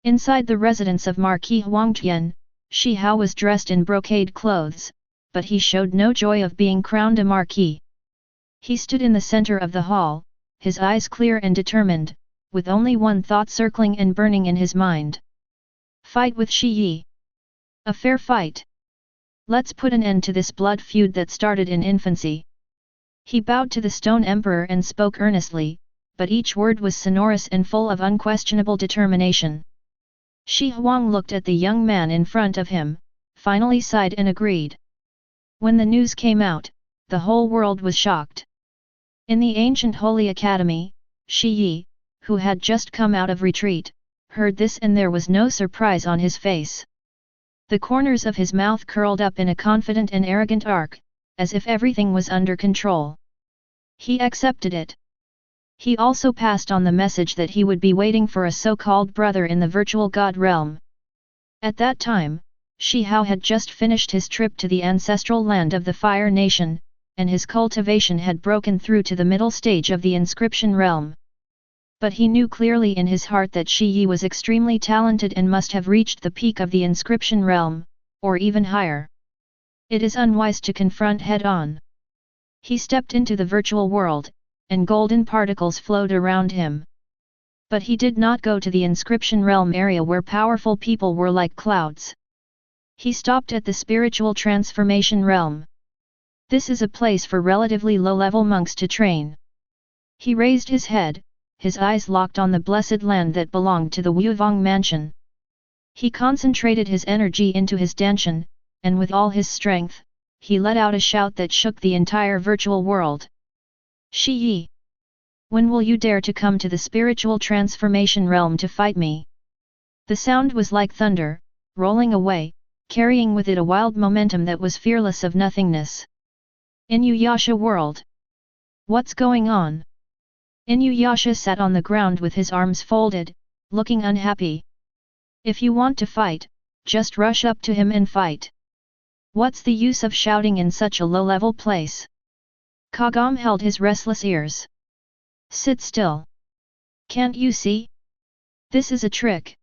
Inside the residence of Marquis Huangtian, Shi Hao was dressed in brocade clothes, but he showed no joy of being crowned a marquis. He stood in the center of the hall, his eyes clear and determined, with only one thought circling and burning in his mind. Fight with Shi Yi. A fair fight. Let's put an end to this blood feud that started in infancy. He bowed to the Stone Emperor and spoke earnestly, but each word was sonorous and full of unquestionable determination. Shi Huang looked at the young man in front of him, finally sighed and agreed. When the news came out, the whole world was shocked. In the ancient Holy Academy, Shi Yi, who had just come out of retreat, heard this and there was no surprise on his face. The corners of his mouth curled up in a confident and arrogant arc, as if everything was under control. He accepted it. He also passed on the message that he would be waiting for a so-called brother in the virtual god realm. At that time, Shi Hao had just finished his trip to the ancestral land of the Fire Nation, and his cultivation had broken through to the middle stage of the inscription realm. But he knew clearly in his heart that Shi Yi was extremely talented and must have reached the peak of the inscription realm, or even higher. It is unwise to confront head-on. He stepped into the virtual world, and golden particles flowed around him. But he did not go to the inscription realm area where powerful people were like clouds. He stopped at the spiritual transformation realm. This is a place for relatively low-level monks to train. He raised his head, his eyes locked on the blessed land that belonged to the Wuvong mansion. He concentrated his energy into his danshan, and with all his strength, he let out a shout that shook the entire virtual world. Shi Yi! When will you dare to come to the spiritual transformation realm to fight me? The sound was like thunder, rolling away, carrying with it a wild momentum that was fearless of nothingness. Inuyasha world! What's going on? Inuyasha sat on the ground with his arms folded, looking unhappy. If you want to fight, just rush up to him and fight. What's the use of shouting in such a low-level place? Kagam held his restless ears. Sit still. Can't you see? This is a trick.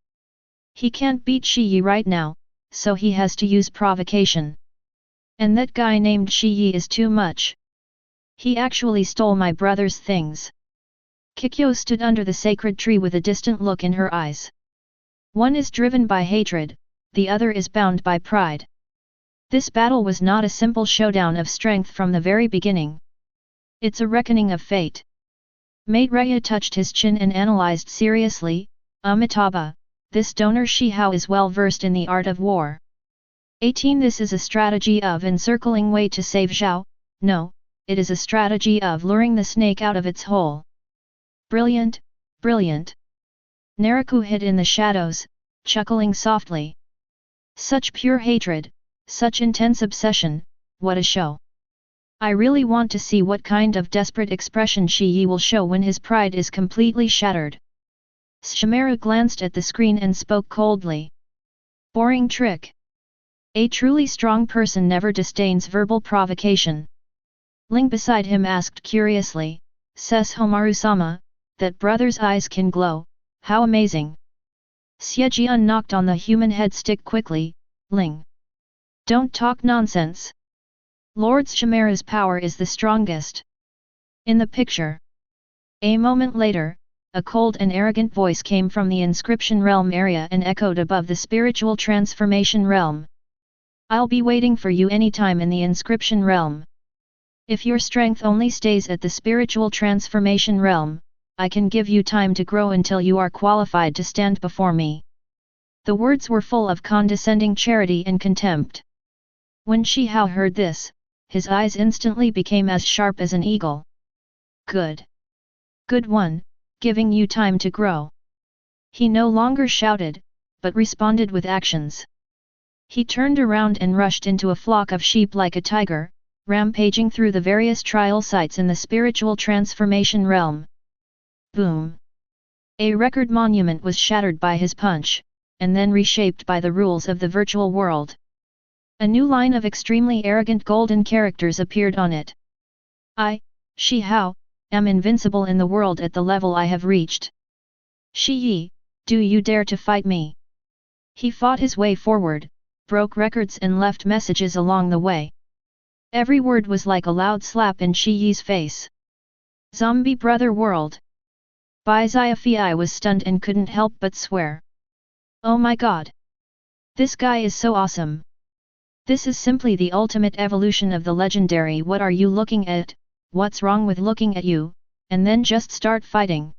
He can't beat Shi Yi right now, so he has to use provocation. And that guy named Shi Yi is too much. He actually stole my brother's things. Kikyo stood under the sacred tree with a distant look in her eyes. One is driven by hatred, the other is bound by pride. This battle was not a simple showdown of strength from the very beginning. It's a reckoning of fate. Maitreya touched his chin and analyzed seriously, Amitabha, this donor Shi Hao is well versed in the art of war. 18 This is a strategy of encircling way to save Zhao, no, it is a strategy of luring the snake out of its hole. Brilliant, brilliant. Naraku hid in the shadows, chuckling softly. Such pure hatred, such intense obsession, what a show. I really want to see what kind of desperate expression Shi Yi will show when his pride is completely shattered. Shamaru glanced at the screen and spoke coldly. Boring trick. A truly strong person never disdains verbal provocation. Ling beside him asked curiously, says Homaru-sama, that brother's eyes can glow, how amazing. Xiejian knocked on the human head stick quickly, Ling. Don't talk nonsense. Lord Shamaru's power is the strongest. In the picture. A moment later, a cold and arrogant voice came from the inscription realm area and echoed above the spiritual transformation realm. I'll be waiting for you anytime in the inscription realm. If your strength only stays at the spiritual transformation realm, I can give you time to grow until you are qualified to stand before me. The words were full of condescending charity and contempt. When Shi Hao heard this, his eyes instantly became as sharp as an eagle. Good. Good one, giving you time to grow. He no longer shouted, but responded with actions. He turned around and rushed into a flock of sheep like a tiger, rampaging through the various trial sites in the spiritual transformation realm. Boom! A record monument was shattered by his punch, and then reshaped by the rules of the virtual world. A new line of extremely arrogant golden characters appeared on it. I, Shi Hao, am invincible in the world at the level I have reached. Shi Yi, do you dare to fight me? He fought his way forward, broke records and left messages along the way. Every word was like a loud slap in Shi Yi's face. Zombie Brother World. Bai Xiaofei was stunned and couldn't help but swear. Oh my god! This guy is so awesome! This is simply the ultimate evolution of the legendary. What are you looking at? What's wrong with looking at you, and then just start fighting?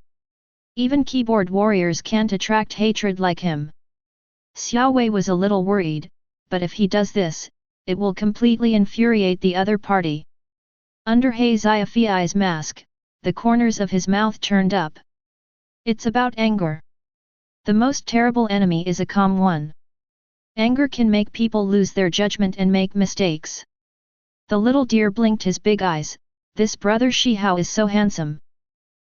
Even keyboard warriors can't attract hatred like him. Xiao Wei was a little worried, but if he does this, it will completely infuriate the other party. Under He Xiaofei's mask, the corners of his mouth turned up. It's about anger. The most terrible enemy is a calm one. Anger can make people lose their judgment and make mistakes. The little deer blinked his big eyes. This brother Shi Hao is so handsome.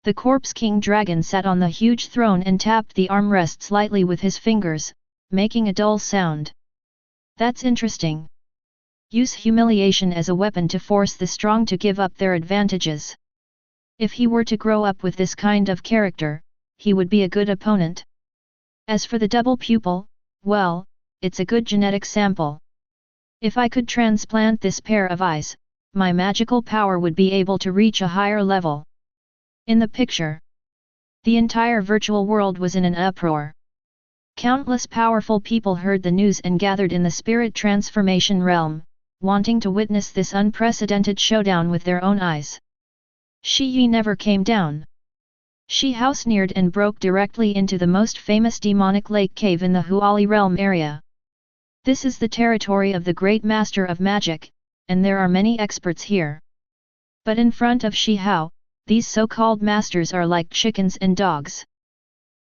The Corpse King Dragon sat on the huge throne and tapped the armrests lightly with his fingers, making a dull sound. That's interesting. Use humiliation as a weapon to force the strong to give up their advantages. If he were to grow up with this kind of character, he would be a good opponent. As for the double pupil, well, it's a good genetic sample. If I could transplant this pair of eyes, my magical power would be able to reach a higher level. In the picture, the entire virtual world was in an uproar. Countless powerful people heard the news and gathered in the spirit transformation realm, wanting to witness this unprecedented showdown with their own eyes. Shi Yi never came down. Shi Hao sneered and broke directly into the most famous demonic lake cave in the Huali realm area. This is the territory of the great master of magic, and there are many experts here. But in front of Shi Hao, these so-called masters are like chickens and dogs.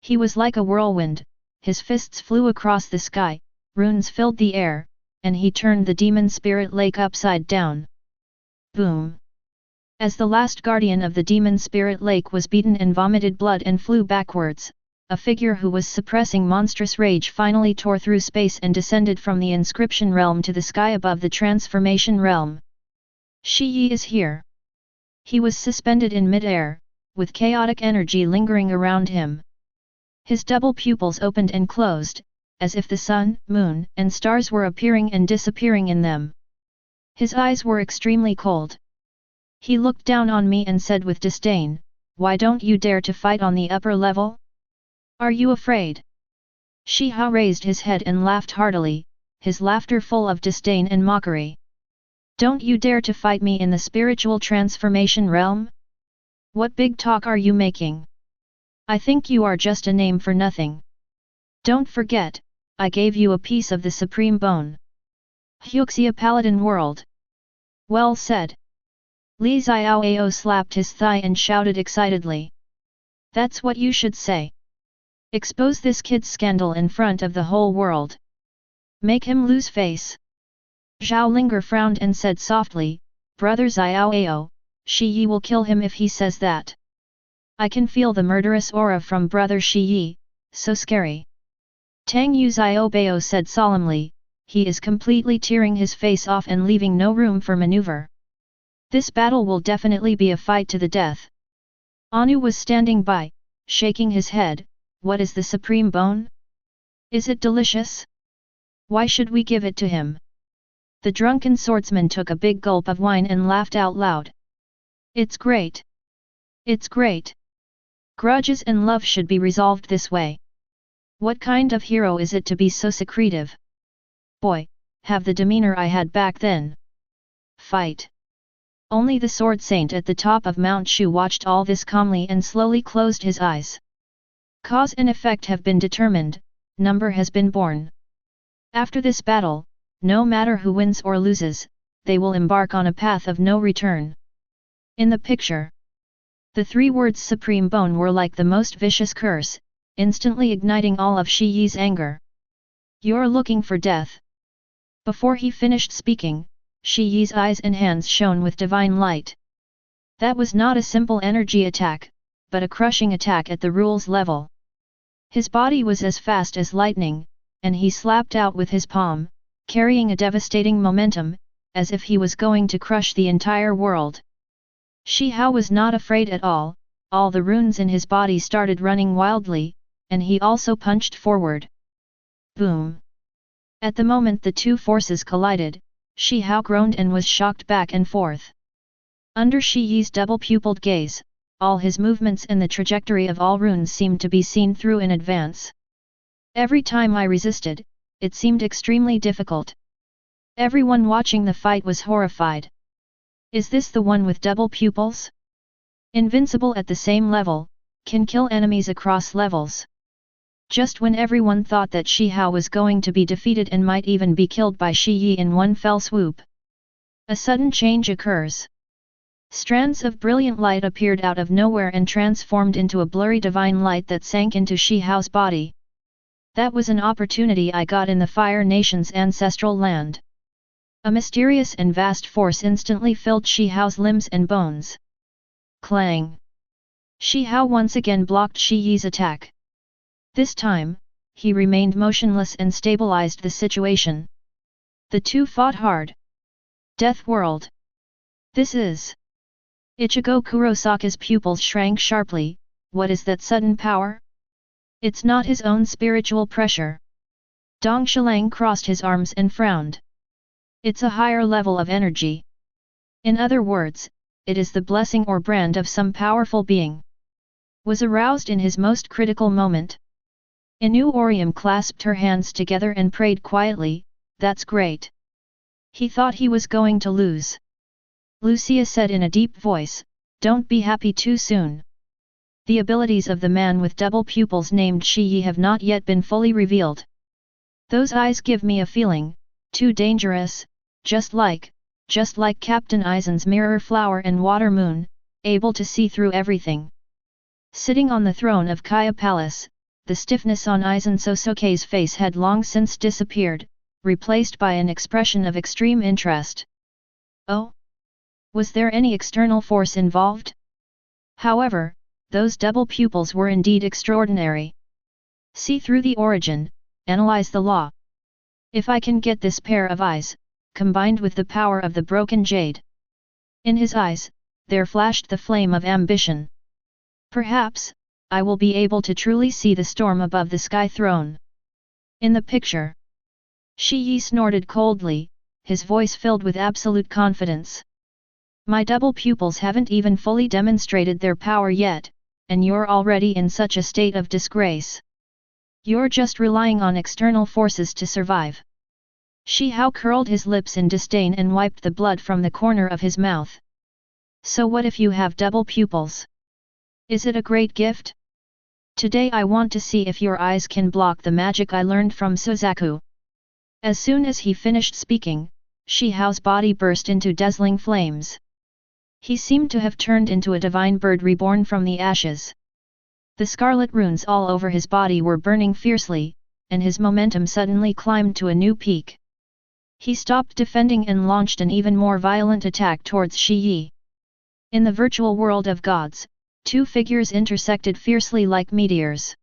He was like a whirlwind, his fists flew across the sky, runes filled the air, and he turned the demon spirit lake upside down. Boom! As the last guardian of the demon spirit lake was beaten and vomited blood and flew backwards, a figure who was suppressing monstrous rage finally tore through space and descended from the inscription realm to the sky above the transformation realm. Shi Yi is here. He was suspended in mid-air, with chaotic energy lingering around him. His double pupils opened and closed, as if the sun, moon, and stars were appearing and disappearing in them. His eyes were extremely cold. He looked down on me and said with disdain, "Why don't you dare to fight on the upper level? Are you afraid?" Shi Hao raised his head and laughed heartily, his laughter full of disdain and mockery. "Don't you dare to fight me in the spiritual transformation realm? What big talk are you making? I think you are just a name for nothing. Don't forget, I gave you a piece of the supreme bone. Huxia Paladin World." "Well said." Li Xiaoao slapped his thigh and shouted excitedly. "That's what you should say. Expose this kid's scandal in front of the whole world. Make him lose face." Zhao Linger frowned and said softly, "Brother Xiaoao, Shi Yi will kill him if he says that. I can feel the murderous aura from Brother Shi Yi, so scary." Tang Yu Xiaobao said solemnly, "He is completely tearing his face off and leaving no room for maneuver. This battle will definitely be a fight to the death." Anu was standing by, shaking his head. "What is the supreme bone? Is it delicious? Why should we give it to him?" The drunken swordsman took a big gulp of wine and laughed out loud. "It's great! It's great! Grudges and love should be resolved this way. What kind of hero is it to be so secretive? Boy, have the demeanor I had back then. Fight!" Only the sword saint at the top of Mount Shu watched all this calmly and slowly closed his eyes. Cause and effect have been determined, number has been born. After this battle, no matter who wins or loses, they will embark on a path of no return. In the picture, the three words Supreme Bone were like the most vicious curse, instantly igniting all of Shi Yi's anger. You're looking for death. Before he finished speaking, Shi Yi's eyes and hands shone with divine light. That was not a simple energy attack, but a crushing attack at the rules level. His body was as fast as lightning, and he slapped out with his palm, carrying a devastating momentum, as if he was going to crush the entire world. Shi Hao was not afraid at all the runes in his body started running wildly, and he also punched forward. Boom! At the moment the two forces collided, Shi Hao groaned and was shocked back and forth. Under Shi Yi's double-pupilled gaze, all his movements and the trajectory of all runes seemed to be seen through in advance. Every time I resisted, it seemed extremely difficult. Everyone watching the fight was horrified. Is this the one with double pupils? Invincible at the same level, can kill enemies across levels. Just when everyone thought that Shi Hao was going to be defeated and might even be killed by Shi Yi in one fell swoop, a sudden change occurs. Strands of brilliant light appeared out of nowhere and transformed into a blurry divine light that sank into Shi Hao's body. That was an opportunity I got in the Fire Nation's ancestral land. A mysterious and vast force instantly filled Shi Hao's limbs and bones. Clang! Shi Hao once again blocked Shi Yi's attack. This time, he remained motionless and stabilized the situation. The two fought hard. Death World. This is... Ichigo Kurosaka's pupils shrank sharply. What is that sudden power? It's not his own spiritual pressure. Dong Shilang crossed his arms and frowned. It's a higher level of energy. In other words, it is the blessing or brand of some powerful being. Was aroused in his most critical moment. Inu Orium clasped her hands together and prayed quietly, "That's great." He thought he was going to lose. Lucia said in a deep voice, "Don't be happy too soon. The abilities of the man with double pupils named Shi Yi have not yet been fully revealed. Those eyes give me a feeling, too dangerous, just like Captain Aizen's mirror flower and water moon, able to see through everything." Sitting on the throne of Kaya Palace, the stiffness on Aizen Sosoke's face had long since disappeared, replaced by an expression of extreme interest. Oh? Was there any external force involved? However, those double pupils were indeed extraordinary. See through the origin, analyze the law. If I can get this pair of eyes, combined with the power of the broken jade. In his eyes, there flashed the flame of ambition. Perhaps, I will be able to truly see the storm above the sky throne. In the picture, Shi Yi snorted coldly, his voice filled with absolute confidence. My double pupils haven't even fully demonstrated their power yet, and you're already in such a state of disgrace. You're just relying on external forces to survive. Shi Hao curled his lips in disdain and wiped the blood from the corner of his mouth. So what if you have double pupils? Is it a great gift? Today I want to see if your eyes can block the magic I learned from Suzaku. As soon as he finished speaking, Shi Hao's body burst into dazzling flames. He seemed to have turned into a divine bird reborn from the ashes. The scarlet runes all over his body were burning fiercely, and his momentum suddenly climbed to a new peak. He stopped defending and launched an even more violent attack towards Shi Yi. In the virtual world of gods, two figures intersected fiercely like meteors.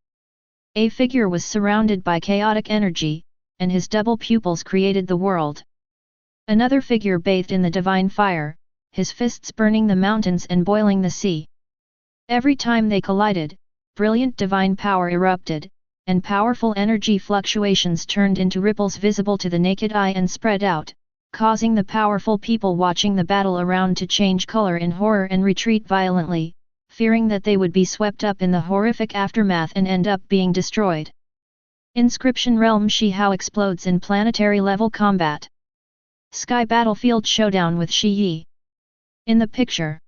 A figure was surrounded by chaotic energy, and his double pupils created the world. Another figure bathed in the divine fire, his fists burning the mountains and boiling the sea. Every time they collided, brilliant divine power erupted, and powerful energy fluctuations turned into ripples visible to the naked eye and spread out, causing the powerful people watching the battle around to change color in horror and retreat violently, fearing that they would be swept up in the horrific aftermath and end up being destroyed. Inscription Realm Shi Hao explodes in planetary-level combat. Sky Battlefield Showdown with Shi Yi. In the picture.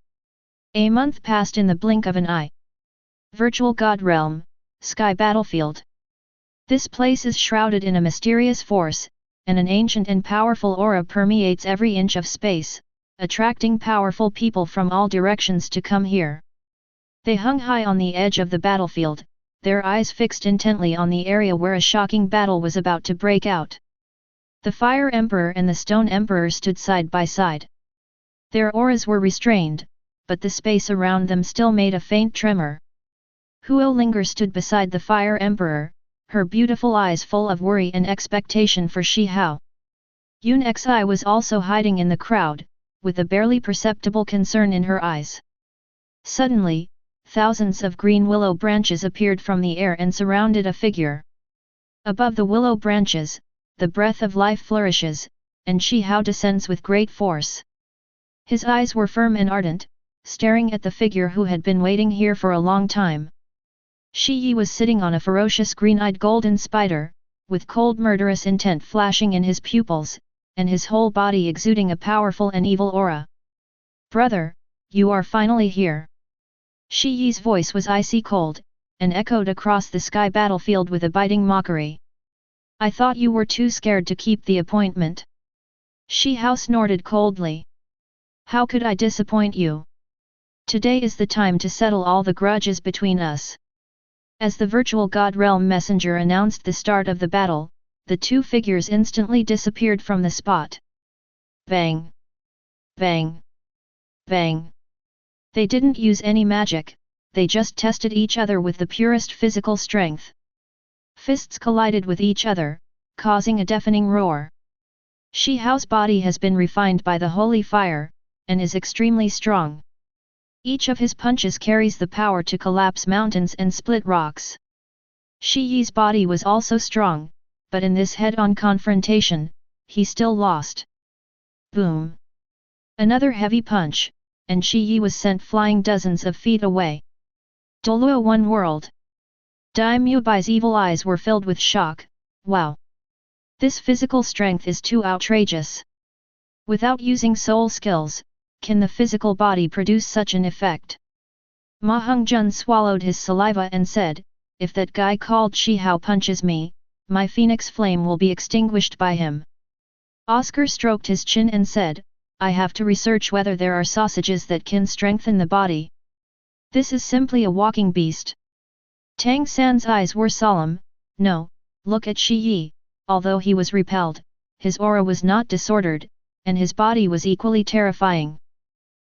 A month passed in the blink of an eye. Virtual God Realm, Sky Battlefield. This place is shrouded in a mysterious force, and an ancient and powerful aura permeates every inch of space, attracting powerful people from all directions to come here. They hung high on the edge of the battlefield, their eyes fixed intently on the area where a shocking battle was about to break out. The Fire Emperor and the Stone Emperor stood side by side. Their auras were restrained, but the space around them still made a faint tremor. Huo Linger stood beside the Fire Emperor, her beautiful eyes full of worry and expectation for Shi Hao. Yun Xi was also hiding in the crowd, with a barely perceptible concern in her eyes. Suddenly, thousands of green willow branches appeared from the air and surrounded a figure. Above the willow branches, the breath of life flourishes, and Shi Hao descends with great force. His eyes were firm and ardent, staring at the figure who had been waiting here for a long time. Shi Yi was sitting on a ferocious green-eyed golden spider, with cold murderous intent flashing in his pupils, and his whole body exuding a powerful and evil aura. "Brother, you are finally here." Shi Yi's voice was icy cold, and echoed across the sky battlefield with a biting mockery. "I thought you were too scared to keep the appointment." Shi Hao snorted coldly. "How could I disappoint you? Today is the time to settle all the grudges between us." As the virtual God Realm messenger announced the start of the battle, the two figures instantly disappeared from the spot. Bang! Bang! Bang! They didn't use any magic, they just tested each other with the purest physical strength. Fists collided with each other, causing a deafening roar. Shi Hao's body has been refined by the holy fire, and is extremely strong. Each of his punches carries the power to collapse mountains and split rocks. Shi Yi's body was also strong, but in this head-on confrontation, he still lost. Boom! Another heavy punch, and Shi Yi was sent flying dozens of feet away. Doluo One World. Dai Mubai's evil eyes were filled with shock. Wow! This physical strength is too outrageous. Without using soul skills, can the physical body produce such an effect? Ma Hongjun swallowed his saliva and said, "If that guy called Shi Hao punches me, my phoenix flame will be extinguished by him." Oscar stroked his chin and said, "I have to research whether there are sausages that can strengthen the body. This is simply a walking beast." Tang San's eyes were solemn. "No, look at Shi Yi, although he was repelled, his aura was not disordered, and his body was equally terrifying.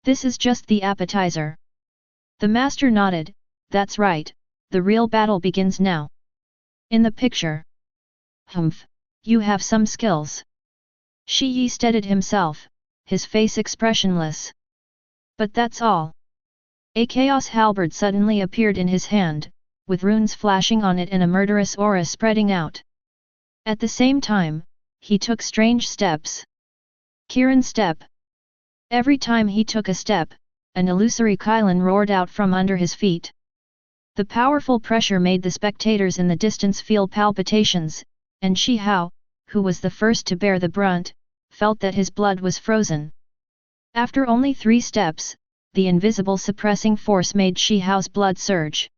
This is just the appetizer." The master nodded, "That's right, the real battle begins now." In the picture. "Humph, you have some skills." Shi Yi steadied himself, his face expressionless. "But that's all." A chaos halberd suddenly appeared in his hand, with runes flashing on it and a murderous aura spreading out. At the same time, he took strange steps. Kirin step. Every time he took a step, an illusory Kylin roared out from under his feet. The powerful pressure made the spectators in the distance feel palpitations, and Shi Hao, who was the first to bear the brunt, felt that his blood was frozen. After only 3 steps, the invisible suppressing force made Shi Hao's blood surge.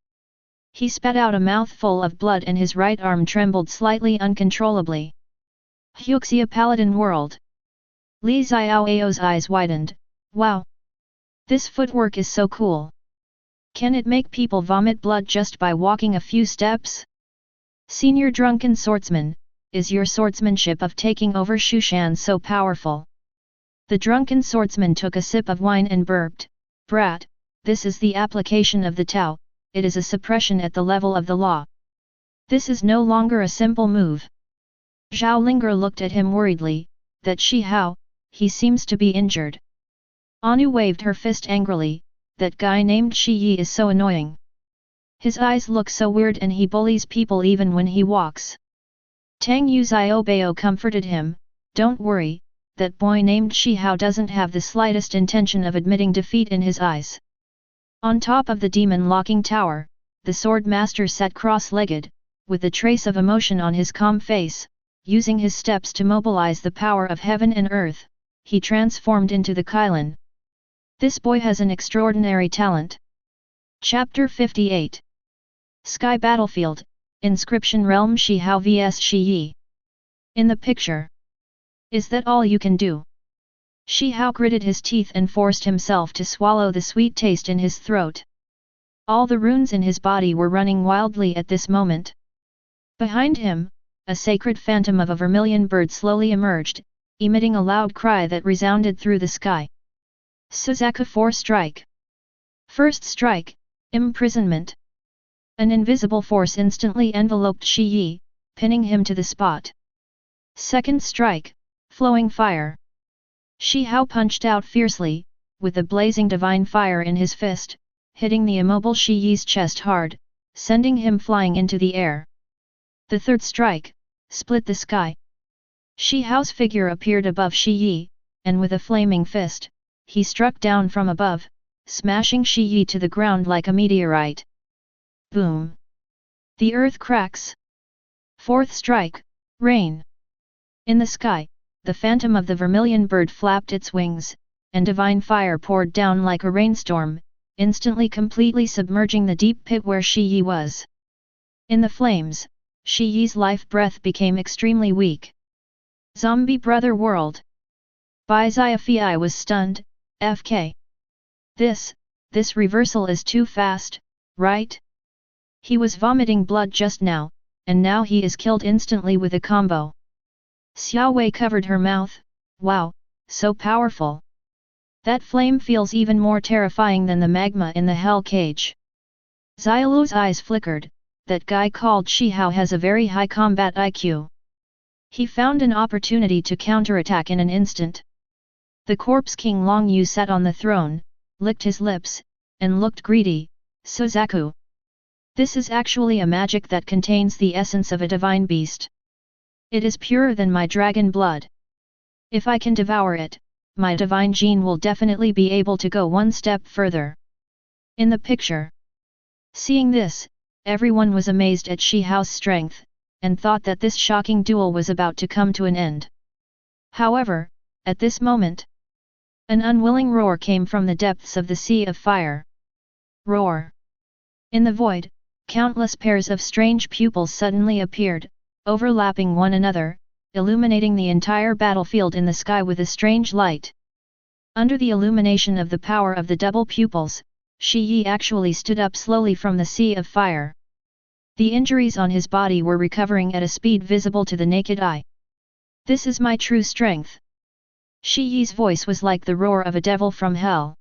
He spat out a mouthful of blood and his right arm trembled slightly uncontrollably. Huxia Paladin World. Li Xiaoao's eyes widened. "Wow! This footwork is so cool. Can it make people vomit blood just by walking a few steps?" "Senior Drunken Swordsman, is your swordsmanship of taking over Shushan so powerful?" The drunken swordsman took a sip of wine and burped, "Brat, this is the application of the Tao, it is a suppression at the level of the law. This is no longer a simple move." Zhao Linger looked at him worriedly, "That Shi Hao, he seems to be injured." Anu waved her fist angrily, "That guy named Shi Yi is so annoying. His eyes look so weird and he bullies people even when he walks." Tang Yu Xiaobao comforted him, "Don't worry, that boy named Shi Hao doesn't have the slightest intention of admitting defeat in his eyes." On top of the demon locking tower, the sword master sat cross-legged, with a trace of emotion on his calm face. Using his steps to mobilize the power of heaven and earth, he transformed into the Kylin. This boy has an extraordinary talent. Chapter 58. Sky Battlefield, Inscription Realm Shi Hao vs Shi Yi. In the picture. Is that all you can do? Shi Hao gritted his teeth and forced himself to swallow the sweet taste in his throat. All the runes in his body were running wildly at this moment. Behind him, a sacred phantom of a vermilion bird slowly emerged, emitting a loud cry that resounded through the sky. Suzaku 4 strike. First strike, imprisonment. An invisible force instantly enveloped Shi Yi, pinning him to the spot. Second strike, flowing fire. Shi Hao punched out fiercely, with the blazing divine fire in his fist, hitting the immobile Shi Yi's chest hard, sending him flying into the air. The third strike, split the sky. Shi Hao's figure appeared above Shi Yi, and with a flaming fist, he struck down from above, smashing Shi Yi to the ground like a meteorite. Boom! The earth cracks. Fourth strike, rain. In the sky, the phantom of the vermilion bird flapped its wings, and divine fire poured down like a rainstorm, instantly completely submerging the deep pit where Shi Yi was. In the flames, Shi Yi's life breath became extremely weak. Zombie Brother World. Bai Xiaofei was stunned, FK. This reversal is too fast, right? He was vomiting blood just now, and now he is killed instantly with a combo. Xiao Wei covered her mouth. Wow, so powerful. That flame feels even more terrifying than the magma in the hell cage. Xiaolu's eyes flickered. That guy called Shi Hao has a very high combat IQ. He found an opportunity to counterattack in an instant. The corpse king Long Yu sat on the throne, licked his lips, and looked greedy. Suzaku. This is actually a magic that contains the essence of a divine beast. It is purer than my dragon blood. If I can devour it, my divine gene will definitely be able to go one step further. In the picture. Seeing this, everyone was amazed at Shi Hao's strength, and thought that this shocking duel was about to come to an end. However, at this moment, an unwilling roar came from the depths of the sea of fire. Roar! In the void, countless pairs of strange pupils suddenly appeared, overlapping one another, illuminating the entire battlefield in the sky with a strange light. Under the illumination of the power of the double pupils, Shi Yi actually stood up slowly from the sea of fire. The injuries on his body were recovering at a speed visible to the naked eye. This is my true strength. Shi Yi's voice was like the roar of a devil from hell.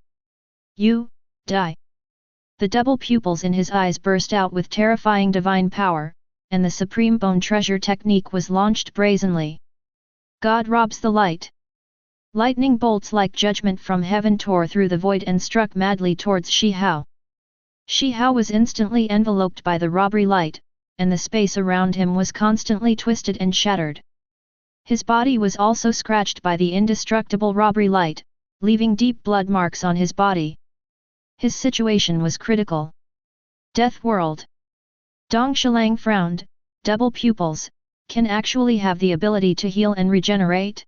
You, die. The double pupils in his eyes burst out with terrifying divine power, and the supreme bone treasure technique was launched brazenly. God robs the light. Lightning bolts like judgment from heaven tore through the void and struck madly towards Shi Hao. Shi Hao was instantly enveloped by the robbery light, and the space around him was constantly twisted and shattered. His body was also scratched by the indestructible robbery light, leaving deep blood marks on his body. His situation was critical. Death World. Dong Shilang frowned. Double pupils, can actually have the ability to heal and regenerate?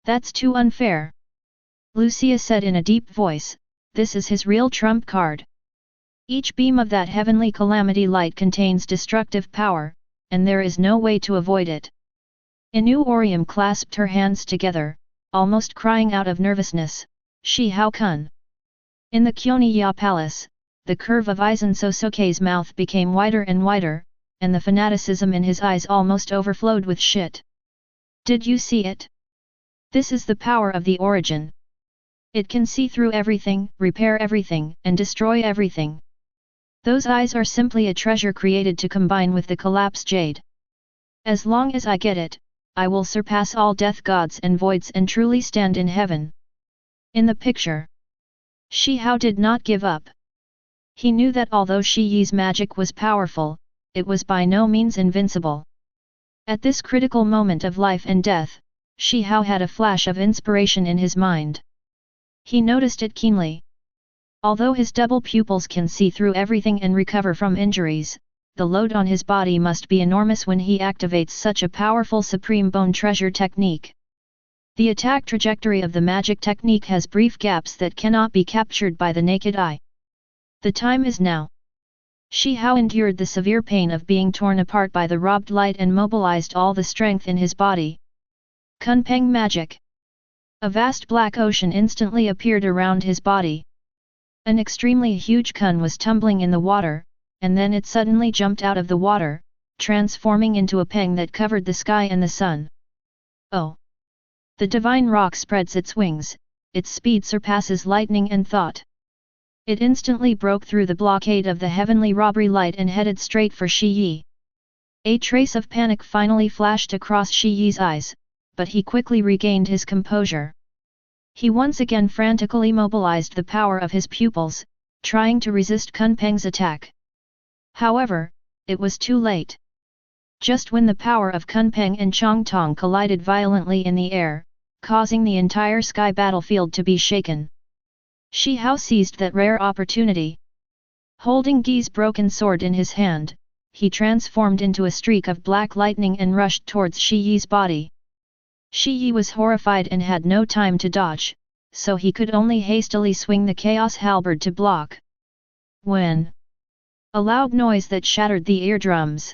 That's too unfair. Lucia said in a deep voice, this is his real trump card. Each beam of that heavenly calamity light contains destructive power, and there is no way to avoid it. Inu Orium clasped her hands together, almost crying out of nervousness, Shi Hao-kun. In the Kyoniya Palace, the curve of Aizen Sosoke's mouth became wider and wider, and the fanaticism in his eyes almost overflowed with shit. Did you see it? This is the power of the origin. It can see through everything, repair everything, and destroy everything. Those eyes are simply a treasure created to combine with the collapse jade. As long as I get it, I will surpass all death gods and voids and truly stand in heaven. In the picture, Shi Hao did not give up. He knew that although Shi Yi's magic was powerful, it was by no means invincible. At this critical moment of life and death, Shi Hao had a flash of inspiration in his mind. He noticed it keenly. Although his double pupils can see through everything and recover from injuries, the load on his body must be enormous when he activates such a powerful supreme bone treasure technique. The attack trajectory of the magic technique has brief gaps that cannot be captured by the naked eye. The time is now. Shi Hao endured the severe pain of being torn apart by the robbed light and mobilized all the strength in his body. Kunpeng magic. A vast black ocean instantly appeared around his body. An extremely huge kun was tumbling in the water, and then it suddenly jumped out of the water, transforming into a peng that covered the sky and the sun. Oh! The divine rock spreads its wings, its speed surpasses lightning and thought. It instantly broke through the blockade of the heavenly robbery light and headed straight for Shi Yi. A trace of panic finally flashed across Shi Yi's eyes, but he quickly regained his composure. He once again frantically mobilized the power of his pupils, trying to resist Kunpeng's attack. However, it was too late. Just when the power of Kunpeng and Changtong collided violently in the air, causing the entire sky battlefield to be shaken, Shi Hao seized that rare opportunity. Holding Gi's broken sword in his hand, he transformed into a streak of black lightning and rushed towards Shi Yi's body. Shi Yi was horrified and had no time to dodge, so he could only hastily swing the chaos halberd to block. When a loud noise that shattered the eardrums.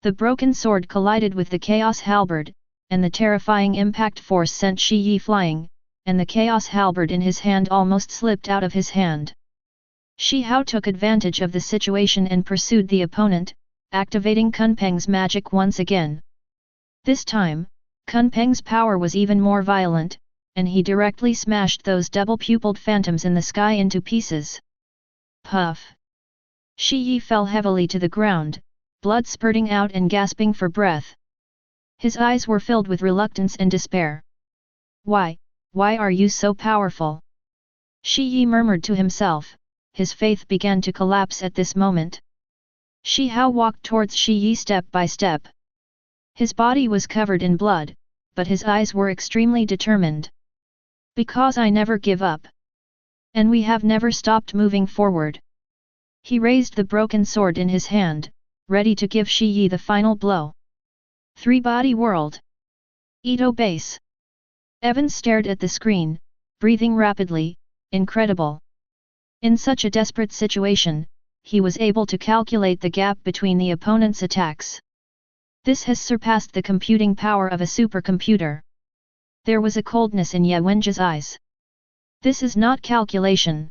The broken sword collided with the chaos halberd, and the terrifying impact force sent Shi Yi flying, and the chaos halberd in his hand almost slipped out of his hand. Shi Hao took advantage of the situation and pursued the opponent, activating Kunpeng's magic once again. This time, Kunpeng's power was even more violent, and he directly smashed those double-pupiled phantoms in the sky into pieces. Puff! Shi Yi fell heavily to the ground, blood spurting out and gasping for breath. His eyes were filled with reluctance and despair. Why are you so powerful? Shi Yi murmured to himself, his faith began to collapse at this moment. Shi Hao walked towards Shi Yi step by step. His body was covered in blood, but his eyes were extremely determined. Because I never give up. And we have never stopped moving forward. He raised the broken sword in his hand, ready to give Shi Yi the final blow. Three-body world. Edo base. Evan stared at the screen, breathing rapidly, incredible. In such a desperate situation, he was able to calculate the gap between the opponent's attacks. This has surpassed the computing power of a supercomputer. There was a coldness in Ye Wenjie's eyes. This is not calculation.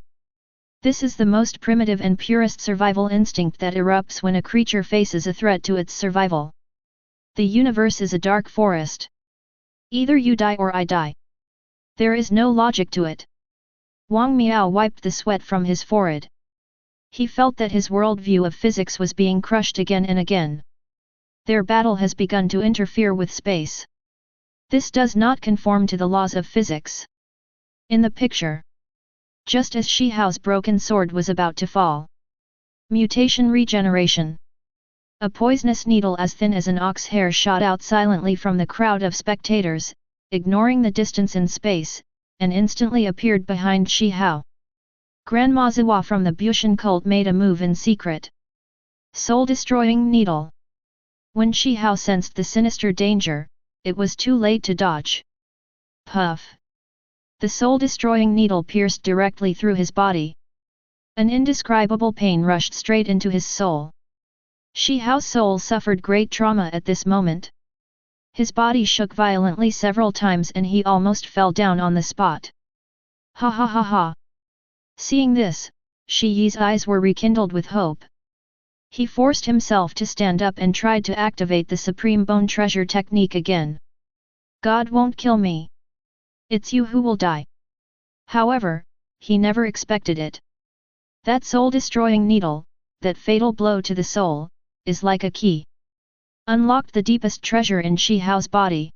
This is the most primitive and purest survival instinct that erupts when a creature faces a threat to its survival. The universe is a dark forest. Either you die or I die. There is no logic to it. Wang Miao wiped the sweat from his forehead. He felt that his worldview of physics was being crushed again and again. Their battle has begun to interfere with space. This does not conform to the laws of physics. In the picture, just as Shi Hao's broken sword was about to fall. Mutation regeneration. A poisonous needle as thin as an ox hair shot out silently from the crowd of spectators, ignoring the distance in space, and instantly appeared behind Shi Hao. Grandma Ziwa from the Bushan cult made a move in secret. Soul-destroying needle. When Shi Hao sensed the sinister danger, it was too late to dodge. Puff! The soul-destroying needle pierced directly through his body. An indescribable pain rushed straight into his soul. Shi Hao's soul suffered great trauma at this moment. His body shook violently several times and he almost fell down on the spot. Ha ha ha ha! Seeing this, Shi Yi's eyes were rekindled with hope. He forced himself to stand up and tried to activate the Supreme Bone Treasure technique again. God won't kill me. It's you who will die. However, he never expected it. That soul-destroying needle, that fatal blow to the soul, is like a key. Unlocked the deepest treasure in Shi Hao's body.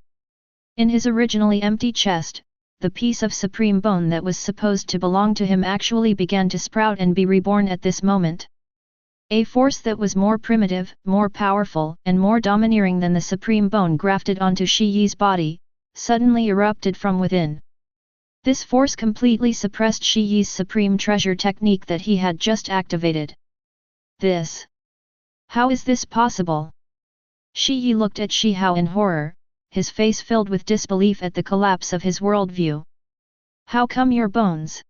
In his originally empty chest, the piece of supreme bone that was supposed to belong to him actually began to sprout and be reborn at this moment. A force that was more primitive, more powerful, and more domineering than the supreme bone grafted onto Shi Yi's body, suddenly erupted from within. This force completely suppressed Shi Yi's supreme treasure technique that he had just activated. This. How is this possible? Shi Yi looked at Shi Hao in horror, his face filled with disbelief at the collapse of his worldview. How come your bones?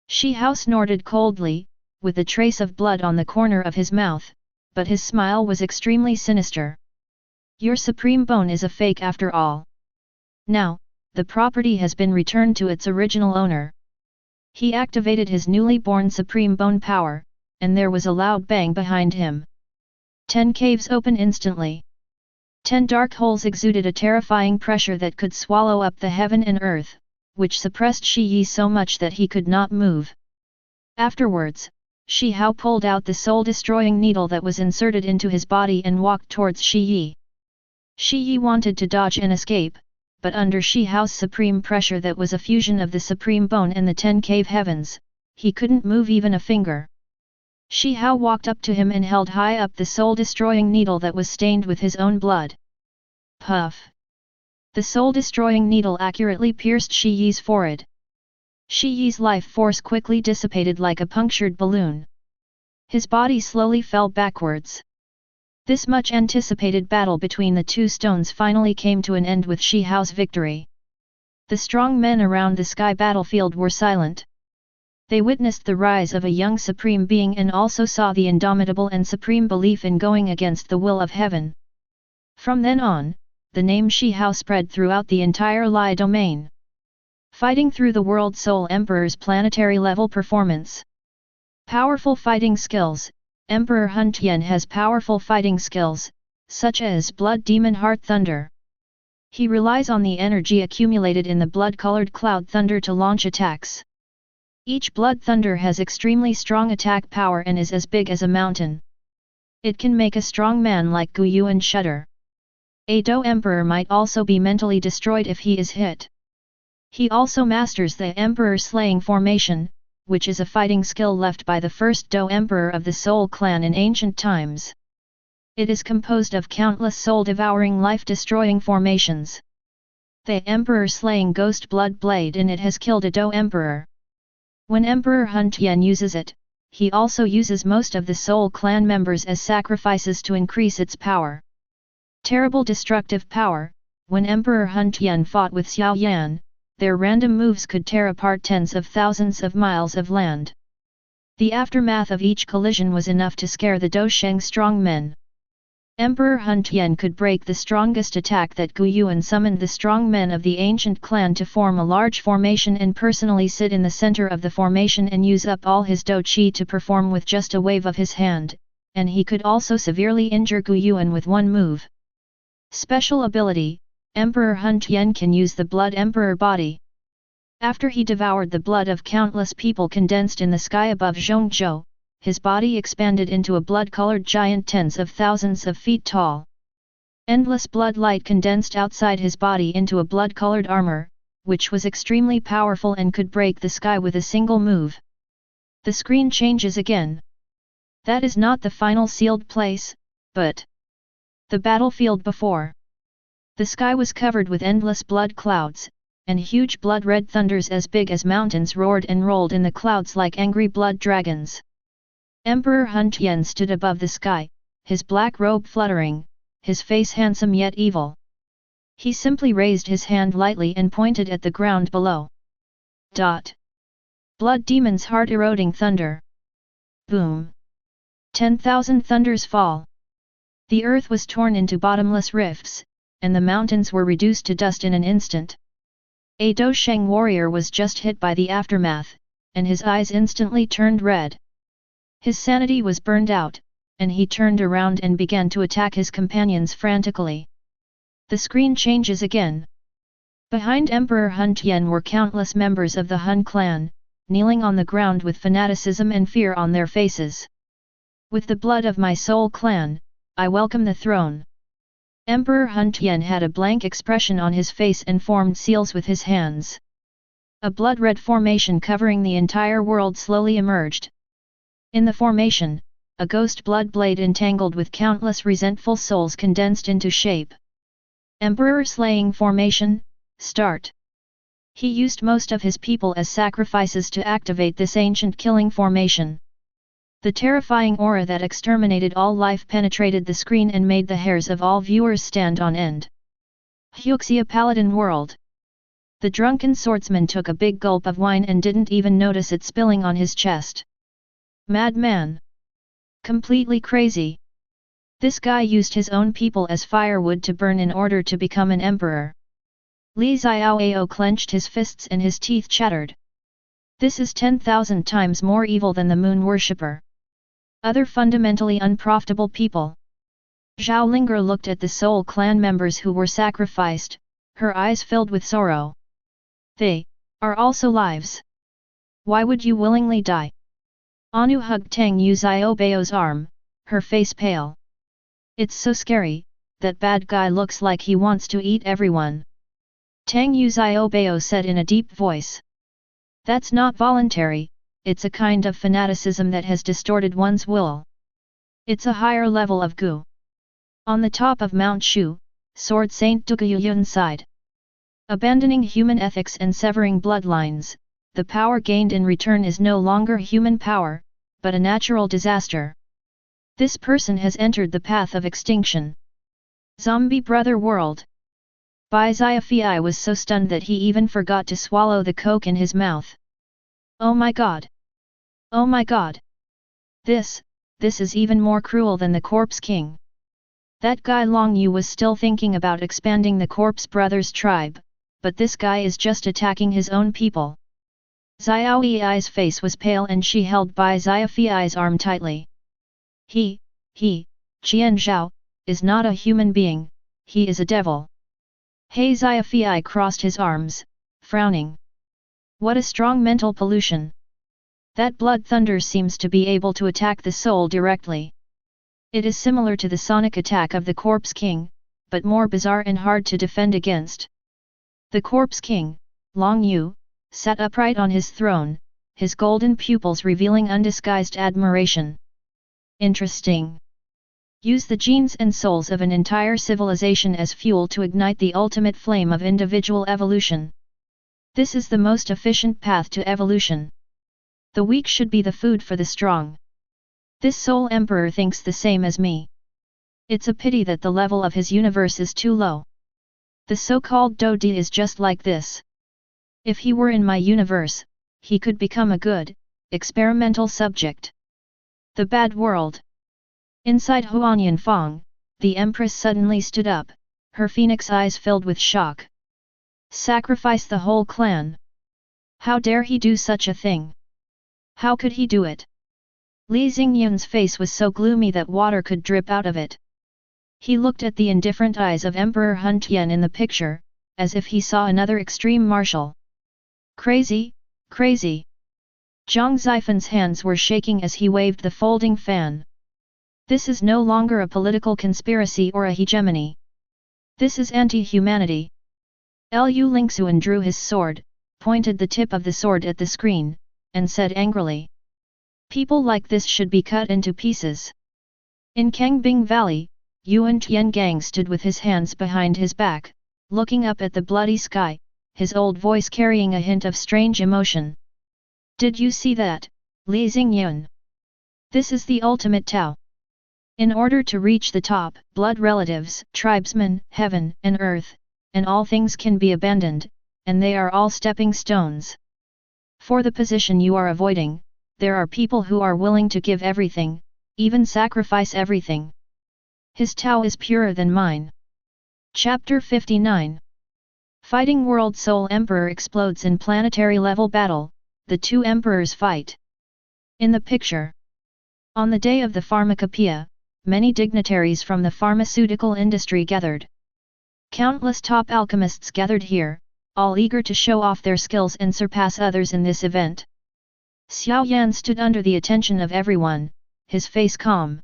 Shi Hao snorted coldly, with a trace of blood on the corner of his mouth, but his smile was extremely sinister. Your supreme bone is a fake after all. Now, the property has been returned to its original owner. He activated his newly born supreme bone power, and there was a loud bang behind him. 10 caves open instantly. 10 dark holes exuded a terrifying pressure that could swallow up the heaven and earth, which suppressed Shi Yi so much that he could not move. Afterwards, Shi Hao pulled out the soul-destroying needle that was inserted into his body and walked towards Shi Yi. Shi Yi wanted to dodge and escape, but under Shi Hao's supreme pressure that was a fusion of the supreme bone and the 10 cave heavens, he couldn't move even a finger. Shi Hao walked up to him and held high up the soul-destroying needle that was stained with his own blood. Puff! The soul-destroying needle accurately pierced Shi Yi's forehead. Shi Yi's life force quickly dissipated like a punctured balloon. His body slowly fell backwards. This much anticipated battle between the two stones finally came to an end with Shi Hao's victory. The strong men around the sky battlefield were silent. They witnessed the rise of a young supreme being and also saw the indomitable and supreme belief in going against the will of heaven. From then on, the name Shi Hao spread throughout the entire Lai domain. Fighting through the World Soul Emperor's planetary-level performance. Powerful fighting skills. Emperor Hun Tian has powerful fighting skills, such as Blood Demon Heart Thunder. He relies on the energy accumulated in the blood-colored Cloud Thunder to launch attacks. Each Blood Thunder has extremely strong attack power and is as big as a mountain. It can make a strong man like Gu Yuan shudder. A Do Emperor might also be mentally destroyed if he is hit. He also masters the Emperor Slaying Formation, which is a fighting skill left by the first Do Emperor of the Soul Clan in ancient times. It is composed of countless soul-devouring life-destroying formations. The Emperor Slaying Ghost Blood Blade in it has killed a Do Emperor. When Emperor Hun Tian uses it, he also uses most of the Soul Clan members as sacrifices to increase its power. Terrible destructive power. When Emperor Hun Tian fought with Xiao Yan, their random moves could tear apart tens of thousands of miles of land. The aftermath of each collision was enough to scare the Do Sheng strong men. Emperor Hun Tian could break the strongest attack that Gu Yuan summoned the strong men of the ancient clan to form a large formation and personally sit in the center of the formation and use up all his Do Qi to perform with just a wave of his hand, and he could also severely injure Gu Yuan with one move. Special ability, Emperor Hun Tian can use the Blood Emperor body. After he devoured the blood of countless people condensed in the sky above Zhongzhou, his body expanded into a blood-colored giant tens of thousands of feet tall. Endless blood light condensed outside his body into a blood-colored armor, which was extremely powerful and could break the sky with a single move. The screen changes again. That is not the final sealed place, but the battlefield before. The sky was covered with endless blood clouds, and huge blood-red thunders as big as mountains roared and rolled in the clouds like angry blood dragons. Emperor Hun Tian stood above the sky, his black robe fluttering, his face handsome yet evil. He simply raised his hand lightly and pointed at the ground below. Dot. Blood Demon's heart-eroding thunder. Boom. 10,000 thunders fall. The earth was torn into bottomless rifts, and the mountains were reduced to dust in an instant. A Do Sheng warrior was just hit by the aftermath, and his eyes instantly turned red. His sanity was burned out, and he turned around and began to attack his companions frantically. The screen changes again. Behind Emperor Hun Tian were countless members of the Hun clan, kneeling on the ground with fanaticism and fear on their faces. With the blood of my Soul clan, I welcome the throne. Emperor Hun Tian had a blank expression on his face and formed seals with his hands. A blood-red formation covering the entire world slowly emerged. In the formation, a ghost blood blade entangled with countless resentful souls condensed into shape. Emperor Slaying Formation, start. He used most of his people as sacrifices to activate this ancient killing formation. The terrifying aura that exterminated all life penetrated the screen and made the hairs of all viewers stand on end. Huxia Paladin World. The drunken swordsman took a big gulp of wine and didn't even notice it spilling on his chest. Madman. Completely crazy. This guy used his own people as firewood to burn in order to become an emperor. Li Xiaoao clenched his fists and his teeth chattered. This is 10,000 times more evil than the moon worshipper. Other fundamentally unprofitable people. Zhao Linger looked at the Soul clan members who were sacrificed, her eyes filled with sorrow. They are also lives. Why would you willingly die? Anu hugged Tang Yu Xiaobao's arm, her face pale. It's so scary, that bad guy looks like he wants to eat everyone. Tang Yu Xiaobao said in a deep voice. That's not voluntary, it's a kind of fanaticism that has distorted one's will. It's a higher level of gu. On the top of Mount Shu, Sword Saint Duguyun sighed. Abandoning human ethics and severing bloodlines, the power gained in return is no longer human power, but a natural disaster. This person has entered the path of extinction. Zombie Brother World. Bai Xiaofei was so stunned that he even forgot to swallow the coke in his mouth. Oh my god! Oh my god! This is even more cruel than the Corpse King. That guy Long Yu was still thinking about expanding the Corpse Brothers tribe, but this guy is just attacking his own people. Xiao Yi's face was pale and she held Bai Xiaofei's arm tightly. He, Qian Zhao, is not a human being, he is a devil. He Xiaofei crossed his arms, frowning. What a strong mental pollution. That blood thunder seems to be able to attack the soul directly. It is similar to the sonic attack of the Corpse King, but more bizarre and hard to defend against. The Corpse King, Long Yu, sat upright on his throne, his golden pupils revealing undisguised admiration. Interesting. Use the genes and souls of an entire civilization as fuel to ignite the ultimate flame of individual evolution. This is the most efficient path to evolution. The weak should be the food for the strong. This Soul Emperor thinks the same as me. It's a pity that the level of his universe is too low. The so-called Dodi is just like this. If he were in my universe, he could become a good, experimental subject. The bad world. Inside Huanyan Fong, the Empress suddenly stood up, her phoenix eyes filled with shock. Sacrifice the whole clan. How dare he do such a thing? How could he do it? Li Xingyun's face was so gloomy that water could drip out of it. He looked at the indifferent eyes of Emperor Hun Tian in the picture, as if he saw another extreme marshal. Crazy, crazy. Zhang Zifen's hands were shaking as he waved the folding fan. This is no longer a political conspiracy or a hegemony. This is anti-humanity. Liu Lingxuan drew his sword, pointed the tip of the sword at the screen, and said angrily. People like this should be cut into pieces. In Kangbing Valley, Yuan Tiangang stood with his hands behind his back, looking up at the bloody sky, his old voice carrying a hint of strange emotion. Did you see that, Li Xingyun? This is the ultimate Tao. In order to reach the top, blood relatives, tribesmen, heaven and earth, and all things can be abandoned, and they are all stepping stones. For the position you are avoiding, there are people who are willing to give everything, even sacrifice everything. His Tao is purer than mine. Chapter 59. Fighting World Soul Emperor explodes in planetary level battle, the two emperors fight. In the picture. On the day of the pharmacopoeia, many dignitaries from the pharmaceutical industry gathered. Countless top alchemists gathered here, all eager to show off their skills and surpass others in this event. Xiao Yan stood under the attention of everyone, his face calm.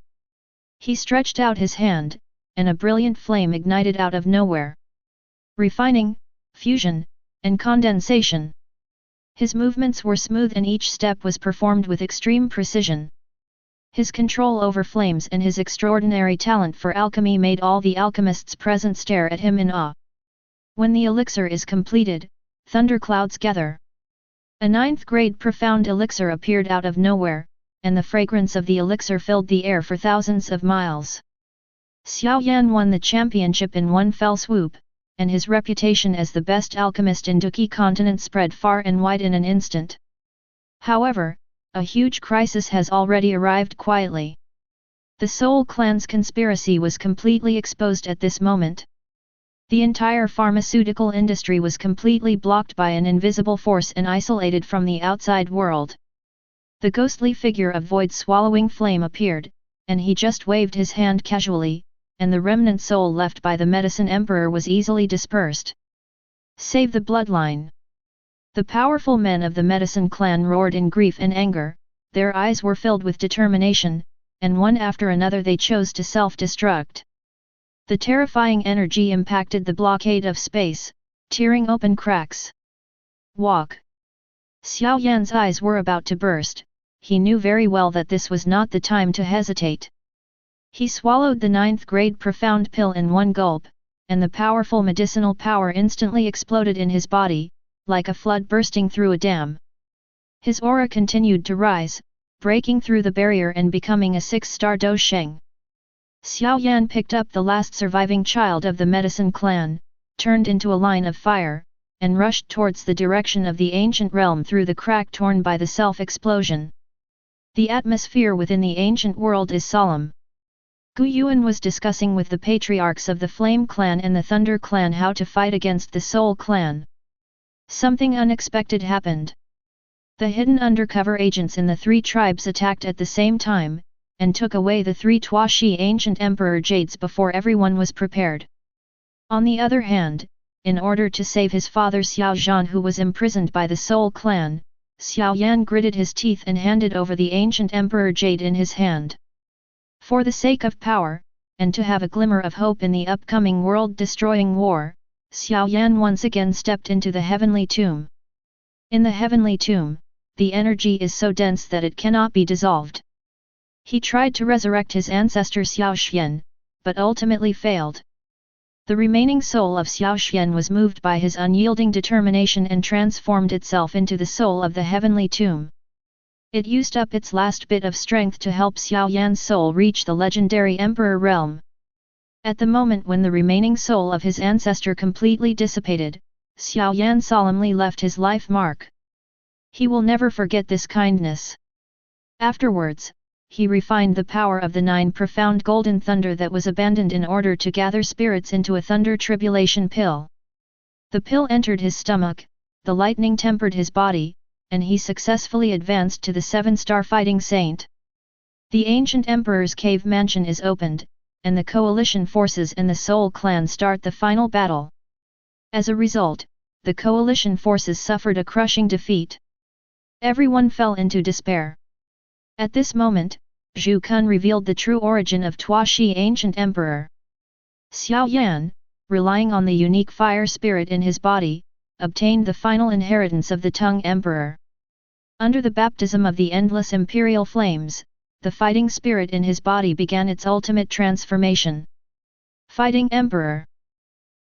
He stretched out his hand, and a brilliant flame ignited out of nowhere. Refining, fusion, and condensation. His movements were smooth and each step was performed with extreme precision. His control over flames and his extraordinary talent for alchemy made all the alchemists present stare at him in awe. When the elixir is completed, thunderclouds gather. A 9th grade profound elixir appeared out of nowhere, and the fragrance of the elixir filled the air for thousands of miles. Xiao Yan won the championship in one fell swoop, and his reputation as the best alchemist in Duqi continent spread far and wide in an instant. However, a huge crisis has already arrived quietly. The Soul Clan's conspiracy was completely exposed at this moment. The entire pharmaceutical industry was completely blocked by an invisible force and isolated from the outside world. The ghostly figure of void-swallowing flame appeared, and he just waved his hand casually, and the remnant soul left by the Medicine Emperor was easily dispersed. Save the bloodline! The powerful men of the Medicine clan roared in grief and anger, their eyes were filled with determination, and one after another they chose to self-destruct. The terrifying energy impacted the blockade of space, tearing open cracks. Walk! Xiao Yan's eyes were about to burst. He knew very well that this was not the time to hesitate. He swallowed the 9th grade profound pill in one gulp, and the powerful medicinal power instantly exploded in his body, like a flood bursting through a dam. His aura continued to rise, breaking through the barrier and becoming a 6-star Do Sheng. Xiao Yan picked up the last surviving child of the Medicine clan, turned into a line of fire, and rushed towards the direction of the ancient realm through the crack torn by the self-explosion. The atmosphere within the ancient world is solemn. Gu Yuan was discussing with the patriarchs of the Flame clan and the Thunder clan how to fight against the Soul clan. Something unexpected happened. The hidden undercover agents in the 3 tribes attacked at the same time, and took away the 3 Tuashi ancient emperor jades before everyone was prepared. On the other hand, in order to save his father Xiao Zhan, who was imprisoned by the Soul clan, Xiao Yan gritted his teeth and handed over the ancient emperor jade in his hand. For the sake of power, and to have a glimmer of hope in the upcoming world-destroying war, Xiao Yan once again stepped into the heavenly tomb. In the heavenly tomb, the energy is so dense that it cannot be dissolved. He tried to resurrect his ancestor Xiao Xian, but ultimately failed. The remaining soul of Xiao Xian was moved by his unyielding determination and transformed itself into the soul of the heavenly tomb. It used up its last bit of strength to help Xiao Yan's soul reach the legendary Emperor realm. At the moment when the remaining soul of his ancestor completely dissipated, Xiao Yan solemnly left his life mark. He will never forget this kindness. Afterwards, he refined the power of the 9 profound golden thunder that was abandoned in order to gather spirits into a thunder tribulation pill. The pill entered his stomach, the lightning tempered his body, and he successfully advanced to the 7-star fighting saint. The ancient emperor's cave mansion is opened, and the coalition forces and the Soul clan start the final battle. As a result, the coalition forces suffered a crushing defeat. Everyone fell into despair. At this moment, Zhu Kun revealed the true origin of Tuashi ancient emperor. Xiao Yan, relying on the unique fire spirit in his body, obtained the final inheritance of the Tongue Emperor. Under the baptism of the endless imperial flames, the fighting spirit in his body began its ultimate transformation. Fighting Emperor.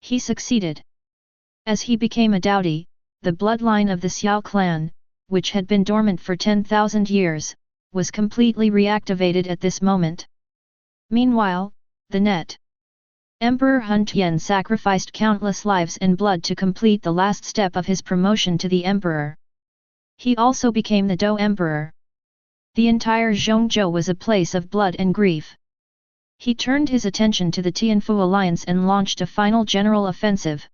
He succeeded. As he became a Daodi, the bloodline of the Xiao clan, which had been dormant for 10,000 years, was completely reactivated at this moment. Meanwhile, the Net Emperor Hun Tian sacrificed countless lives and blood to complete the last step of his promotion to the Emperor. He also became the Do Emperor. The entire Zhongzhou was a place of blood and grief. He turned his attention to the Tianfu alliance and launched a final general offensive.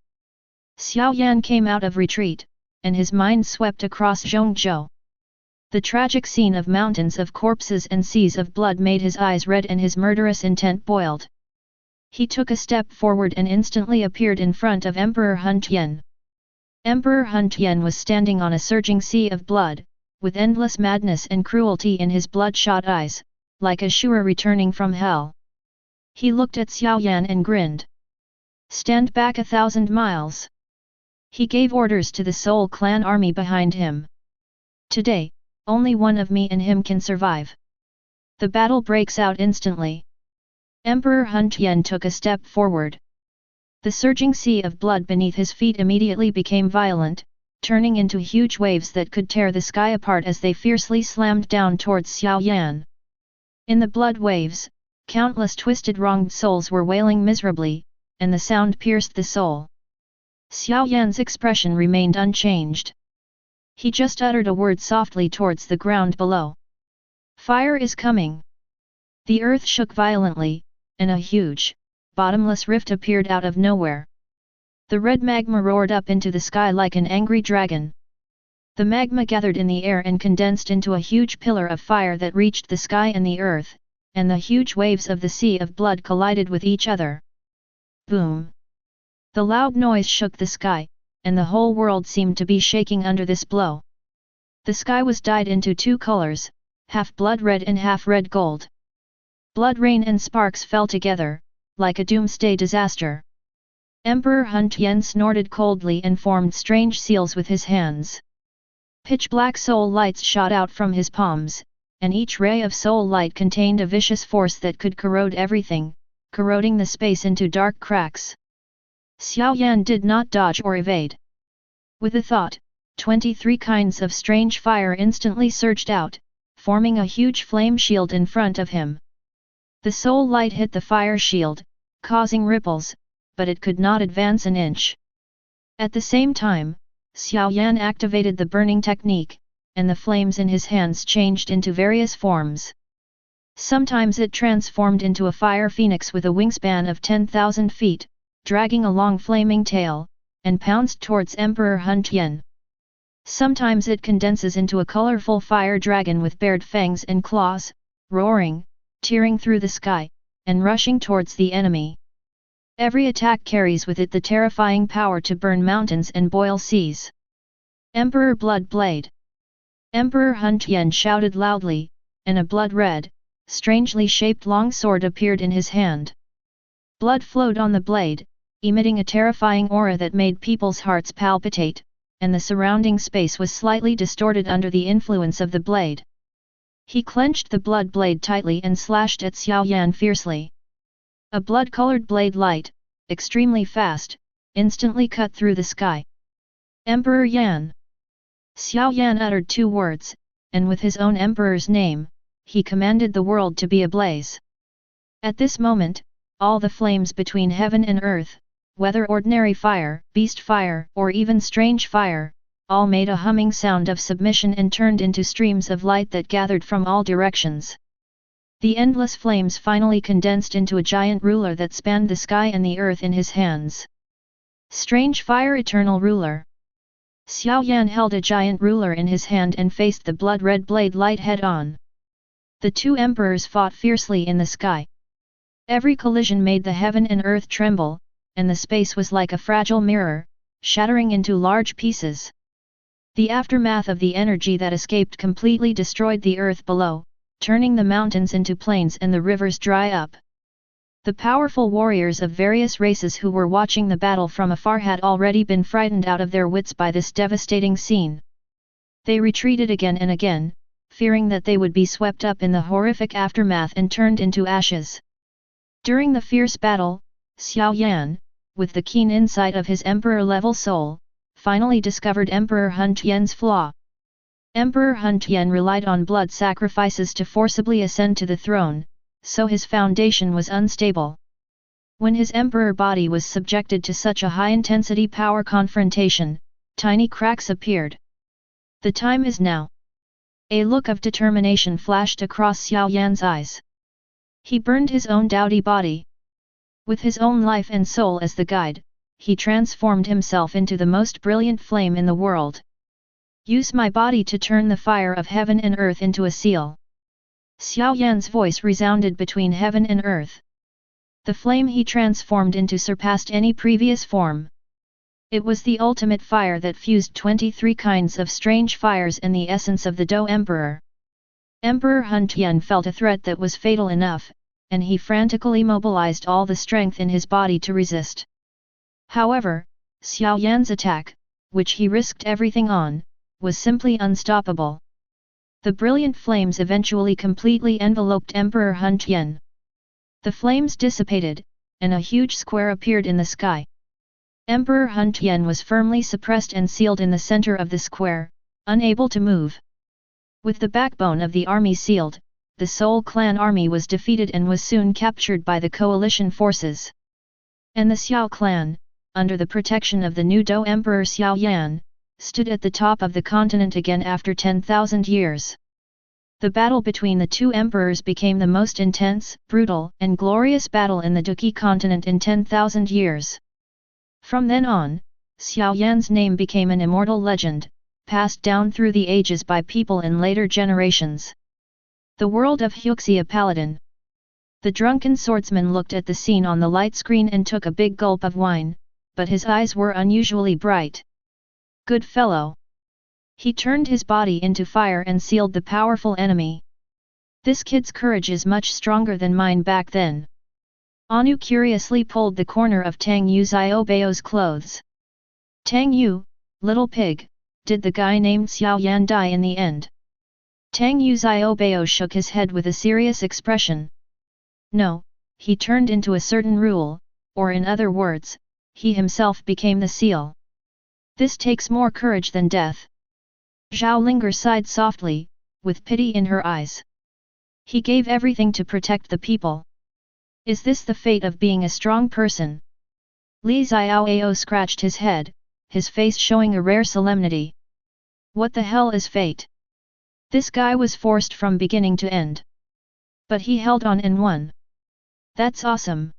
Xiao Yan came out of retreat, and his mind swept across Zhongzhou. The tragic scene of mountains of corpses and seas of blood made his eyes red and his murderous intent boiled. He took a step forward and instantly appeared in front of Emperor Hun Tian. Emperor Hun Tian was standing on a surging sea of blood, with endless madness and cruelty in his bloodshot eyes, like a Shura returning from hell. He looked at Xiao Yan and grinned. "Stand back 1,000 miles." He gave orders to the Soul clan army behind him. "Today, only one of me and him can survive." The battle breaks out instantly. Emperor Hun Tian took a step forward. The surging sea of blood beneath his feet immediately became violent, turning into huge waves that could tear the sky apart as they fiercely slammed down towards Xiao Yan. In the blood waves, countless twisted wronged souls were wailing miserably, and the sound pierced the soul. Xiao Yan's expression remained unchanged. He just uttered a word softly towards the ground below. "Fire is coming!" The earth shook violently, and a huge, bottomless rift appeared out of nowhere. The red magma roared up into the sky like an angry dragon. The magma gathered in the air and condensed into a huge pillar of fire that reached the sky and the earth, and the huge waves of the sea of blood collided with each other. Boom! The loud noise shook the sky, and the whole world seemed to be shaking under this blow. The sky was dyed into two colors, half blood red and half red gold. Blood rain and sparks fell together, like a doomsday disaster. Emperor Hun Tian snorted coldly and formed strange seals with his hands. Pitch-black soul lights shot out from his palms, and each ray of soul light contained a vicious force that could corrode everything, corroding the space into dark cracks. Xiao Yan did not dodge or evade. With a thought, 23 kinds of strange fire instantly surged out, forming a huge flame shield in front of him. The soul light hit the fire shield, causing ripples, but it could not advance an inch. At the same time, Xiao Yan activated the burning technique, and the flames in his hands changed into various forms. Sometimes it transformed into a fire phoenix with a wingspan of 10,000 feet, dragging a long flaming tail, and pounced towards Emperor Hun Tian. Sometimes it condenses into a colorful fire dragon with bared fangs and claws, roaring, tearing through the sky, and rushing towards the enemy. Every attack carries with it the terrifying power to burn mountains and boil seas. Emperor Blood Blade! Emperor Hun Tian shouted loudly, and a blood-red, strangely shaped long sword appeared in his hand. Blood flowed on the blade, emitting a terrifying aura that made people's hearts palpitate, and the surrounding space was slightly distorted under the influence of the blade. He clenched the blood blade tightly and slashed at Xiao Yan fiercely. A blood-colored blade light, extremely fast, instantly cut through the sky. Emperor Yan! Xiao Yan uttered two words, and with his own emperor's name, he commanded the world to be ablaze. At this moment, all the flames between heaven and earth, whether ordinary fire, beast fire, or even strange fire, all made a humming sound of submission and turned into streams of light that gathered from all directions. The endless flames finally condensed into a giant ruler that spanned the sky and the earth in his hands. Strange Fire Eternal Ruler! Xiao Yan held a giant ruler in his hand and faced the blood-red blade light head-on. The two emperors fought fiercely in the sky. Every collision made the heaven and earth tremble, and the space was like a fragile mirror, shattering into large pieces. The aftermath of the energy that escaped completely destroyed the earth below, turning the mountains into plains and the rivers dry up. The powerful warriors of various races who were watching the battle from afar had already been frightened out of their wits by this devastating scene. They retreated again and again, fearing that they would be swept up in the horrific aftermath and turned into ashes. During the fierce battle, Xiao Yan, with the keen insight of his emperor-level soul, finally discovered Emperor Hun Tian's flaw. Emperor Hun Tian relied on blood sacrifices to forcibly ascend to the throne, so his foundation was unstable. When his emperor body was subjected to such a high-intensity power confrontation, tiny cracks appeared. The time is now. A look of determination flashed across Xiao Yan's eyes. He burned his own dowdy body. With his own life and soul as the guide, he transformed himself into the most brilliant flame in the world. Use my body to turn the fire of heaven and earth into a seal. Xiao Yan's voice resounded between heaven and earth. The flame he transformed into surpassed any previous form. It was the ultimate fire that fused 23 kinds of strange fires and the essence of the Do Emperor. Emperor Hun Tian felt a threat that was fatal enough, and he frantically mobilized all the strength in his body to resist. However, Xiao Yan's attack, which he risked everything on, was simply unstoppable. The brilliant flames eventually completely enveloped Emperor Hun Tian. The flames dissipated, and a huge square appeared in the sky. Emperor Hun Tian was firmly suppressed and sealed in the center of the square, unable to move. With the backbone of the army sealed, the Soul Clan army was defeated and was soon captured by the coalition forces. And the Xiao clan, under the protection of the new Do Emperor Xiao Yan, stood at the top of the continent again after 10,000 years. The battle between the two emperors became the most intense, brutal, and glorious battle in the Duqi continent in 10,000 years. From then on, Xiao Yan's name became an immortal legend, passed down through the ages by people in later generations. The world of Huxia Paladin. The drunken swordsman looked at the scene on the light screen and took a big gulp of wine, but his eyes were unusually bright. Good fellow. He turned his body into fire and sealed the powerful enemy. This kid's courage is much stronger than mine back then. Anu curiously pulled the corner of Tang Yu Xiaobao's clothes. Tang Yu, little pig, did the guy named Xiao Yan die in the end? Tang Yu Xiaobao shook his head with a serious expression. No, he turned into a certain rule, or in other words, he himself became the seal. This takes more courage than death. Zhao Linger sighed softly, with pity in her eyes. He gave everything to protect the people. Is this the fate of being a strong person? Li Xiaoao scratched his head, his face showing a rare solemnity. What the hell is fate? This guy was forced from beginning to end. But he held on and won. That's awesome.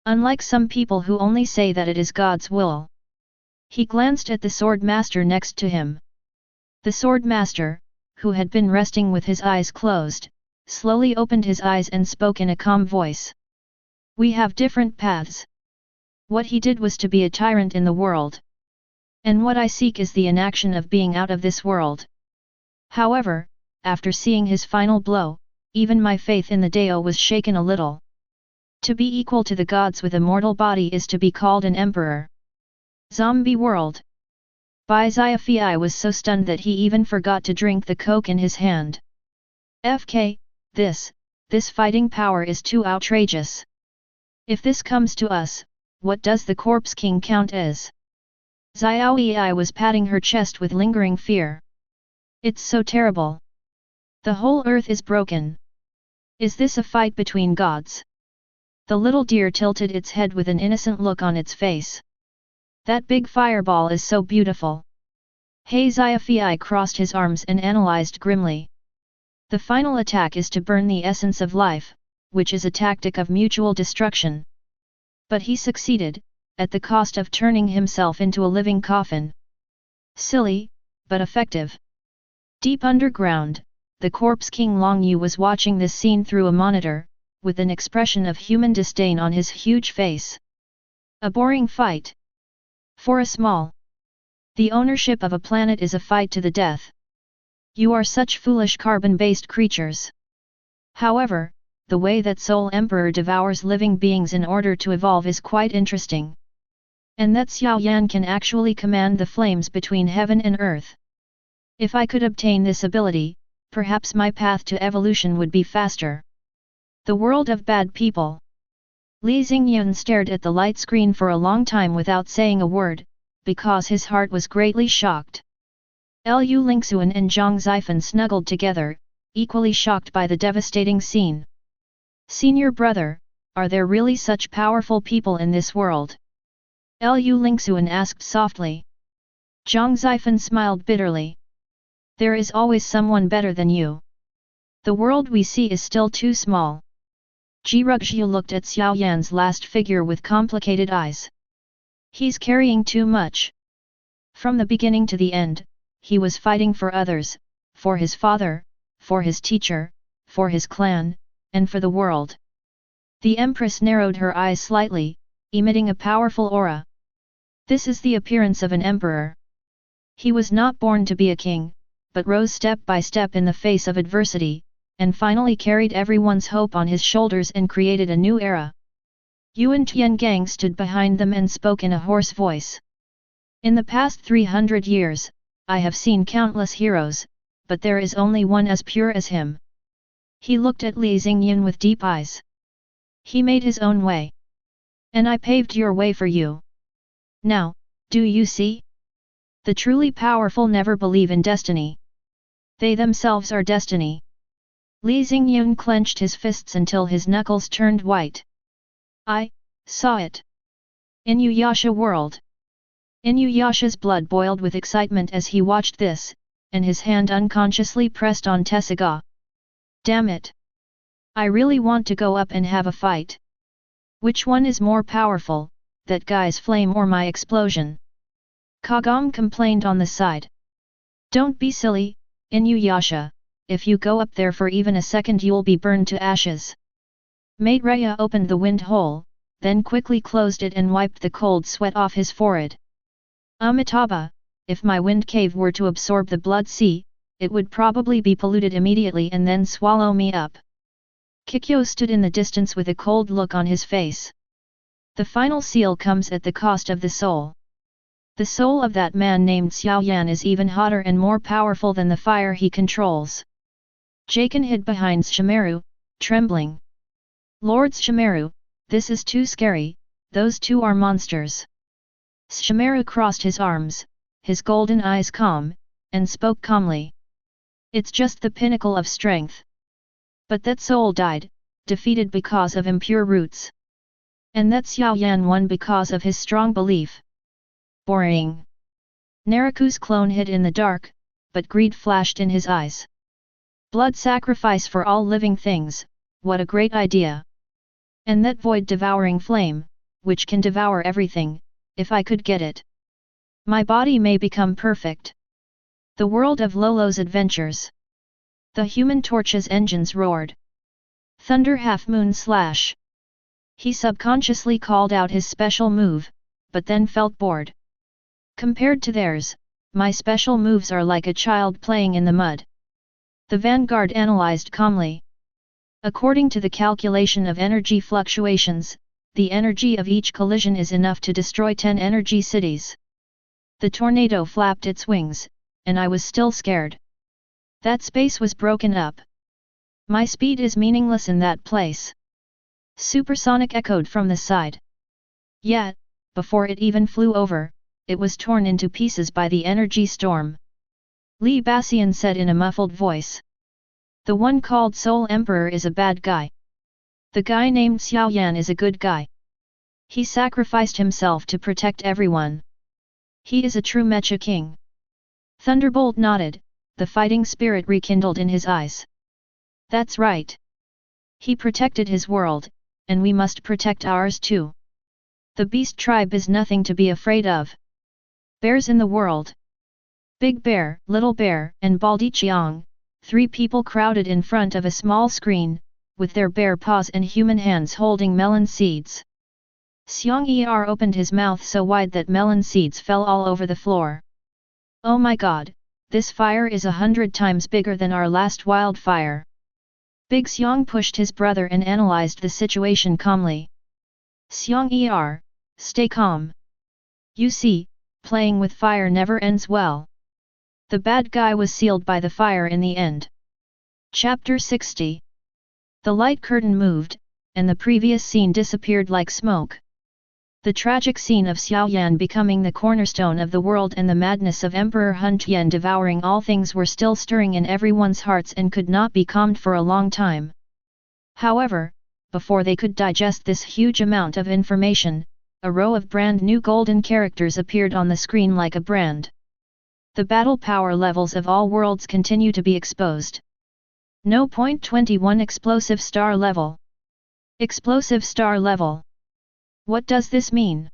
Unlike some people who only say that it is God's will. He glanced at the sword master next to him. The sword master, who had been resting with his eyes closed, slowly opened his eyes and spoke in a calm voice. We have different paths. What he did was to be a tyrant in the world. And what I seek is the inaction of being out of this world. However, after seeing his final blow, even my faith in the Dao was shaken a little. To be equal to the gods with a mortal body is to be called an emperor. Zombie world. Bai Xiaofei was so stunned that he even forgot to drink the coke in his hand. FK, this fighting power is too outrageous. If this comes to us, what does the Corpse King count as? Xiao Yi was patting her chest with lingering fear. It's so terrible. The whole earth is broken. Is this a fight between gods? The little deer tilted its head with an innocent look on its face. That big fireball is so beautiful. He Xiaofei crossed his arms and analyzed grimly. The final attack is to burn the essence of life, which is a tactic of mutual destruction. But he succeeded, at the cost of turning himself into a living coffin. Silly, but effective. Deep underground, the Corpse King Long Yu was watching this scene through a monitor, with an expression of human disdain on his huge face. A boring fight. For a small. The ownership of a planet is a fight to the death. You are such foolish carbon-based creatures. However, the way that Soul Emperor devours living beings in order to evolve is quite interesting. And that Xiao Yan can actually command the flames between heaven and earth. If I could obtain this ability, perhaps my path to evolution would be faster. The world of bad people. Li Xingyun stared at the light screen for a long time without saying a word, because his heart was greatly shocked. Lu Lingxuan and Zhang Zifan snuggled together, equally shocked by the devastating scene. Senior brother, are there really such powerful people in this world? Lu Lingxuan asked softly. Zhang Zifan smiled bitterly. There is always someone better than you. The world we see is still too small. Ji Rugxiu looked at Xiao Yan's last figure with complicated eyes. He's carrying too much. From the beginning to the end, he was fighting for others, for his father, for his teacher, for his clan, and for the world. The Empress narrowed her eyes slightly, emitting a powerful aura. This is the appearance of an emperor. He was not born to be a king, but rose step by step in the face of adversity, and finally carried everyone's hope on his shoulders and created a new era. Yuan Tiangang stood behind them and spoke in a hoarse voice. In the past 300 years, I have seen countless heroes, but there is only one as pure as him. He looked at Li Xingyun with deep eyes. He made his own way. And I paved your way for you. Now, do you see? The truly powerful never believe in destiny. They themselves are destiny. Li Xingyun clenched his fists until his knuckles turned white. I saw it. Inuyasha world. Inuyasha's blood boiled with excitement as he watched this, and his hand unconsciously pressed on Tessaga. Damn it! I really want to go up and have a fight. Which one is more powerful, that guy's flame or my explosion. Kagam complained on the side. Don't be silly, Inuyasha, if you go up there for even a second you'll be burned to ashes. Maitreya opened the wind hole, then quickly closed it and wiped the cold sweat off his forehead. Amitabha, if my wind cave were to absorb the blood sea, it would probably be polluted immediately and then swallow me up. Kikyo stood in the distance with a cold look on his face. The final seal comes at the cost of the soul. The soul of that man named Xiao Yan is even hotter and more powerful than the fire he controls. Jaken hid behind Shimaru, trembling. Lords Shimaru, this is too scary, those two are monsters. Shimaru crossed his arms, his golden eyes calm, and spoke calmly. It's just the pinnacle of strength. But that soul died, defeated because of impure roots. And that Xiao Yan won because of his strong belief. Boring. Naraku's clone hid in the dark, but greed flashed in his eyes. Blood sacrifice for all living things, what a great idea. And that void-devouring flame, which can devour everything, if I could get it. My body may become perfect. The world of Lolo's adventures. The Human Torch's engines roared. Thunder half-moon slash. He subconsciously called out his special move, but then felt bored. Compared to theirs, my special moves are like a child playing in the mud. The vanguard analyzed calmly. According to the calculation of energy fluctuations, the energy of each collision is enough to destroy 10 energy cities. The tornado flapped its wings, and I was still scared. That space was broken up. My speed is meaningless in that place. Supersonic echoed from the side. Yet, before it even flew over, it was torn into pieces by the energy storm. Li Bassian said in a muffled voice. The one called Soul Emperor is a bad guy. The guy named Xiao Yan is a good guy. He sacrificed himself to protect everyone. He is a true mecha king. Thunderbolt nodded, the fighting spirit rekindled in his eyes. That's right. He protected his world, and we must protect ours too. The beast tribe is nothing to be afraid of. Bears in the world. Big Bear, Little Bear, and Baldi Chiang, 3 people crowded in front of a small screen, with their bare paws and human hands holding melon seeds. Xiang Er opened his mouth so wide that melon seeds fell all over the floor. Oh my god, this fire is 100 times bigger than our last wildfire. Big Xiang pushed his brother and analyzed the situation calmly. Xiang Er, stay calm. You see, playing with fire never ends well. The bad guy was sealed by the fire in the end. Chapter 60. The light curtain moved, and the previous scene disappeared like smoke. The tragic scene of Xiao Yan becoming the cornerstone of the world and the madness of Emperor Hun Tian devouring all things were still stirring in everyone's hearts and could not be calmed for a long time. However, before they could digest this huge amount of information, a row of brand new golden characters appeared on the screen like a brand. The battle power levels of all worlds continue to be exposed. No. 21 Explosive Star Level. Explosive Star Level. What does this mean?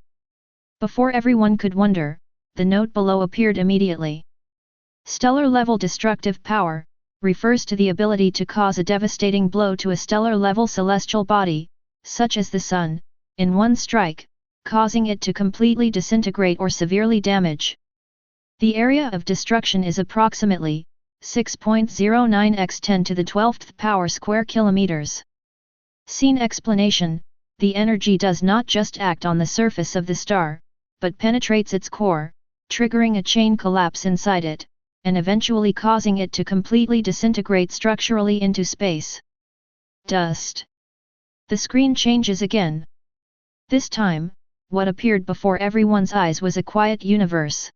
Before everyone could wonder, the note below appeared immediately. Stellar level destructive power refers to the ability to cause a devastating blow to a stellar level celestial body, such as the Sun, in one strike, causing it to completely disintegrate or severely damage. The area of destruction is approximately 6.09 x 10 to the 12th power square kilometers. Scene explanation. The energy does not just act on the surface of the star, but penetrates its core, triggering a chain collapse inside it, and eventually causing it to completely disintegrate structurally into space. Dust. The screen changes again. This time, what appeared before everyone's eyes was a quiet universe.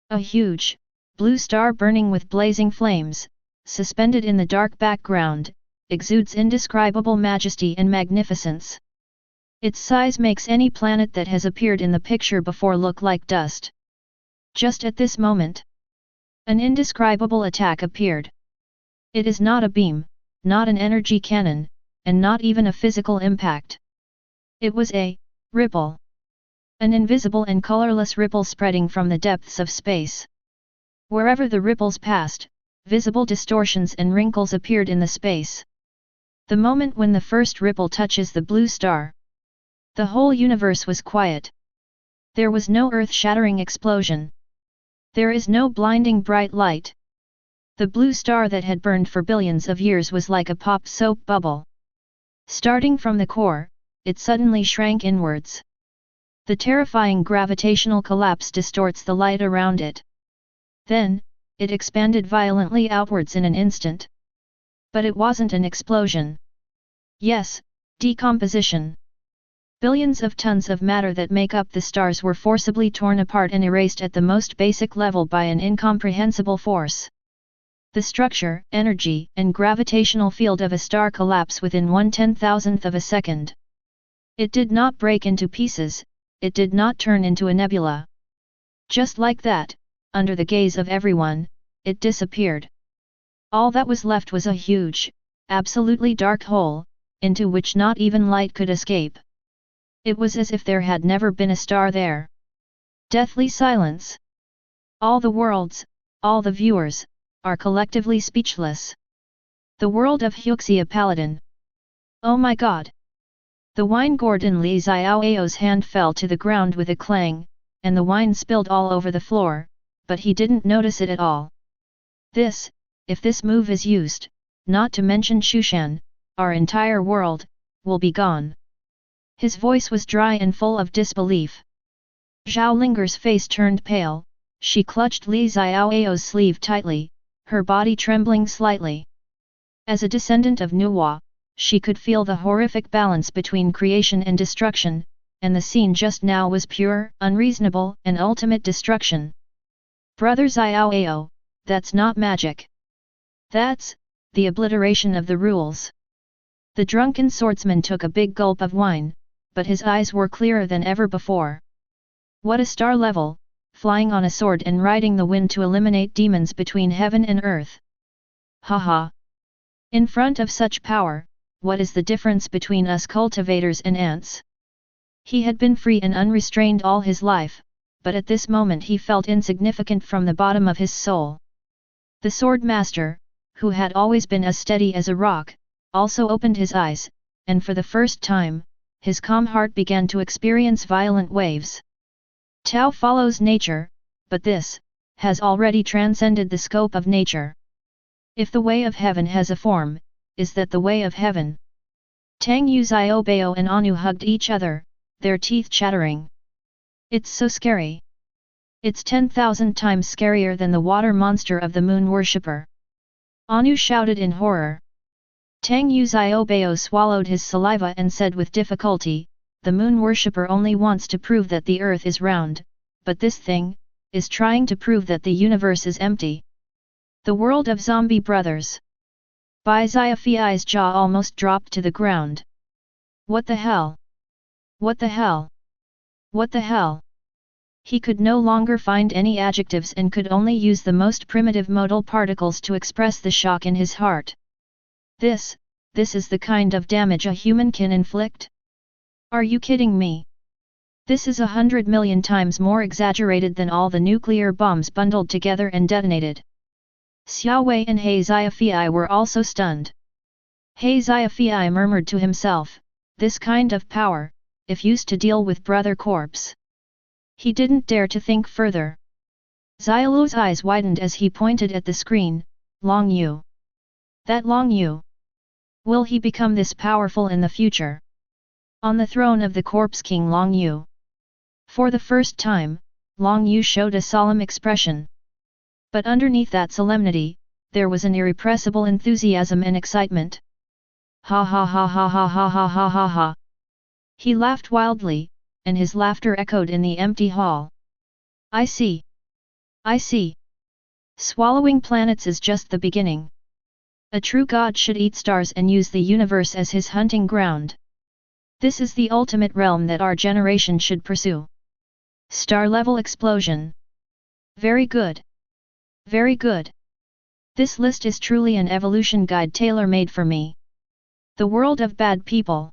A huge, blue star burning with blazing flames, suspended in the dark background, exudes indescribable majesty and magnificence. Its size makes any planet that has appeared in the picture before look like dust. Just at this moment, an indescribable attack appeared. It is not a beam, not an energy cannon, and not even a physical impact. It was a ripple. An invisible and colorless ripple spreading from the depths of space. Wherever the ripples passed, visible distortions and wrinkles appeared in the space. The moment when the first ripple touches the blue star, the whole universe was quiet. There was no earth-shattering explosion. There is no blinding bright light. The blue star that had burned for billions of years was like a pop soap bubble. Starting from the core, it suddenly shrank inwards. The terrifying gravitational collapse distorts the light around it. Then, it expanded violently outwards in an instant. But it wasn't an explosion. Yes, decomposition. Billions of tons of matter that make up the stars were forcibly torn apart and erased at the most basic level by an incomprehensible force. The structure, energy, and gravitational field of a star collapse within 1/10,000th of a second. It did not break into pieces, it did not turn into a nebula. Just like that, under the gaze of everyone, it disappeared. All that was left was a huge, absolutely dark hole, into which not even light could escape. It was as if there had never been a star there. Deathly silence. All the worlds, all the viewers, are collectively speechless. The world of Huxia Paladin. Oh my god! The wine gourd in Li Xiaoao's hand fell to the ground with a clang, and the wine spilled all over the floor, but he didn't notice it at all. If this move is used, not to mention Shushan, our entire world, will be gone. His voice was dry and full of disbelief. Zhao Linger's face turned pale, she clutched Li Xiaoao's sleeve tightly, her body trembling slightly. As a descendant of Nuwa, she could feel the horrific balance between creation and destruction, and the scene just now was pure, unreasonable, and ultimate destruction. Brother Xiaoao, that's not magic. That's the obliteration of the rules. The drunken swordsman took a big gulp of wine, but his eyes were clearer than ever before. What a star level, flying on a sword and riding the wind to eliminate demons between heaven and earth. Haha! In front of such power, what is the difference between us cultivators and ants? He had been free and unrestrained all his life, but at this moment he felt insignificant from the bottom of his soul. The sword master, who had always been as steady as a rock, also opened his eyes, and for the first time, his calm heart began to experience violent waves. Tao follows nature, but this has already transcended the scope of nature. If the way of heaven has a form, is that the way of heaven? Tang Yu Xiaobao and Anu hugged each other, their teeth chattering. It's so scary. It's 10,000 times scarier than the water monster of the moon worshipper. Anu shouted in horror. Tang Yu Xiaobao swallowed his saliva and said with difficulty, the moon worshipper only wants to prove that the earth is round, but this thing is trying to prove that the universe is empty. The world of zombie brothers. Bai Xiaofi's jaw almost dropped to the ground. What the hell? What the hell? What the hell? He could no longer find any adjectives and could only use the most primitive modal particles to express the shock in his heart. This is the kind of damage a human can inflict? Are you kidding me? This is 100 million times more exaggerated than all the nuclear bombs bundled together and detonated. Xiaowei and He Xiaofei were also stunned. He Xiaofei murmured to himself, this kind of power, if used to deal with brother corpse. He didn't dare to think further. Xiaolu's eyes widened as he pointed at the screen, Long Yu. That Long Yu. Will he become this powerful in the future? On the throne of the corpse king Long Yu. For the first time, Long Yu showed a solemn expression. But underneath that solemnity, there was an irrepressible enthusiasm and excitement. Ha ha ha ha ha ha ha ha ha ha. He laughed wildly, and his laughter echoed in the empty hall. I see. I see. Swallowing planets is just the beginning. A true god should eat stars and use the universe as his hunting ground. This is the ultimate realm that our generation should pursue. Star-level explosion. Very good. Very good. This list is truly an evolution guide tailor-made for me. The world of bad people.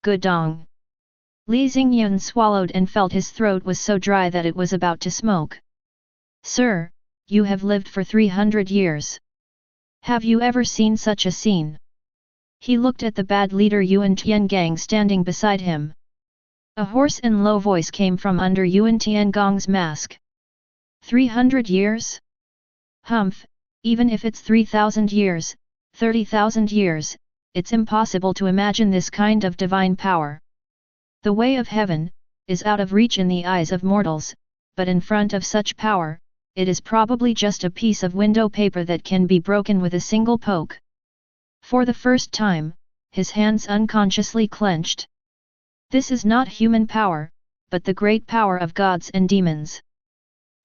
Good dong. Li Xingyun swallowed and felt his throat was so dry that it was about to smoke. Sir, you have lived for 300 years. Have you ever seen such a scene? He looked at the bad leader Yuan Tiangang standing beside him. A hoarse and low voice came from under Yuan Tiangong's mask. 300 years? Humph, even if it's 3,000 years, 30,000 years, it's impossible to imagine this kind of divine power. The way of heaven is out of reach in the eyes of mortals, but in front of such power, it is probably just a piece of window paper that can be broken with a single poke. For the first time, his hands unconsciously clenched. This is not human power, but the great power of gods and demons.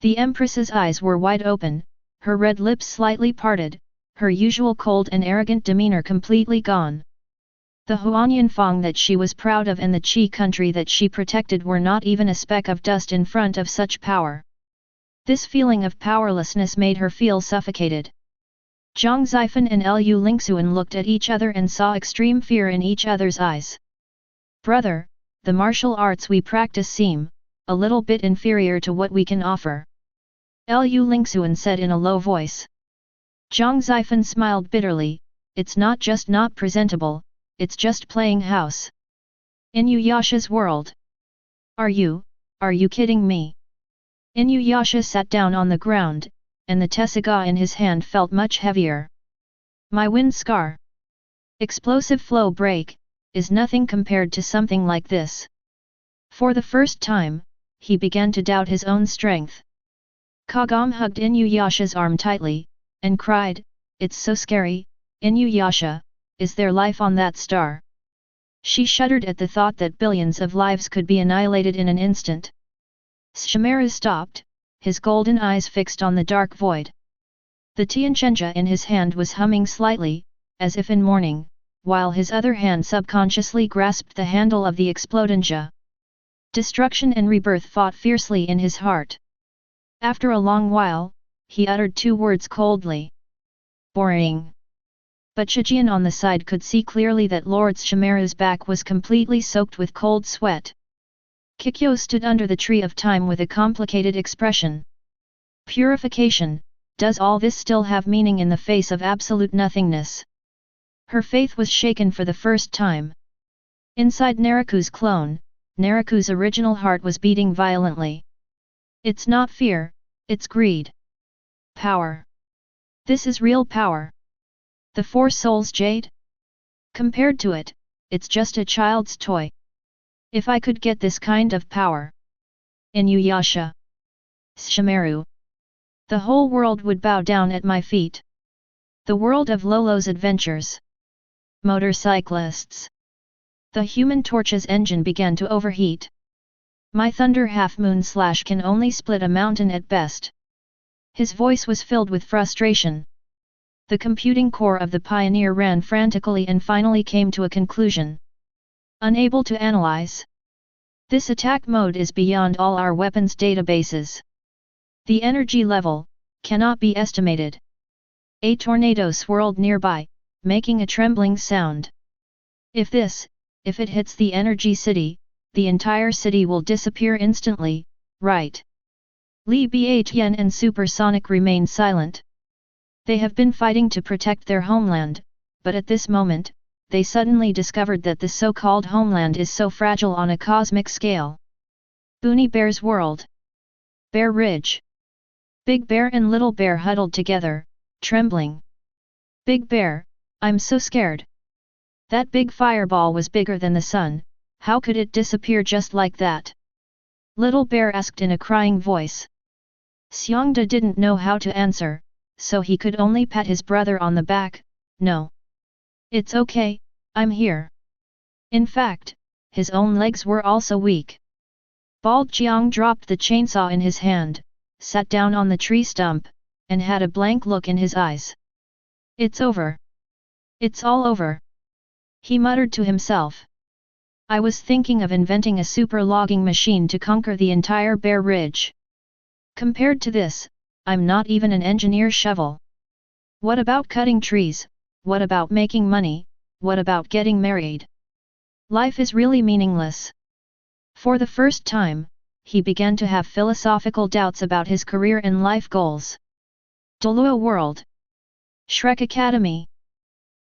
The Empress's eyes were wide open, her red lips slightly parted, her usual cold and arrogant demeanor completely gone. The Huanyanfang that she was proud of and the Qi country that she protected were not even a speck of dust in front of such power. This feeling of powerlessness made her feel suffocated. Zhang Zifan and Lu Lingxuan looked at each other and saw extreme fear in each other's eyes. Brother, the martial arts we practice seem a little bit inferior to what we can offer. Lu Lingxuan said in a low voice. Zhang Zifan smiled bitterly, it's not just not presentable, it's just playing house. Inuyasha's world. Are you kidding me? Inuyasha sat down on the ground, and the tessagah in his hand felt much heavier. My wind scar. Explosive flow break, is nothing compared to something like this. For the first time, he began to doubt his own strength. Kagam hugged Inuyasha's arm tightly, and cried, it's so scary, Inuyasha, is there life on that star? She shuddered at the thought that billions of lives could be annihilated in an instant. Shamaru stopped, his golden eyes fixed on the dark void. The Tianchenja in his hand was humming slightly, as if in mourning, while his other hand subconsciously grasped the handle of the Explodenja. Destruction and rebirth fought fiercely in his heart. After a long while, he uttered two words coldly. Boring. But Shijian on the side could see clearly that Lord Shamaru's back was completely soaked with cold sweat. Kikyo stood under the tree of time with a complicated expression. Purification, does all this still have meaning in the face of absolute nothingness? Her faith was shaken for the first time. Inside Nariku's clone, Nariku's original heart was beating violently. It's not fear, it's greed. Power. This is real power. The Four Souls Jade? Compared to it, it's just a child's toy. If I could get this kind of power. Inuyasha. Shamaru. The whole world would bow down at my feet. The world of Lolo's adventures. Motorcyclists. The Human Torch's engine began to overheat. My Thunder Half-Moon Slash can only split a mountain at best. His voice was filled with frustration. The computing core of the Pioneer ran frantically and finally came to a conclusion. Unable to analyze. This attack mode is beyond all our weapons databases. The energy level cannot be estimated. A tornado swirled nearby, making a trembling sound. If it hits the energy city, the entire city will disappear instantly, right? Li Biatian and Supersonic remained silent. They have been fighting to protect their homeland, but at this moment, they suddenly discovered that the so-called homeland is so fragile on a cosmic scale. Boonie Bear's world. Bear Ridge. Big Bear and Little Bear huddled together, trembling. Big Bear, I'm so scared. That big fireball was bigger than the sun, how could it disappear just like that? Little Bear asked in a crying voice. Xiangda didn't know how to answer, so he could only pat his brother on the back. No. It's okay, I'm here. In fact, his own legs were also weak. Bald Jiang dropped the chainsaw in his hand, sat down on the tree stump, and had a blank look in his eyes. It's over. It's all over. He muttered to himself. I was thinking of inventing a super logging machine to conquer the entire Bear Ridge. Compared to this, I'm not even an engineer shovel. What about cutting trees? What about making money? What about getting married? Life is really meaningless. For the first time, he began to have philosophical doubts about his career and life goals. Deluo World. Shrek Academy.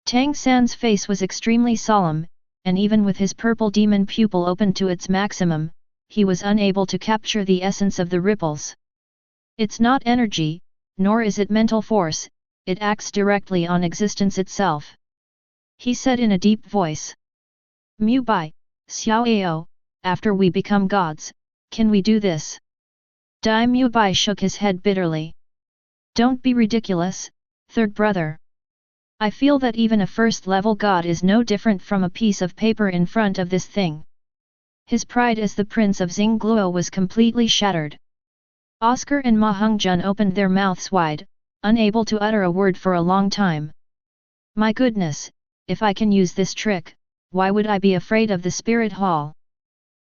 Tang San's face was extremely solemn, and even with his purple demon pupil opened to its maximum, he was unable to capture the essence of the ripples. It's not energy, nor is it mental force, it acts directly on existence itself. He said in a deep voice. Mu Bai, Xiao Ao, after we become gods, can we do this? Dai Mu Bai shook his head bitterly. Don't be ridiculous, third brother. I feel that even a first-level god is no different from a piece of paper in front of this thing. His pride as the prince of Xingluo was completely shattered. Oscar and Ma Hongjun opened their mouths wide, unable to utter a word for a long time. My goodness, if I can use this trick, why would I be afraid of the spirit hall?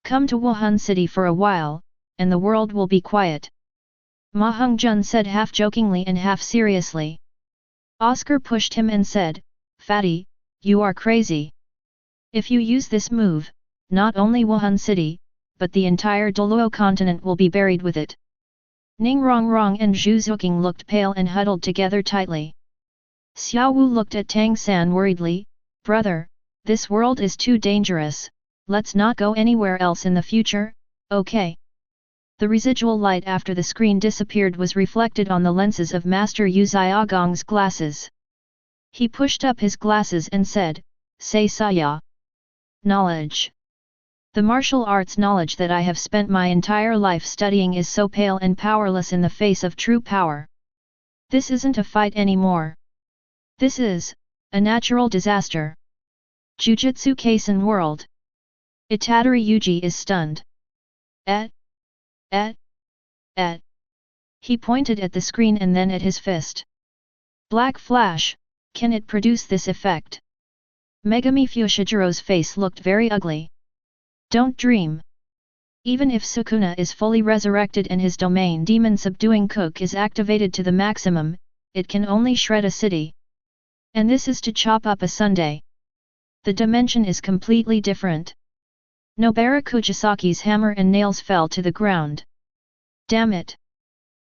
Come to Wuhan City for a while, and the world will be quiet. Ma Hongjun said half jokingly and half seriously. Oscar pushed him and said, Fatty, you are crazy. If you use this move, not only Wuhan City, but the entire Deluo continent will be buried with it. Ning Rongrong and Zhu Zuqing looked pale and huddled together tightly. Xiao Wu looked at Tang San worriedly, Brother, this world is too dangerous, let's not go anywhere else in the future, okay? The residual light after the screen disappeared was reflected on the lenses of Master Yu Xiaogong's glasses. He pushed up his glasses and said, Say Saya. Knowledge. The martial arts knowledge that I have spent my entire life studying is so pale and powerless in the face of true power. This isn't a fight anymore. This is a natural disaster. Jujutsu Kaisen World. Itadori Yuji is stunned. Et. He pointed at the screen and then at his fist. Black flash, can it produce this effect? Megami Fushijiro's face looked very ugly. Don't dream. Even if Sukuna is fully resurrected and his domain demon subduing cook is activated to the maximum, it can only shred a city. And this is to chop up a sundae. The dimension is completely different. Nobara Kujisaki's hammer and nails fell to the ground. Damn it!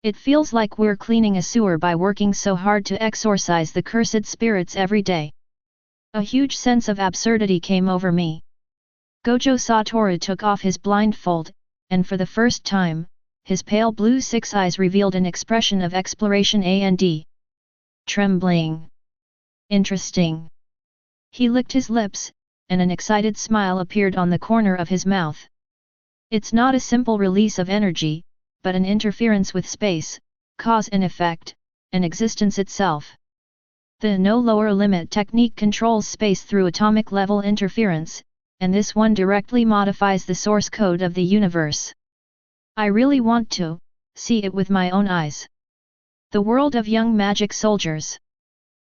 It feels like we're cleaning a sewer by working so hard to exorcise the cursed spirits every day. A huge sense of absurdity came over me. Gojo Satoru took off his blindfold, and for the first time, his pale blue six eyes revealed an expression of exploration and trembling. Interesting. He licked his lips, and an excited smile appeared on the corner of his mouth. It's not a simple release of energy, but an interference with space, cause and effect, and existence itself. The no lower limit technique controls space through atomic level interference, and this one directly modifies the source code of the universe. I really want to see it with my own eyes. The world of young magic soldiers.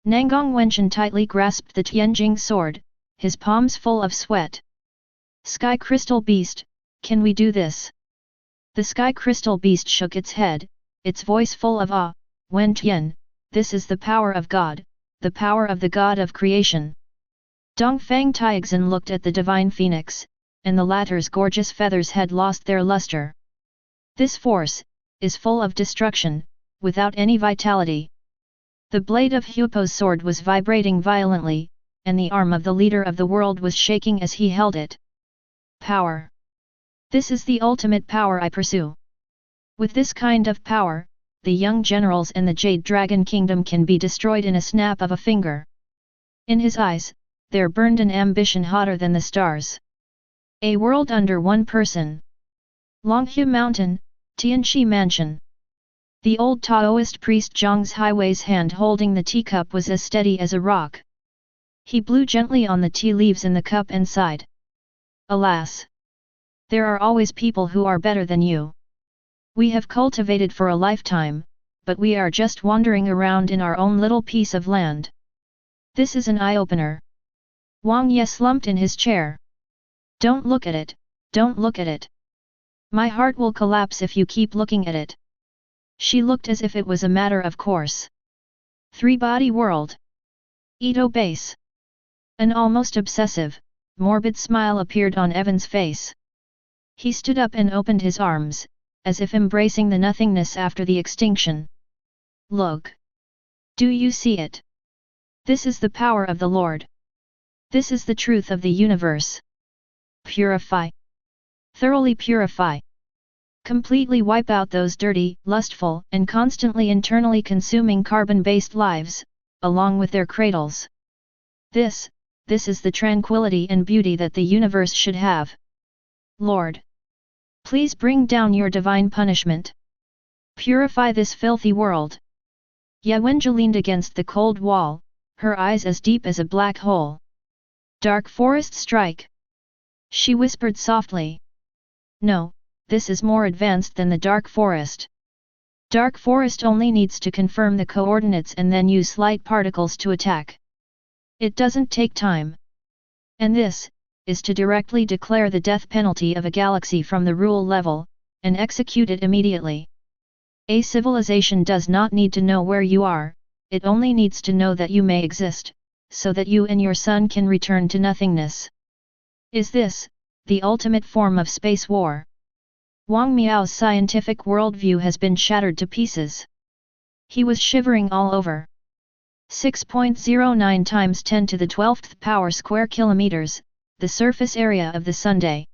Nangong Wenchen tightly grasped the Tianjing sword, his palms full of sweat. Sky Crystal Beast, can we do this? The Sky Crystal Beast shook its head, its voice full of awe. Wen Tian, this is the power of God, the power of the God of creation. Dongfang Taixin looked at the divine phoenix, and the latter's gorgeous feathers had lost their luster. This force is full of destruction, without any vitality. The blade of Hupo's sword was vibrating violently, and the arm of the leader of the world was shaking as he held it. Power. This is the ultimate power I pursue. With this kind of power, the young generals and the Jade Dragon Kingdom can be destroyed in a snap of a finger. In his eyes, there burned an ambition hotter than the stars. A world under one person. Longhu Mountain, Tianqi Mansion. The old Taoist priest Zhang's Highway's hand holding the teacup was as steady as a rock. He blew gently on the tea leaves in the cup and sighed. Alas! There are always people who are better than you. We have cultivated for a lifetime, but we are just wandering around in our own little piece of land. This is an eye-opener. Wang Ye slumped in his chair. Don't look at it, don't look at it. My heart will collapse if you keep looking at it. She looked as if it was a matter of course. Three-body world. Ito base. An almost obsessive, morbid smile appeared on Evan's face. He stood up and opened his arms, as if embracing the nothingness after the extinction. Look! Do you see it? This is the power of the Lord. This is the truth of the universe. Purify. Thoroughly purify. Completely wipe out those dirty, lustful, and constantly internally consuming carbon-based lives, along with their cradles. This is the tranquility and beauty that the universe should have. Lord! Please bring down your divine punishment. Purify this filthy world. Yawenja leaned against the cold wall, her eyes as deep as a black hole. Dark forest strike. She whispered softly. No, this is more advanced than the dark forest. Dark forest only needs to confirm the coordinates and then use light particles to attack. It doesn't take time. And this is to directly declare the death penalty of a galaxy from the rule level, and execute it immediately. A civilization does not need to know where you are, it only needs to know that you may exist, so that you and your son can return to nothingness. Is this the ultimate form of space war? Wang Miao's scientific worldview has been shattered to pieces. He was shivering all over. 6.09 times 10 to the 12th power square kilometers, the surface area of the Sunday.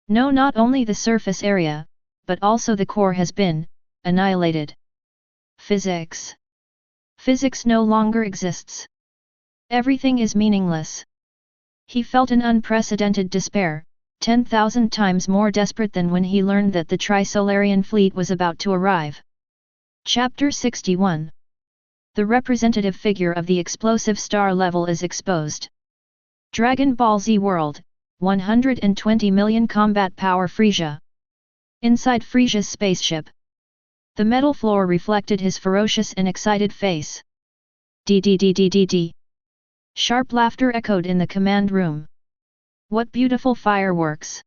No, not only the surface area, but also the core has been annihilated. Physics. Physics no longer exists. Everything is meaningless. He felt an unprecedented despair, 10,000 times more desperate than when he learned that the Trisolarian fleet was about to arrive. Chapter 61. The representative figure of the explosive star level is exposed. Dragon Ball Z World, 120 million combat power Frieza. Inside Frieza's spaceship. The metal floor reflected his ferocious and excited face. D. Sharp laughter echoed in the command room. What beautiful fireworks!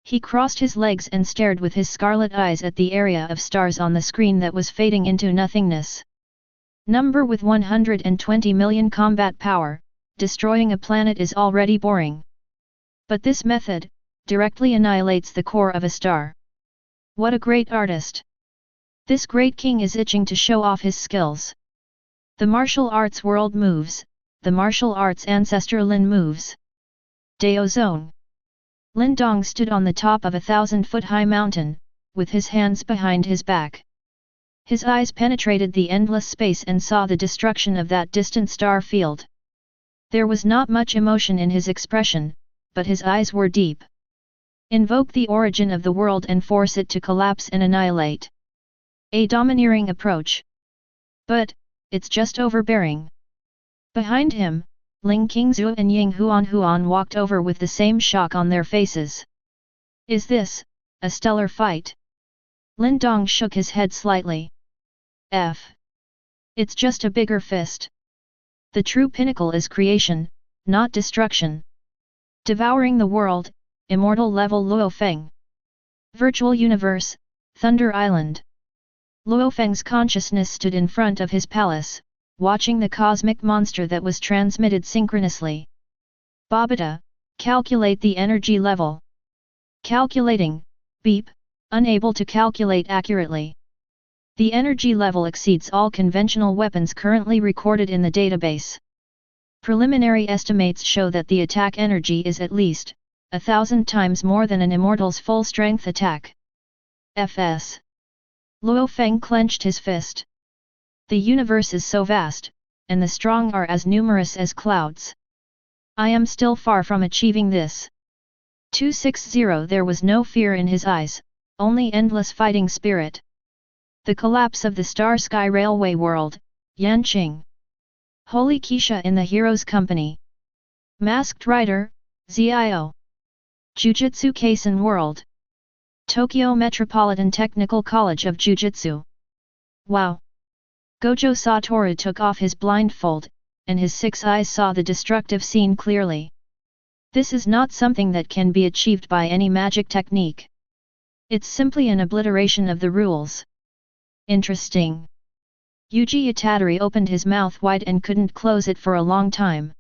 He crossed his legs and stared with his scarlet eyes at the area of stars on the screen that was fading into nothingness. Number with 120 million combat power, destroying a planet is already boring. But this method directly annihilates the core of a star. What a great artist! This great king is itching to show off his skills. The martial arts world moves, the martial arts ancestor Lin moves. Dao Zone. Lin Dong stood on the top of a 1,000-foot-high mountain, with his hands behind his back. His eyes penetrated the endless space and saw the destruction of that distant star field. There was not much emotion in his expression, but his eyes were deep. Invoke the origin of the world and force it to collapse and annihilate. A domineering approach. But it's just overbearing. Behind him, Ling Qingzhu and Ying Huan walked over with the same shock on their faces. Is this a stellar fight? Lin Dong shook his head slightly. It's just a bigger fist. The true pinnacle is creation, not destruction. Devouring the world, immortal level Luo Feng. Virtual universe, Thunder Island. Luo Feng's consciousness stood in front of his palace, watching the cosmic monster that was transmitted synchronously. Babata, calculate the energy level. Calculating, beep, unable to calculate accurately. The energy level exceeds all conventional weapons currently recorded in the database. Preliminary estimates show that the attack energy is at least 1,000 times more than an immortal's full-strength attack. Fs. Luo Feng clenched his fist. The universe is so vast, and the strong are as numerous as clouds. I am still far from achieving this. 260. There was no fear in his eyes, only endless fighting spirit. The collapse of the Star Sky Railway World, Yanqing. Holy Keisha in the Hero's Company. Masked Rider, ZIO. Jujutsu Kaisen World. Tokyo Metropolitan Technical College of Jujutsu. Wow! Gojo Satoru took off his blindfold, and his 6 eyes saw the destructive scene clearly. This is not something that can be achieved by any magic technique. It's simply an obliteration of the rules. Interesting. Yuji Itadori opened his mouth wide and couldn't close it for a long time.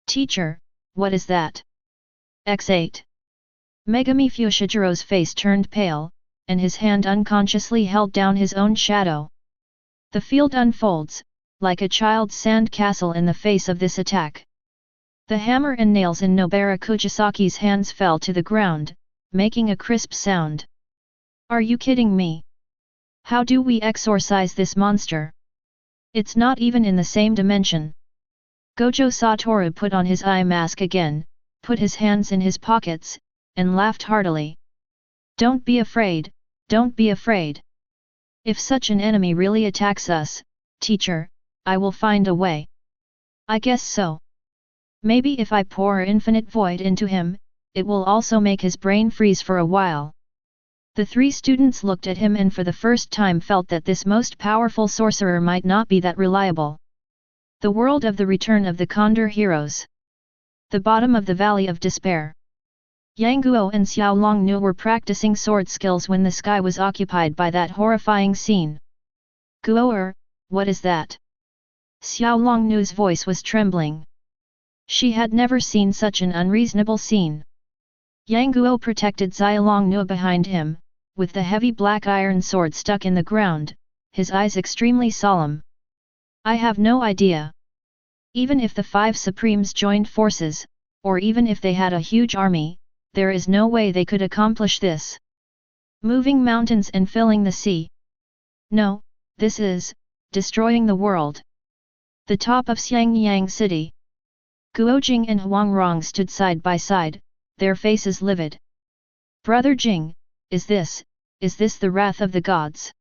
Teacher, what is that? X8. Megami Fushijiro's face turned pale, and his hand unconsciously held down his own shadow. The field unfolds, like a child's sand castle in the face of this attack. The hammer and nails in Nobara Kujisaki's hands fell to the ground, making a crisp sound. Are you kidding me? How do we exorcise this monster? It's not even in the same dimension. Gojo Satoru put on his eye mask again, put his hands in his pockets, and laughed heartily. Don't be afraid, don't be afraid. If such an enemy really attacks us, teacher, I will find a way. I guess so. Maybe if I pour infinite void into him, it will also make his brain freeze for a while. The three students looked at him and for the first time felt that this most powerful sorcerer might not be that reliable. The world of the return of the Condor heroes. The bottom of the Valley of Despair. Yang Guo and Xiao Longnu were practicing sword skills when the sky was occupied by that horrifying scene. Guo, what is that? Xiao Longnu's voice was trembling. She had never seen such an unreasonable scene. Yang Guo protected Xia Longnu behind him, with the heavy black iron sword stuck in the ground, his eyes extremely solemn. I have no idea. Even if the five Supremes joined forces, or even if they had a huge army, there is no way they could accomplish this. Moving mountains and filling the sea. No, this is destroying the world. The top of Xiangyang City. Guo Jing and Huang Rong stood side by side, their faces livid. Brother Jing, is this the wrath of the gods?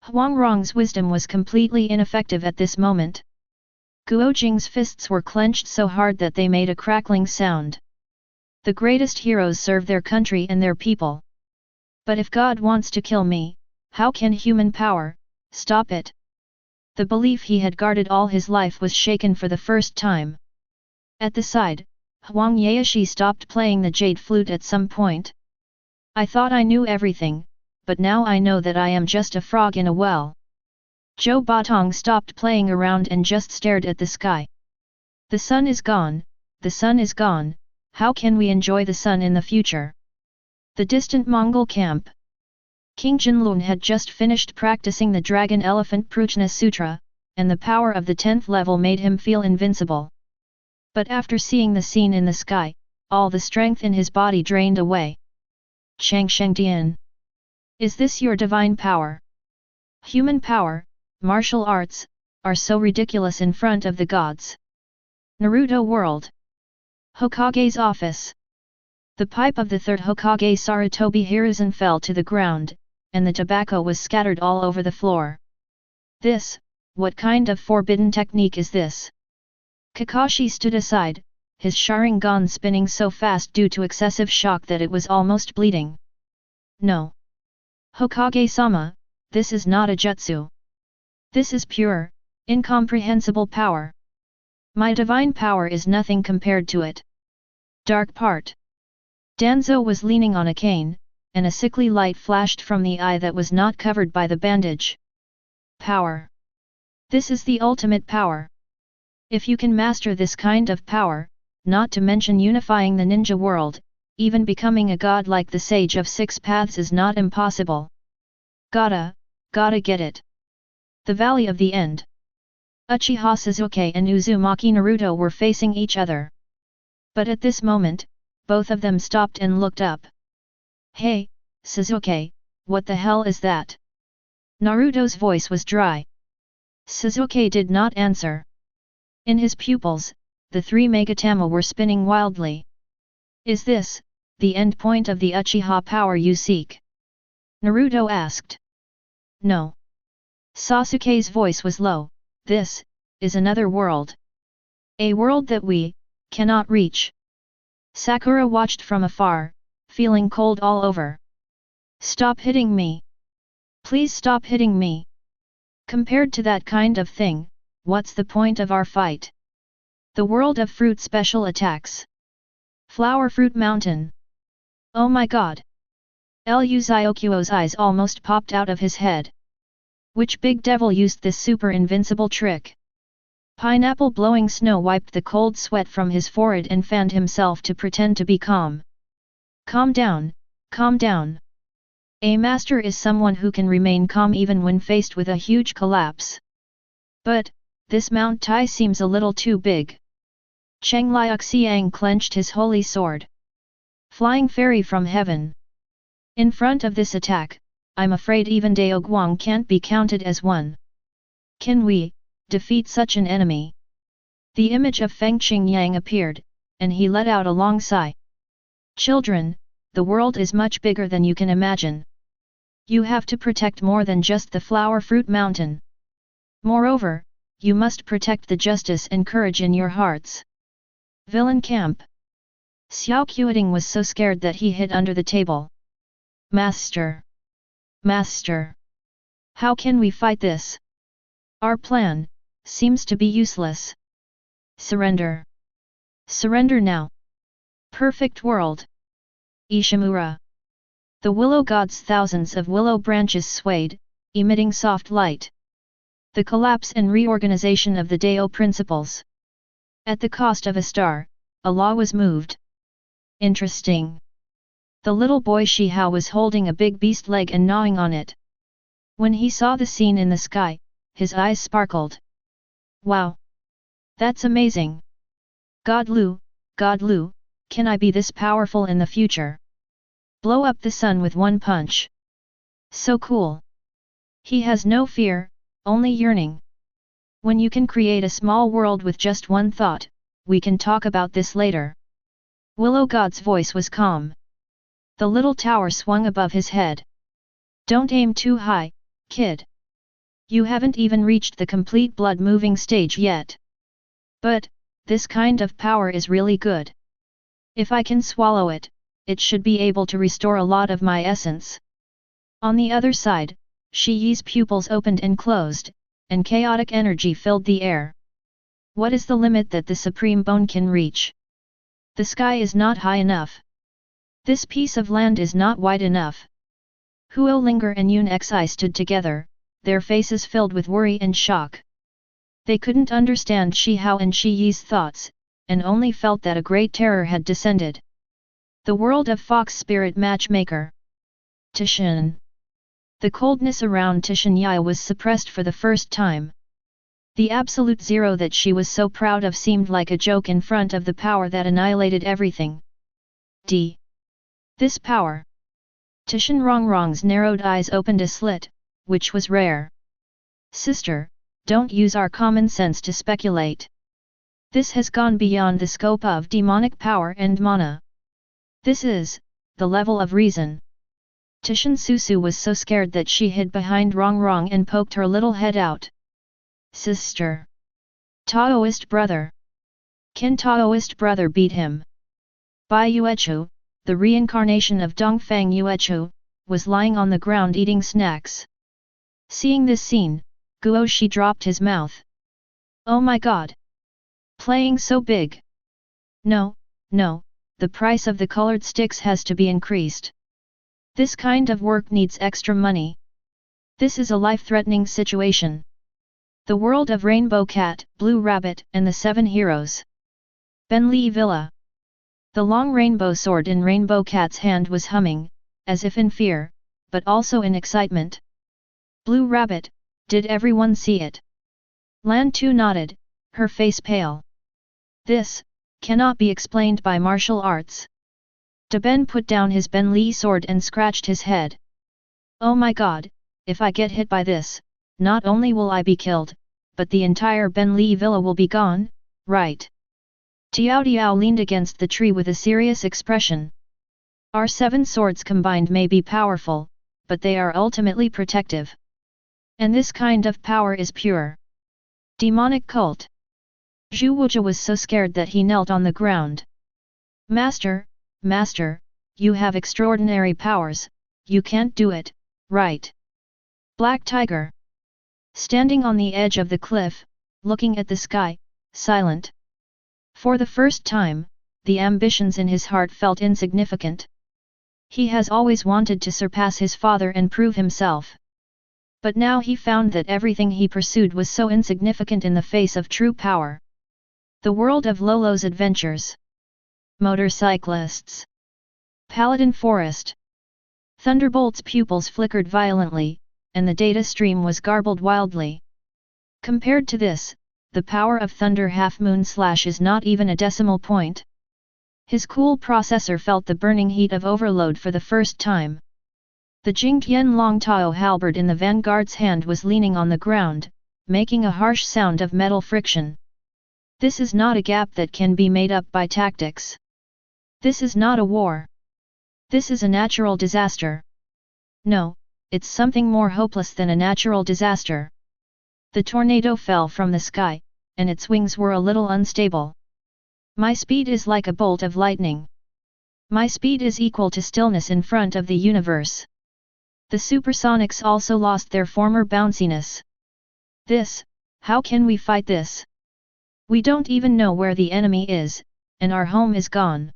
Huang Rong's wisdom was completely ineffective at this moment. Guo Jing's fists were clenched so hard that they made a crackling sound. The greatest heroes serve their country and their people. But if God wants to kill me, how can human power stop it? The belief he had guarded all his life was shaken for the first time. At the side, Huang Yaoshi stopped playing the jade flute at some point. I thought I knew everything, but now I know that I am just a frog in a well. Zhou Batong stopped playing around and just stared at the sky. The sun is gone, the sun is gone, how can we enjoy the sun in the future? The distant Mongol camp. King Jinlun had just finished practicing the Dragon Elephant Prajna Sutra, and the power of the 10th level made him feel invincible. But after seeing the scene in the sky, all the strength in his body drained away. Chang Shengdian. Is this your divine power? Human power, martial arts, are so ridiculous in front of the gods. Naruto World. Hokage's office. The pipe of the third Hokage Sarutobi Hiruzen fell to the ground, and the tobacco was scattered all over the floor. What kind of forbidden technique is this? Kakashi stood aside, his Sharingan spinning so fast due to excessive shock that it was almost bleeding. No. Hokage-sama, this is not a jutsu. This is pure, incomprehensible power. My divine power is nothing compared to it. Dark part. Danzo was leaning on a cane, and a sickly light flashed from the eye that was not covered by the bandage. Power. This is the ultimate power. If you can master this kind of power, not to mention unifying the ninja world, even becoming a god like the Sage of Six Paths is not impossible. Gotta get it. The Valley of the End. Uchiha Sasuke and Uzumaki Naruto were facing each other. But at this moment, both of them stopped and looked up. Hey, Sasuke, what the hell is that? Naruto's voice was dry. Sasuke did not answer. In his pupils, the three Megatama were spinning wildly. Is this the end point of the Uchiha power you seek? Naruto asked. No. Sasuke's voice was low. This is another world. A world that we cannot reach. Sakura watched from afar, feeling cold all over. Stop hitting me. Please stop hitting me. Compared to that kind of thing, what's the point of our fight? The world of fruit special attacks. Flower Fruit Mountain. Oh my god. Lu Zyokyo's eyes almost popped out of his head. Which big devil used this super invincible trick? Pineapple blowing snow wiped the cold sweat from his forehead and fanned himself to pretend to be calm. Calm down, calm down. A master is someone who can remain calm even when faced with a huge collapse. But, this Mount Tai seems a little too big. Cheng Liuxiang clenched his holy sword. Flying fairy from heaven. In front of this attack, I'm afraid even Dao Guang can't be counted as one. Can we defeat such an enemy? The image of Feng Qingyang appeared, and he let out a long sigh. Children, the world is much bigger than you can imagine. You have to protect more than just the flower fruit mountain. Moreover, you must protect the justice and courage in your hearts. Villain camp. Xiao Qiuting was so scared that he hid under the table. Master! Master! How can we fight this? Our plan seems to be useless. Surrender! Surrender now! Perfect world! Ishimura! The willow god's thousands of willow branches swayed, emitting soft light. The collapse and reorganization of the Dao principles. At the cost of a star, a law was moved. Interesting. The little boy Shihao was holding a big beast leg and gnawing on it. When he saw the scene in the sky, his eyes sparkled. Wow! That's amazing! God Lu, can I be this powerful in the future? Blow up the sun with one punch. So cool! He has no fear, only yearning. When you can create a small world with just one thought, we can talk about this later. Willow God's voice was calm. The little tower swung above his head. Don't aim too high, kid. You haven't even reached the complete blood-moving stage yet. But, this kind of power is really good. If I can swallow it, it should be able to restore a lot of my essence. On the other side, Shi Yi's pupils opened and closed, and chaotic energy filled the air. What is the limit that the Supreme Bone can reach? The sky is not high enough. This piece of land is not wide enough. Huo Linger and Yun Xi stood together, their faces filled with worry and shock. They couldn't understand Shi Hao and Shi Yi's thoughts, and only felt that a great terror had descended. The world of Fox Spirit Matchmaker. Tishan. The coldness around Tishan Yaya was suppressed for the first time. The absolute zero that she was so proud of seemed like a joke in front of the power that annihilated everything. This power. Tishan Rongrong's narrowed eyes opened a slit, which was rare. Sister, don't use our common sense to speculate. This has gone beyond the scope of demonic power and mana. This is the level of reason. Tishan Susu was so scared that she hid behind Rongrong and poked her little head out. Sister. Taoist brother. Can Taoist brother beat him? Bai Yuechu, the reincarnation of Dongfang Yuechu, was lying on the ground eating snacks. Seeing this scene, Guo Shi dropped his mouth. Oh my god! Playing so big! No, the price of the colored sticks has to be increased. This kind of work needs extra money. This is a life-threatening situation. The world of Rainbow Cat, Blue Rabbit, and the Seven Heroes. Benli Villa. The long rainbow sword in Rainbow Cat's hand was humming, as if in fear, but also in excitement. Blue Rabbit, did everyone see it? Lan Tu nodded, her face pale. This cannot be explained by martial arts. De Ben put down his Benli sword and scratched his head. Oh my god, if I get hit by this, not only will I be killed, but the entire Benli villa will be gone, right? Tiao Tiao leaned against the tree with a serious expression. Our 7 swords combined may be powerful, but they are ultimately protective. And this kind of power is pure. Demonic cult. Zhu Wujia was so scared that he knelt on the ground. Master, you have extraordinary powers, you can't do it, right? Black Tiger. Standing on the edge of the cliff, looking at the sky, silent. For the first time, the ambitions in his heart felt insignificant. He has always wanted to surpass his father and prove himself. But now he found that everything he pursued was so insignificant in the face of true power. The world of Lolo's adventures. Motorcyclists. Paladin Forest. Thunderbolt's pupils flickered violently, and the data stream was garbled wildly. Compared to this, the power of Thunder Half-Moon Slash is not even a decimal point. His cool processor felt the burning heat of overload for the first time. The Jingtian Long Tao halberd in the vanguard's hand was leaning on the ground, making a harsh sound of metal friction. This is not a gap that can be made up by tactics. This is not a war. This is a natural disaster. No, it's something more hopeless than a natural disaster. The tornado fell from the sky, and its wings were a little unstable. My speed is like a bolt of lightning. My speed is equal to stillness in front of the universe. The supersonics also lost their former bounciness. How can we fight this? We don't even know where the enemy is, and our home is gone.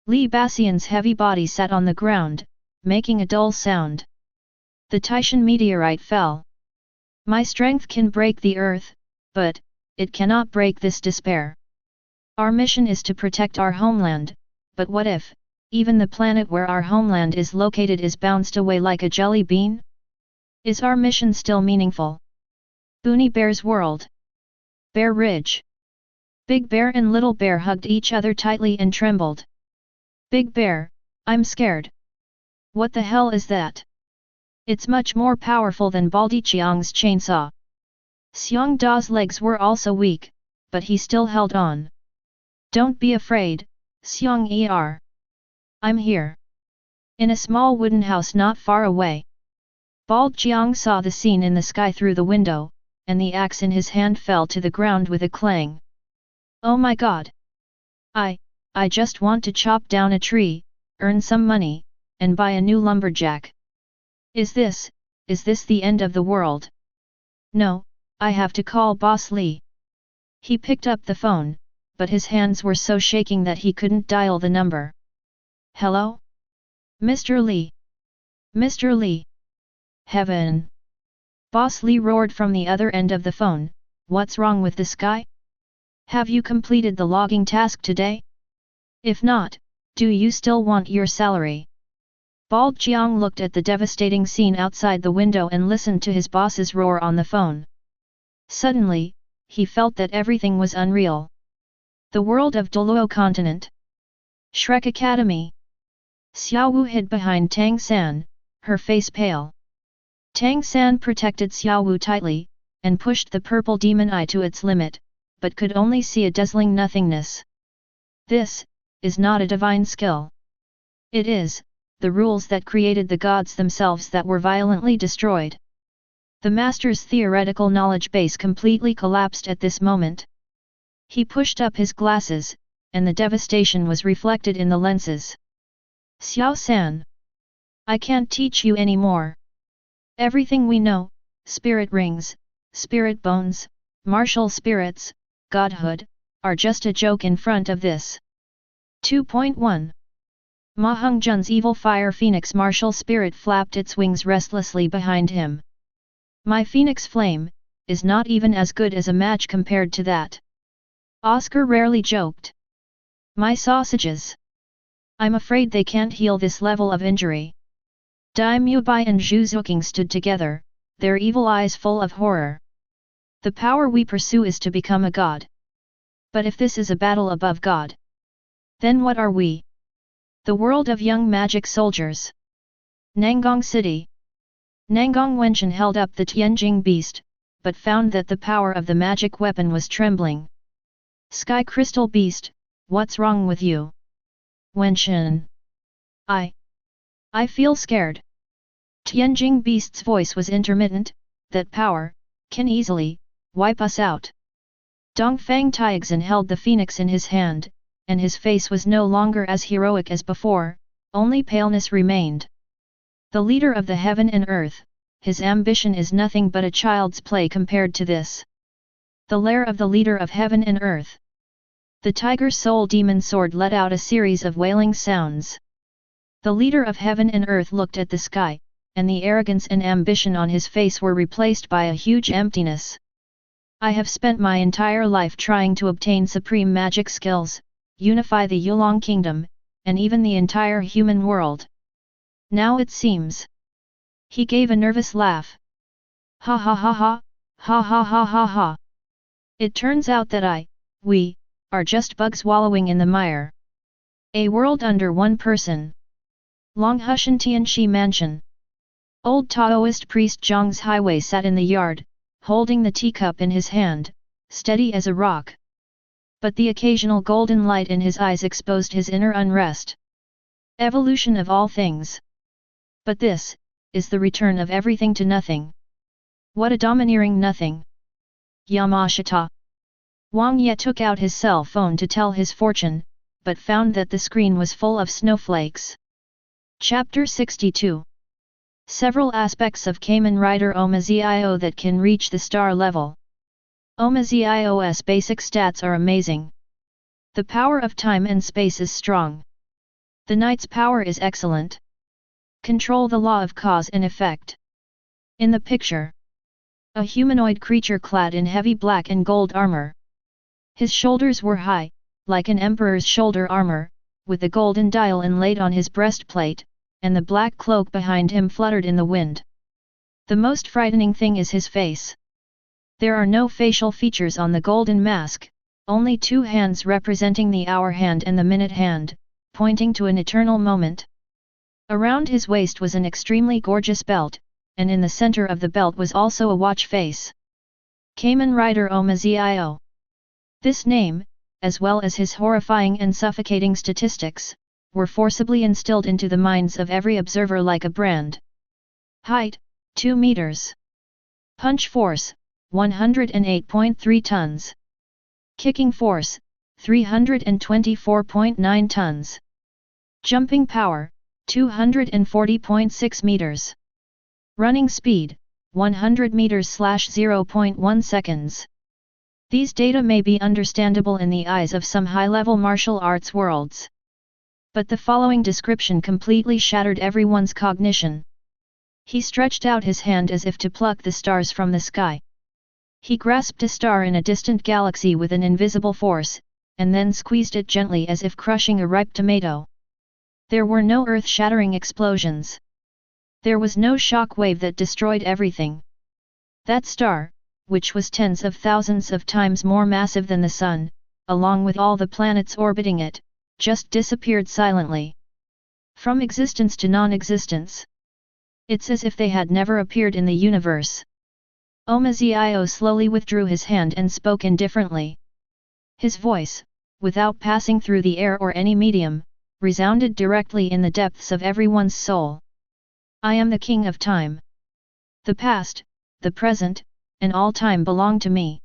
Li Bassian's heavy body sat on the ground, making a dull sound. The Taishan meteorite fell. My strength can break the earth, but it cannot break this despair. Our mission is to protect our homeland, but what if even the planet where our homeland is located is bounced away like a jelly bean? Is our mission still meaningful? Boonie Bear's world. Bear Ridge. Big Bear and Little Bear hugged each other tightly and trembled. Big Bear, I'm scared. What the hell is that? It's much more powerful than Baldi Qiang's chainsaw. Xiang Da's legs were also weak, but he still held on. Don't be afraid, Xiang Er. I'm here. In a small wooden house not far away. Bald Jiang saw the scene in the sky through the window, and the axe in his hand fell to the ground with a clang. Oh my god! I just want to chop down a tree, earn some money, and buy a new lumberjack. Is this the end of the world? No, I have to call Boss Li. He picked up the phone, but his hands were so shaking that he couldn't dial the number. Hello? Mr. Li? Mr. Li? Heaven! Boss Li roared from the other end of the phone, what's wrong with the sky? Have you completed the logging task today? If not, do you still want your salary? Bald Jiang looked at the devastating scene outside the window and listened to his boss's roar on the phone. Suddenly, he felt that everything was unreal. The world of Deluo continent. Shrek Academy. Xiao Wu hid behind Tang San, her face pale. Tang San protected Xiao Wu tightly, and pushed the purple demon eye to its limit, but could only see a dazzling nothingness. This is not a divine skill. It is the rules that created the gods themselves that were violently destroyed. The master's theoretical knowledge base completely collapsed at this moment. He pushed up his glasses, and the devastation was reflected in the lenses. Xiao San! I can't teach you anymore. Everything we know, spirit rings, spirit bones, martial spirits, godhood, are just a joke in front of this. 2.1 Ma Hongzhen's evil fire phoenix martial spirit flapped its wings restlessly behind him. My phoenix flame is not even as good as a match compared to that. Oscar rarely joked. My sausages! I'm afraid they can't heal this level of injury. Dai Mubai and Zhu Zuqing stood together, their evil eyes full of horror. The power we pursue is to become a god. But if this is a battle above God, then what are we? The world of young magic soldiers. Nangong City. Nangong Wenchen held up the Tianjing beast, but found that the power of the magic weapon was trembling. Sky Crystal Beast, what's wrong with you? Wenchen. I feel scared. Tianjing Beast's voice was intermittent, that power can easily wipe us out. Dongfang Taixin held the phoenix in his hand, and his face was no longer as heroic as before, only paleness remained. The leader of the heaven and earth, his ambition is nothing but a child's play compared to this. The lair of the leader of heaven and earth. The tiger soul demon sword let out a series of wailing sounds. The leader of heaven and earth looked at the sky, and the arrogance and ambition on his face were replaced by a huge emptiness. I have spent my entire life trying to obtain supreme magic skills, unify the Yulong kingdom, and even the entire human world. Now it seems. He gave a nervous laugh. Ha ha ha ha, ha ha ha ha ha. It turns out that we, are just bugs wallowing in the mire. A world under one person. Longhushan Tianxi Mansion. Old Taoist priest Zhang's Highway sat in the yard, holding the teacup in his hand, steady as a rock. But the occasional golden light in his eyes exposed his inner unrest. Evolution of all things. But this, is the return of everything to nothing. What a domineering nothing! Yamashita. Wang Ye took out his cell phone to tell his fortune, but found that the screen was full of snowflakes. Chapter 62. Several aspects of Kamen Rider Omazio that can reach the star level. Omazio's basic stats are amazing. The power of time and space is strong. The knight's power is excellent. Control the law of cause and effect. In the picture, a humanoid creature clad in heavy black and gold armor. His shoulders were high, like an emperor's shoulder armor, with the golden dial inlaid on his breastplate, and the black cloak behind him fluttered in the wind. The most frightening thing is his face. There are no facial features on the golden mask, only two hands representing the hour hand and the minute hand, pointing to an eternal moment. Around his waist was an extremely gorgeous belt, and in the center of the belt was also a watch face. Kamen Rider Omazio. This name, as well as his horrifying and suffocating statistics, were forcibly instilled into the minds of every observer like a brand. Height, 2 meters. Punch force, 108.3 tons. Kicking force, 324.9 tons. Jumping power, 240.6 meters. Running speed, 100 meters/0.1 seconds. These data may be understandable in the eyes of some high-level martial arts worlds. But the following description completely shattered everyone's cognition. He stretched out his hand as if to pluck the stars from the sky. He grasped a star in a distant galaxy with an invisible force, and then squeezed it gently as if crushing a ripe tomato. There were no earth-shattering explosions. There was no shock wave that destroyed everything. That star, which was tens of thousands of times more massive than the Sun, along with all the planets orbiting it, just disappeared silently. From existence to non-existence. It's as if they had never appeared in the universe. Omazio slowly withdrew his hand and spoke indifferently. His voice, without passing through the air or any medium, resounded directly in the depths of everyone's soul. I am the king of time. The past, the present, and all time belong to me.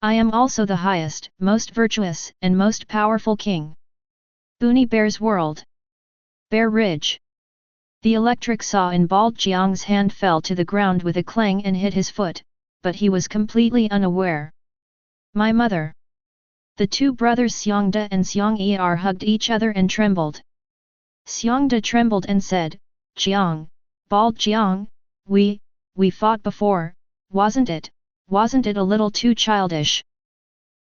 I am also the highest, most virtuous, and most powerful king. Boonie Bear's world. Bear Ridge. The electric saw in Bald Jiang's hand fell to the ground with a clang and hit his foot, but he was completely unaware. My mother. The two brothers Xiongda and Xiong-er hugged each other and trembled. Xiongda trembled and said, Jiang, Bald Jiang, we fought before, wasn't it a little too childish?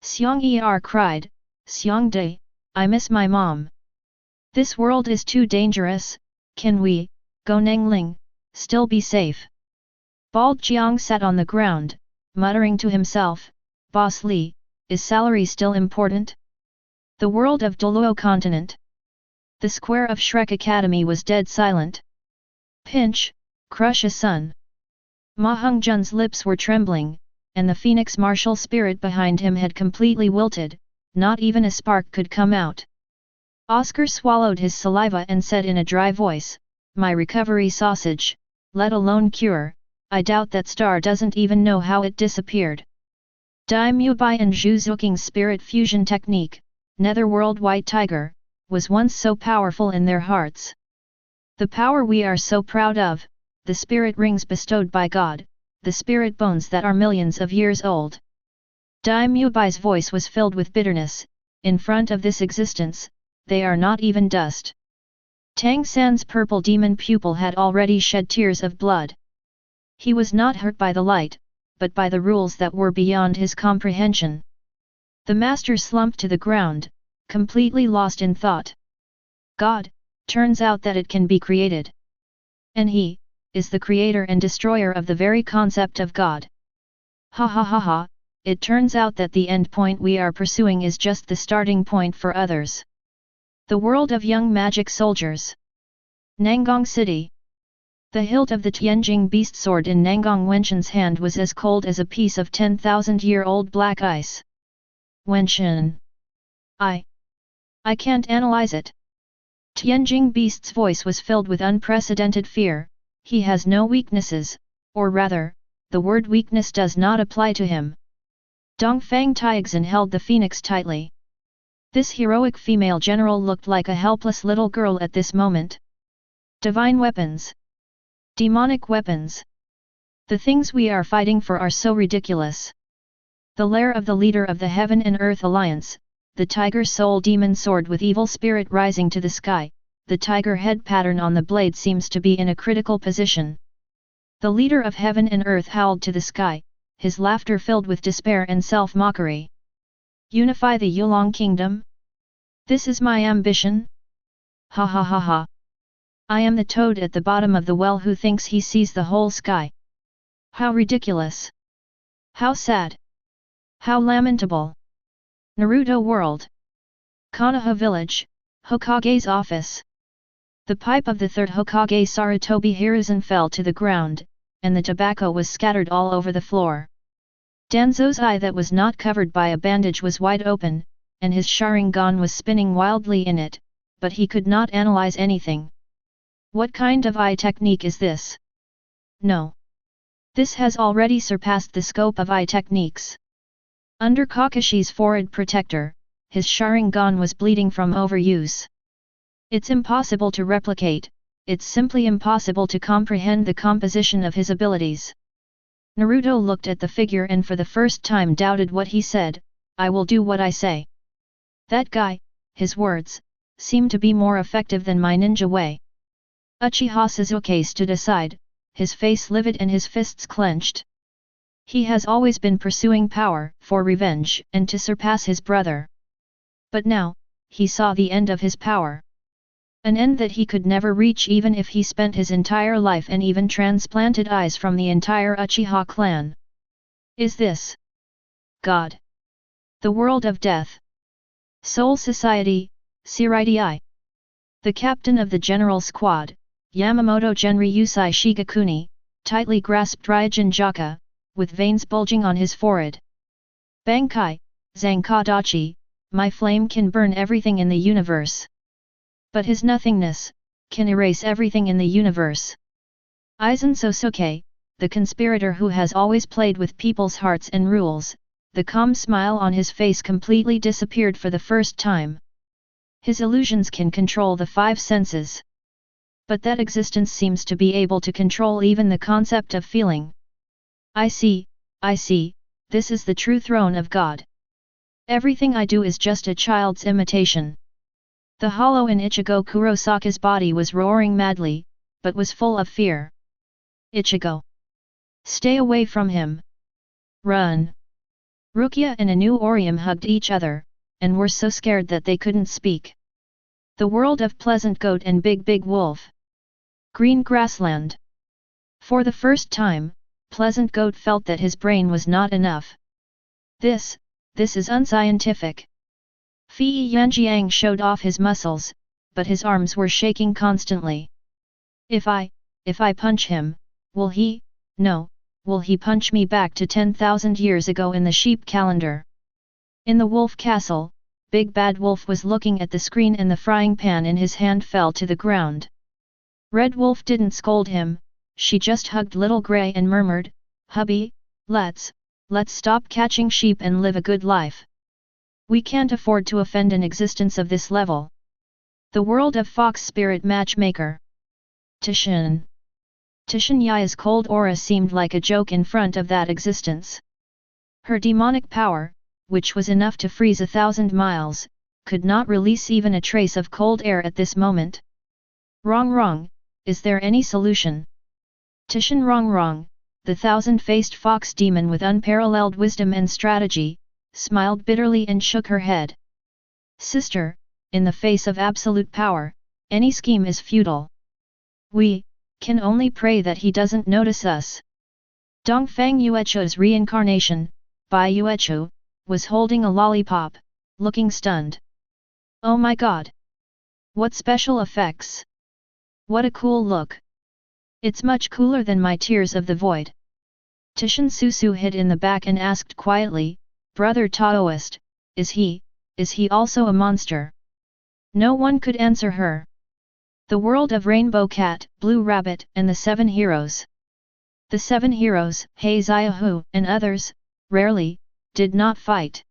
Xiong-er cried, Xiongda, I miss my mom. This world is too dangerous, can we, Go Nengling, still be safe? Bald Jiang sat on the ground, muttering to himself, Boss Li, is salary still important? The world of Doluo continent. The square of Shrek Academy was dead silent. Pinch, crush a sun. Ma Hongjun's lips were trembling, and the phoenix martial spirit behind him had completely wilted, not even a spark could come out. Oscar swallowed his saliva and said in a dry voice, my recovery sausage, let alone cure, I doubt that star doesn't even know how it disappeared. Dai Mubai and Zhu Zuking's spirit fusion technique, Netherworld White Tiger, was once so powerful in their hearts. The power we are so proud of, the spirit rings bestowed by God, the spirit bones that are millions of years old. Dai Mubai's voice was filled with bitterness, in front of this existence, they are not even dust. Tang San's purple demon pupil had already shed tears of blood. He was not hurt by the light, but by the rules that were beyond his comprehension. The master slumped to the ground, completely lost in thought. God, turns out that it can be created. And he, is the creator and destroyer of the very concept of God. Ha ha ha ha, it turns out that the end point we are pursuing is just the starting point for others. The world of young magic soldiers. Nangong City. The hilt of the Tianjing beast sword in Nangong Wenshan's hand was as cold as a piece of 10,000-year-old black ice. Wenshan. I can't analyze it. Tianjing beast's voice was filled with unprecedented fear. He has no weaknesses, or rather, the word weakness does not apply to him. Dongfang Taixin held the phoenix tightly. This heroic female general looked like a helpless little girl at this moment. Divine weapons. Demonic weapons. The things we are fighting for are so ridiculous. The lair of the leader of the Heaven and Earth Alliance, the Tiger Soul Demon Sword with evil spirit rising to the sky, the tiger head pattern on the blade seems to be in a critical position. The leader of Heaven and Earth howled to the sky, his laughter filled with despair and self-mockery. Unify the Yulong Kingdom? This is my ambition? Ha ha ha ha. I am the toad at the bottom of the well who thinks he sees the whole sky. How ridiculous! How sad! How lamentable! Naruto World. Konoha Village, Hokage's office. The pipe of the third Hokage Sarutobi Hiruzen fell to the ground, and the tobacco was scattered all over the floor. Danzo's eye that was not covered by a bandage was wide open, and his Sharingan was spinning wildly in it, but he could not analyze anything. What kind of eye technique is this? No. This has already surpassed the scope of eye techniques. Under Kakashi's forehead protector, his Sharingan was bleeding from overuse. It's impossible to replicate, it's simply impossible to comprehend the composition of his abilities. Naruto looked at the figure and for the first time doubted what he said. I will do what I say. That guy, his words, seemed to be more effective than my ninja way. Uchiha Sasuke stood aside, his face livid and his fists clenched. He has always been pursuing power, for revenge, and to surpass his brother. But now, he saw the end of his power. An end that he could never reach even if he spent his entire life and even transplanted eyes from the entire Uchiha clan. Is this God? The world of death. Soul Society, Seirai. The captain of the general squad, Yamamoto Genri Yusai Shigakuni, tightly grasped Ryujin Jaka, with veins bulging on his forehead. Bankai, Zankadachi, my flame can burn everything in the universe. But his nothingness, can erase everything in the universe. Aizen Sosuke, the conspirator who has always played with people's hearts and rules, the calm smile on his face completely disappeared for the first time. His illusions can control the five senses. But that existence seems to be able to control even the concept of feeling. I see, this is the true throne of God. Everything I do is just a child's imitation. The hollow in Ichigo Kurosaka's body was roaring madly, but was full of fear. Ichigo! Stay away from him! Run! Rukia and Anu Orium hugged each other, and were so scared that they couldn't speak. The world of Pleasant Goat and Big Wolf. Green grassland. For the first time, Pleasant Goat felt that his brain was not enough. This is unscientific. Fei Yanjiang showed off his muscles, but his arms were shaking constantly. If I punch him, will he punch me back to 10,000 years ago in the sheep calendar? In the wolf castle, Big Bad Wolf was looking at the screen and the frying pan in his hand fell to the ground. Red Wolf didn't scold him, she just hugged Little Grey and murmured, "Hubby, let's stop catching sheep and live a good life. We can't afford to offend an existence of this level." The world of Fox Spirit Matchmaker. Tishin Yaya's cold aura seemed like a joke in front of that existence. Her demonic power, which was enough to freeze 1,000 miles, could not release even a trace of cold air at this moment. Wrong, is there any solution? Tishin Wrong, the thousand-faced fox demon with unparalleled wisdom and strategy, smiled bitterly and shook her head. Sister, in the face of absolute power, Any scheme is futile. We can only pray that he doesn't notice us. Dongfang Yuechu's reincarnation, Bai Yuechu, was holding a lollipop, looking stunned. Oh my god! What special effects! What a cool look! It's much cooler than my Tears of the Void. Tishan Susu hid in the back and asked quietly, Brother Taoist, is he also a monster? No one could answer her. The world of Rainbow Cat, Blue Rabbit and the 7 heroes. The 7 heroes, He Xiaohu and others, rarely, did not fight.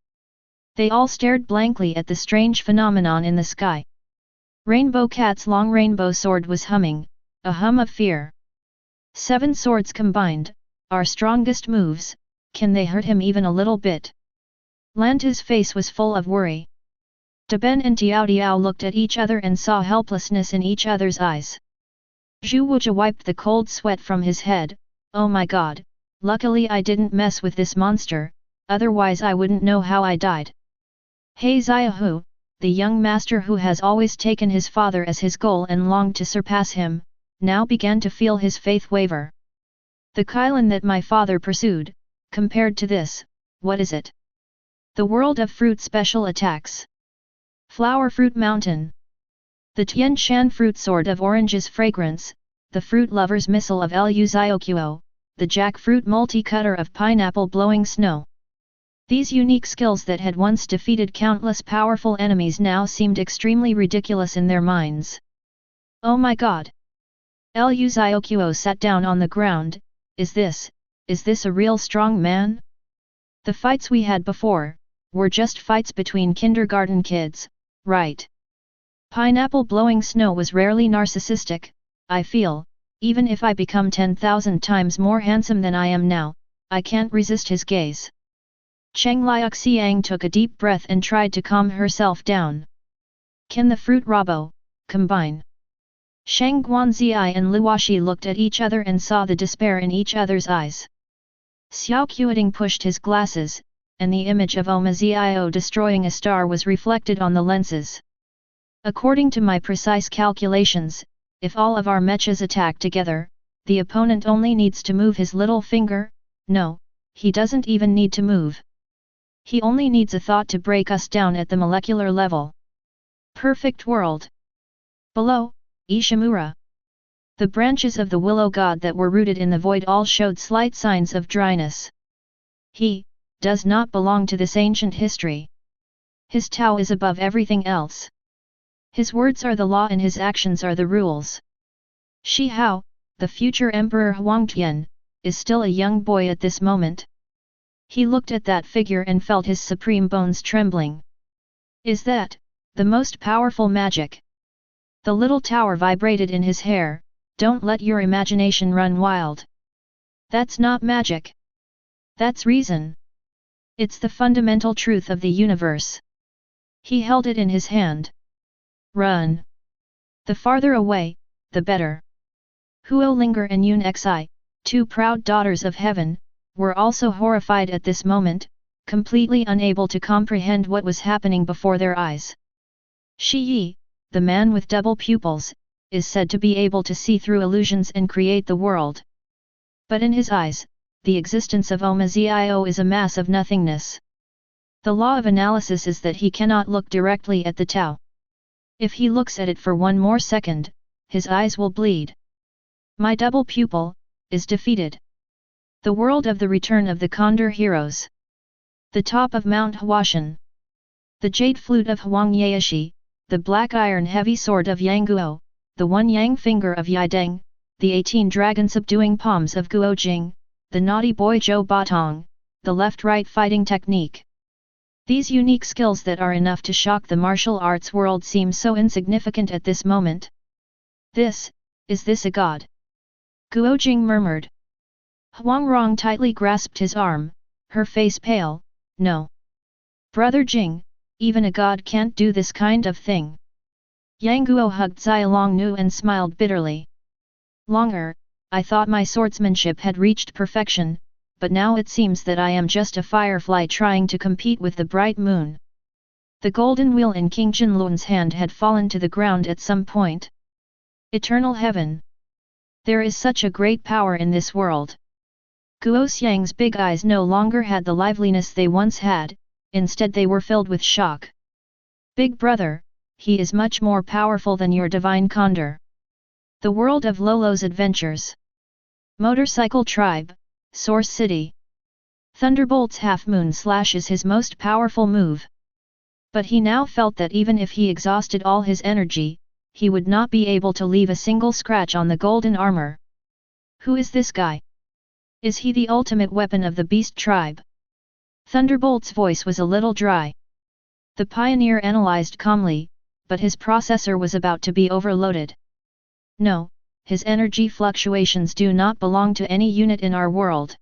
They all stared blankly at the strange phenomenon in the sky. Rainbow Cat's long rainbow sword was humming, a hum of fear. 7 swords combined, our strongest moves, can they hurt him even a little bit? Lanta's face was full of worry. Deben and Tiao Tiao looked at each other and saw helplessness in each other's eyes. Zhu Wuja wiped the cold sweat from his head. Oh my god, luckily I didn't mess with this monster, otherwise I wouldn't know how I died. He Xiaohu, the young master who has always taken his father as his goal and longed to surpass him, now began to feel his faith waver. The Kylan that my father pursued, compared to this, what is it? The world of fruit special attacks. Flower Fruit Mountain. The Tian Shan Fruit Sword of Orange's Fragrance, the Fruit Lover's Missile of Lu Xiaoquo, the Jackfruit Multi-Cutter of Pineapple Blowing Snow. These unique skills that had once defeated countless powerful enemies now seemed extremely ridiculous in their minds. Oh my god! Lu Xiaoquo sat down on the ground. Is this a real strong man? The fights we had before, were just fights between kindergarten kids, right? Pineapple Blowing Snow was rarely narcissistic, I feel, even if I become 10,000 times more handsome than I am now, I can't resist his gaze. Cheng Liuxiang took a deep breath and tried to calm herself down. Can the fruit Rabo combine? Shang Guanzai and Luoshi looked at each other and saw the despair in each other's eyes. Xiao Qiuting pushed his glasses, and the image of Omazio destroying a star was reflected on the lenses. According to my precise calculations, if all of our mechas attack together, the opponent only needs to move his little finger. No, he doesn't even need to move. He only needs a thought to break us down at the molecular level. Perfect world. Below, Ishimura. The branches of the willow god that were rooted in the void all showed slight signs of dryness. He does not belong to this ancient history. His Tao is above everything else. His words are the law and his actions are the rules. Shi Hao, the future Emperor Huangtian, is still a young boy at this moment. He looked at that figure and felt his supreme bones trembling. Is that the most powerful magic? The little tower vibrated in his hair. Don't let your imagination run wild. That's not magic. That's reason. It's the fundamental truth of the universe. He held it in his hand. Run. The farther away, the better. Huo Linger and Yun Xi, 2 proud daughters of heaven, were also horrified at this moment, completely unable to comprehend what was happening before their eyes. Shi Yi, the man with double pupils, is said to be able to see through illusions and create the world. But in his eyes, the existence of Omazio is a mass of nothingness. The law of analysis is that he cannot look directly at the Tao. If he looks at it for one more second, his eyes will bleed. My double pupil is defeated. The world of the return of the Condor heroes. The top of Mount Huashan. The jade flute of Huang Yaeshi, the black iron heavy sword of Yangguo, the one yang finger of Yideng, the 18 dragon subduing palms of Guojing, the naughty boy Zhou Batong, the left-right fighting technique. These unique skills that are enough to shock the martial arts world seem so insignificant at this moment. Is this a god? Guojing murmured. Huang Rong tightly grasped his arm, her face pale. No. Brother Jing, even a god can't do this kind of thing. Yang Guo hugged Xia Longnu and smiled bitterly. Longer, I thought my swordsmanship had reached perfection, but now it seems that I am just a firefly trying to compete with the bright moon. The golden wheel in King Jinlun's hand had fallen to the ground at some point. Eternal heaven! There is such a great power in this world. Guo Xiang's big eyes no longer had the liveliness they once had, instead they were filled with shock. Big brother, he is much more powerful than your divine condor. The world of Lolo's adventures. Motorcycle tribe, Source City. Thunderbolt's half-moon slash is his most powerful move. But he now felt that even if he exhausted all his energy, he would not be able to leave a single scratch on the golden armor. Who is this guy? Is he the ultimate weapon of the beast tribe? Thunderbolt's voice was a little dry. The pioneer analyzed calmly, but his processor was about to be overloaded. No, his energy fluctuations do not belong to any unit in our world.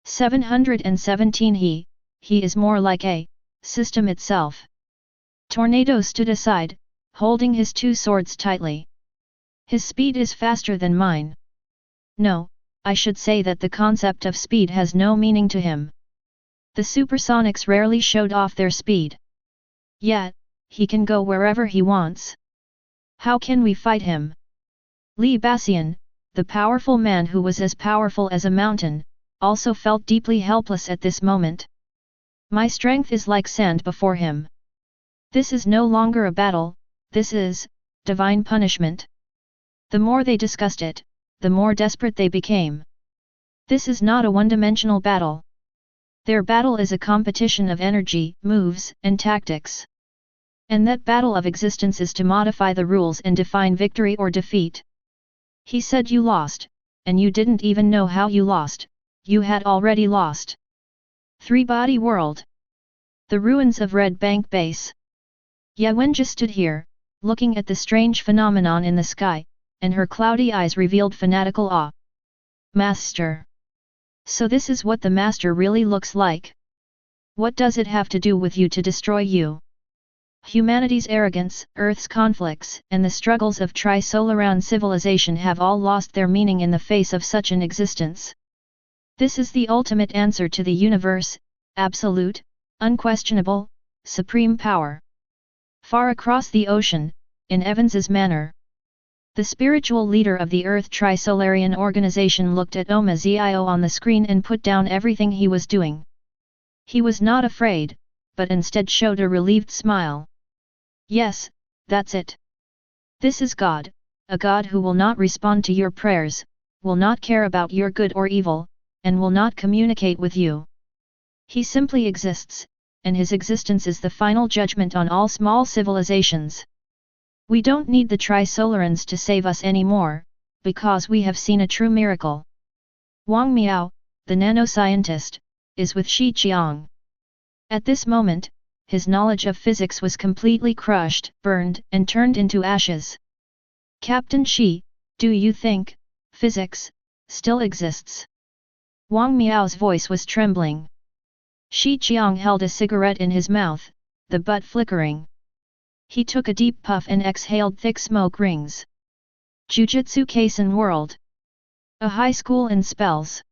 717 He is more like a system itself. Tornado stood aside, holding his two swords tightly. His speed is faster than mine. No, I should say that the concept of speed has no meaning to him. The supersonics rarely showed off their speed. Yet, he can go wherever he wants. How can we fight him? Li Baxian, the powerful man who was as powerful as a mountain, also felt deeply helpless at this moment. My strength is like sand before him. This is no longer a battle, this is divine punishment. The more they discussed it, the more desperate they became. This is not a one-dimensional battle. Their battle is a competition of energy, moves, and tactics. And that battle of existence is to modify the rules and define victory or defeat. He said you lost, and you didn't even know how you lost, you had already lost. Three-body world. The ruins of Red Bank Base. Yawenja stood here, looking at the strange phenomenon in the sky, and her cloudy eyes revealed fanatical awe. Master! So this is what the master really looks like? What does it have to do with you to destroy you? Humanity's arrogance, Earth's conflicts, and the struggles of Tri-Solaran civilization have all lost their meaning in the face of such an existence. This is the ultimate answer to the universe, absolute, unquestionable, supreme power. Far across the ocean, in Evans's manor. The spiritual leader of the Earth Tri-Solarian organization looked at Oma Zio on the screen and put down everything he was doing. He was not afraid, but instead showed a relieved smile. Yes, that's it. This is God, a God who will not respond to your prayers, will not care about your good or evil, and will not communicate with you. He simply exists, and his existence is the final judgment on all small civilizations. We don't need the Tri-Solarans to save us anymore, because we have seen a true miracle. Wang Miao, the nanoscientist, is with Shi Qiang. At this moment, his knowledge of physics was completely crushed, burned, and turned into ashes. Captain Shi, do you think physics still exists? Wang Miao's voice was trembling. Shi Qiang held a cigarette in his mouth, the butt flickering. He took a deep puff and exhaled thick smoke rings. Jujutsu Kaisen World. A high school in spells.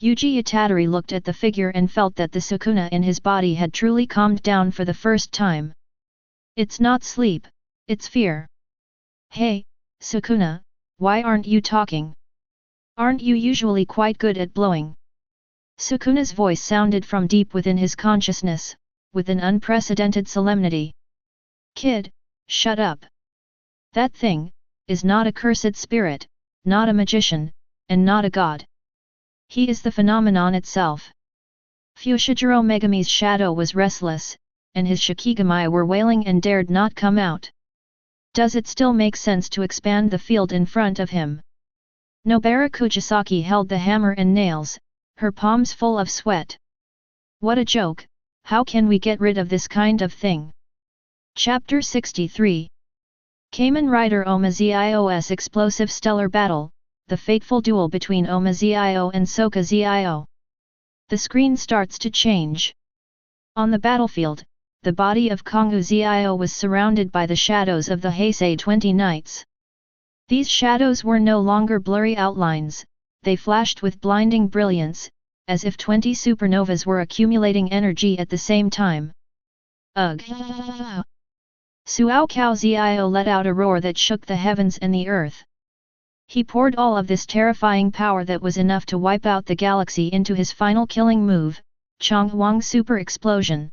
Yuji Itadori looked at the figure and felt that the sukuna in his body had truly calmed down for the first time. It's not sleep, it's fear. Hey, Sukuna, why aren't you talking? Aren't you usually quite good at blowing? Sukuna's voice sounded from deep within his consciousness, with an unprecedented solemnity. Kid, shut up. That thing is not a cursed spirit, not a magician, and not a god. He is the phenomenon itself. Fushiguro Megami's shadow was restless, and his Shikigami were wailing and dared not come out. Does it still make sense to expand the field in front of him? Nobara Kujisaki held the hammer and nails, her palms full of sweat. What a joke, how can we get rid of this kind of thing? Chapter 63. Kamen Rider Oma-Zios Explosive Stellar Battle, the fateful duel between Oma-Zio and Soka-Zio. The screen starts to change. On the battlefield, the body of Kongu-Zio was surrounded by the shadows of the Heisei 20 Knights. These shadows were no longer blurry outlines, they flashed with blinding brilliance, as if 20 supernovas were accumulating energy at the same time. Ugh! Suao Cao Zio let out a roar that shook the heavens and the earth. He poured all of this terrifying power that was enough to wipe out the galaxy into his final killing move, Chonghuang Super Explosion.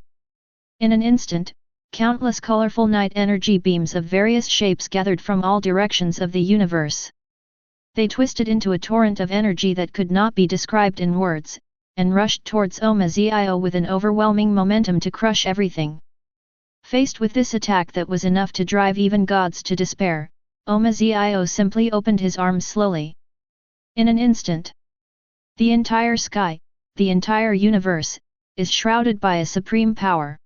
In an instant, countless colorful night energy beams of various shapes gathered from all directions of the universe. They twisted into a torrent of energy that could not be described in words, and rushed towards Omazio with an overwhelming momentum to crush everything. Faced with this attack that was enough to drive even gods to despair, Omazio simply opened his arms slowly. In an instant, the entire sky, the entire universe, is shrouded by a supreme power.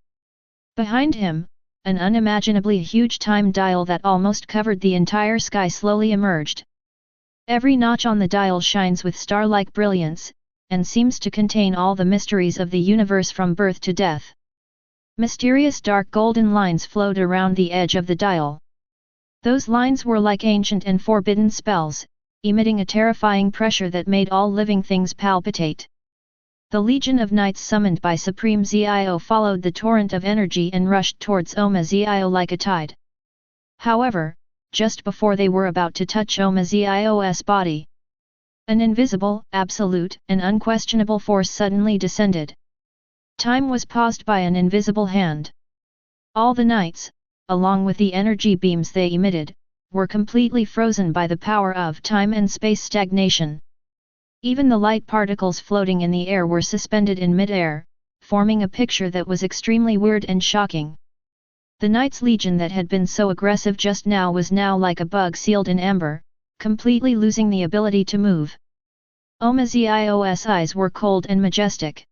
Behind him, an unimaginably huge time dial that almost covered the entire sky slowly emerged. Every notch on the dial shines with star-like brilliance, and seems to contain all the mysteries of the universe from birth to death. Mysterious dark golden lines flowed around the edge of the dial. Those lines were like ancient and forbidden spells, emitting a terrifying pressure that made all living things palpitate. The legion of knights summoned by Supreme Zio followed the torrent of energy and rushed towards Omazio like a tide. However, just before they were about to touch Omazio's body, an invisible, absolute, and unquestionable force suddenly descended. Time was paused by an invisible hand. All the knights, along with the energy beams they emitted, were completely frozen by the power of time and space stagnation. Even the light particles floating in the air were suspended in mid-air, forming a picture that was extremely weird and shocking. The Knights' Legion that had been so aggressive just now was now like a bug sealed in amber, completely losing the ability to move. Omazio's eyes were cold and majestic.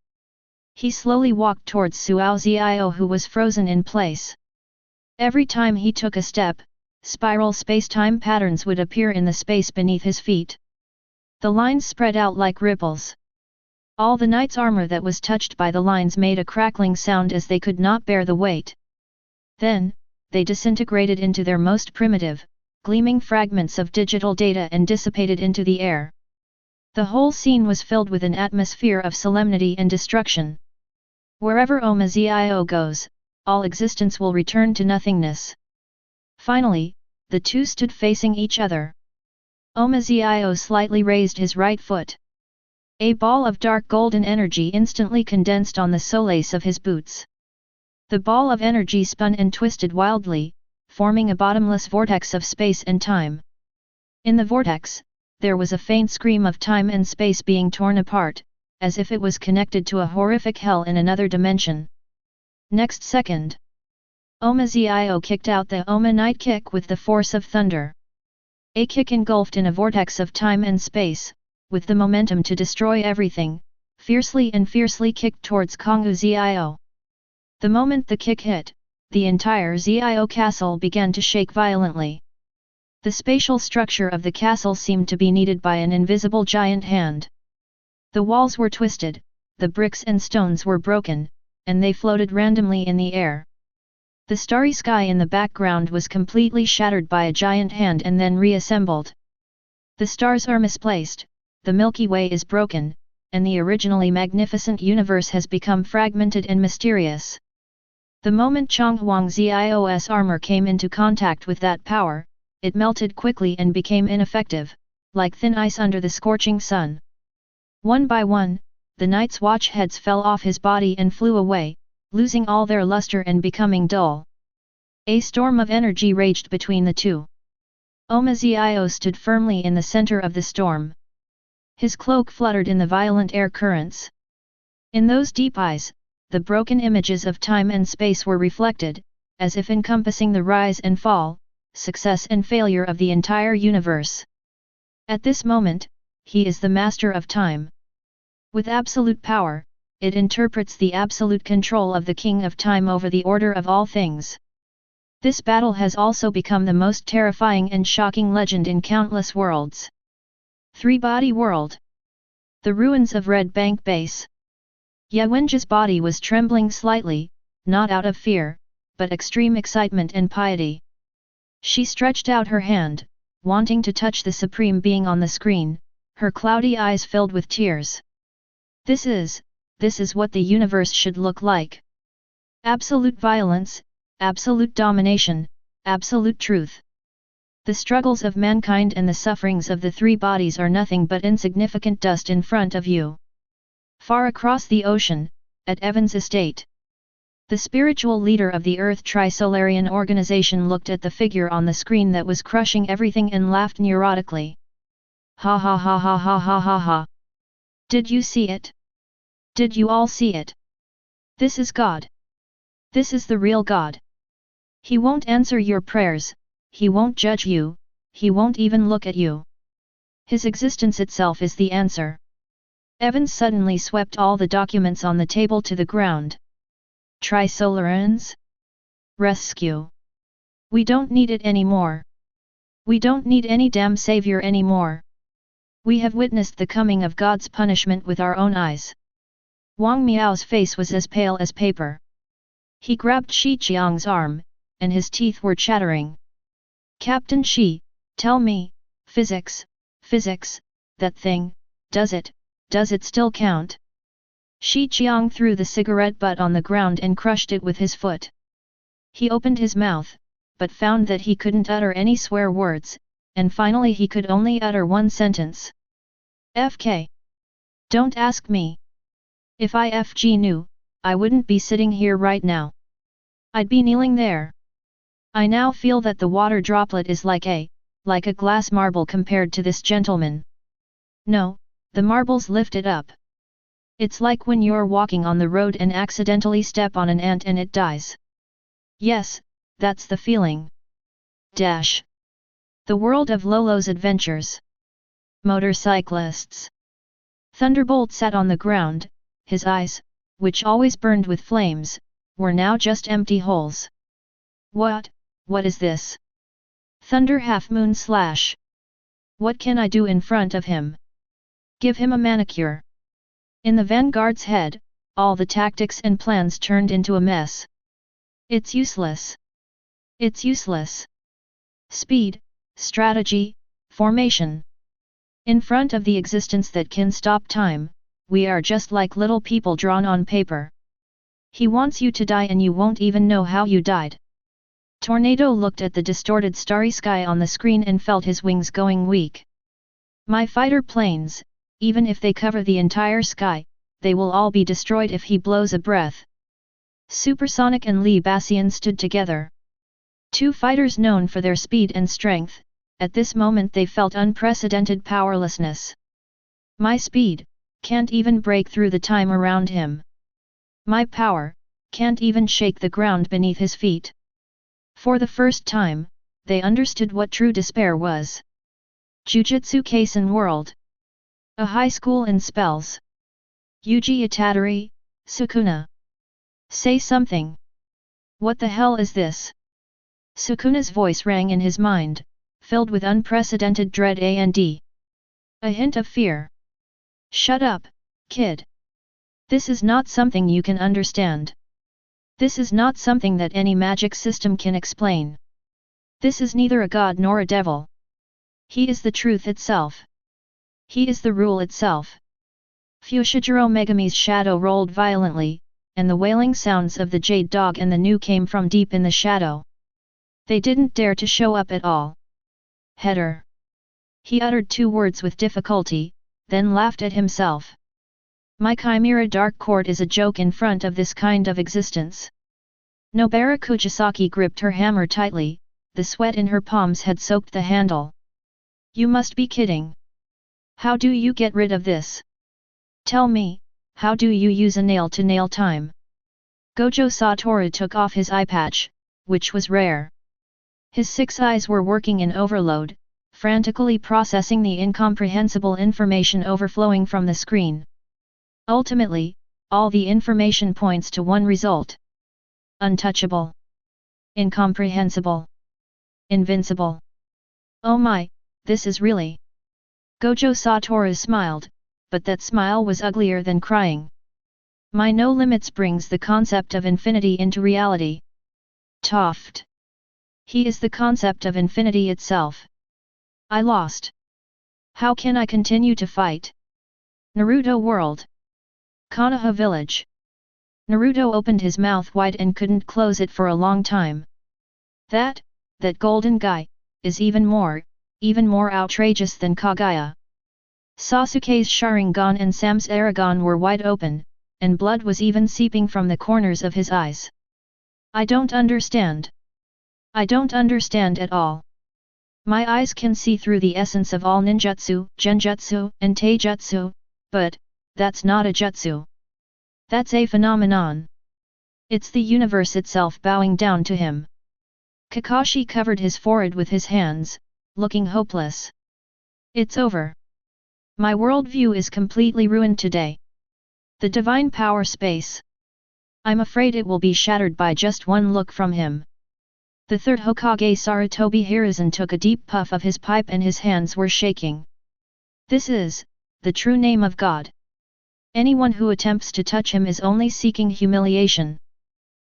He slowly walked towards Suao Zio, who was frozen in place. Every time he took a step, spiral space-time patterns would appear in the space beneath his feet. The lines spread out like ripples. All the knight's armor that was touched by the lines made a crackling sound as they could not bear the weight. Then, they disintegrated into their most primitive, gleaming fragments of digital data and dissipated into the air. The whole scene was filled with an atmosphere of solemnity and destruction. Wherever Omazio goes, all existence will return to nothingness. Finally, the two stood facing each other. Omazio slightly raised his right foot. A ball of dark golden energy instantly condensed on the soles of his boots. The ball of energy spun and twisted wildly, forming a bottomless vortex of space and time. In the vortex, there was a faint scream of time and space being torn apart, as if it was connected to a horrific hell in another dimension. Next second, Omazio kicked out the Oma Night Kick with the force of thunder. A kick engulfed in a vortex of time and space, with the momentum to destroy everything, fiercely kicked towards Kongu Zio. The moment the kick hit, the entire Zio castle began to shake violently. The spatial structure of the castle seemed to be kneaded by an invisible giant hand. The walls were twisted, the bricks and stones were broken, and they floated randomly in the air. The starry sky in the background was completely shattered by a giant hand and then reassembled. The stars are misplaced, the Milky Way is broken, and the originally magnificent universe has become fragmented and mysterious. The moment Chonghuang Zio's armor came into contact with that power, it melted quickly and became ineffective, like thin ice under the scorching sun. One by one, the knight's watch heads fell off his body and flew away, losing all their luster and becoming dull. A storm of energy raged between the two. Omazio stood firmly in the center of the storm. His cloak fluttered in the violent air currents. In those deep eyes, the broken images of time and space were reflected, as if encompassing the rise and fall, success and failure of the entire universe. At this moment, he is the master of time. With absolute power, it interprets the absolute control of the King of Time over the order of all things. This battle has also become the most terrifying and shocking legend in countless worlds. Three-body world. The ruins of Red Bank Base. Yawenja's body was trembling slightly, not out of fear, but extreme excitement and piety. She stretched out her hand, wanting to touch the Supreme Being on the screen, her cloudy eyes filled with tears. This is what the universe should look like. Absolute violence, absolute domination, absolute truth. The struggles of mankind and the sufferings of the three bodies are nothing but insignificant dust in front of you. Far across the ocean, at Evan's estate, the spiritual leader of the Earth Trisolarian organization looked at the figure on the screen that was crushing everything and laughed neurotically. Ha ha ha ha ha ha ha ha. Did you see it? Did you all see it? This is God. This is the real God. He won't answer your prayers, he won't judge you, he won't even look at you. His existence itself is the answer. Evan suddenly swept all the documents on the table to the ground. Trisolarians? Rescue. We don't need it anymore. We don't need any damn savior anymore. We have witnessed the coming of God's punishment with our own eyes. Wang Miao's face was as pale as paper. He grabbed Shi Qiang's arm, and his teeth were chattering. Captain Shi, tell me, physics, that thing, does it still count? Shi Qiang threw the cigarette butt on the ground and crushed it with his foot. He opened his mouth, but found that he couldn't utter any swear words, and finally he could only utter one sentence. FK. Don't ask me. If I FG knew, I wouldn't be sitting here right now. I'd be kneeling there. I now feel that the water droplet is like a glass marble compared to this gentleman. No, the marble's lifted up. It's like when you're walking on the road and accidentally step on an ant and it dies. Yes, that's the feeling. Dash. The world of Lolo's adventures. Motorcyclists. Thunderbolt sat on the ground, his eyes, which always burned with flames, were now just empty holes. What is this? Thunder Half-Moon Slash. What can I do in front of him? Give him a manicure. In the vanguard's head, all the tactics and plans turned into a mess. It's useless. It's useless. Speed, strategy, formation. In front of the existence that can stop time, we are just like little people drawn on paper. He wants you to die and you won't even know how you died. Tornado looked at the distorted starry sky on the screen and felt his wings going weak. My fighter planes, even if they cover the entire sky, they will all be destroyed if he blows a breath. Supersonic and Li Bassian stood together. Two fighters known for their speed and strength, at this moment they felt unprecedented powerlessness. My speed can't even break through the time around him. My power can't even shake the ground beneath his feet. For the first time, they understood what true despair was. Jujutsu Kaisen World. A high school in spells. Yuji Itadori, Sukuna. Say something. What the hell is this? Sukuna's voice rang in his mind, filled with unprecedented dread and a hint of fear. Shut up, kid. This is not something you can understand. This is not something that any magic system can explain. This is neither a god nor a devil. He is the truth itself. He is the rule itself. Fushiguro Megami's shadow rolled violently, and the wailing sounds of the jade dog and the gnu came from deep in the shadow. They didn't dare to show up at all. Header. He uttered two words with difficulty, then laughed at himself. My chimera dark court is a joke in front of this kind of existence. Nobara Kujisaki gripped her hammer tightly, the sweat in her palms had soaked the handle. You must be kidding. How do you get rid of this? Tell me, how do you use a nail-to-nail time? Gojo Satoru took off his eye patch, which was rare. His 6 eyes were working in overload, frantically processing the incomprehensible information overflowing from the screen. Ultimately, all the information points to one result. Untouchable. Incomprehensible. Invincible. Oh my, this is really... Gojo Satoru smiled, but that smile was uglier than crying. My no limits brings the concept of infinity into reality. Toft. He is the concept of infinity itself. I lost. How can I continue to fight? Naruto World. Konoha Village. Naruto opened his mouth wide and couldn't close it for a long time. That golden guy, is even more outrageous than Kaguya. Sasuke's Sharingan and Sam's Aragon were wide open, and blood was even seeping from the corners of his eyes. I don't understand. I don't understand at all. My eyes can see through the essence of all ninjutsu, genjutsu, and taijutsu, but that's not a jutsu. That's a phenomenon. It's the universe itself bowing down to him. Kakashi covered his forehead with his hands, looking hopeless. It's over. My worldview is completely ruined today. The divine power space. I'm afraid it will be shattered by just one look from him. The third Hokage Sarutobi Hiruzen took a deep puff of his pipe and his hands were shaking. This is the true name of God. Anyone who attempts to touch him is only seeking humiliation.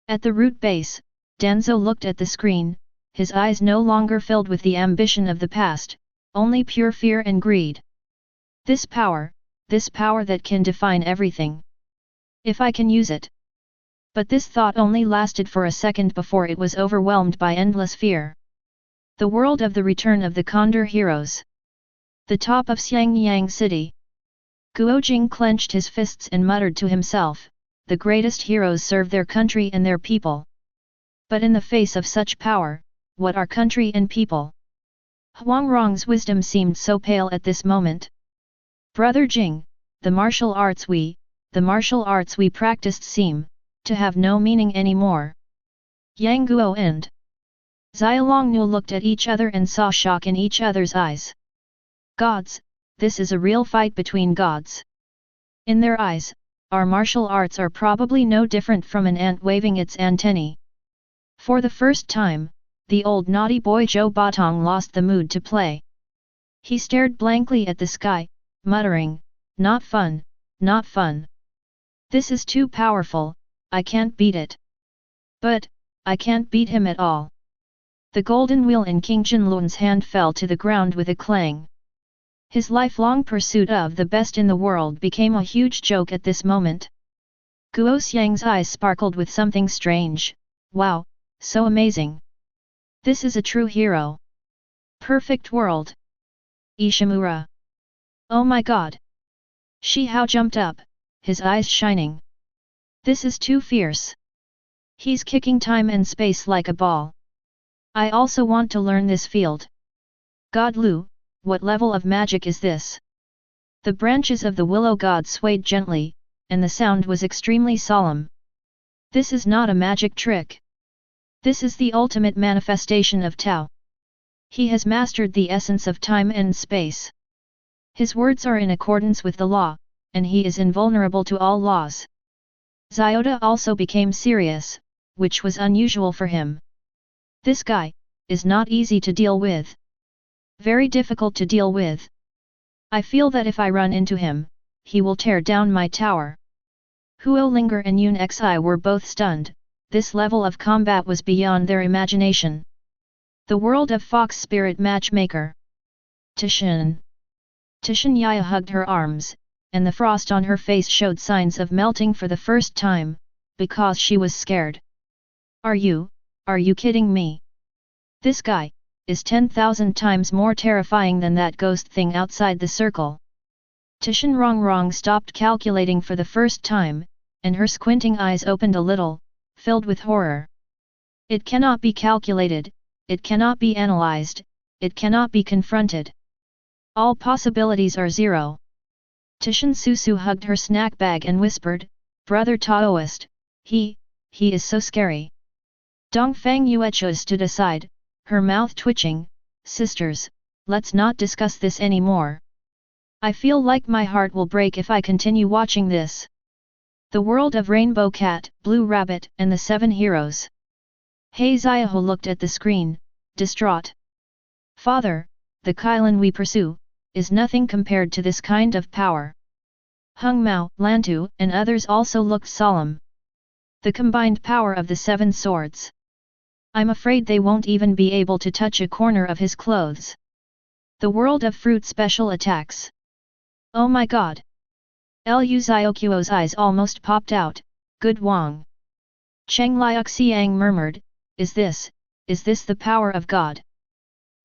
At the root base, Danzo looked at the screen, his eyes no longer filled with the ambition of the past, only pure fear and greed. This power that can define everything. If I can use it. But this thought only lasted for a second before it was overwhelmed by endless fear. The world of the return of the Condor heroes. The top of Xiangyang City. Guojing clenched his fists and muttered to himself, the greatest heroes serve their country and their people. But in the face of such power, what are country and people? Huangrong's wisdom seemed so pale at this moment. Brother Jing, the martial arts we practiced seem to have no meaning anymore. Yang Guo and Xiaolongnu looked at each other and saw shock in each other's eyes. Gods, this is a real fight between gods. In their eyes, our martial arts are probably no different from an ant waving its antennae. For the first time, the old naughty boy Zhou Batong lost the mood to play. He stared blankly at the sky, muttering, "Not fun, not fun. This is too powerful, I can't beat it. But, I can't beat him at all." The golden wheel in King Jinlun's hand fell to the ground with a clang. His lifelong pursuit of the best in the world became a huge joke at this moment. Guo Xiang's eyes sparkled with something strange. Wow, so amazing. This is a true hero. Perfect world. Ishimura. Oh my god. Shi Hao jumped up, his eyes shining. This is too fierce. He's kicking time and space like a ball. I also want to learn this field. God Lu, what level of magic is this? The branches of the willow god swayed gently, and the sound was extremely solemn. This is not a magic trick. This is the ultimate manifestation of Tao. He has mastered the essence of time and space. His words are in accordance with the law, and he is invulnerable to all laws. Xiota also became serious, which was unusual for him. This guy is not easy to deal with. Very difficult to deal with. I feel that if I run into him, he will tear down my tower. Huo Linger and Yun Xi were both stunned. This level of combat was beyond their imagination. The world of Fox Spirit Matchmaker. Tishin Yaya hugged her arms, and the frost on her face showed signs of melting for the first time, because she was scared. Are you kidding me? This guy is 10,000 times more terrifying than that ghost thing outside the circle. Tishin Rongrong stopped calculating for the first time, and her squinting eyes opened a little, filled with horror. It cannot be calculated, it cannot be analyzed, it cannot be confronted. All possibilities are zero. Tishin Susu hugged her snack bag and whispered, "Brother Taoist, he is so scary." Dongfang Yuecha stood aside, her mouth twitching. "Sisters, let's not discuss this anymore. I feel like my heart will break if I continue watching this." The world of Rainbow Cat, Blue Rabbit, and the Seven Heroes. Hei Xiaohu looked at the screen, distraught. "Father, the Kailan we pursue, is nothing compared to this kind of power." Hung Mao, Lantu, and others also looked solemn. The combined power of the seven swords. I'm afraid they won't even be able to touch a corner of his clothes. The world of fruit special attacks. Oh my god! Lu Xiaoquo's eyes almost popped out, Good Wang. Cheng Liuxiang murmured, is this the power of God?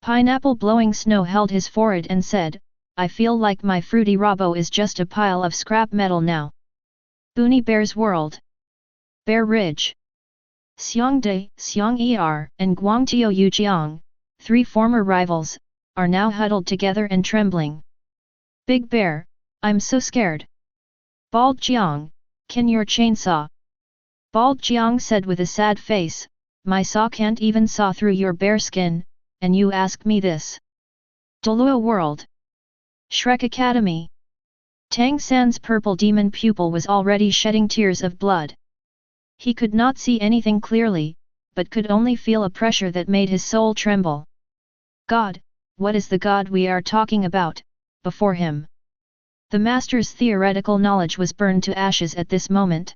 Pineapple blowing snow held his forehead and said, I feel like my fruity rabo is just a pile of scrap metal now. Boonie Bear's World. Bear Ridge. Xiangde, Xiang and Guangtiao Yujiang, 3 former rivals, are now huddled together and trembling. Big Bear, I'm so scared. Bald Jiang, can your chainsaw? Bald Jiang said with a sad face, my saw can't even saw through your bear skin, and you ask me this. Deluo World. Shrek Academy. Tang San's purple demon pupil was already shedding tears of blood. He could not see anything clearly, but could only feel a pressure that made his soul tremble. God, what is the God we are talking about, before him? The master's theoretical knowledge was burned to ashes at this moment.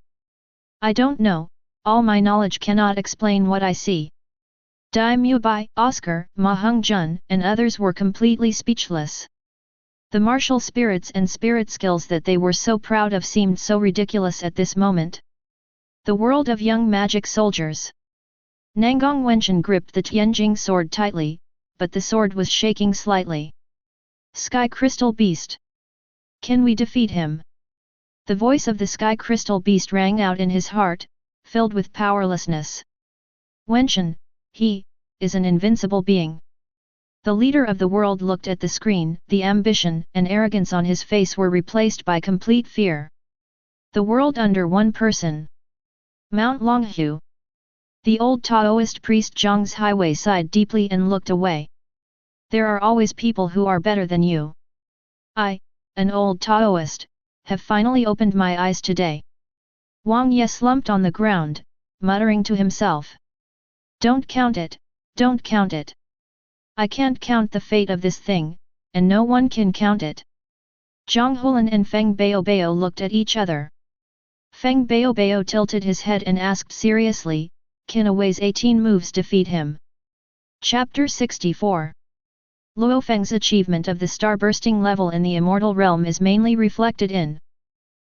I don't know, all my knowledge cannot explain what I see. Dai Mubai, Oscar, Ma Heng-jun, and others were completely speechless. The martial spirits and spirit skills that they were so proud of seemed so ridiculous at this moment. The world of young magic soldiers. Nangang Wenchen gripped the Tianjing sword tightly, but the sword was shaking slightly. Sky Crystal Beast. Can we defeat him? The voice of the Sky Crystal Beast rang out in his heart, filled with powerlessness. Wenchen, he is an invincible being. The leader of the world looked at the screen, the ambition and arrogance on his face were replaced by complete fear. The world under one person. Mount Longhu. The old Taoist priest Zhang's highway sighed deeply and looked away. There are always people who are better than you. I, an old Taoist, have finally opened my eyes today. Wang Ye slumped on the ground, muttering to himself. Don't count it, don't count it. I can't count the fate of this thing, and no one can count it. Zhang Hulan and Feng Baobao looked at each other. Feng Baobao tilted his head and asked seriously, can a Wei's 18 moves defeat him? Chapter 64. Luo Feng's achievement of the star-bursting level in the immortal realm is mainly reflected in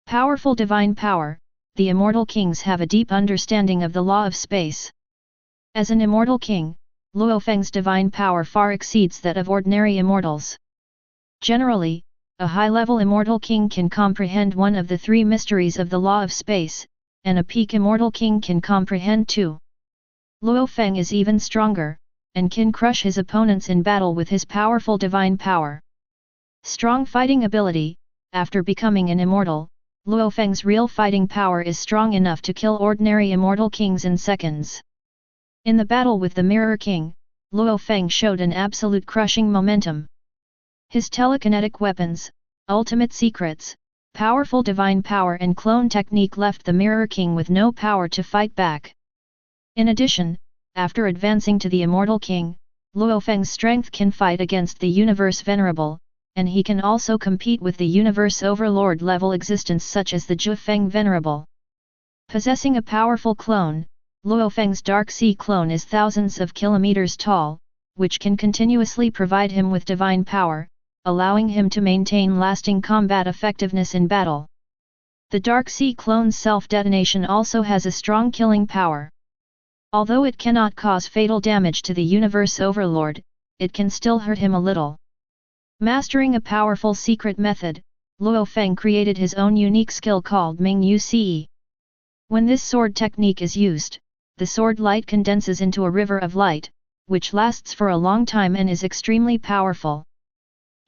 powerful divine power. The immortal kings have a deep understanding of the law of space. As an immortal king, Luo Feng's divine power far exceeds that of ordinary immortals. Generally, a high-level immortal king can comprehend one of the 3 mysteries of the law of space, and a peak immortal king can comprehend 2. Luo Feng is even stronger, and can crush his opponents in battle with his powerful divine power. Strong fighting ability. After becoming an immortal, Luo Feng's real fighting power is strong enough to kill ordinary immortal kings in seconds. In the battle with the Mirror King, Luo Feng showed an absolute crushing momentum. His telekinetic weapons, ultimate secrets, powerful divine power and clone technique left the Mirror King with no power to fight back. In addition, after advancing to the Immortal King, Luo Feng's strength can fight against the Universe Venerable, and he can also compete with the Universe Overlord level existence such as the Zhu Feng Venerable. Possessing a powerful clone, Luo Feng's Dark Sea clone is thousands of kilometers tall, which can continuously provide him with divine power, allowing him to maintain lasting combat effectiveness in battle. The Dark Sea clone's self-detonation also has a strong killing power. Although it cannot cause fatal damage to the Universe Overlord, it can still hurt him a little. Mastering a powerful secret method, Luo Feng created his own unique skill called Ming Yu Ce. When this sword technique is used, the sword light condenses into a river of light, which lasts for a long time and is extremely powerful.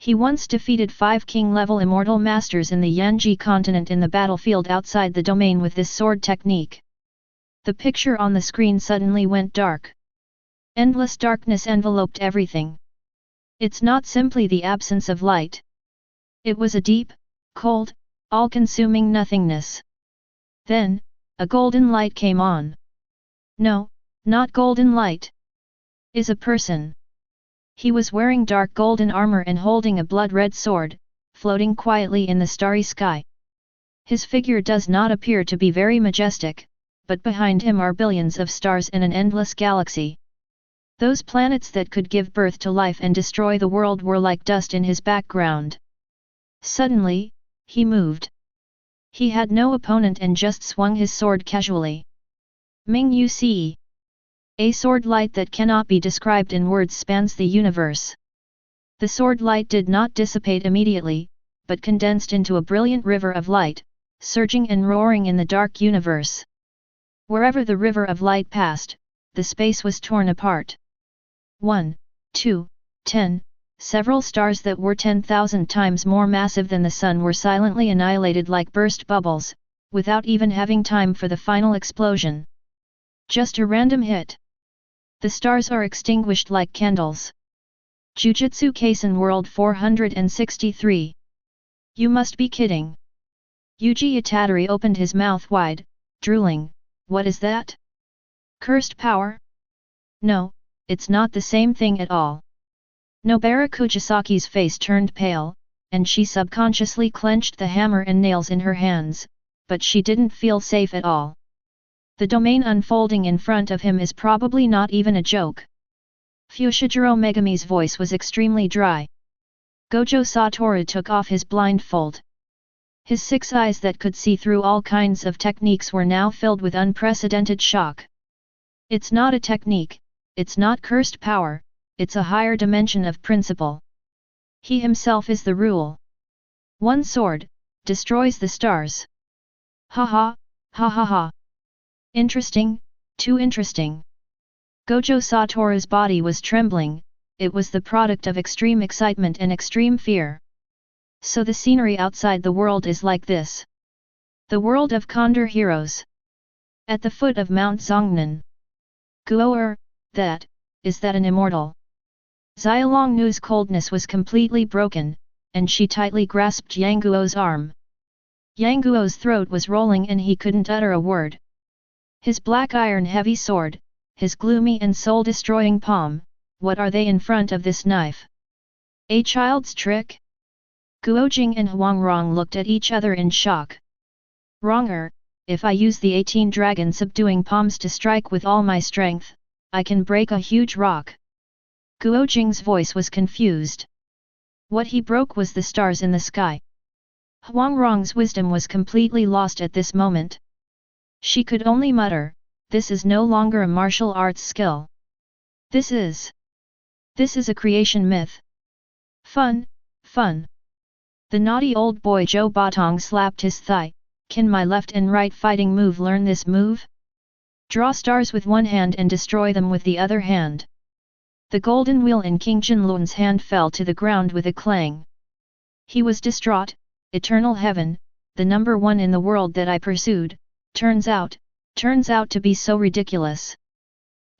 He once defeated 5 king-level immortal masters in the Yanji continent in the battlefield outside the domain with this sword technique. The picture on the screen suddenly went dark. Endless darkness enveloped everything. It's not simply the absence of light. It was a deep, cold, all-consuming nothingness. Then, a golden light came on. No, not golden light. Is a person. He was wearing dark golden armor and holding a blood-red sword, floating quietly in the starry sky. His figure does not appear to be very majestic, but behind him are billions of stars in an endless galaxy. Those planets that could give birth to life and destroy the world were like dust in his background. Suddenly, he moved. He had no opponent and just swung his sword casually. Ming Yu Ce. A sword light that cannot be described in words spans the universe. The sword light did not dissipate immediately, but condensed into a brilliant river of light, surging and roaring in the dark universe. Wherever the river of light passed, the space was torn apart. 1, 2, 10, several stars that were 10,000 times more massive than the sun were silently annihilated like burst bubbles, without even having time for the final explosion. Just a random hit. The stars are extinguished like candles. Jujutsu Kaisen World 463. You must be kidding. Yuji Itadori opened his mouth wide, drooling. What is that? Cursed power? No, it's not the same thing at all. Nobara Kuchisaki's face turned pale, and she subconsciously clenched the hammer and nails in her hands, but she didn't feel safe at all. The domain unfolding in front of him is probably not even a joke. Fushiguro Megami's voice was extremely dry. Gojo Satoru took off his blindfold. His 6 eyes that could see through all kinds of techniques were now filled with unprecedented shock. It's not a technique, it's not cursed power, it's a higher dimension of principle. He himself is the rule. One sword, destroys the stars. Ha ha, ha ha ha. Interesting, too interesting. Gojo Satoru's body was trembling, it was the product of extreme excitement and extreme fear. So the scenery outside the world is like this. The world of Condor heroes. At the foot of Mount Zongnan. Guoer, is that an immortal? Xialongnu's coldness was completely broken, and she tightly grasped Yang Guo's arm. Yang Guo's throat was rolling and he couldn't utter a word. His black iron-heavy sword, his gloomy and soul-destroying palm, what are they in front of this knife? A child's trick? Guojing and Huangrong looked at each other in shock. Wronger, if I use the 18 dragon subduing palms to strike with all my strength, I can break a huge rock. Guojing's voice was confused. What he broke was the stars in the sky. Huangrong's wisdom was completely lost at this moment. She could only mutter, this is no longer a martial arts skill. This is a creation myth. Fun, fun. The naughty old boy Zhou Batong slapped his thigh. Can my left and right fighting move learn this move? Draw stars with one hand and destroy them with the other hand. The golden wheel in King Jinlun's hand fell to the ground with a clang. He was distraught. Eternal heaven, the number one in the world that I pursued, turns out to be so ridiculous.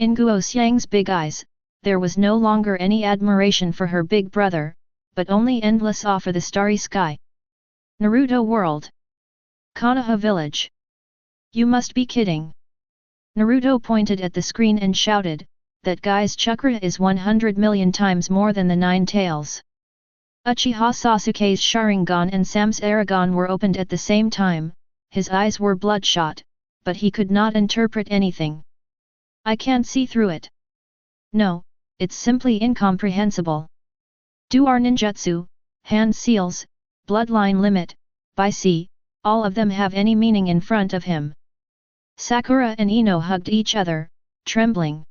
In Guo Xiang's big eyes, there was no longer any admiration for her big brother, but only endless awe for the starry sky. Naruto World. Konoha Village. You must be kidding. Naruto pointed at the screen and shouted, that guy's chakra is 100 million times more than the 9 tails. Uchiha Sasuke's Sharingan and Sam's Aragon were opened at the same time, his eyes were bloodshot, but he could not interpret anything. I can't see through it. No, it's simply incomprehensible. Do our ninjutsu, hand seals, bloodline limit, by sea, all of them have any meaning in front of him? Sakura and Ino hugged each other, trembling.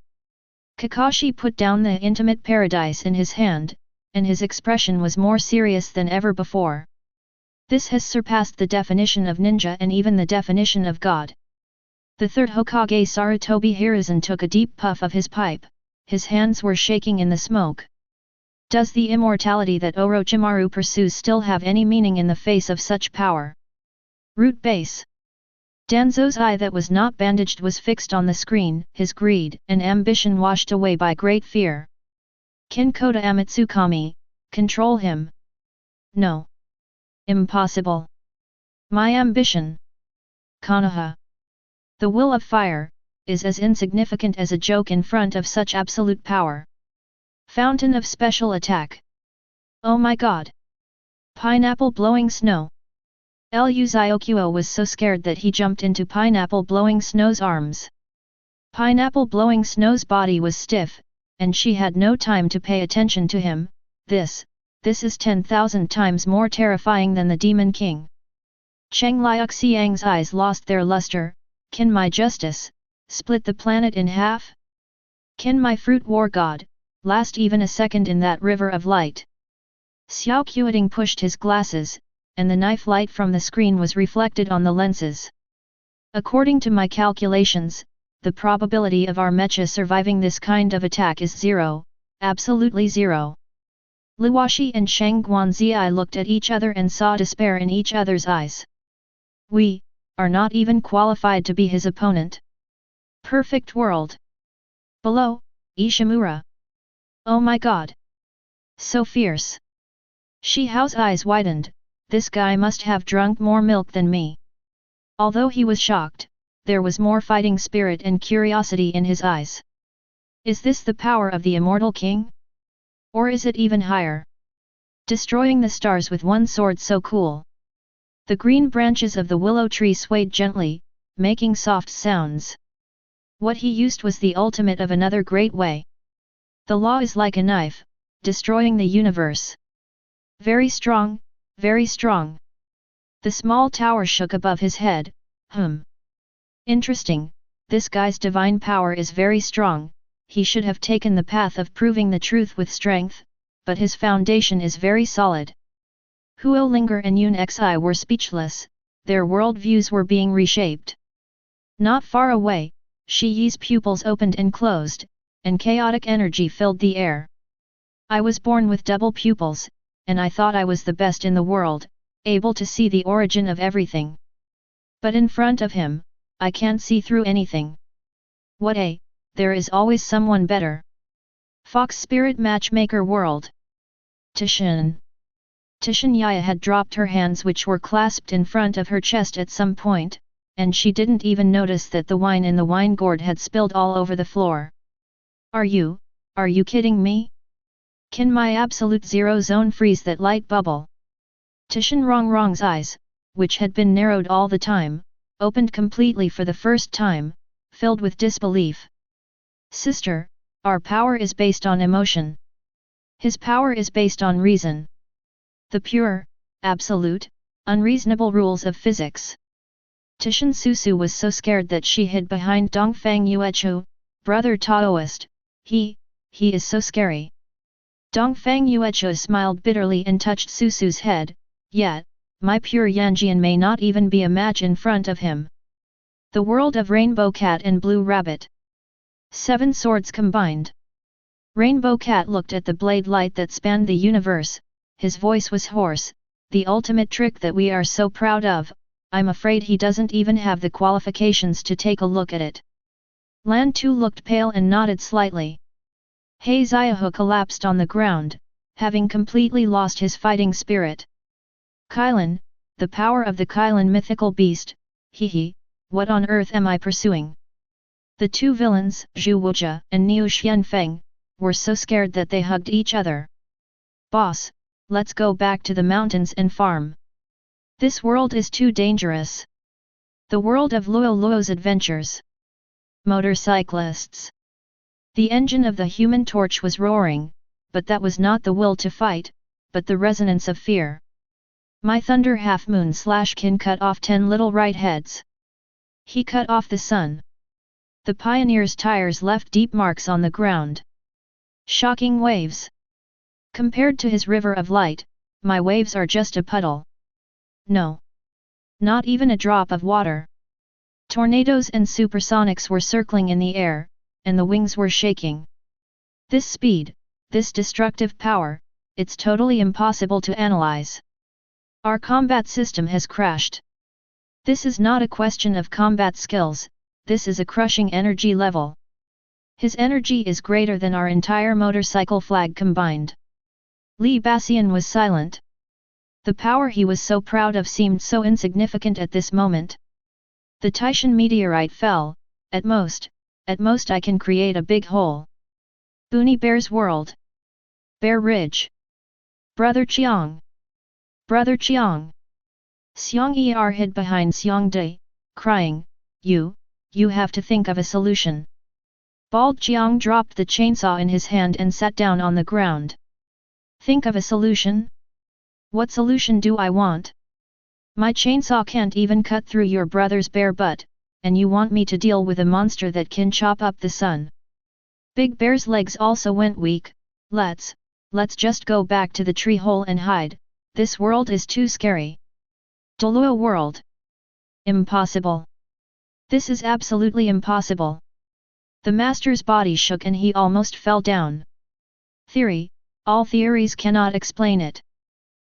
Kakashi put down the intimate paradise in his hand, and his expression was more serious than ever before. This has surpassed the definition of ninja and even the definition of God. The third Hokage Sarutobi Hiruzen took a deep puff of his pipe, his hands were shaking in the smoke. Does the immortality that Orochimaru pursues still have any meaning in the face of such power? Root base. Danzo's eye that was not bandaged was fixed on the screen, his greed and ambition washed away by great fear. Ken Kota Amatsukami, control him. No. Impossible. My ambition. Konoha. The will of fire, is as insignificant as a joke in front of such absolute power. Fountain of special attack. Oh my god. Pineapple blowing snow. Lu Zyokyo was so scared that he jumped into Pineapple blowing snow's arms. Pineapple blowing snow's body was stiff, and she had no time to pay attention to him. This is 10,000 times more terrifying than the Demon King. Cheng Liuxiang's eyes lost their luster. Can my justice split the planet in half? Can my fruit war god last even a second in that river of light? Xiao Qiuting pushed his glasses, and the knife light from the screen was reflected on the lenses. According to my calculations, the probability of our mecha surviving this kind of attack is 0, absolutely 0. Luoshi and Shang Guanzai looked at each other and saw despair in each other's eyes. We are not even qualified to be his opponent. Perfect world. Below, Ishimura. Oh my god! So fierce! Shi Hao's eyes widened. This guy must have drunk more milk than me. Although he was shocked, there was more fighting spirit and curiosity in his eyes. Is this the power of the immortal king? Or is it even higher? Destroying the stars with one sword so cool. The green branches of the willow tree swayed gently, making soft sounds. What he used was the ultimate of another great way. The law is like a knife, destroying the universe. Very strong, very strong. The small tower shook above his head. Interesting, this guy's divine power is very strong. He should have taken the path of proving the truth with strength, but his foundation is very solid. Huo Linger and Yun Xi were speechless, their worldviews were being reshaped. Not far away, Shi Yi's pupils opened and closed, and chaotic energy filled the air. I was born with double pupils, and I thought I was the best in the world, able to see the origin of everything. But in front of him, I can't see through anything. There is always someone better. Fox Spirit Matchmaker World. Tishan Yaya had dropped her hands which were clasped in front of her chest at some point, and she didn't even notice that the wine in the wine gourd had spilled all over the floor. Are you kidding me? Can my absolute zero zone freeze that light bubble? Tishan Rongrong's eyes, which had been narrowed all the time, opened completely for the first time, filled with disbelief. Sister, our power is based on emotion. His power is based on reason. The pure, absolute, unreasonable rules of physics. Tishan Susu was so scared that she hid behind Dongfang Yuechu, brother Taoist. He is so scary. Dongfang Yuechu smiled bitterly and touched Susu's head. Yet, my pure Yanjian may not even be a match in front of him. The world of Rainbow Cat and Blue Rabbit. 7 swords combined. Rainbow Cat looked at the blade light that spanned the universe, his voice was hoarse. The ultimate trick that we are so proud of, I'm afraid he doesn't even have the qualifications to take a look at it. Lan Tu looked pale and nodded slightly. He Xiaohu collapsed on the ground, having completely lost his fighting spirit. Kailan, the power of the Kailan mythical beast, what on earth am I pursuing? The two villains, Zhu Wujia and Niu Xianfeng, were so scared that they hugged each other. Boss, let's go back to the mountains and farm. This world is too dangerous. The world of Luo's adventures. Motorcyclists. The engine of the Human Torch was roaring, but that was not the will to fight, but the resonance of fear. My thunder half-moon /kin cut off 10 little right heads. He cut off the sun. The pioneer's tires left deep marks on the ground. Shocking waves. Compared to his river of light, my waves are just a puddle. No. Not even a drop of water. Tornadoes and supersonics were circling in the air, and the wings were shaking. This speed, this destructive power, it's totally impossible to analyze. Our combat system has crashed. This is not a question of combat skills, this is a crushing energy level. His energy is greater than our entire motorcycle flag combined. Li Bassian was silent. The power he was so proud of seemed so insignificant at this moment. The Taishan meteorite fell, at most I can create a big hole. Boonie Bear's world. Bear Ridge. Brother Chiang. Brother Chiang. Xiang Er hid behind Xiang Dui, crying, You have to think of a solution. Bald Chiang dropped the chainsaw in his hand and sat down on the ground. Think of a solution? What solution do I want? My chainsaw can't even cut through your brother's bare butt, and you want me to deal with a monster that can chop up the sun. Big Bear's legs also went weak. Let's just go back to the tree hole and hide, this world is too scary. Desolate world. Impossible. This is absolutely impossible. The master's body shook and he almost fell down. Theory, all theories cannot explain it.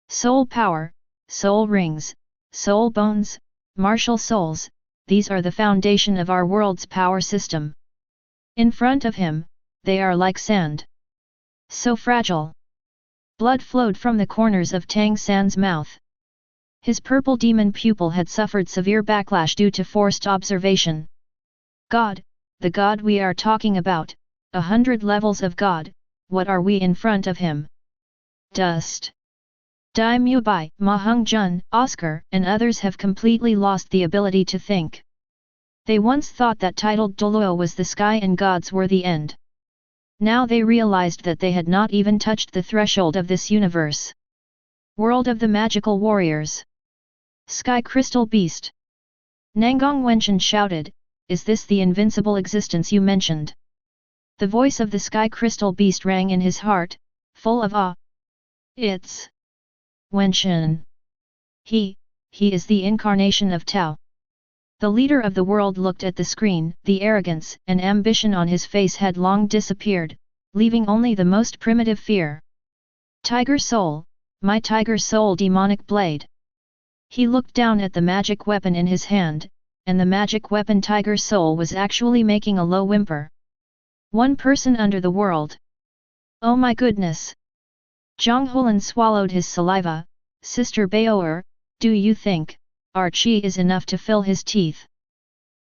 Soul power, soul rings, soul bones, martial souls, these are the foundation of our world's power system. In front of him, they are like sand. So fragile. Blood flowed from the corners of Tang San's mouth. His purple demon pupil had suffered severe backlash due to forced observation. God, the God we are talking about, 100 levels of God, what are we in front of him? Dust. Dai Mubai, Ma Hung Jun, Oscar, and others have completely lost the ability to think. They once thought that titled Desolate was the sky and gods were the end. Now they realized that they had not even touched the threshold of this universe. World of the magical warriors. Sky Crystal Beast. Nangong Wenchen shouted, is this the invincible existence you mentioned? The voice of the Sky Crystal Beast rang in his heart, full of awe. It's Wenchen. He is the incarnation of Tao. The leader of the world looked at the screen, the arrogance and ambition on his face had long disappeared, leaving only the most primitive fear. Tiger Soul, my Tiger Soul demonic blade. He looked down at the magic weapon in his hand, and the magic weapon Tiger Soul was actually making a low whimper. One person under the world. Oh my goodness! Zhang Hulan swallowed his saliva. Sister Baoer, do you think our qi is enough to fill his teeth?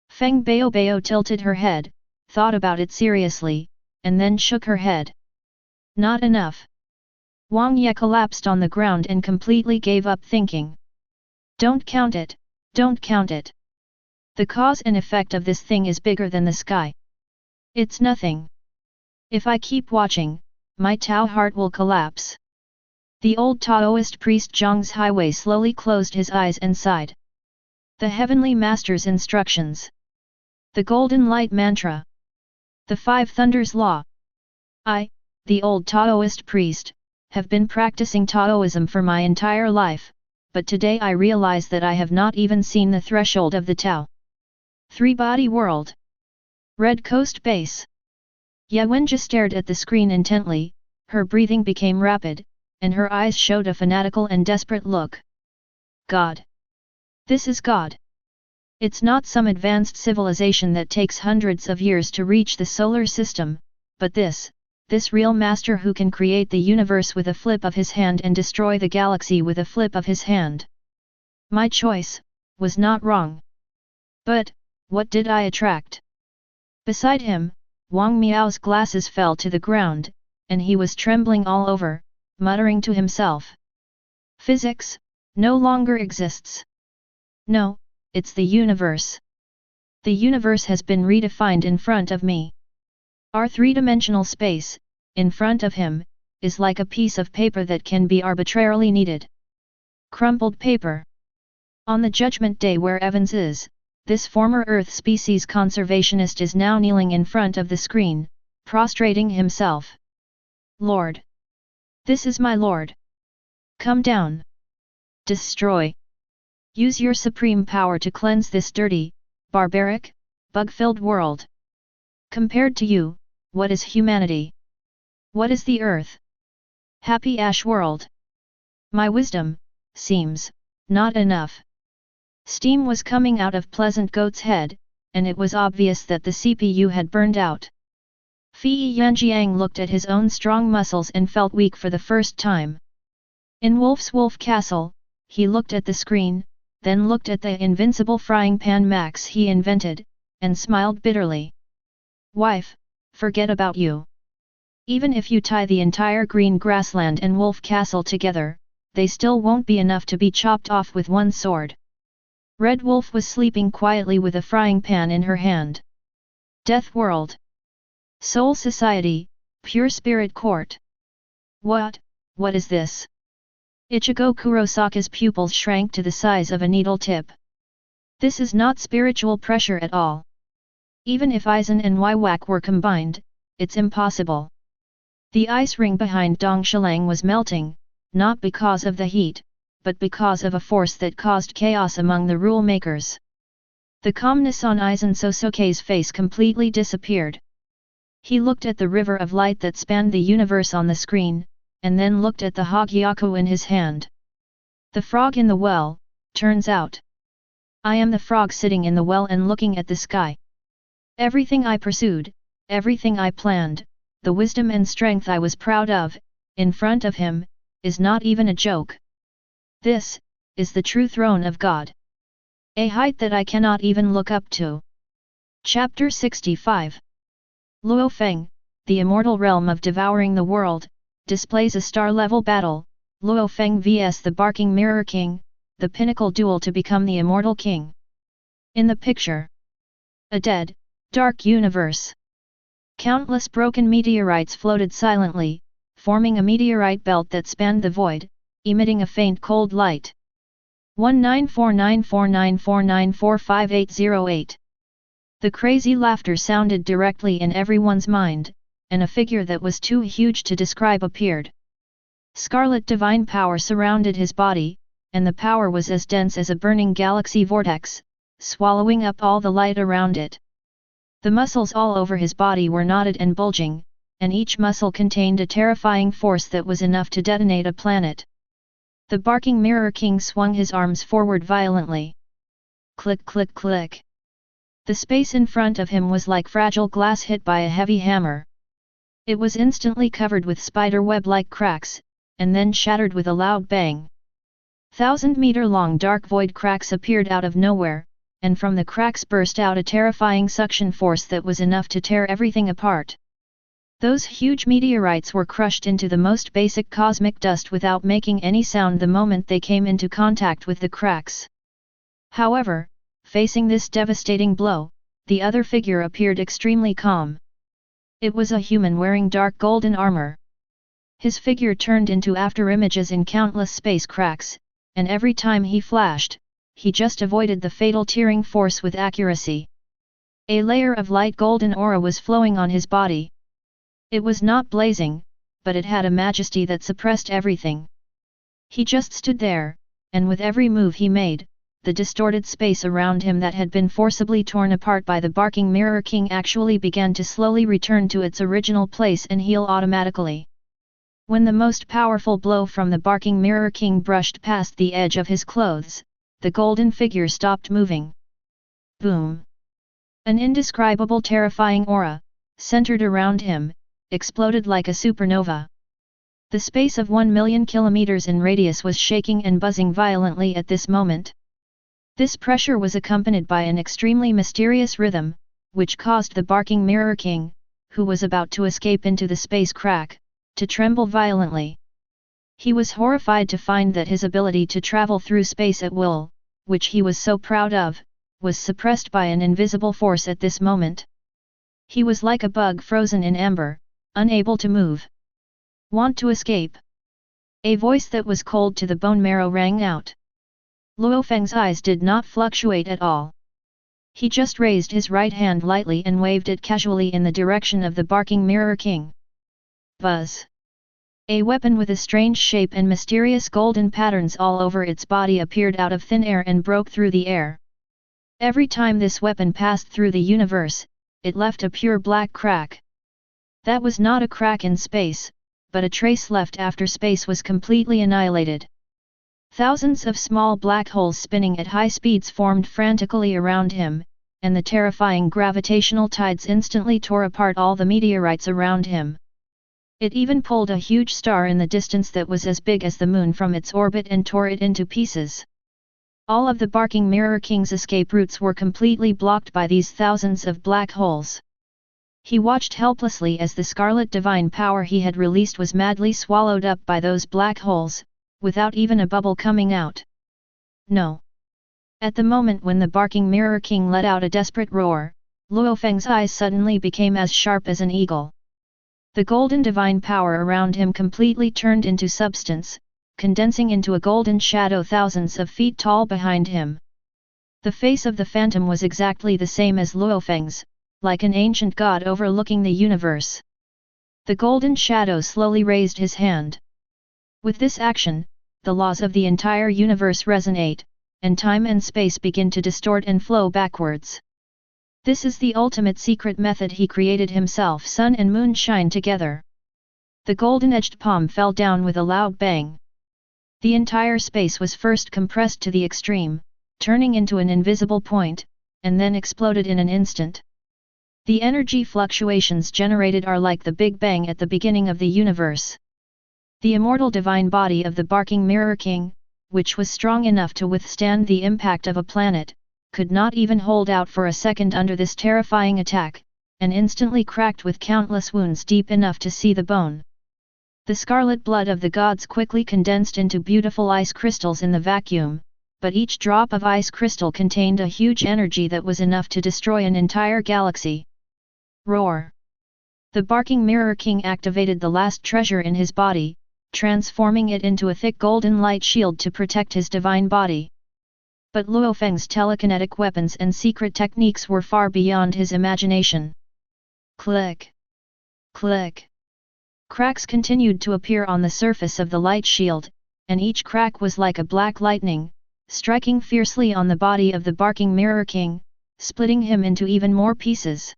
Feng Bao tilted her head, thought about it seriously, and then shook her head. Not enough. Wang Ye collapsed on the ground and completely gave up thinking. Don't count it, don't count it. The cause and effect of this thing is bigger than the sky. It's nothing. If I keep watching, my Tao heart will collapse. The old Taoist priest Zhang's Highway slowly closed his eyes and sighed. The Heavenly Master's instructions. The Golden Light Mantra. The Five Thunders Law. I, the old Taoist priest, have been practicing Taoism for my entire life, but today I realize that I have not even seen the threshold of the Tao. Three-body world. Red Coast Base. Ye Wenjie stared at the screen intently, her breathing became rapid, and her eyes showed a fanatical and desperate look. God. This is God. It's not some advanced civilization that takes hundreds of years to reach the solar system, but this real master who can create the universe with a flip of his hand and destroy the galaxy with a flip of his hand. My choice was not wrong. But what did I attract? Beside him, Wang Miao's glasses fell to the ground, and he was trembling all over, muttering to himself. Physics no longer exists. No, it's the universe. The universe has been redefined in front of me. Our three-dimensional space, in front of him, is like a piece of paper that can be arbitrarily kneaded. Crumpled paper. On the Judgment Day where Evans is, this former Earth species conservationist is now kneeling in front of the screen, prostrating himself. Lord. This is my Lord. Come down. Destroy. Use your supreme power to cleanse this dirty, barbaric, bug-filled world. Compared to you, what is humanity? What is the earth? Happy Ash world. My wisdom, seems, not enough. Steam was coming out of Pleasant Goat's head, and it was obvious that the CPU had burned out. Fei Yanjiang looked at his own strong muscles and felt weak for the first time. In Wolf Castle, he looked at the screen, then looked at the invincible frying pan Max he invented, and smiled bitterly. Wife, forget about you. Even if you tie the entire green grassland and Wolf Castle together, they still won't be enough to be chopped off with one sword. Red Wolf was sleeping quietly with a frying pan in her hand. Death World. Soul Society, Pure Spirit Court. What is this? Ichigo Kurosaka's pupils shrank to the size of a needle tip. This is not spiritual pressure at all. Even if Aizen and Waiwak were combined, it's impossible. The ice ring behind Dong Shilang was melting, not because of the heat, but because of a force that caused chaos among the rule makers. The calmness on Aizen Sosoke's face completely disappeared. He looked at the river of light that spanned the universe on the screen, and then looked at the Hogyaku in his hand. The frog in the well, turns out. I am the frog sitting in the well and looking at the sky. Everything I pursued, everything I planned, the wisdom and strength I was proud of, in front of him, is not even a joke. This is the true throne of God. A height that I cannot even look up to. Chapter 65. Luo Feng, the immortal realm of devouring the world, displays a star-level battle, Luo Feng vs the Barking Mirror King, the pinnacle duel to become the immortal king. In the picture, a dead, dark universe. Countless broken meteorites floated silently, forming a meteorite belt that spanned the void, emitting a faint cold light. 19494949458808. The crazy laughter sounded directly in everyone's mind, and a figure that was too huge to describe appeared. Scarlet divine power surrounded his body, and the power was as dense as a burning galaxy vortex, swallowing up all the light around it. The muscles all over his body were knotted and bulging, and each muscle contained a terrifying force that was enough to detonate a planet. The Barking Mirror King swung his arms forward violently. Click click click. The space in front of him was like fragile glass hit by a heavy hammer. It was instantly covered with spider-web-like cracks, and then shattered with a loud bang. 1,000-meter-long dark void cracks appeared out of nowhere, and from the cracks burst out a terrifying suction force that was enough to tear everything apart. Those huge meteorites were crushed into the most basic cosmic dust without making any sound the moment they came into contact with the cracks. However, facing this devastating blow, the other figure appeared extremely calm. It was a human wearing dark golden armor. His figure turned into afterimages in countless space cracks, and every time he flashed, he just avoided the fatal tearing force with accuracy. A layer of light golden aura was flowing on his body. It was not blazing, but it had a majesty that suppressed everything. He just stood there, and with every move he made, the distorted space around him that had been forcibly torn apart by the Barking Mirror King actually began to slowly return to its original place and heal automatically. When the most powerful blow from the Barking Mirror King brushed past the edge of his clothes, the golden figure stopped moving. Boom! An indescribable terrifying aura, centered around him, exploded like a supernova. The space of 1 million kilometers in radius was shaking and buzzing violently at this moment. This pressure was accompanied by an extremely mysterious rhythm, which caused the Barking Mirror King, who was about to escape into the space crack, to tremble violently. He was horrified to find that his ability to travel through space at will, which he was so proud of, was suppressed by an invisible force at this moment. He was like a bug frozen in amber, unable to move. Want to escape? A voice that was cold to the bone marrow rang out. Luo Feng's eyes did not fluctuate at all. He just raised his right hand lightly and waved it casually in the direction of the Barking Mirror King. Buzz! A weapon with a strange shape and mysterious golden patterns all over its body appeared out of thin air and broke through the air. Every time this weapon passed through the universe, it left a pure black crack. That was not a crack in space, but a trace left after space was completely annihilated. Thousands of small black holes spinning at high speeds formed frantically around him, and the terrifying gravitational tides instantly tore apart all the meteorites around him. It even pulled a huge star in the distance that was as big as the moon from its orbit and tore it into pieces. All of the Barking Mirror King's escape routes were completely blocked by these thousands of black holes. He watched helplessly as the scarlet divine power he had released was madly swallowed up by those black holes, without even a bubble coming out. No. At the moment when the Barking Mirror King let out a desperate roar, Luo Feng's eyes suddenly became as sharp as an eagle. The golden divine power around him completely turned into substance, condensing into a golden shadow thousands of feet tall behind him. The face of the phantom was exactly the same as Luofeng's, like an ancient god overlooking the universe. The golden shadow slowly raised his hand. With this action, the laws of the entire universe resonate, and time and space begin to distort and flow backwards. This is the ultimate secret method he created himself. Sun and moon shine together. The golden-edged palm fell down with a loud bang. The entire space was first compressed to the extreme, turning into an invisible point, and then exploded in an instant. The energy fluctuations generated are like the Big Bang at the beginning of the universe. The immortal divine body of the barking Mirror King, which was strong enough to withstand the impact of a planet, could not even hold out for a second under this terrifying attack, and instantly cracked with countless wounds deep enough to see the bone. The scarlet blood of the gods quickly condensed into beautiful ice crystals in the vacuum, but each drop of ice crystal contained a huge energy that was enough to destroy an entire galaxy. Roar! The barking Mirror King activated the last treasure in his body, transforming it into a thick golden light shield to protect his divine body. But Luofeng's telekinetic weapons and secret techniques were far beyond his imagination. Click! Click! Cracks continued to appear on the surface of the light shield, and each crack was like a black lightning, striking fiercely on the body of the barking Mirror King, splitting him into even more pieces.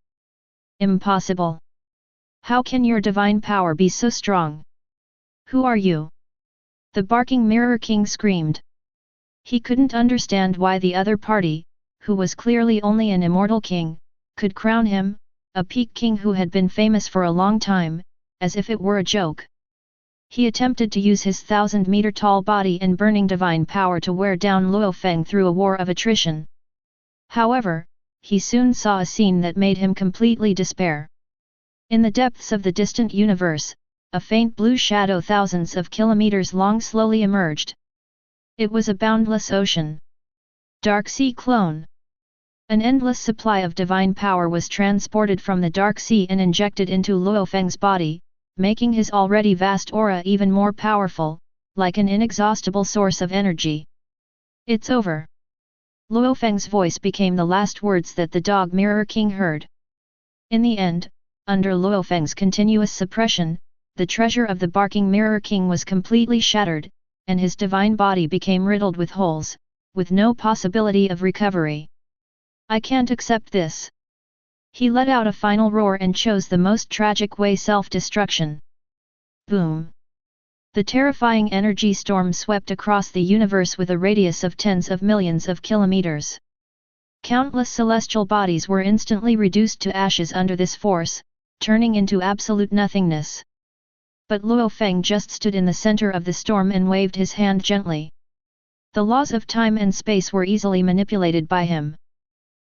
Impossible! How can your divine power be so strong? Who are you? The barking Mirror King screamed. He couldn't understand why the other party, who was clearly only an immortal king, could crown him, a peak king who had been famous for a long time, as if it were a joke. He attempted to use his 1,000-meter-tall body and burning divine power to wear down Luofeng through a war of attrition. However, he soon saw a scene that made him completely despair. In the depths of the distant universe, a faint blue shadow thousands of kilometers long slowly emerged. It was a boundless ocean. Dark Sea Clone. An endless supply of divine power was transported from the Dark Sea and injected into Luofeng's body, making his already vast aura even more powerful, like an inexhaustible source of energy. It's over. Luofeng's voice became the last words that the dog Mirror King heard. In the end, under Luofeng's continuous suppression, the treasure of the barking Mirror King was completely shattered, and his divine body became riddled with holes, with no possibility of recovery. I can't accept this. He let out a final roar and chose the most tragic way: self-destruction. Boom! The terrifying energy storm swept across the universe with a radius of tens of millions of kilometers. Countless celestial bodies were instantly reduced to ashes under this force, turning into absolute nothingness. But Luofeng just stood in the center of the storm and waved his hand gently. The laws of time and space were easily manipulated by him.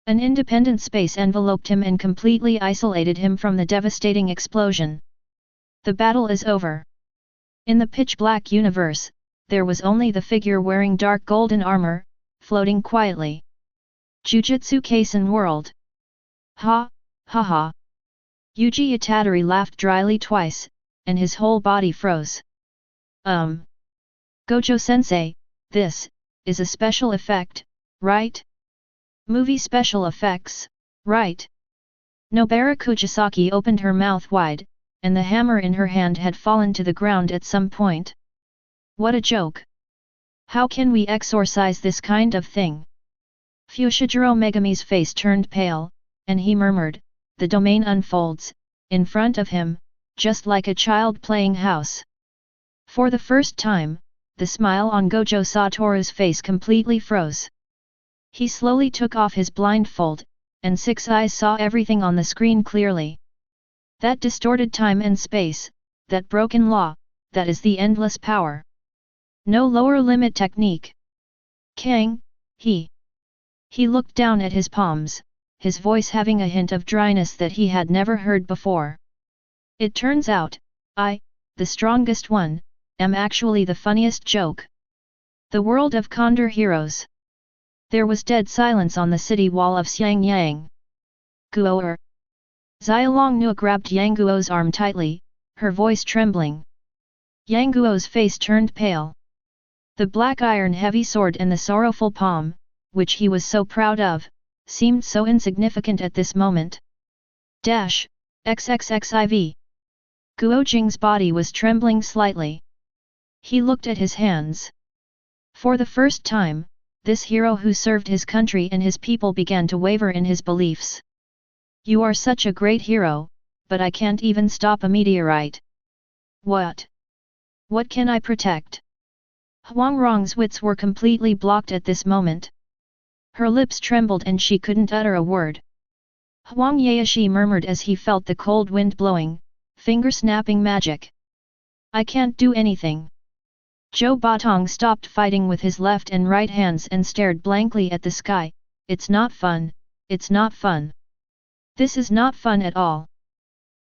An independent space enveloped him and completely isolated him from the devastating explosion. The battle is over. In the pitch-black universe, there was only the figure wearing dark golden armor, floating quietly. Jujutsu Kaisen World. Ha, ha ha. Yuji Itadori laughed dryly twice, and his whole body froze. Gojo-sensei, this is a special effect, right? Movie special effects, right? Nobara Kujisaki opened her mouth wide, and the hammer in her hand had fallen to the ground at some point. What a joke! How can we exorcise this kind of thing? Fushiguro Megami's face turned pale, and he murmured, "The domain unfolds, in front of him, just like a child playing house." For the first time, the smile on Gojo Satoru's face completely froze. He slowly took off his blindfold, and Six Eyes saw everything on the screen clearly. That distorted time and space, that broken law, that is the endless power. No lower limit technique. Kang, he looked down at his palms, his voice having a hint of dryness that he had never heard before. It turns out, I, the strongest one, am actually the funniest joke. The world of Condor heroes. There was dead silence on the city wall of Xiangyang. Guo. Xiaolongnua grabbed Yang Guo's arm tightly, her voice trembling. Yang Guo's face turned pale. The black iron heavy sword and the sorrowful palm, which he was so proud of, seemed so insignificant at this moment. Dash, XXXIV. Guo Jing's body was trembling slightly. He looked at his hands. For the first time, this hero who served his country and his people began to waver in his beliefs. You are such a great hero, but I can't even stop a meteorite. What? What can I protect? Huang Rong's wits were completely blocked at this moment. Her lips trembled and she couldn't utter a word. Huang Yaoshi murmured as he felt the cold wind blowing, finger-snapping magic. I can't do anything. Zhou Batong stopped fighting with his left and right hands and stared blankly at the sky. It's not fun, it's not fun. This is not fun at all.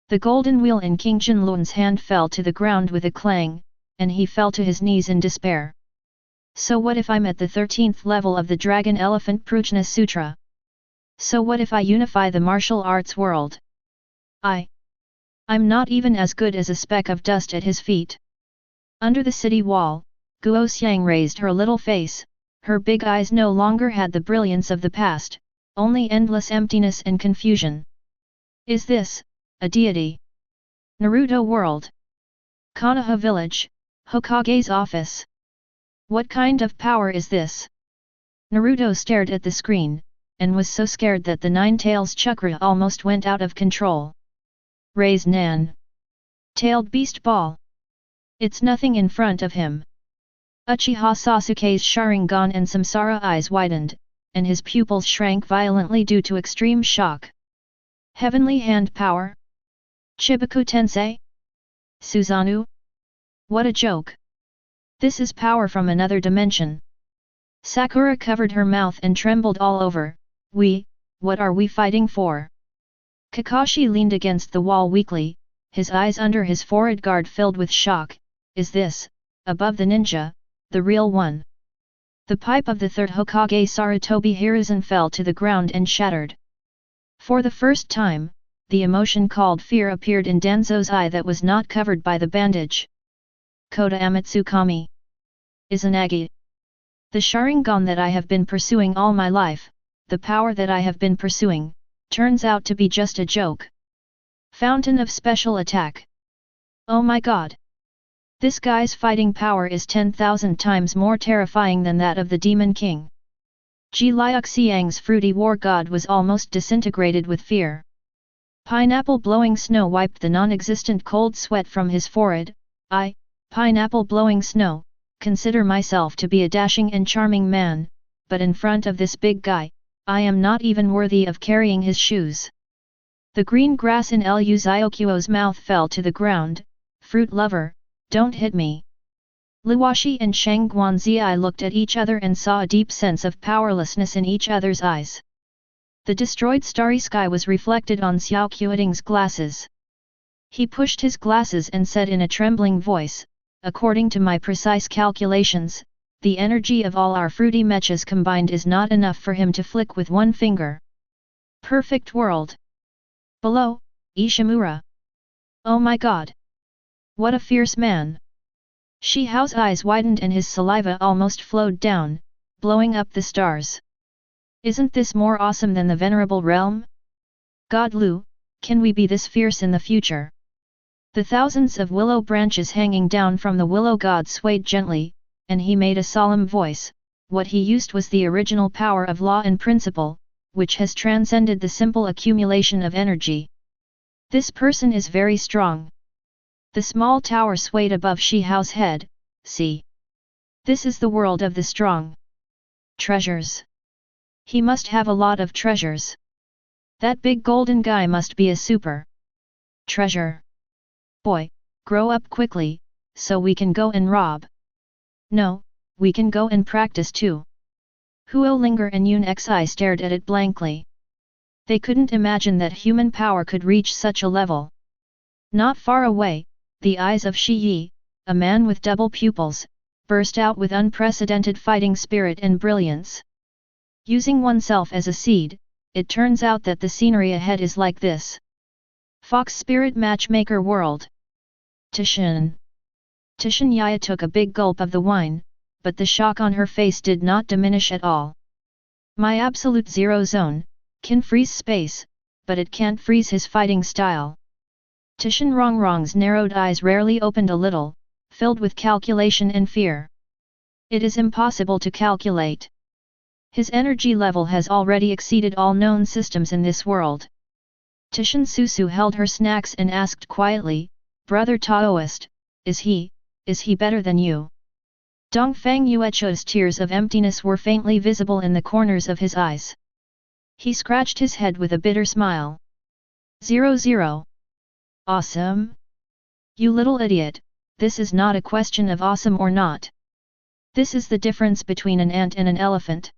The golden wheel in King Jinlun's hand fell to the ground with a clang, and he fell to his knees in despair. So what if I'm at the 13th level of the Dragon Elephant Prajna Sutra? So what if I unify the martial arts world? I'm not even as good as a speck of dust at his feet. Under the city wall, Guo Xiang raised her little face, her big eyes no longer had the brilliance of the past, only endless emptiness and confusion. Is this a deity? Naruto world? Konoha village? Hokage's office? What kind of power is this? Naruto stared at the screen, and was so scared that the nine-tails chakra almost went out of control. Raise Nan. Tailed beast ball. It's nothing in front of him. Uchiha Sasuke's Sharingan and Samsara eyes widened, and his pupils shrank violently due to extreme shock. Heavenly hand power? Chibaku Tensei? Susanoo? What a joke! This is power from another dimension. Sakura covered her mouth and trembled all over. What are we fighting for? Kakashi leaned against the wall weakly, his eyes under his forehead guard filled with shock. Is this, above the ninja, the real one? The pipe of the third Hokage Sarutobi Hiruzen fell to the ground and shattered. For the first time, the emotion called fear appeared in Danzo's eye that was not covered by the bandage. Kota Amatsukami. Izanagi. The Sharingan that I have been pursuing all my life, the power that I have been pursuing, turns out to be just a joke. Fountain of special attack. Oh my god! This guy's fighting power is 10,000 times more terrifying than that of the Demon King. Ji Liuxiang's fruity war god was almost disintegrated with fear. Pineapple blowing snow wiped the non-existent cold sweat from his forehead. Pineapple blowing snow, consider myself to be a dashing and charming man, but in front of this big guy, I am not even worthy of carrying his shoes. The green grass in Lu Xiaoqiuo's mouth fell to the ground. Fruit lover, don't hit me. Luoshi and Shang Guanzai looked at each other and saw a deep sense of powerlessness in each other's eyes. The destroyed starry sky was reflected on Xiao Qiuting's glasses. He pushed his glasses and said in a trembling voice, according to my precise calculations, the energy of all our fruity mechas combined is not enough for him to flick with one finger. Perfect world. Below, Ishimura. Oh my god! What a fierce man! Shi Hao's eyes widened and his saliva almost flowed down, blowing up the stars. Isn't this more awesome than the venerable realm? God Lu, can we be this fierce in the future? The thousands of willow branches hanging down from the willow god swayed gently, and he made a solemn voice. What he used was the original power of law and principle, which has transcended the simple accumulation of energy. This person is very strong. The small tower swayed above Shi Hao's head. See. This is the world of the strong. Treasures. He must have a lot of treasures. That big golden guy must be a super treasure. Boy, grow up quickly, so we can go and rob. No, we can go and practice too. Huo Linger and Yun Xi stared at it blankly. They couldn't imagine that human power could reach such a level. Not far away, the eyes of Shi Yi, a man with double pupils, burst out with unprecedented fighting spirit and brilliance. Using oneself as a seed, it turns out that the scenery ahead is like this. Fox Spirit Matchmaker World. Tishan. Tishan Yaya took a big gulp of the wine, but the shock on her face did not diminish at all. My absolute zero zone can freeze space, but it can't freeze his fighting style. Tishan Rongrong's narrowed eyes rarely opened a little, filled with calculation and fear. It is impossible to calculate. His energy level has already exceeded all known systems in this world. Tishan Susu held her snacks and asked quietly, "Brother Taoist, is he better than you?" Dongfang Yuecho's tears of emptiness were faintly visible in the corners of his eyes. He scratched his head with a bitter smile. 00. Awesome? You little idiot, this is not a question of awesome or not. This is the difference between an ant and an elephant.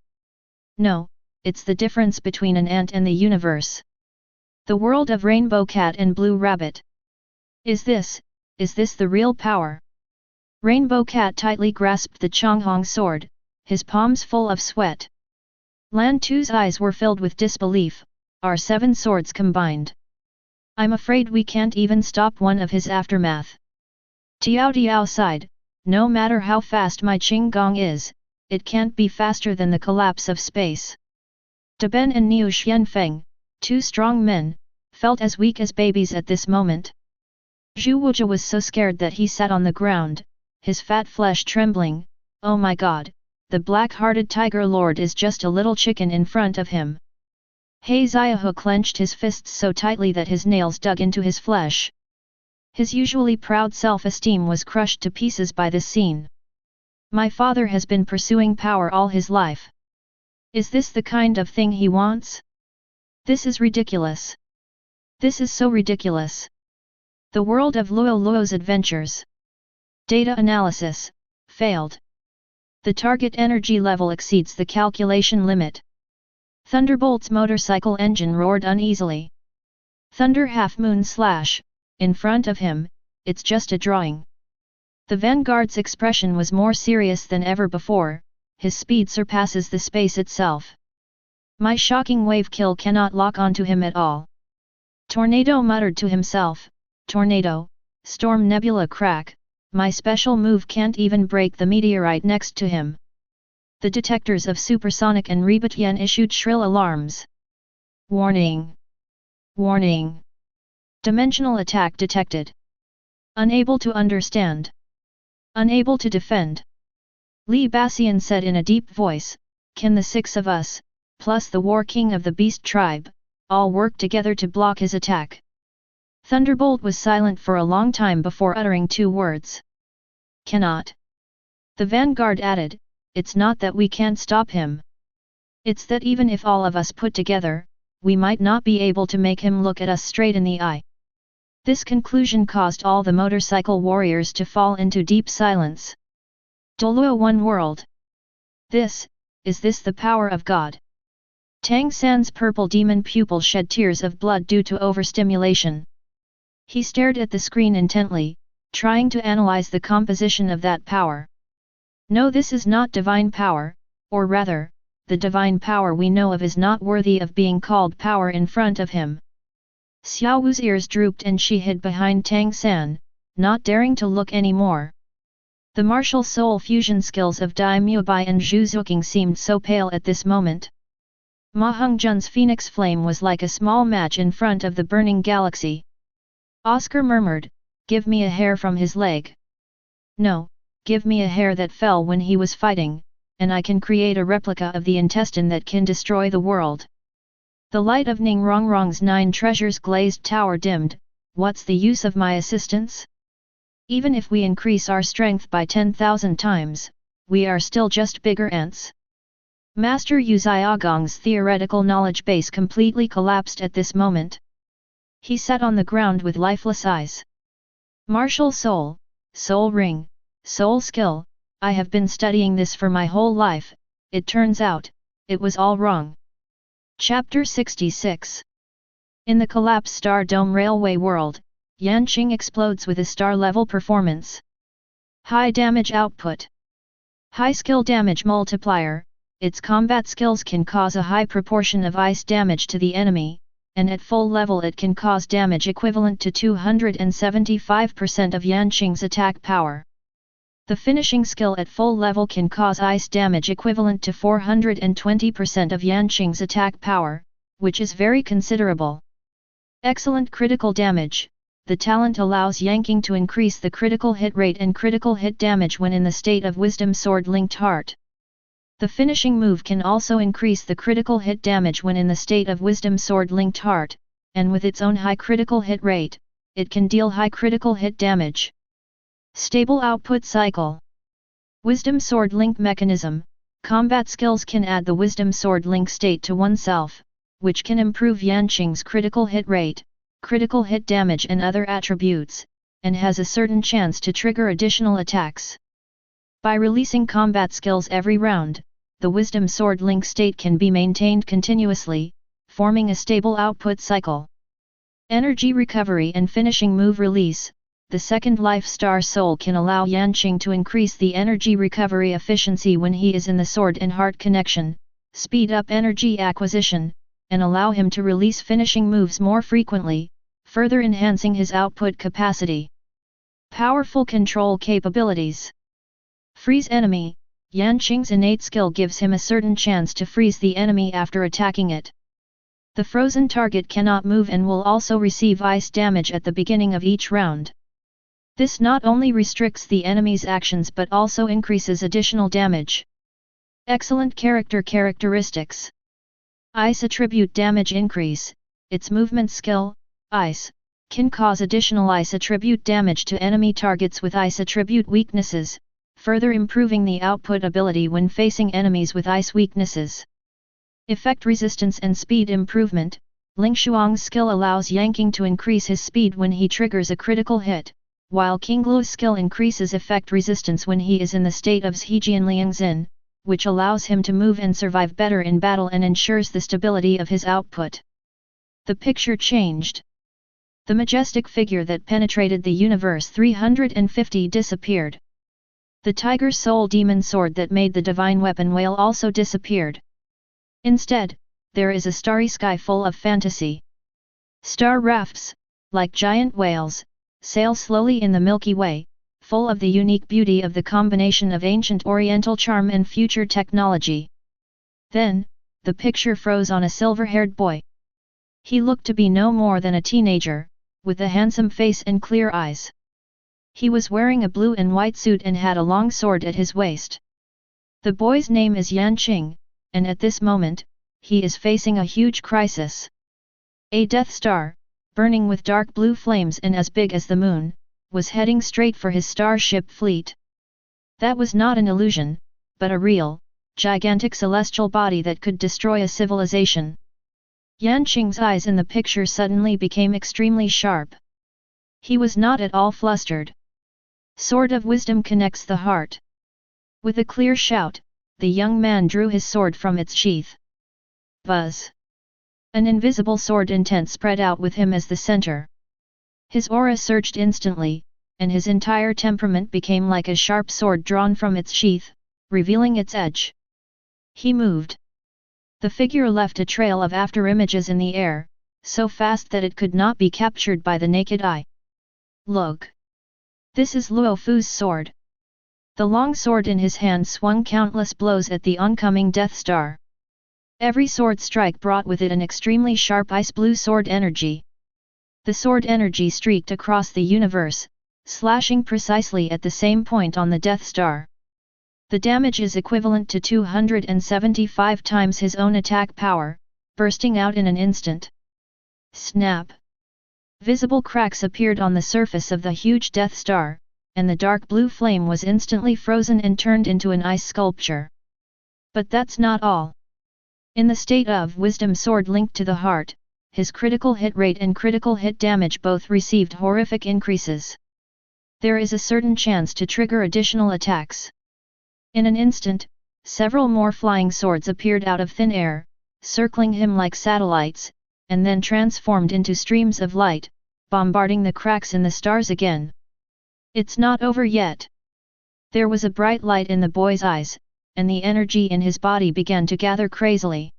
No, it's the difference between an ant and the universe. The world of Rainbow Cat and Blue Rabbit. Is this the real power? Rainbow Cat tightly grasped the Chonghong sword, his palms full of sweat. Lan Tu's eyes were filled with disbelief. Our 7 swords combined. I'm afraid we can't even stop one of his aftermath. Tiao Tiao sighed, no matter how fast my Qinggong is, it can't be faster than the collapse of space. Deben and Niu Xianfeng, 2 strong men, felt as weak as babies at this moment. Zhu Wuzhi was so scared that he sat on the ground, his fat flesh trembling. Oh my god, the black-hearted Tiger Lord is just a little chicken in front of him. He Xiaohu clenched his fists so tightly that his nails dug into his flesh. His usually proud self-esteem was crushed to pieces by this scene. My father has been pursuing power all his life. Is this the kind of thing he wants? This is ridiculous. This is so ridiculous. The world of Luo Luo's adventures. Data analysis, failed. The target energy level exceeds the calculation limit. Thunderbolt's motorcycle engine roared uneasily. Thunder half-moon slash, in front of him, it's just a drawing. The Vanguard's expression was more serious than ever before, his speed surpasses the space itself. My shocking wave kill cannot lock onto him at all. Tornado muttered to himself, tornado, storm nebula crack, my special move can't even break the meteorite next to him. The detectors of supersonic and Rebatian issued shrill alarms. Warning! Warning! Dimensional attack detected. Unable to understand. Unable to defend. Li Bassian said in a deep voice, can the 6 of us, plus the War King of the Beast Tribe, all work together to block his attack? Thunderbolt was silent for a long time before uttering 2 words. Cannot. The Vanguard added, it's not that we can't stop him. It's that even if all of us put together, we might not be able to make him look at us straight in the eye. This conclusion caused all the motorcycle warriors to fall into deep silence. Doluo One World. Is this the power of God? Tang San's purple demon pupil shed tears of blood due to overstimulation. He stared at the screen intently, trying to analyze the composition of that power. No, this is not divine power, or rather, the divine power we know of is not worthy of being called power in front of him. Xiao Wu's ears drooped and she hid behind Tang San, not daring to look any more. The martial soul fusion skills of Dai Mubai and Zhu Zuqing seemed so pale at this moment. Ma Hongjun's phoenix flame was like a small match in front of the burning galaxy. Oscar murmured, give me a hair from his leg. No, give me a hair that fell when he was fighting, and I can create a replica of the intestine that can destroy the world. The light of Ning Rongrong's 9 treasures glazed tower dimmed. What's the use of my assistance? Even if we increase our strength by 10,000 times, we are still just bigger ants. Master Yu Xiaogong's theoretical knowledge base completely collapsed at this moment. He sat on the ground with lifeless eyes. Martial soul, soul ring, soul skill, I have been studying this for my whole life, it turns out, it was all wrong. Chapter 66. In the collapsed Star Dome Railway world, Yanqing explodes with a star-level performance. High damage output. High skill damage multiplier, its combat skills can cause a high proportion of ice damage to the enemy, and at full level it can cause damage equivalent to 275% of Yanqing's attack power. The finishing skill at full level can cause ice damage equivalent to 420% of Yanqing's attack power, which is very considerable. Excellent critical damage. The talent allows Yanqing to increase the critical hit rate and critical hit damage when in the state of Wisdom Sword linked heart. The finishing move can also increase the critical hit damage when in the state of Wisdom Sword linked heart, and with its own high critical hit rate, it can deal high critical hit damage. Stable output cycle. Wisdom Sword link mechanism. Combat skills can add the Wisdom Sword link state to oneself, which can improve Yanqing's critical hit rate, critical hit damage and other attributes, and has a certain chance to trigger additional attacks. By releasing combat skills every round, the Wisdom Sword link state can be maintained continuously, forming a stable output cycle. Energy recovery and finishing move release. The second life star soul can allow Yanqing to increase the energy recovery efficiency when he is in the sword and heart connection, speed up energy acquisition, and allow him to release finishing moves more frequently, further enhancing his output capacity. Powerful control capabilities. Freeze enemy. Yanqing's innate skill gives him a certain chance to freeze the enemy after attacking it. The frozen target cannot move and will also receive ice damage at the beginning of each round. This not only restricts the enemy's actions but also increases additional damage. Excellent character characteristics. Ice attribute damage increase. Its movement skill, Ice, can cause additional ice attribute damage to enemy targets with ice attribute weaknesses, further improving the output ability when facing enemies with ice weaknesses. Effect resistance and speed improvement. Ling Shuang's skill allows Yanqing to increase his speed when he triggers a critical hit, while Qinglu's skill increases effect resistance when he is in the state of Zhejian Liangzhen, which allows him to move and survive better in battle and ensures the stability of his output. The picture changed. The majestic figure that penetrated the universe 350 disappeared. The Tiger Soul Demon Sword that made the divine weapon whale also disappeared. Instead, there is a starry sky full of fantasy. Star rafts, like giant whales, sail slowly in the Milky Way, full of the unique beauty of the combination of ancient Oriental charm and future technology. Then, the picture froze on a silver-haired boy. He looked to be no more than a teenager, with a handsome face and clear eyes. He was wearing a blue and white suit and had a long sword at his waist. The boy's name is Yanqing, and at this moment, he is facing a huge crisis. A Death Star, burning with dark blue flames and as big as the moon, was heading straight for his starship fleet. That was not an illusion, but a real, gigantic celestial body that could destroy a civilization. Yanqing's eyes in the picture suddenly became extremely sharp. He was not at all flustered. Sword of Wisdom connects the heart. With a clear shout, the young man drew his sword from its sheath. Buzz! An invisible sword intent spread out with him as the center. His aura surged instantly, and his entire temperament became like a sharp sword drawn from its sheath, revealing its edge. He moved. The figure left a trail of afterimages in the air, so fast that it could not be captured by the naked eye. Look! This is Luo Fu's sword. The long sword in his hand swung countless blows at the oncoming Death Star. Every sword strike brought with it an extremely sharp ice-blue sword energy. The sword energy streaked across the universe, slashing precisely at the same point on the Death Star. The damage is equivalent to 275 times his own attack power, bursting out in an instant. Snap! Visible cracks appeared on the surface of the huge Death Star, and the dark blue flame was instantly frozen and turned into an ice sculpture. But that's not all. In the state of Wisdom Sword linked to the heart, his critical hit rate and critical hit damage both received horrific increases. There is a certain chance to trigger additional attacks. In an instant, several more flying swords appeared out of thin air, circling him like satellites, and then transformed into streams of light, bombarding the cracks in the stars again. It's not over yet. There was a bright light in the boy's eyes, and the energy in his body began to gather crazily.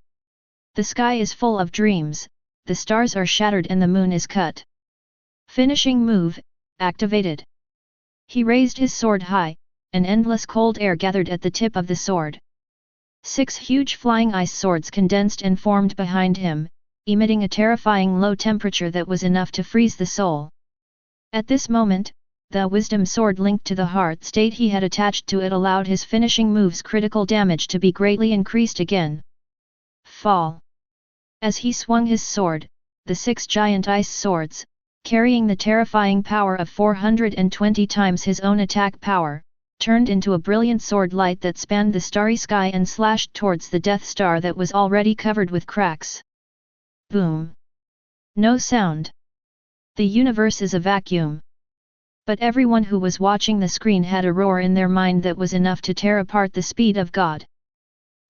The sky is full of dreams, the stars are shattered and the moon is cut. Finishing move, activated. He raised his sword high, an endless cold air gathered at the tip of the sword. 6 huge flying ice swords condensed and formed behind him, emitting a terrifying low temperature that was enough to freeze the soul. At this moment, the wisdom sword linked to the heart state he had attached to it allowed his finishing move's critical damage to be greatly increased again. Fall. As he swung his sword, the 6 giant ice swords, carrying the terrifying power of 420 times his own attack power, turned into a brilliant sword light that spanned the starry sky and slashed towards the Death Star that was already covered with cracks. Boom. No sound. The universe is a vacuum. But everyone who was watching the screen had a roar in their mind that was enough to tear apart the speed of God.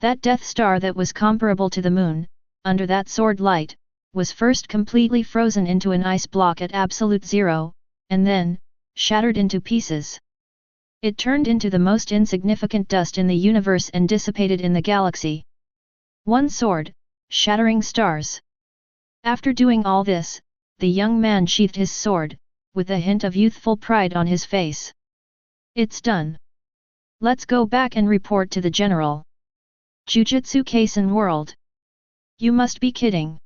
That Death Star that was comparable to the moon, under that sword light, was first completely frozen into an ice block at absolute zero, and then, shattered into pieces. It turned into the most insignificant dust in the universe and dissipated in the galaxy. One sword, shattering stars. After doing all this, the young man sheathed his sword, with a hint of youthful pride on his face. It's done. Let's go back and report to the general. Jujutsu Kaisen World. You must be kidding.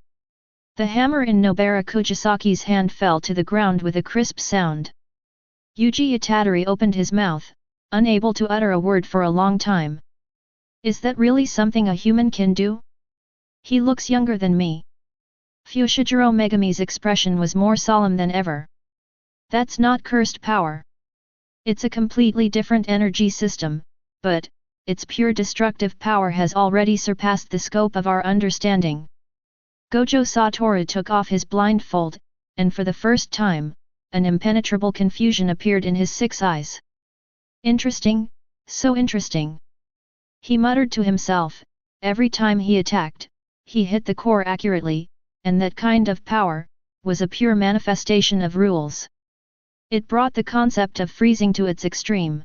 The hammer in Nobara Kujisaki's hand fell to the ground with a crisp sound. Yuji Itadori opened his mouth, unable to utter a word for a long time. Is that really something a human can do? He looks younger than me. Fushiguro Megami's expression was more solemn than ever. That's not cursed power. It's a completely different energy system, but its pure destructive power has already surpassed the scope of our understanding. Gojo Satoru took off his blindfold, and for the first time, an impenetrable confusion appeared in his 6 eyes. Interesting, so interesting. He muttered to himself, every time he attacked, he hit the core accurately, and that kind of power was a pure manifestation of rules. It brought the concept of freezing to its extreme.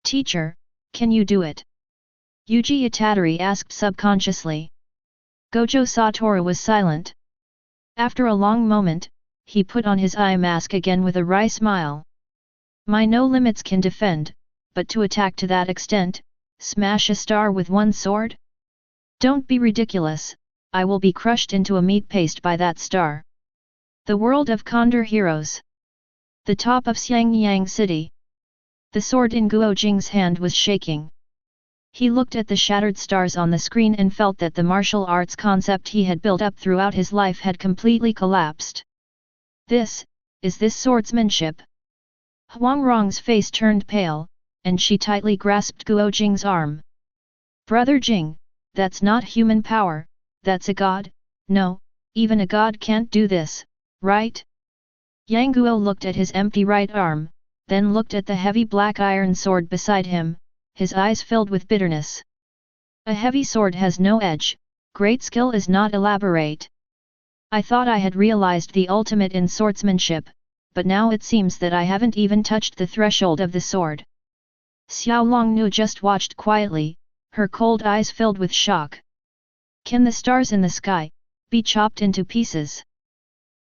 Teacher, can you do it? Yuji Itadori asked subconsciously. Gojo Satoru was silent. After a long moment, he put on his eye mask again with a wry smile. My no limits can defend, but to attack to that extent, smash a star with one sword? Don't be ridiculous, I will be crushed into a meat paste by that star. The world of Condor heroes. The top of Xiangyang City. The sword in Guo Jing's hand was shaking. He looked at the shattered stars on the screen and felt that the martial arts concept he had built up throughout his life had completely collapsed. Is this swordsmanship? Huang Rong's face turned pale, and she tightly grasped Guo Jing's arm. Brother Jing, that's not human power, that's a god, no, even a god can't do this, right? Yang Guo looked at his empty right arm, then looked at the heavy black iron sword beside him, his eyes filled with bitterness. A heavy sword has no edge, great skill is not elaborate. I thought I had realized the ultimate in swordsmanship, but now it seems that I haven't even touched the threshold of the sword. Xiao Longnu just watched quietly, her cold eyes filled with shock. Can the stars in the sky be chopped into pieces?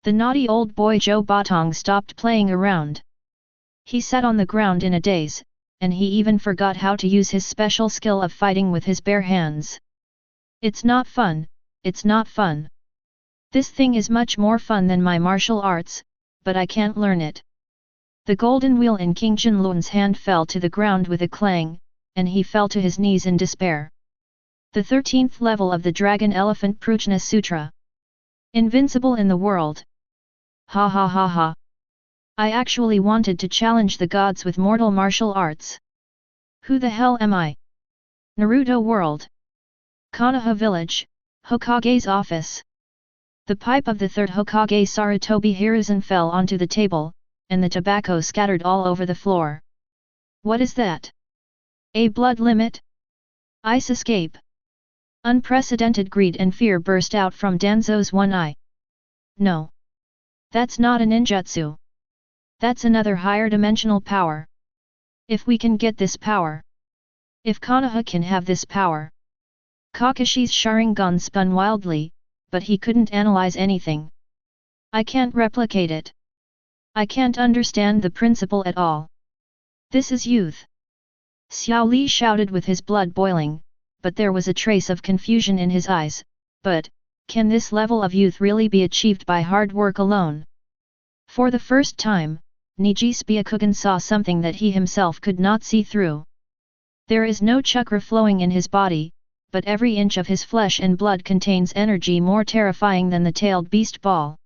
The naughty old boy Zhou Batong stopped playing around. He sat on the ground in a daze, and he even forgot how to use his special skill of fighting with his bare hands. It's not fun, it's not fun. This thing is much more fun than my martial arts, but I can't learn it. The golden wheel in King Jinlun's hand fell to the ground with a clang, and he fell to his knees in despair. The 13th level of the Dragon Elephant Prajna Sutra. Invincible in the world. Ha ha ha ha. I actually wanted to challenge the gods with mortal martial arts. Who the hell am I? Naruto World. Konoha Village, Hokage's office. The pipe of the 3rd Hokage Sarutobi Hiruzen fell onto the table, and the tobacco scattered all over the floor. What is that? A blood limit? Ice escape. Unprecedented greed and fear burst out from Danzo's one eye. No. That's not a ninjutsu. That's another higher dimensional power. If we can get this power. If Konoha can have this power. Kakashi's Sharingan spun wildly, but he couldn't analyze anything. I can't replicate it. I can't understand the principle at all. This is youth. Xiao Li shouted with his blood boiling, but there was a trace of confusion in his eyes. But, can this level of youth really be achieved by hard work alone? For the first time, Niji Spyakugan saw something that he himself could not see through. There is no chakra flowing in his body, but every inch of his flesh and blood contains energy more terrifying than the tailed beast ball.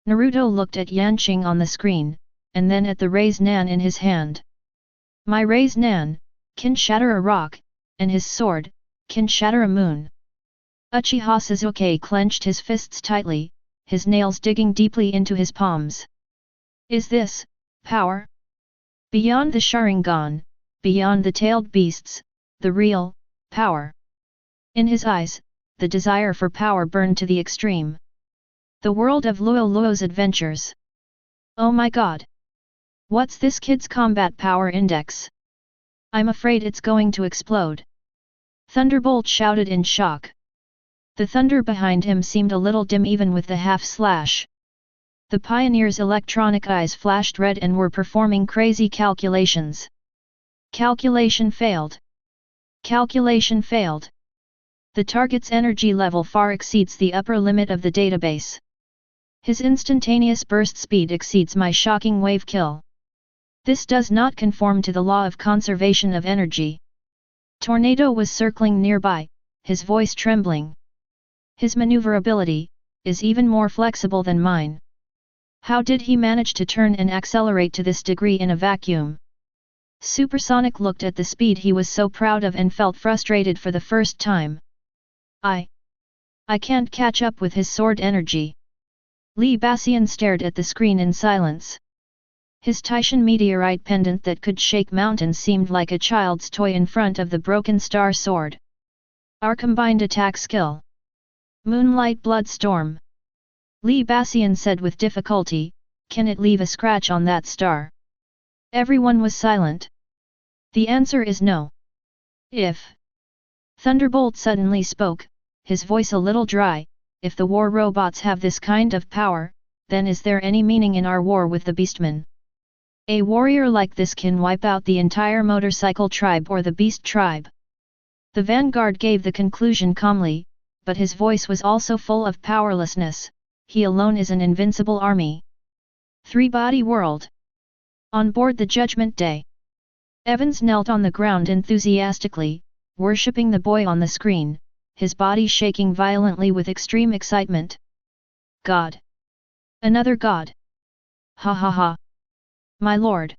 Naruto looked at Yanqing on the screen, and then at the raise nan in his hand. My raise nan can shatter a rock, and his sword can shatter a moon. Uchiha Sasuke clenched his fists tightly, his nails digging deeply into his palms. Is this power? Beyond the Sharingan, beyond the tailed beasts, the real power. In his eyes, the desire for power burned to the extreme. The world of Luo Luo's adventures. Oh my god! What's this kid's combat power index? I'm afraid it's going to explode. Thunderbolt shouted in shock. The thunder behind him seemed a little dim even with the half-slash. The pioneer's electronic eyes flashed red and were performing crazy calculations. Calculation failed. Calculation failed. The target's energy level far exceeds the upper limit of the database. His instantaneous burst speed exceeds my shocking wave kill. This does not conform to the law of conservation of energy. Tornado was circling nearby, his voice trembling. His maneuverability is even more flexible than mine. How did he manage to turn and accelerate to this degree in a vacuum? Supersonic looked at the speed he was so proud of and felt frustrated for the first time. I can't catch up with his sword energy. Li Bassian stared at the screen in silence. His Taishan meteorite pendant that could shake mountains seemed like a child's toy in front of the broken star sword. Our combined attack skill. Moonlight Bloodstorm. Li Bassian said with difficulty, can it leave a scratch on that star? Everyone was silent. The answer is no. If Thunderbolt suddenly spoke, his voice a little dry, if the war robots have this kind of power, then is there any meaning in our war with the Beastmen? A warrior like this can wipe out the entire motorcycle tribe or the beast tribe. The vanguard gave the conclusion calmly, but his voice was also full of powerlessness. He alone is an invincible army. Three-body world. On board the Judgment Day. Evans knelt on the ground enthusiastically, worshipping the boy on the screen, his body shaking violently with extreme excitement. God! Another god! Ha ha ha! My lord!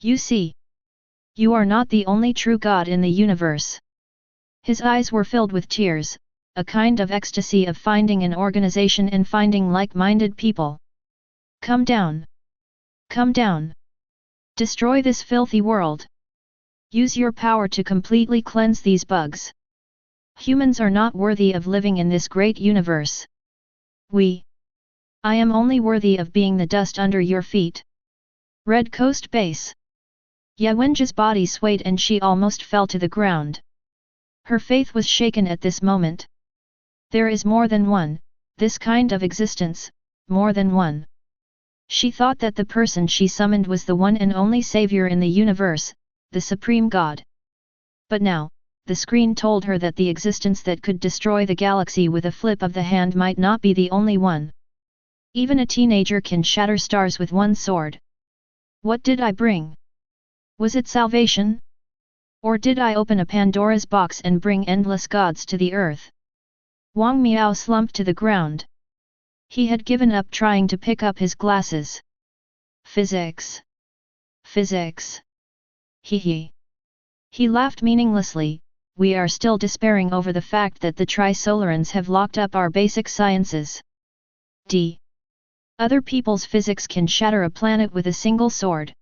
You see! You are not the only true god in the universe. His eyes were filled with tears, a kind of ecstasy of finding an organization and finding like-minded people. Come down! Come down! Destroy this filthy world! Use your power to completely cleanse these bugs. Humans are not worthy of living in this great universe. I am only worthy of being the dust under your feet. Red Coast Base. Yawenja's body swayed and she almost fell to the ground. Her faith was shaken at this moment. There is more than one, this kind of existence, more than one. She thought that the person she summoned was the one and only savior in the universe, the supreme god. But now, the screen told her that the existence that could destroy the galaxy with a flip of the hand might not be the only one. Even a teenager can shatter stars with one sword. What did I bring? Was it salvation? Or did I open a Pandora's box and bring endless gods to the earth? Wang Miao slumped to the ground. He had given up trying to pick up his glasses. Physics. Physics. Hee. He laughed meaninglessly. We are still despairing over the fact that the Trisolarans have locked up our basic sciences. Other people's physics can shatter a planet with a single sword.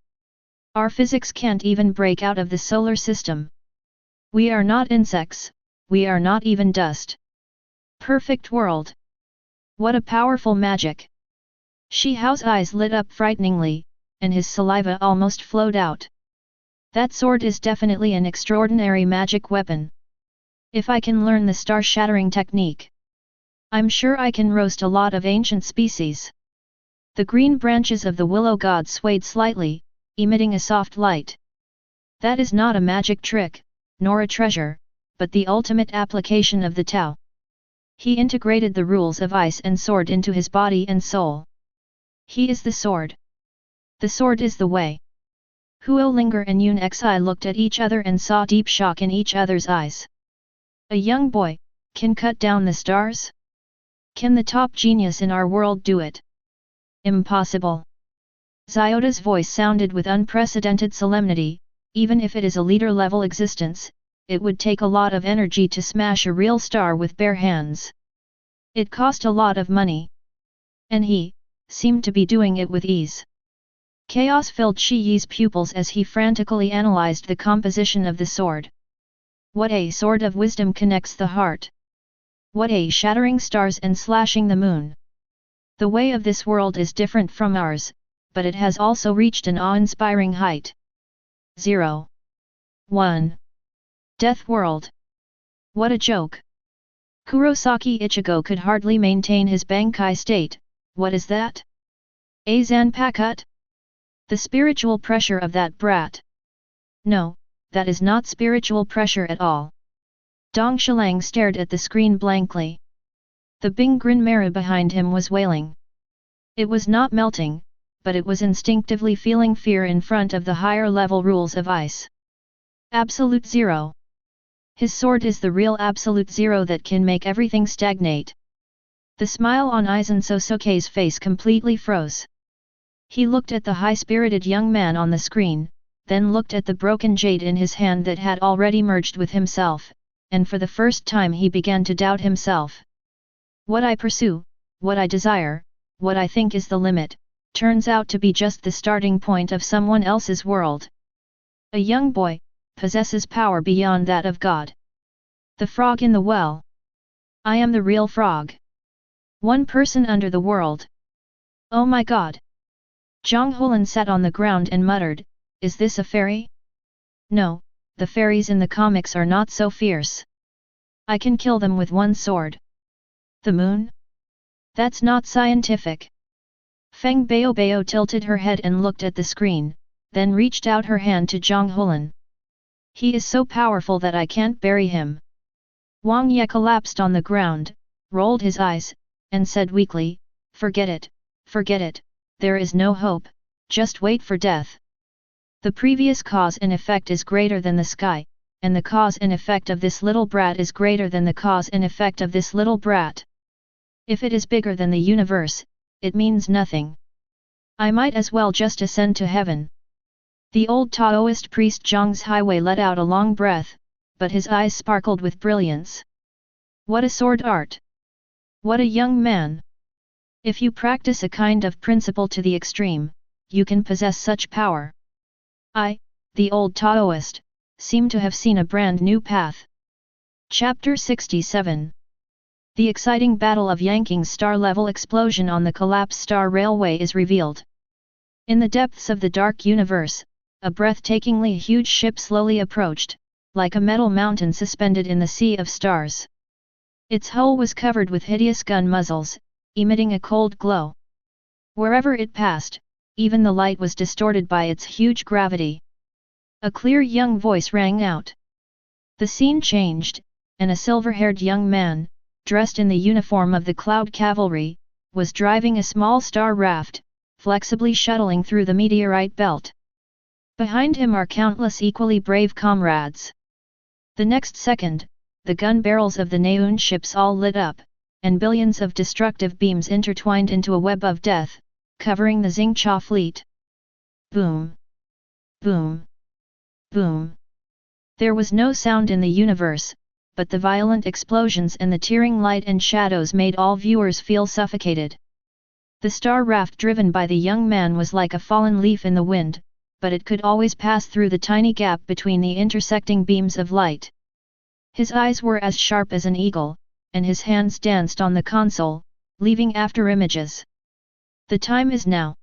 Our physics can't even break out of the solar system. We are not insects, we are not even dust. Perfect world. What a powerful magic. Shi Hao's eyes lit up frighteningly, and his saliva almost flowed out. That sword is definitely an extraordinary magic weapon. If I can learn the star-shattering technique, I'm sure I can roast a lot of ancient species. The green branches of the willow god swayed slightly, emitting a soft light. That is not a magic trick, nor a treasure, but the ultimate application of the Tao. He integrated the rules of ice and sword into his body and soul. He is the sword. The sword is the way. Huo Linger and Yun Xi looked at each other and saw deep shock in each other's eyes. A young boy, can cut down the stars? Can the top genius in our world do it? Impossible. Xiota's voice sounded with unprecedented solemnity. Even if it is a leader-level existence, it would take a lot of energy to smash a real star with bare hands. It cost a lot of money. And he seemed to be doing it with ease. Chaos filled Shi Yi's pupils as he frantically analyzed the composition of the sword. What a sword of wisdom connects the heart! What a shattering stars and slashing the moon! The way of this world is different from ours, but it has also reached an awe-inspiring height. 0. 1. Death World. What a joke! Kurosaki Ichigo could hardly maintain his Bankai state. What is that? A Zanpakuto? The spiritual pressure of that brat. No, that is not spiritual pressure at all. Dong Shilang stared at the screen blankly. The Bing Grin Mara behind him was wailing. It was not melting, but it was instinctively feeling fear in front of the higher level rules of ice. Absolute Zero. His sword is the real Absolute Zero that can make everything stagnate. The smile on Aizen Sosuke's face completely froze. He looked at the high-spirited young man on the screen, then looked at the broken jade in his hand that had already merged with himself, and for the first time he began to doubt himself. What I pursue, what I desire, what I think is the limit, turns out to be just the starting point of someone else's world. A young boy possesses power beyond that of God. The frog in the well. I am the real frog. One person under the world. Oh my God! Zhang Hulan sat on the ground and muttered, "Is this a fairy? No, the fairies in the comics are not so fierce. I can kill them with one sword. The moon? That's not scientific." Feng Baobao tilted her head and looked at the screen, then reached out her hand to Zhang Hulan. "He is so powerful that I can't bury him." Wang Ye collapsed on the ground, rolled his eyes, and said weakly, forget it, there is no hope, just wait for death. The previous cause and effect is greater than the sky, and the cause and effect of this little brat is greater than the cause and effect of this little brat. If it is bigger than the universe, it means nothing. I might as well just ascend to heaven. The old Taoist priest Zhang's Highway let out a long breath, but his eyes sparkled with brilliance. What a sword art! What a young man! If you practice a kind of principle to the extreme, you can possess such power. I, the old Taoist, seem to have seen a brand new path. Chapter 67. The exciting battle of Yanking's star-level explosion on the collapsed star railway is revealed. In the depths of the dark universe, a breathtakingly huge ship slowly approached, like a metal mountain suspended in the sea of stars. Its hull was covered with hideous gun muzzles, emitting a cold glow. Wherever it passed, even the light was distorted by its huge gravity. A clear young voice rang out. The scene changed, and a silver-haired young man, dressed in the uniform of the Cloud Cavalry, was driving a small star raft, flexibly shuttling through the meteorite belt. Behind him are countless equally brave comrades. The next second, the gun barrels of the Neun ships all lit up, and billions of destructive beams intertwined into a web of death, covering the Xingcha fleet. Boom! Boom! Boom! There was no sound in the universe, but the violent explosions and the tearing light and shadows made all viewers feel suffocated. The star raft driven by the young man was like a fallen leaf in the wind, but it could always pass through the tiny gap between the intersecting beams of light. His eyes were as sharp as an eagle, and his hands danced on the console, leaving after images. The time is now.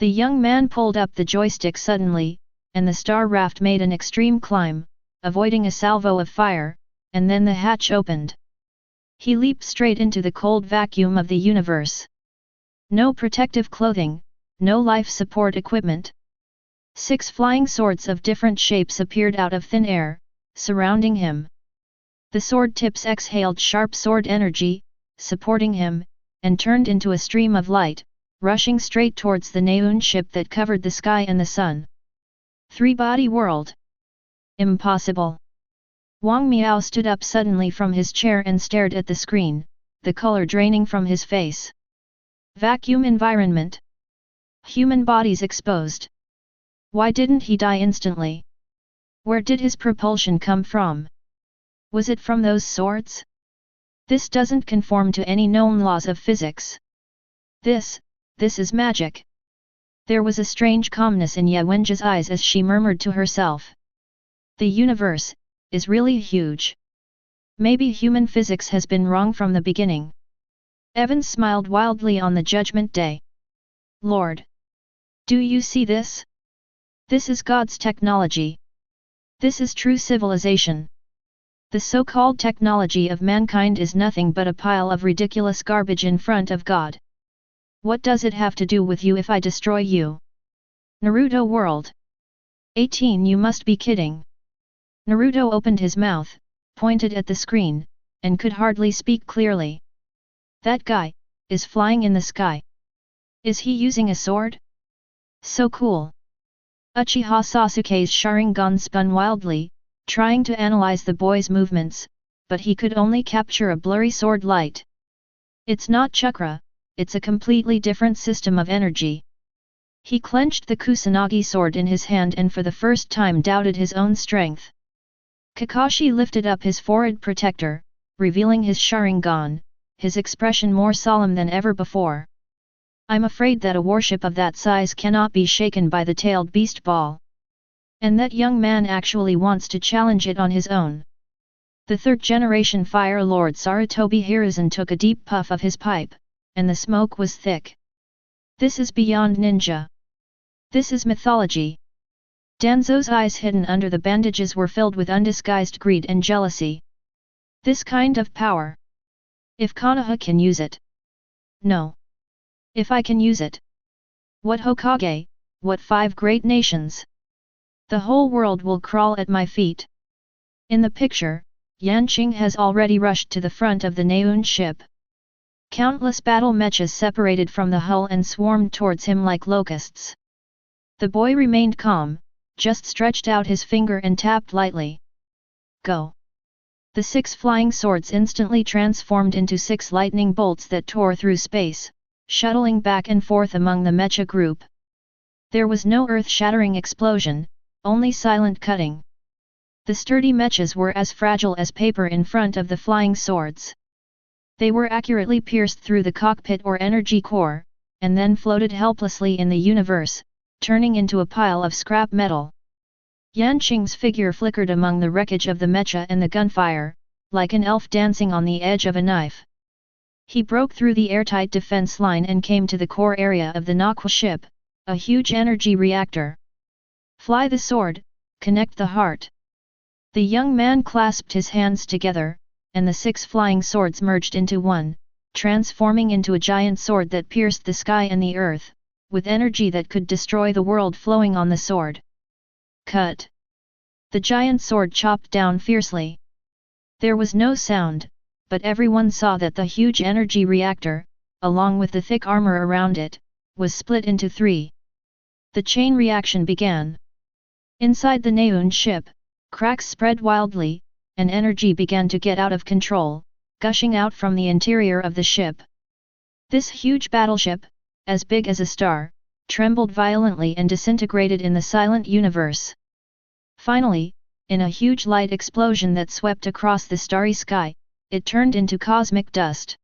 The young man pulled up the joystick suddenly, and the star raft made an extreme climb, avoiding a salvo of fire, and then the hatch opened. He leaped straight into the cold vacuum of the universe. No protective clothing, no life support equipment. 6 flying swords of different shapes appeared out of thin air, surrounding him. The sword tips exhaled sharp sword energy, supporting him, and turned into a stream of light, rushing straight towards the Neun ship that covered the sky and the sun. 3-body world. Impossible. Wang Miao stood up suddenly from his chair and stared at the screen, the color draining from his face. Vacuum environment. Human bodies exposed. Why didn't he die instantly? Where did his propulsion come from? Was it from those swords? This doesn't conform to any known laws of physics. This is magic. There was a strange calmness in Ye Wenjie's eyes as she murmured to herself. The universe is really huge. Maybe human physics has been wrong from the beginning. Evans smiled wildly on the Judgment Day. Lord! Do you see this? This is God's technology. This is true civilization. The so-called technology of mankind is nothing but a pile of ridiculous garbage in front of God. What does it have to do with you if I destroy you? Naruto World. 18. You must be kidding. Naruto opened his mouth, pointed at the screen, and could hardly speak clearly. That guy is flying in the sky. Is he using a sword? So cool. Uchiha Sasuke's Sharingan spun wildly, trying to analyze the boy's movements, but he could only capture a blurry sword light. It's not chakra, it's a completely different system of energy. He clenched the Kusanagi sword in his hand and for the first time doubted his own strength. Kakashi lifted up his forehead protector, revealing his Sharingan, his expression more solemn than ever before. I'm afraid that a warship of that size cannot be shaken by the tailed beast ball. And that young man actually wants to challenge it on his own. The third-generation Fire Lord Sarutobi Hiruzen took a deep puff of his pipe, and the smoke was thick. This is beyond ninja. This is mythology. Danzo's eyes hidden under the bandages were filled with undisguised greed and jealousy. This kind of power. If Konoha can use it. No. If I can use it. What Hokage, what 5 great nations. The whole world will crawl at my feet. In the picture, Yanqing has already rushed to the front of the Neun ship. Countless battle mechas separated from the hull and swarmed towards him like locusts. The boy remained calm, just stretched out his finger and tapped lightly. Go! The 6 flying swords instantly transformed into 6 lightning bolts that tore through space, shuttling back and forth among the mecha group. There was no earth-shattering explosion, only silent cutting. The sturdy mechas were as fragile as paper in front of the flying swords. They were accurately pierced through the cockpit or energy core, and then floated helplessly in the universe, turning into a pile of scrap metal. Yanqing's figure flickered among the wreckage of the mecha and the gunfire, like an elf dancing on the edge of a knife. He broke through the airtight defense line and came to the core area of the Naqua ship, a huge energy reactor. Fly the sword, connect the heart. The young man clasped his hands together, and the 6 flying swords merged into one, transforming into a giant sword that pierced the sky and the earth, with energy that could destroy the world flowing on the sword. Cut! The giant sword chopped down fiercely. There was no sound, but everyone saw that the huge energy reactor, along with the thick armor around it, was split into 3. The chain reaction began. Inside the Neun ship, cracks spread wildly, and energy began to get out of control, gushing out from the interior of the ship. This huge battleship, as big as a star, trembled violently and disintegrated in the silent universe. Finally, in a huge light explosion that swept across the starry sky, it turned into cosmic dust.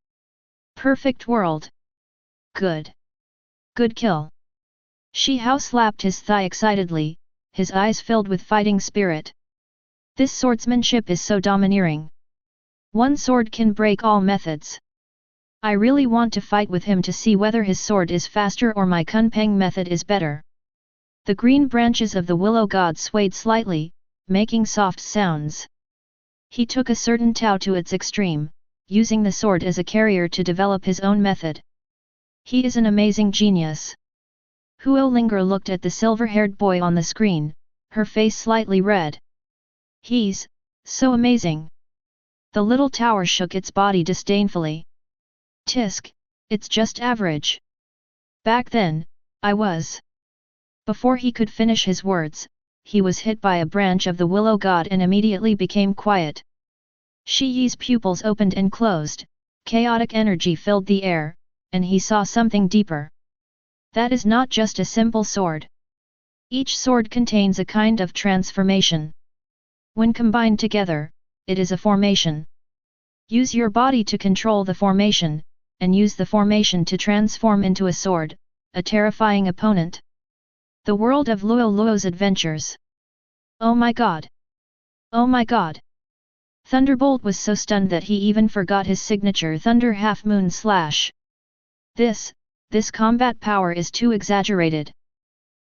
Perfect world! Good! Good kill! Shi Hao slapped his thigh excitedly, his eyes filled with fighting spirit. This swordsmanship is so domineering. One sword can break all methods. I really want to fight with him to see whether his sword is faster or my Kunpeng method is better. The green branches of the willow god swayed slightly, making soft sounds. He took a certain Tao to its extreme, using the sword as a carrier to develop his own method. He is an amazing genius. Huo Linger looked at the silver-haired boy on the screen, her face slightly red. He's so amazing. The little tower shook its body disdainfully. Tisk, it's just average. Back then, I was. Before he could finish his words, he was hit by a branch of the willow god and immediately became quiet. Shi Yi's pupils opened and closed, chaotic energy filled the air, and he saw something deeper. That is not just a simple sword. Each sword contains a kind of transformation. When combined together, it is a formation. Use your body to control the formation, and use the formation to transform into a sword, a terrifying opponent. The world of Luo Luo's adventures. Oh my god! Oh my god! Thunderbolt was so stunned that he even forgot his signature Thunder Half-Moon Slash. This combat power is too exaggerated.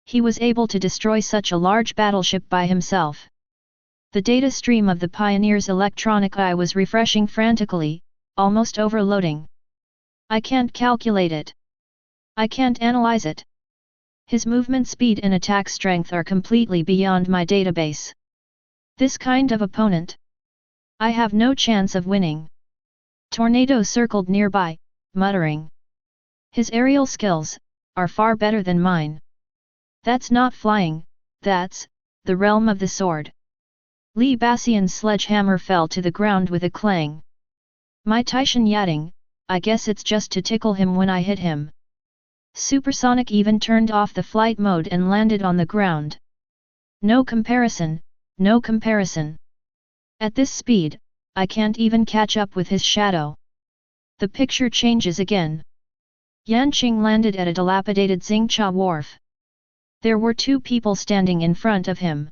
He was able to destroy such a large battleship by himself. The data stream of the Pioneer's electronic eye was refreshing frantically, almost overloading. I can't calculate it. I can't analyze it. His movement speed and attack strength are completely beyond my database. This kind of opponent. I have no chance of winning. Tornado circled nearby, muttering. His aerial skills are far better than mine. That's not flying, that's the realm of the sword. Li Bassian's sledgehammer fell to the ground with a clang. My Taishan Yading, I guess it's just to tickle him when I hit him. Supersonic even turned off the flight mode and landed on the ground. No comparison, no comparison. At this speed, I can't even catch up with his shadow. The picture changes again. Yanqing landed at a dilapidated Xingcha wharf. There were two people standing in front of him.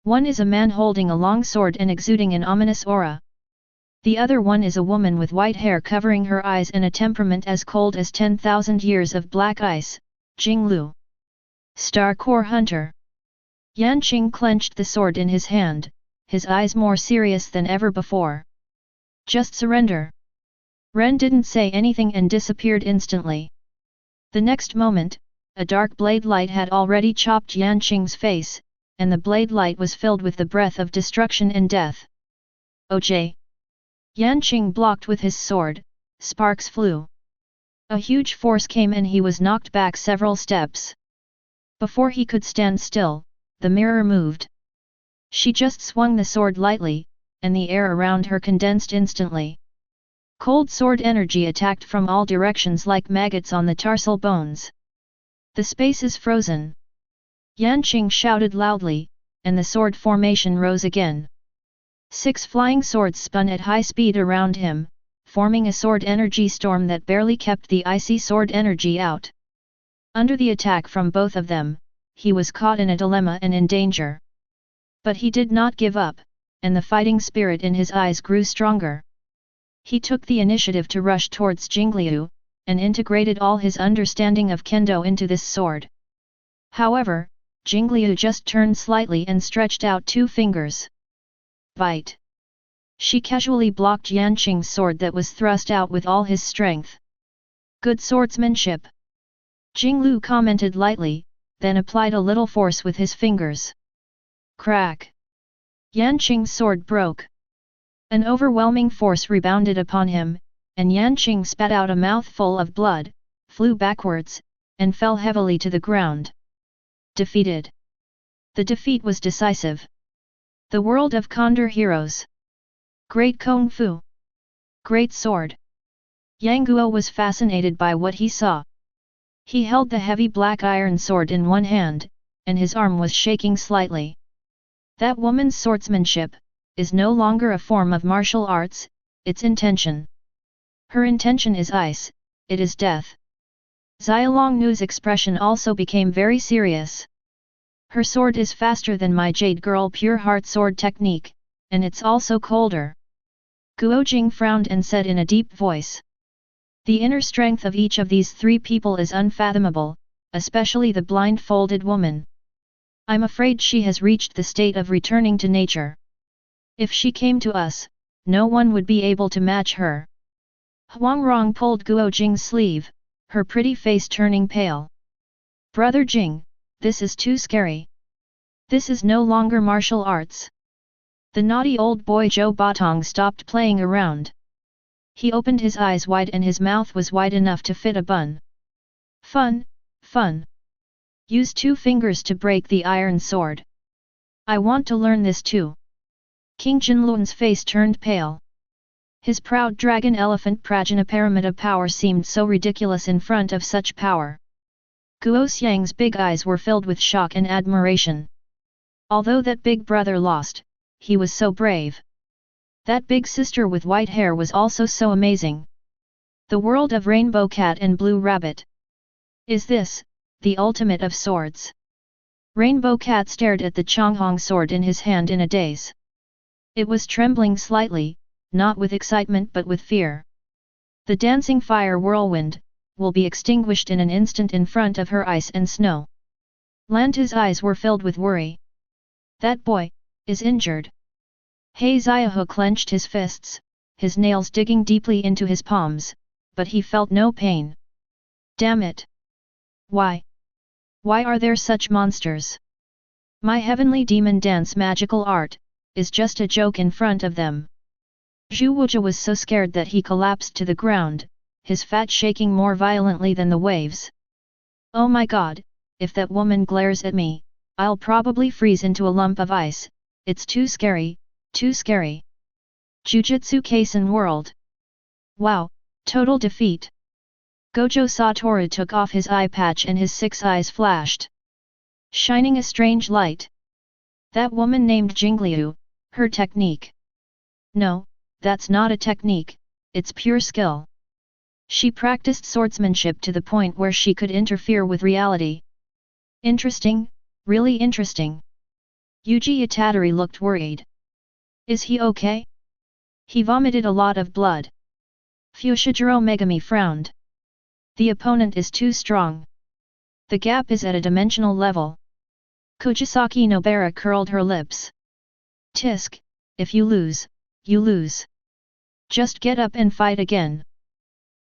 One is a man holding a long sword and exuding an ominous aura. The other one is a woman with white hair covering her eyes and a temperament as cold as 10,000 years of black ice, Jinglu. Star Core Hunter. Yanqing clenched the sword in his hand, his eyes more serious than ever before. Just surrender. Ren didn't say anything and disappeared instantly. The next moment, a dark blade light had already chopped Yanqing's face, and the blade light was filled with the breath of destruction and death. OJ. Yanqing blocked with his sword, sparks flew. A huge force came and he was knocked back several steps. Before he could stand still, the mirror moved. She just swung the sword lightly, and the air around her condensed instantly. Cold sword energy attacked from all directions like maggots on the tarsal bones. The space is frozen. Yanqing shouted loudly, and the sword formation rose again. 6 flying swords spun at high speed around him, forming a sword energy storm that barely kept the icy sword energy out. Under the attack from both of them, he was caught in a dilemma and in danger. But he did not give up, and the fighting spirit in his eyes grew stronger. He took the initiative to rush towards Jingliu, and integrated all his understanding of kendo into this sword. However, Jingliu just turned slightly and stretched out 2 fingers. Bite. She casually blocked Yanqing's sword that was thrust out with all his strength. Good swordsmanship. Jinglu commented lightly, then applied a little force with his fingers. Crack. Yanqing's sword broke. An overwhelming force rebounded upon him, and Yanqing spat out a mouthful of blood, flew backwards, and fell heavily to the ground. Defeated. The defeat was decisive. The world of Condor heroes. Great Kung Fu. Great sword. Yang Guo was fascinated by what he saw. He held the heavy black iron sword in one hand, and his arm was shaking slightly. That woman's swordsmanship is no longer a form of martial arts, it's intention. Her intention is ice, it is death. Xiaolong Nu's expression also became very serious. Her sword is faster than my Jade Girl Pure Heart sword technique, and it's also colder. Guo Jing frowned and said in a deep voice. The inner strength of each of these 3 people is unfathomable, especially the blindfolded woman. I'm afraid she has reached the state of returning to nature. If she came to us, no one would be able to match her. Huang Rong pulled Guo Jing's sleeve, her pretty face turning pale. Brother Jing, this is too scary. This is no longer martial arts. The naughty old boy Zhou Batong stopped playing around. He opened his eyes wide and his mouth was wide enough to fit a bun. Fun, fun. Use 2 fingers to break the iron sword. I want to learn this too. King Jinluan's face turned pale. His proud dragon elephant Prajnaparamita power seemed so ridiculous in front of such power. Guo Xiang's big eyes were filled with shock and admiration. Although that big brother lost, he was so brave. That big sister with white hair was also so amazing. The world of Rainbow Cat and Blue Rabbit. Is this, the ultimate of swords? Rainbow Cat stared at the Chonghong sword in his hand in a daze. It was trembling slightly, not with excitement but with fear. The dancing fire whirlwind will be extinguished in an instant in front of her ice and snow. Lanta's eyes were filled with worry. That boy is injured. He Xiaohu clenched his fists, his nails digging deeply into his palms, but he felt no pain. Damn it! Why? Why are there such monsters? My heavenly demon dance magical art is just a joke in front of them. Zhu Wujia was so scared that he collapsed to the ground, his fat shaking more violently than the waves. Oh my god, if that woman glares at me, I'll probably freeze into a lump of ice. It's too scary, too scary. Jujutsu Kaisen World. Wow, total defeat. Gojo Satoru took off his eye patch and his 6 eyes flashed, shining a strange light. That woman named Jingliu, her technique. No, that's not a technique, it's pure skill. She practiced swordsmanship to the point where she could interfere with reality. Interesting, really interesting. Yuji Itadori looked worried. Is he okay? He vomited a lot of blood. Fushiguro Megami frowned. The opponent is too strong. The gap is at a dimensional level. Kojisaki Nobara curled her lips. Tisk, if you lose, you lose. Just get up and fight again.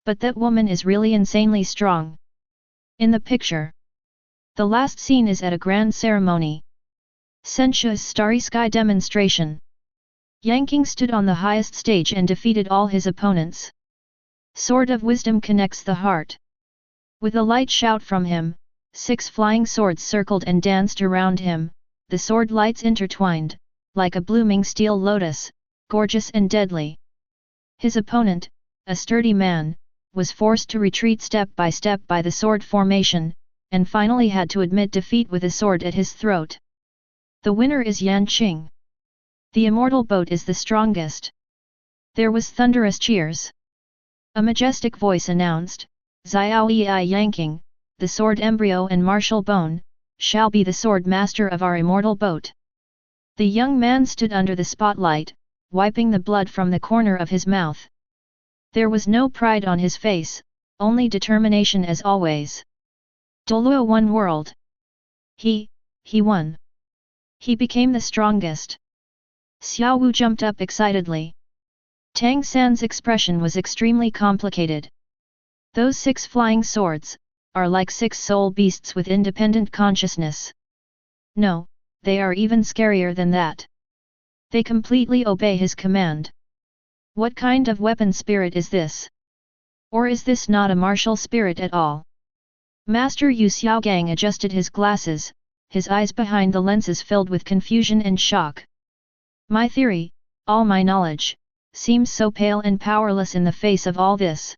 But that woman is really insanely strong. In the picture. The last scene is at a grand ceremony. Senshu's Starry Sky demonstration. Yang King stood on the highest stage and defeated all his opponents. Sword of Wisdom connects the heart. With a light shout from him, 6 flying swords circled and danced around him, the sword lights intertwined, like a blooming steel lotus, gorgeous and deadly. His opponent, a sturdy man, was forced to retreat step by the sword formation, and finally had to admit defeat with a sword at his throat. The winner is Yan Qing. The immortal boat is the strongest. There was thunderous cheers. A majestic voice announced, Xiao Yi Yanking, the sword embryo and martial bone, shall be the sword master of our immortal boat. The young man stood under the spotlight, wiping the blood from the corner of his mouth. There was no pride on his face, only determination as always. Doluo won world. He won. He became the strongest. Xiao Wu jumped up excitedly. Tang San's expression was extremely complicated. Those 6 flying swords are like 6 soul beasts with independent consciousness. No, they are even scarier than that. They completely obey his command. What kind of weapon spirit is this? Or is this not a martial spirit at all? Master Yu Xiaogang adjusted his glasses, his eyes behind the lenses filled with confusion and shock. My theory, all my knowledge, seems so pale and powerless in the face of all this.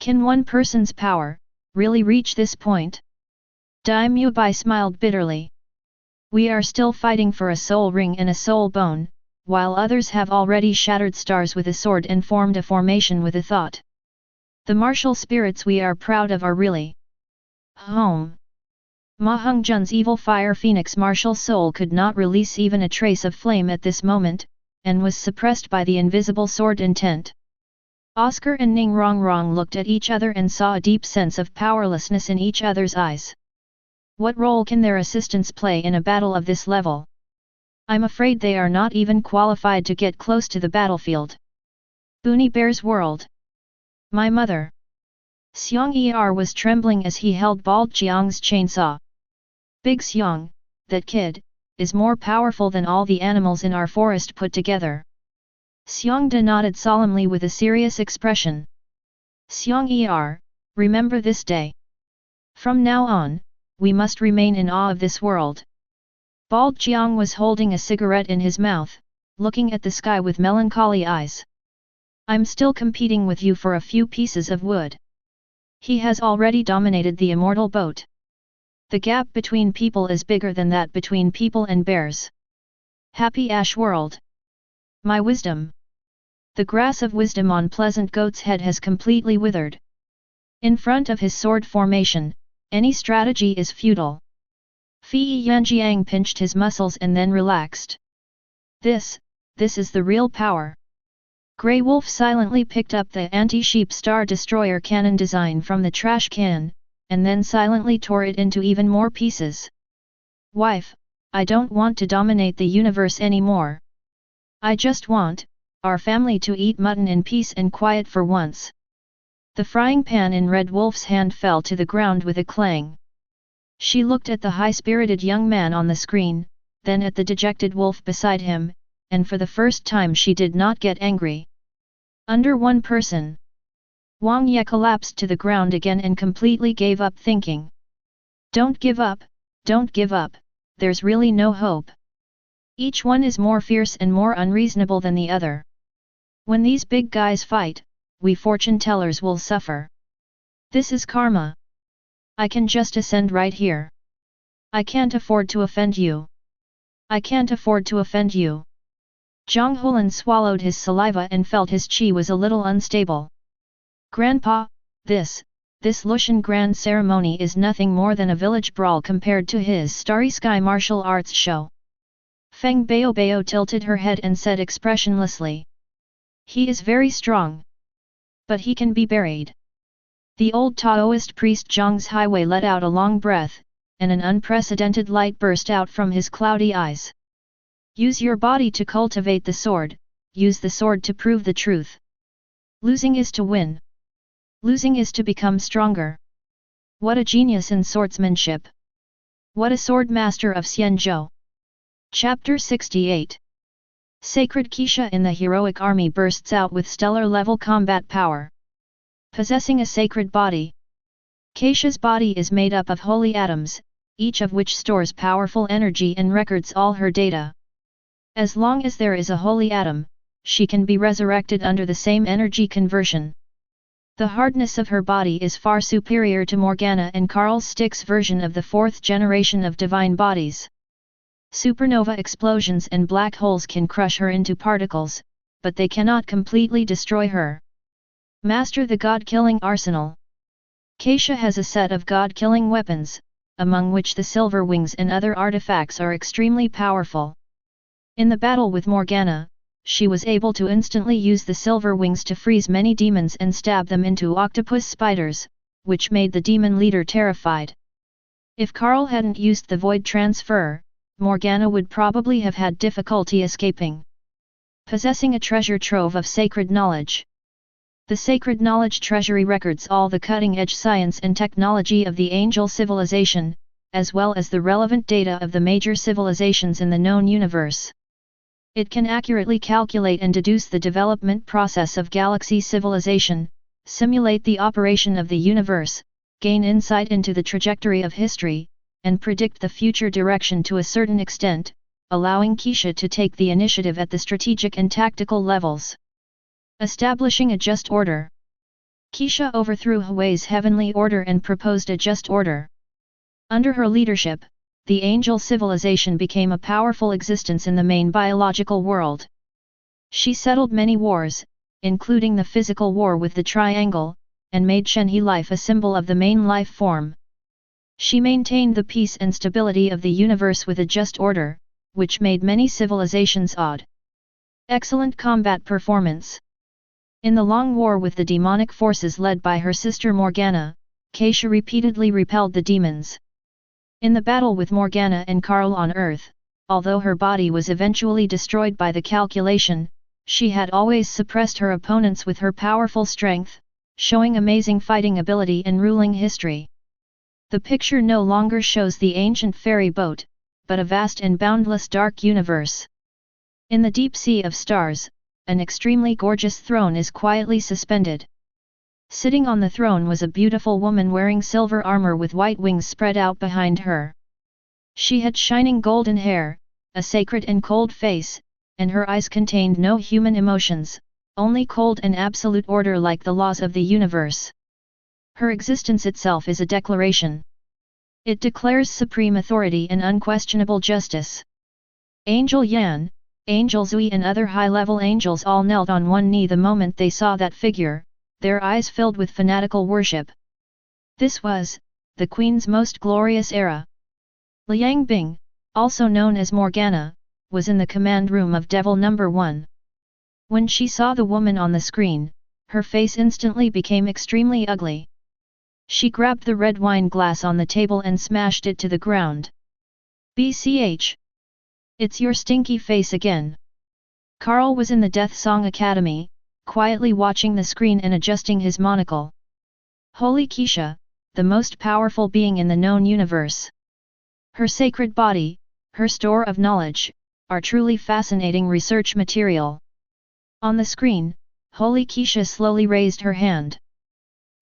Can one person's power really reach this point? Daimyo Bai smiled bitterly. We are still fighting for a soul ring and a soul bone, while others have already shattered stars with a sword and formed a formation with a thought. The martial spirits we are proud of are really home. Ma Hongzhen's evil fire phoenix martial soul could not release even a trace of flame at this moment, and was suppressed by the invisible sword intent. Oscar and Ning Rongrong looked at each other and saw a deep sense of powerlessness in each other's eyes. What role can their assistants play in a battle of this level? I'm afraid they are not even qualified to get close to the battlefield. Boonie Bear's world. My mother. Xiang Er was trembling as he held Bald Jiang's chainsaw. Big Xiang, that kid, is more powerful than all the animals in our forest put together. Xiang De nodded solemnly with a serious expression. Xiang Er, remember this day. From now on, we must remain in awe of this world. Bald Jiang was holding a cigarette in his mouth, looking at the sky with melancholy eyes. I'm still competing with you for a few pieces of wood. He has already dominated the immortal boat. The gap between people is bigger than that between people and bears. Happy Ash World. My wisdom. The grass of wisdom on Pleasant Goat's head has completely withered. In front of his sword formation, any strategy is futile. Fei Yanjiang pinched his muscles and then relaxed. This is the real power. Grey Wolf silently picked up the anti-sheep Star Destroyer cannon design from the trash can, and then silently tore it into even more pieces. Wife, I don't want to dominate the universe anymore. I just want our family to eat mutton in peace and quiet for once. The frying pan in Red Wolf's hand fell to the ground with a clang. She looked at the high-spirited young man on the screen, then at the dejected wolf beside him, and for the first time she did not get angry. Under one person. Wang Ye collapsed to the ground again and completely gave up thinking. Don't give up, there's really no hope. Each one is more fierce and more unreasonable than the other. When these big guys fight, we fortune tellers will suffer. This is karma. I can just ascend right here. I can't afford to offend you. I can't afford to offend you. Zhang Hulan swallowed his saliva and felt his qi was a little unstable. Grandpa, this Lushan Grand Ceremony is nothing more than a village brawl compared to his Starry Sky martial arts show. Feng Baobao tilted her head and said expressionlessly. He is very strong. But he can be buried. The old Taoist priest Zhang's Highway let out a long breath, and an unprecedented light burst out from his cloudy eyes. Use your body to cultivate the sword, use the sword to prove the truth. Losing is to win. Losing is to become stronger. What a genius in swordsmanship! What a sword master of Xianzhou! Chapter 68. Sacred Keisha in the heroic army bursts out with stellar-level combat power. Possessing a sacred body. Keisha's body is made up of holy atoms, each of which stores powerful energy and records all her data. As long as there is a holy atom, she can be resurrected under the same energy conversion. The hardness of her body is far superior to Morgana and Carl Stick's version of the fourth generation of divine bodies. Supernova explosions and black holes can crush her into particles, but they cannot completely destroy her. Master the God-killing arsenal. Keisha has a set of god-killing weapons, among which the silver wings and other artifacts are extremely powerful. In the battle with Morgana, she was able to instantly use the silver wings to freeze many demons and stab them into octopus spiders, which made the demon leader terrified. If Carl hadn't used the void transfer, Morgana would probably have had difficulty escaping. Possessing a treasure trove of sacred knowledge. The Sacred Knowledge Treasury records all the cutting-edge science and technology of the angel civilization, as well as the relevant data of the major civilizations in the known universe. It can accurately calculate and deduce the development process of galaxy civilization, simulate the operation of the universe, gain insight into the trajectory of history, and predict the future direction to a certain extent, allowing Keisha to take the initiative at the strategic and tactical levels. Establishing a just order. Keisha overthrew Huai's heavenly order and proposed a just order. Under her leadership, the angel civilization became a powerful existence in the main biological world. She settled many wars, including the physical war with the Triangle, and made Shenhe life a symbol of the main life form. She maintained the peace and stability of the universe with a just order, which made many civilizations awed. Excellent combat performance. In the long war with the demonic forces led by her sister Morgana, Keisha repeatedly repelled the demons. In the battle with Morgana and Carl on Earth, although her body was eventually destroyed by the calculation, she had always suppressed her opponents with her powerful strength. showing amazing fighting ability and ruling history. The picture no longer shows the ancient ferry boat, but a vast and boundless dark universe. In the deep sea of stars, an extremely gorgeous throne is quietly suspended. Sitting on the throne was a beautiful woman wearing silver armor with white wings spread out behind her. She had shining golden hair, a sacred and cold face, and her eyes contained no human emotions, only cold and absolute order like the laws of the universe. Her existence itself is a declaration. It declares supreme authority and unquestionable justice. Angel Yan, Angel Zui and other high-level angels all knelt on one knee the moment they saw that figure, their eyes filled with fanatical worship. This was the Queen's most glorious era. Liang Bing, also known as Morgana, was in the command room of Devil Number 1. When she saw the woman on the screen, her face instantly became extremely ugly. She grabbed the red wine glass on the table and smashed it to the ground. BCH! It's your stinky face again. Carl was in the Death Song Academy, quietly watching the screen and adjusting his monocle. Holy Keisha, the most powerful being in the known universe. Her sacred body, her store of knowledge, are truly fascinating research material. On the screen, Holy Keisha slowly raised her hand.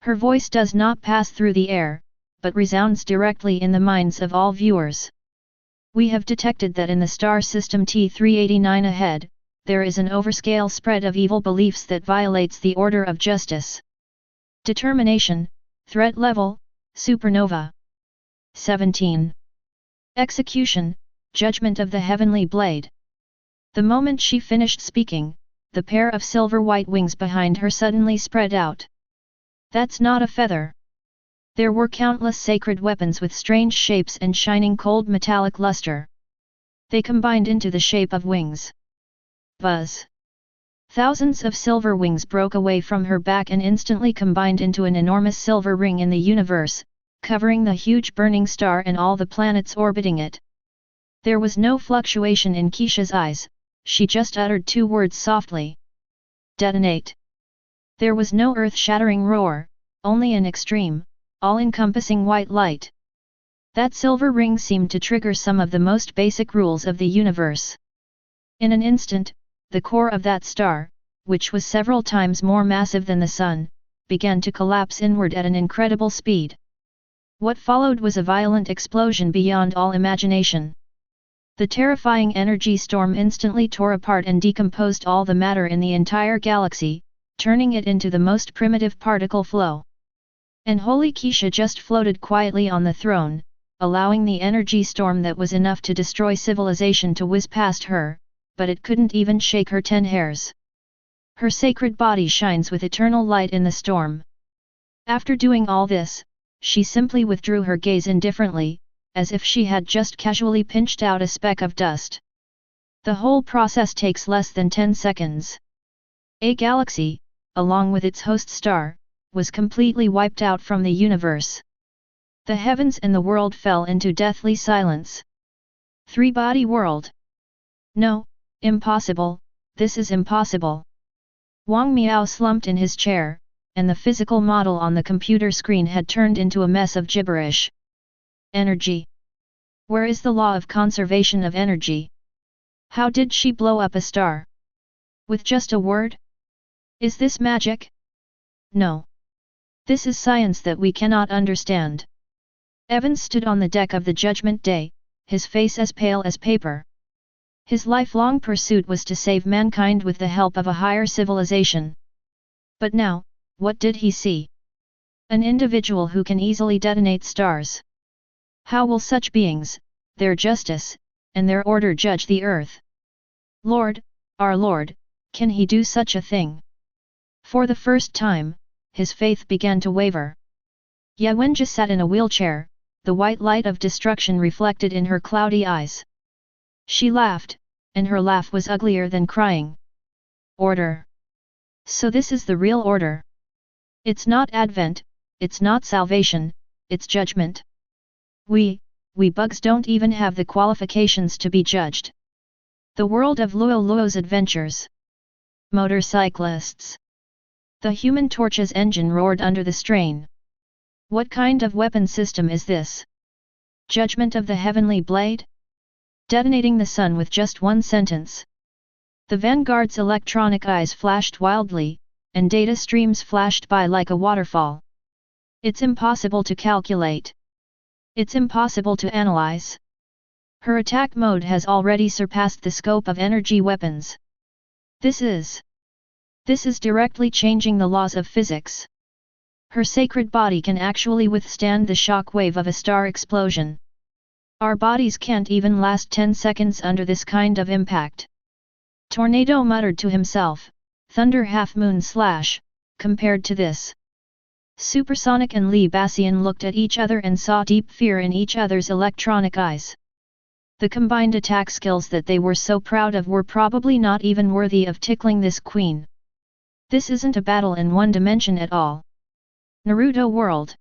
Her voice does not pass through the air, but resounds directly in the minds of all viewers. We have detected that in the star system T389 ahead, there is an overscale spread of evil beliefs that violates the order of justice. Determination, threat level, supernova. 17. Execution, judgment of the heavenly blade. The moment she finished speaking, the pair of silver white wings behind her suddenly spread out. That's not a feather. There were countless sacred weapons with strange shapes and shining cold metallic luster. They combined into the shape of wings. Buzz! Thousands of silver wings broke away from her back and instantly combined into an enormous silver ring in the universe, covering the huge burning star and all the planets orbiting it. There was no fluctuation in Keisha's eyes, she just uttered 2 words softly. Detonate! There was no earth-shattering roar, only an extreme, all-encompassing white light. That silver ring seemed to trigger some of the most basic rules of the universe. In an instant, the core of that star, which was several times more massive than the sun, began to collapse inward at an incredible speed. What followed was a violent explosion beyond all imagination. The terrifying energy storm instantly tore apart and decomposed all the matter in the entire galaxy, turning it into the most primitive particle flow. And Holy Keisha just floated quietly on the throne, allowing the energy storm that was enough to destroy civilization to whiz past her, but it couldn't even shake her 10 hairs. Her sacred body shines with eternal light in the storm. After doing all this, she simply withdrew her gaze indifferently, as if she had just casually pinched out a speck of dust. The whole process takes less than 10 seconds. A galaxy, along with its host star, was completely wiped out from the universe. The heavens and the world fell into deathly silence. Three-body world. No, impossible, this is impossible. Wang Miao slumped in his chair, and the physical model on the computer screen had turned into a mess of gibberish. Energy. Where is the law of conservation of energy? How did she blow up a star? With just a word? Is this magic? No. This is science that we cannot understand. Evans stood on the deck of the Judgment Day, his face as pale as paper. His lifelong pursuit was to save mankind with the help of a higher civilization. But now, what did he see? An individual who can easily detonate stars. How will such beings, their justice, and their order judge the earth? Lord, our Lord, can he do such a thing? For the first time, his faith began to waver. Ye Wenjie sat in a wheelchair, the white light of destruction reflected in her cloudy eyes. She laughed, and her laugh was uglier than crying. Order. So this is the real order. It's not advent, it's not salvation, it's judgment. We bugs don't even have the qualifications to be judged. The world of Luo Luo's adventures. Motorcyclists. The Human Torch's engine roared under the strain. What kind of weapon system is this? Judgment of the Heavenly Blade? Detonating the sun with just one sentence. The Vanguard's electronic eyes flashed wildly, and data streams flashed by like a waterfall. It's impossible to calculate. It's impossible to analyze. Her attack mode has already surpassed the scope of energy weapons. This is directly changing the laws of physics. Her sacred body can actually withstand the shock wave of a star explosion. Our bodies can't even last 10 seconds under this kind of impact. Tornado muttered to himself, thunder half-moon slash, compared to this. Supersonic and Li Bassian looked at each other and saw deep fear in each other's electronic eyes. The combined attack skills that they were so proud of were probably not even worthy of tickling this queen. This isn't a battle in one dimension at all. Naruto world.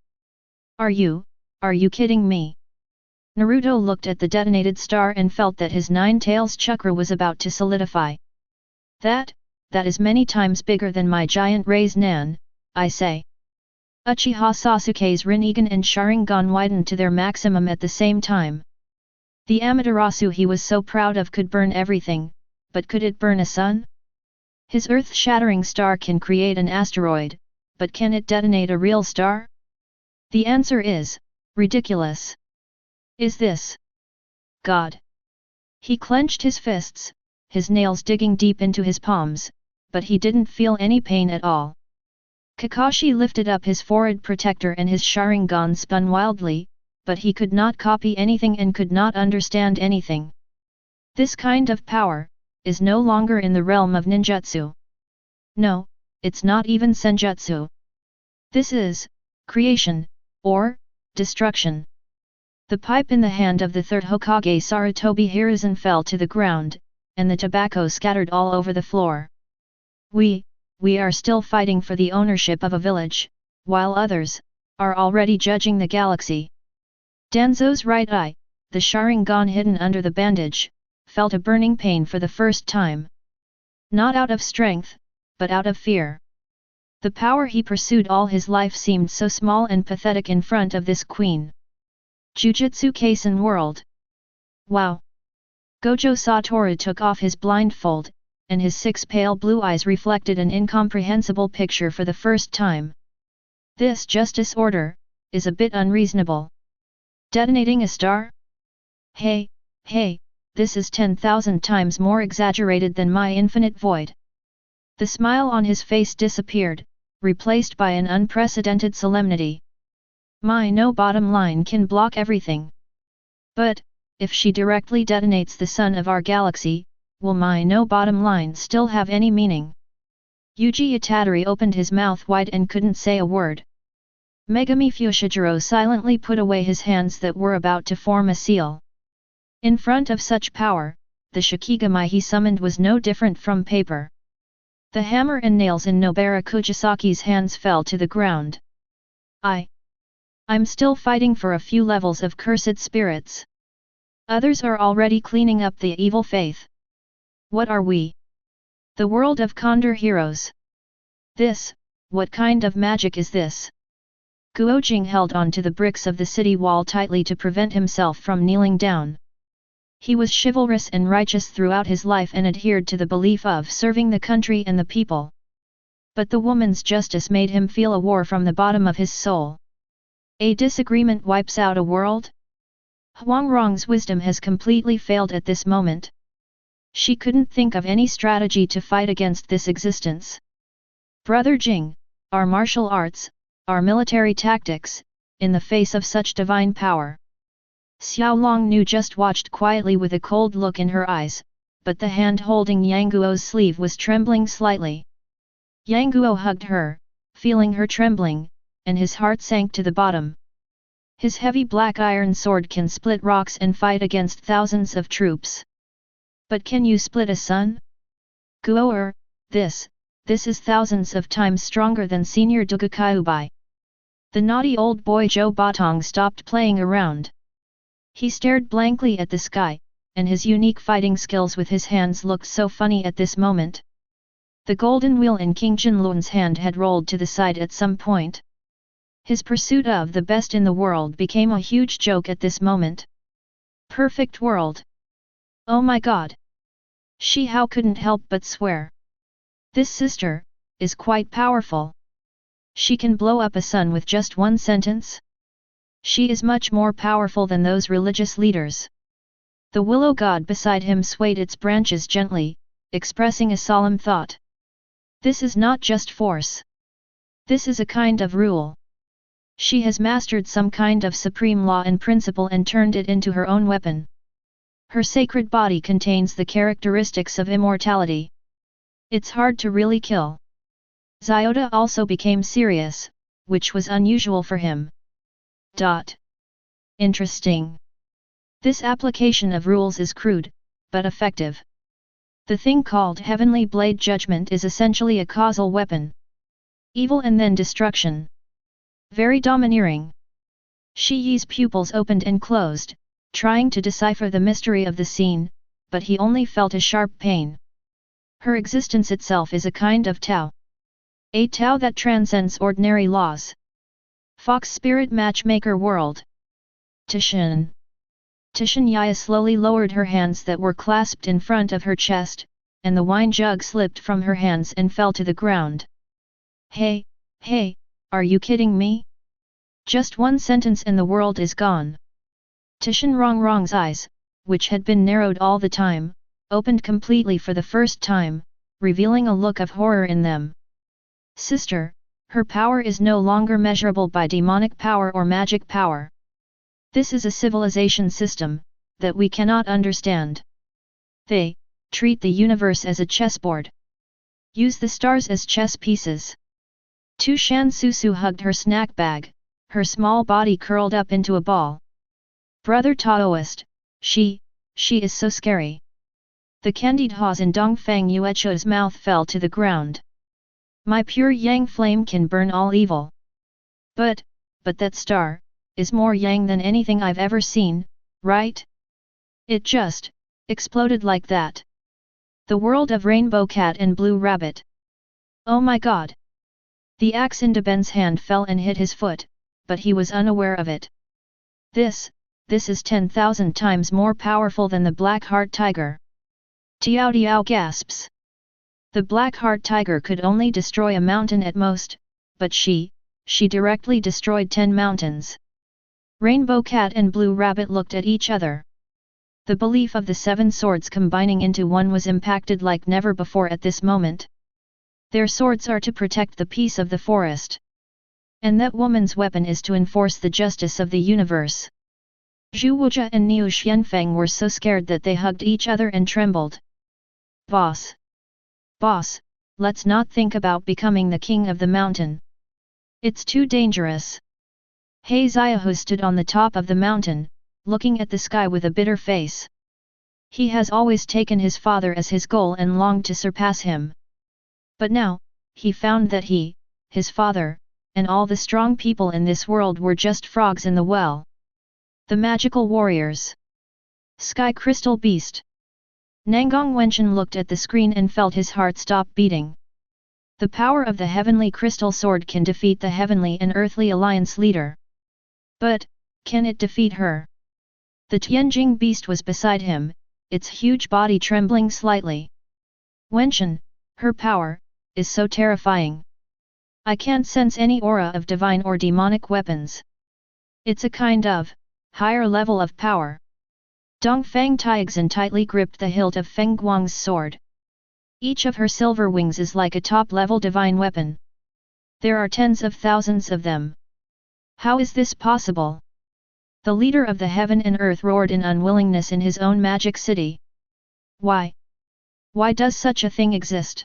Are you kidding me? Naruto looked at the detonated star and felt that his nine tails chakra was about to solidify. That is many times bigger than my giant raise nan, I say. Uchiha Sasuke's Rinnegan and Sharingan widened to their maximum at the same time. The Amaterasu he was so proud of could burn everything, but could it burn a sun? His earth-shattering star can create an asteroid, but can it detonate a real star? The answer is, ridiculous. Is this God? He clenched his fists, his nails digging deep into his palms, but he didn't feel any pain at all. Kakashi lifted up his forehead protector and his Sharingan spun wildly, but he could not copy anything and could not understand anything. This kind of power is no longer in the realm of ninjutsu. No, it's not even senjutsu. This is creation, or destruction. The pipe in the hand of the third Hokage Sarutobi Hiruzen fell to the ground, and the tobacco scattered all over the floor. We are still fighting for the ownership of a village, while others are already judging the galaxy. Danzo's right eye, the Sharingan hidden under the bandage, felt a burning pain for the first time. Not out of strength, but out of fear. The power he pursued all his life seemed so small and pathetic in front of this queen. Jujutsu Kaisen world. Wow! Gojo Satoru took off his blindfold, and his 6 pale blue eyes reflected an incomprehensible picture for the first time. This justice order is a bit unreasonable. Detonating a star? Hey, this is 10,000 times more exaggerated than my infinite void. The smile on his face disappeared, replaced by an unprecedented solemnity. My no bottom line can block everything. But, if she directly detonates the sun of our galaxy, will my no bottom line still have any meaning? Yuji Itadori opened his mouth wide and couldn't say a word. Megami Fushiguro silently put away his hands that were about to form a seal. In front of such power, the Shikigami he summoned was no different from paper. The hammer and nails in Nobara Kujisaki's hands fell to the ground. I'm still fighting for a few levels of cursed spirits. Others are already cleaning up the evil faith. What are we? The world of Condor heroes. What kind of magic is this? Guojing held on to the bricks of the city wall tightly to prevent himself from kneeling down. He was chivalrous and righteous throughout his life and adhered to the belief of serving the country and the people. But the woman's justice made him feel a war from the bottom of his soul. A disagreement wipes out a world? Huangrong's wisdom has completely failed at this moment. She couldn't think of any strategy to fight against this existence. Brother Jing, our martial arts, our military tactics, in the face of such divine power. Xiao Long just watched quietly with a cold look in her eyes, but the hand holding Yang Guo's sleeve was trembling slightly. Yang Guo hugged her, feeling her trembling, and his heart sank to the bottom. His heavy black iron sword can split rocks and fight against thousands of troops. But can you split a sun? Guo this is thousands of times stronger than Senior Dugakaubai. The naughty old boy Zhou Batong stopped playing around. He stared blankly at the sky, and his unique fighting skills with his hands looked so funny at this moment. The golden wheel in King Jinlun's hand had rolled to the side at some point. His pursuit of the best in the world became a huge joke at this moment. Perfect world! Oh my god! Shi Hao couldn't help but swear. This sister is quite powerful. She can blow up a sun with just one sentence? She is much more powerful than those religious leaders. The willow god beside him swayed its branches gently, expressing a solemn thought. This is not just force. This is a kind of rule. She has mastered some kind of supreme law and principle and turned it into her own weapon. Her sacred body contains the characteristics of immortality. It's hard to really kill. Xiaoda also became serious, which was unusual for him. Interesting. This application of rules is crude, but effective. The thing called Heavenly Blade Judgment is essentially a causal weapon. Evil and then destruction. Very domineering. Shi Yi's pupils opened and closed, trying to decipher the mystery of the scene, but he only felt a sharp pain. Her existence itself is a kind of Tao. A Tao that transcends ordinary laws. Fox Spirit Matchmaker World. Tishan. Tishan Yaya slowly lowered her hands that were clasped in front of her chest, and the wine jug slipped from her hands and fell to the ground. Hey, are you kidding me? Just one sentence and the world is gone. Tishan Rongrong's eyes, which had been narrowed all the time, opened completely for the first time, revealing a look of horror in them. Sister, her power is no longer measurable by demonic power or magic power. This is a civilization system that we cannot understand. They treat the universe as a chessboard. Use the stars as chess pieces. Tu Shan Susu hugged her snack bag, her small body curled up into a ball. Brother Taoist, she is so scary. The candied haws in Dongfang Yuecho's mouth fell to the ground. My pure yang flame can burn all evil. But that star is more yang than anything I've ever seen, right? It just exploded like that. The world of Rainbow Cat and Blue Rabbit. Oh my god! The axe in Deben's hand fell and hit his foot, but he was unaware of it. This is 10,000 times more powerful than the Black Heart Tiger. Tiao Tiao gasps. The Black Heart Tiger could only destroy a mountain at most, but she directly destroyed 10 mountains. Rainbow Cat and Blue Rabbit looked at each other. The belief of the 7 swords combining into one was impacted like never before at this moment. Their swords are to protect the peace of the forest. And that woman's weapon is to enforce the justice of the universe. Zhu Wuzhe and Niu Xianfeng were so scared that they hugged each other and trembled. Boss, let's not think about becoming the king of the mountain. It's too dangerous. He Xiaohu stood on the top of the mountain, looking at the sky with a bitter face. He has always taken his father as his goal and longed to surpass him. But now, he found that he, his father, and all the strong people in this world were just frogs in the well. The magical warriors. Sky Crystal Beast. Nangong Wenchen looked at the screen and felt his heart stop beating. The power of the Heavenly Crystal Sword can defeat the Heavenly and Earthly Alliance leader. But, can it defeat her? The Tianjing beast was beside him, its huge body trembling slightly. Wenchen, her power is so terrifying. I can't sense any aura of divine or demonic weapons. It's a kind of higher level of power. Dongfang Taixan tightly gripped the hilt of Feng Guang's sword. Each of her silver wings is like a top-level divine weapon. There are tens of thousands of them. How is this possible? The leader of the heaven and earth roared in unwillingness in his own magic city. Why? Why does such a thing exist?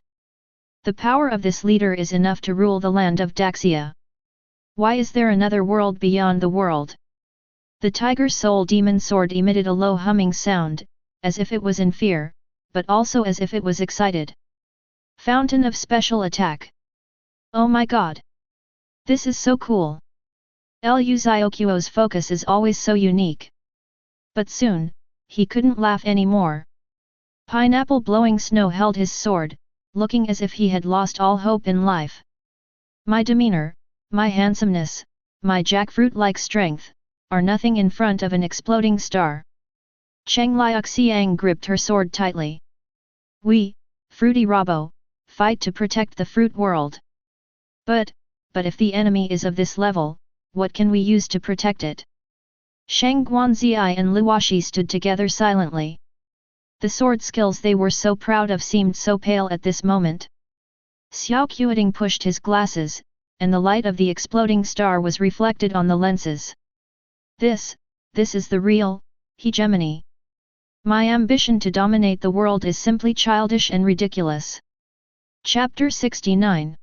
The power of this leader is enough to rule the land of Daxia. Why is there another world beyond the world? The Tiger Soul Demon Sword emitted a low humming sound, as if it was in fear, but also as if it was excited. Fountain of Special Attack. Oh my god! This is so cool! Lu Xiaoquo's focus is always so unique. But soon, he couldn't laugh anymore. Pineapple Blowing Snow held his sword, looking as if he had lost all hope in life. My demeanor, my handsomeness, my jackfruit-like strength, are nothing in front of an exploding star. Cheng Liuxiang gripped her sword tightly. We, Fruity Robo, fight to protect the fruit world. But if the enemy is of this level, what can we use to protect it? Shang Guanzai and Luoshi stood together silently. The sword skills they were so proud of seemed so pale at this moment. Xiao Qiuting pushed his glasses, and the light of the exploding star was reflected on the lenses. This is the real hegemony. My ambition to dominate the world is simply childish and ridiculous. Chapter 69.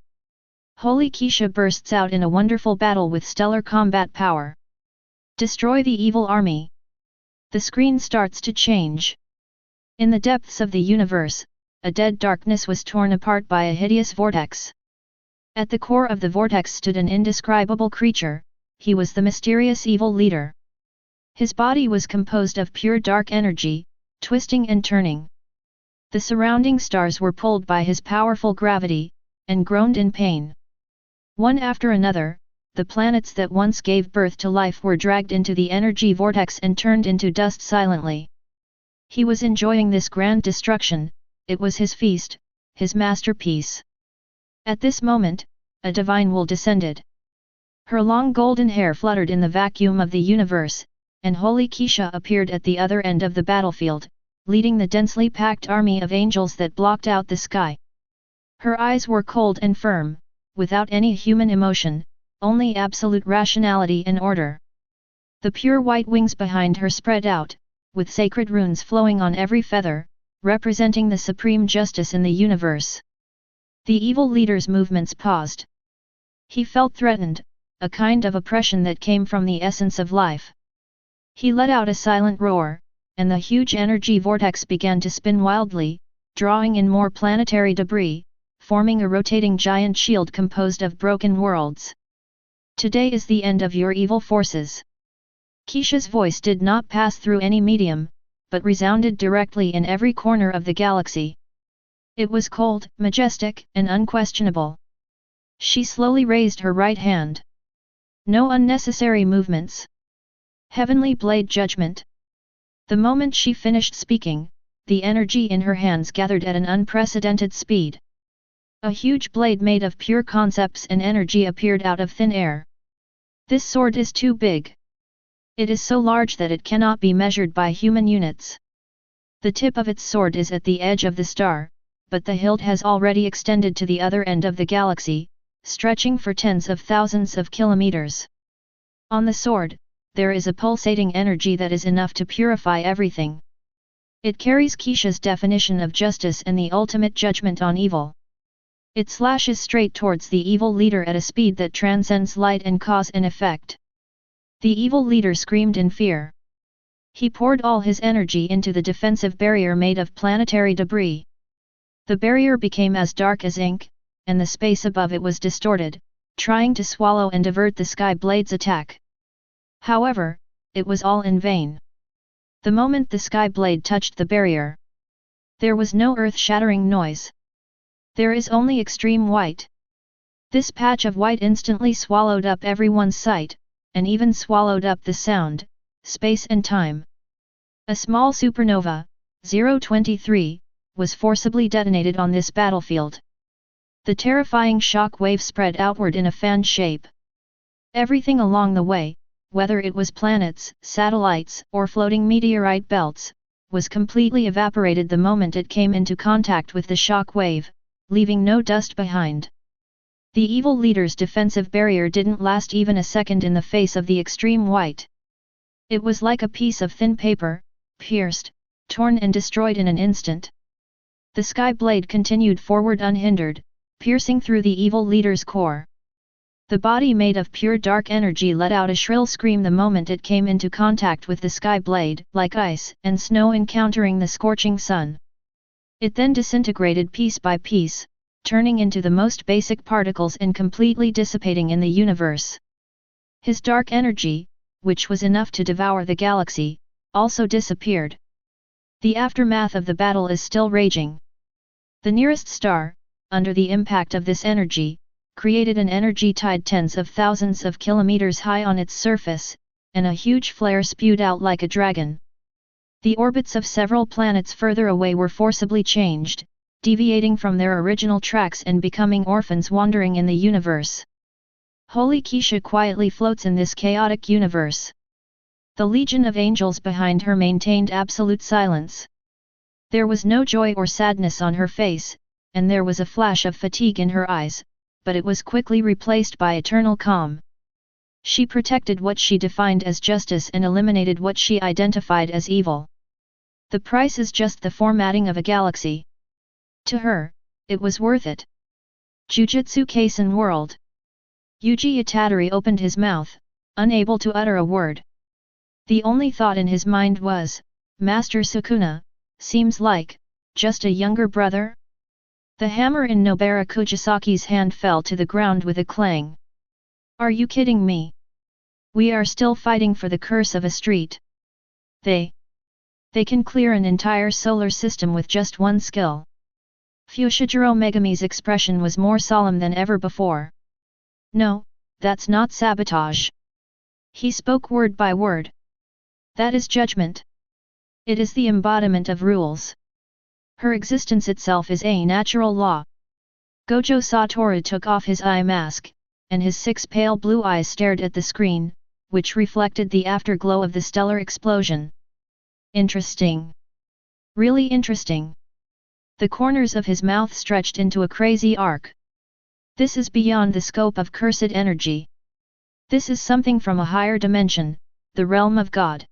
Holy Keisha bursts out in a wonderful battle with stellar combat power. Destroy the evil army. The screen starts to change. In the depths of the universe, a dead darkness was torn apart by a hideous vortex. At the core of the vortex stood an indescribable creature. He was the mysterious evil leader. His body was composed of pure dark energy, twisting and turning. The surrounding stars were pulled by his powerful gravity, and groaned in pain. One after another, the planets that once gave birth to life were dragged into the energy vortex and turned into dust silently. He was enjoying this grand destruction. It was his feast, his masterpiece. At this moment, a divine will descended. Her long golden hair fluttered in the vacuum of the universe, and Holy Keisha appeared at the other end of the battlefield, leading the densely packed army of angels that blocked out the sky. Her eyes were cold and firm, without any human emotion, only absolute rationality and order. The pure white wings behind her spread out, with sacred runes flowing on every feather, representing the supreme justice in the universe. The evil leader's movements paused. He felt threatened, a kind of oppression that came from the essence of life. He let out a silent roar, and the huge energy vortex began to spin wildly, drawing in more planetary debris, forming a rotating giant shield composed of broken worlds. Today is the end of your evil forces. Keisha's voice did not pass through any medium, but resounded directly in every corner of the galaxy. It was cold, majestic, and unquestionable. She slowly raised her right hand. No unnecessary movements. Heavenly Blade Judgment. The moment she finished speaking, the energy in her hands gathered at an unprecedented speed. A huge blade made of pure concepts and energy appeared out of thin air. This sword is too big. It is so large that it cannot be measured by human units. The tip of its sword is at the edge of the star, but the hilt has already extended to the other end of the galaxy, stretching for tens of thousands of kilometers. On the sword, there is a pulsating energy that is enough to purify everything. It carries Keisha's definition of justice and the ultimate judgment on evil. It slashes straight towards the evil leader at a speed that transcends light and cause and effect. The evil leader screamed in fear. He poured all his energy into the defensive barrier made of planetary debris. The barrier became as dark as ink, and the space above it was distorted, trying to swallow and divert the Sky Blade's attack. However, it was all in vain. The moment the Sky Blade touched the barrier, there was no earth-shattering noise. There is only extreme white. This patch of white instantly swallowed up everyone's sight, and even swallowed up the sound, space and time. A small supernova, 023, was forcibly detonated on this battlefield. The terrifying shock wave spread outward in a fan shape. Everything along the way, whether it was planets, satellites, or floating meteorite belts, was completely evaporated the moment it came into contact with the shock wave, leaving no dust behind. The evil leader's defensive barrier didn't last even a second in the face of the extreme white. It was like a piece of thin paper, pierced, torn and destroyed in an instant. The Sky Blade continued forward unhindered, piercing through the evil leader's core. The body made of pure dark energy let out a shrill scream the moment it came into contact with the Sky Blade, like ice and snow encountering the scorching sun. It then disintegrated piece by piece, turning into the most basic particles and completely dissipating in the universe. His dark energy, which was enough to devour the galaxy, also disappeared. The aftermath of the battle is still raging. The nearest star, under the impact of this energy, created an energy tide tens of thousands of kilometers high on its surface, and a huge flare spewed out like a dragon. The orbits of several planets further away were forcibly changed, deviating from their original tracks and becoming orphans wandering in the universe. Holy Keisha quietly floats in this chaotic universe. The legion of angels behind her maintained absolute silence. There was no joy or sadness on her face, and there was a flash of fatigue in her eyes, but it was quickly replaced by eternal calm. She protected what she defined as justice and eliminated what she identified as evil. The price is just the formatting of a galaxy. To her, it was worth it. Jujutsu Kaisen World. Yuji Itadori opened his mouth, unable to utter a word. The only thought in his mind was, Master Sukuna, seems like, just a younger brother? The hammer in Nobara Kujisaki's hand fell to the ground with a clang. Are you kidding me? We are still fighting for the curse of a street. They can clear an entire solar system with just one skill. Fushiguro Megami's expression was more solemn than ever before. No, that's not sabotage. He spoke word by word. That is judgment. It is the embodiment of rules. Her existence itself is a natural law. Gojo Satoru took off his eye mask, and his 6 pale blue eyes stared at the screen, which reflected the afterglow of the stellar explosion. Interesting. Really interesting. The corners of his mouth stretched into a crazy arc. This is beyond the scope of cursed energy. This is something from a higher dimension, the realm of God.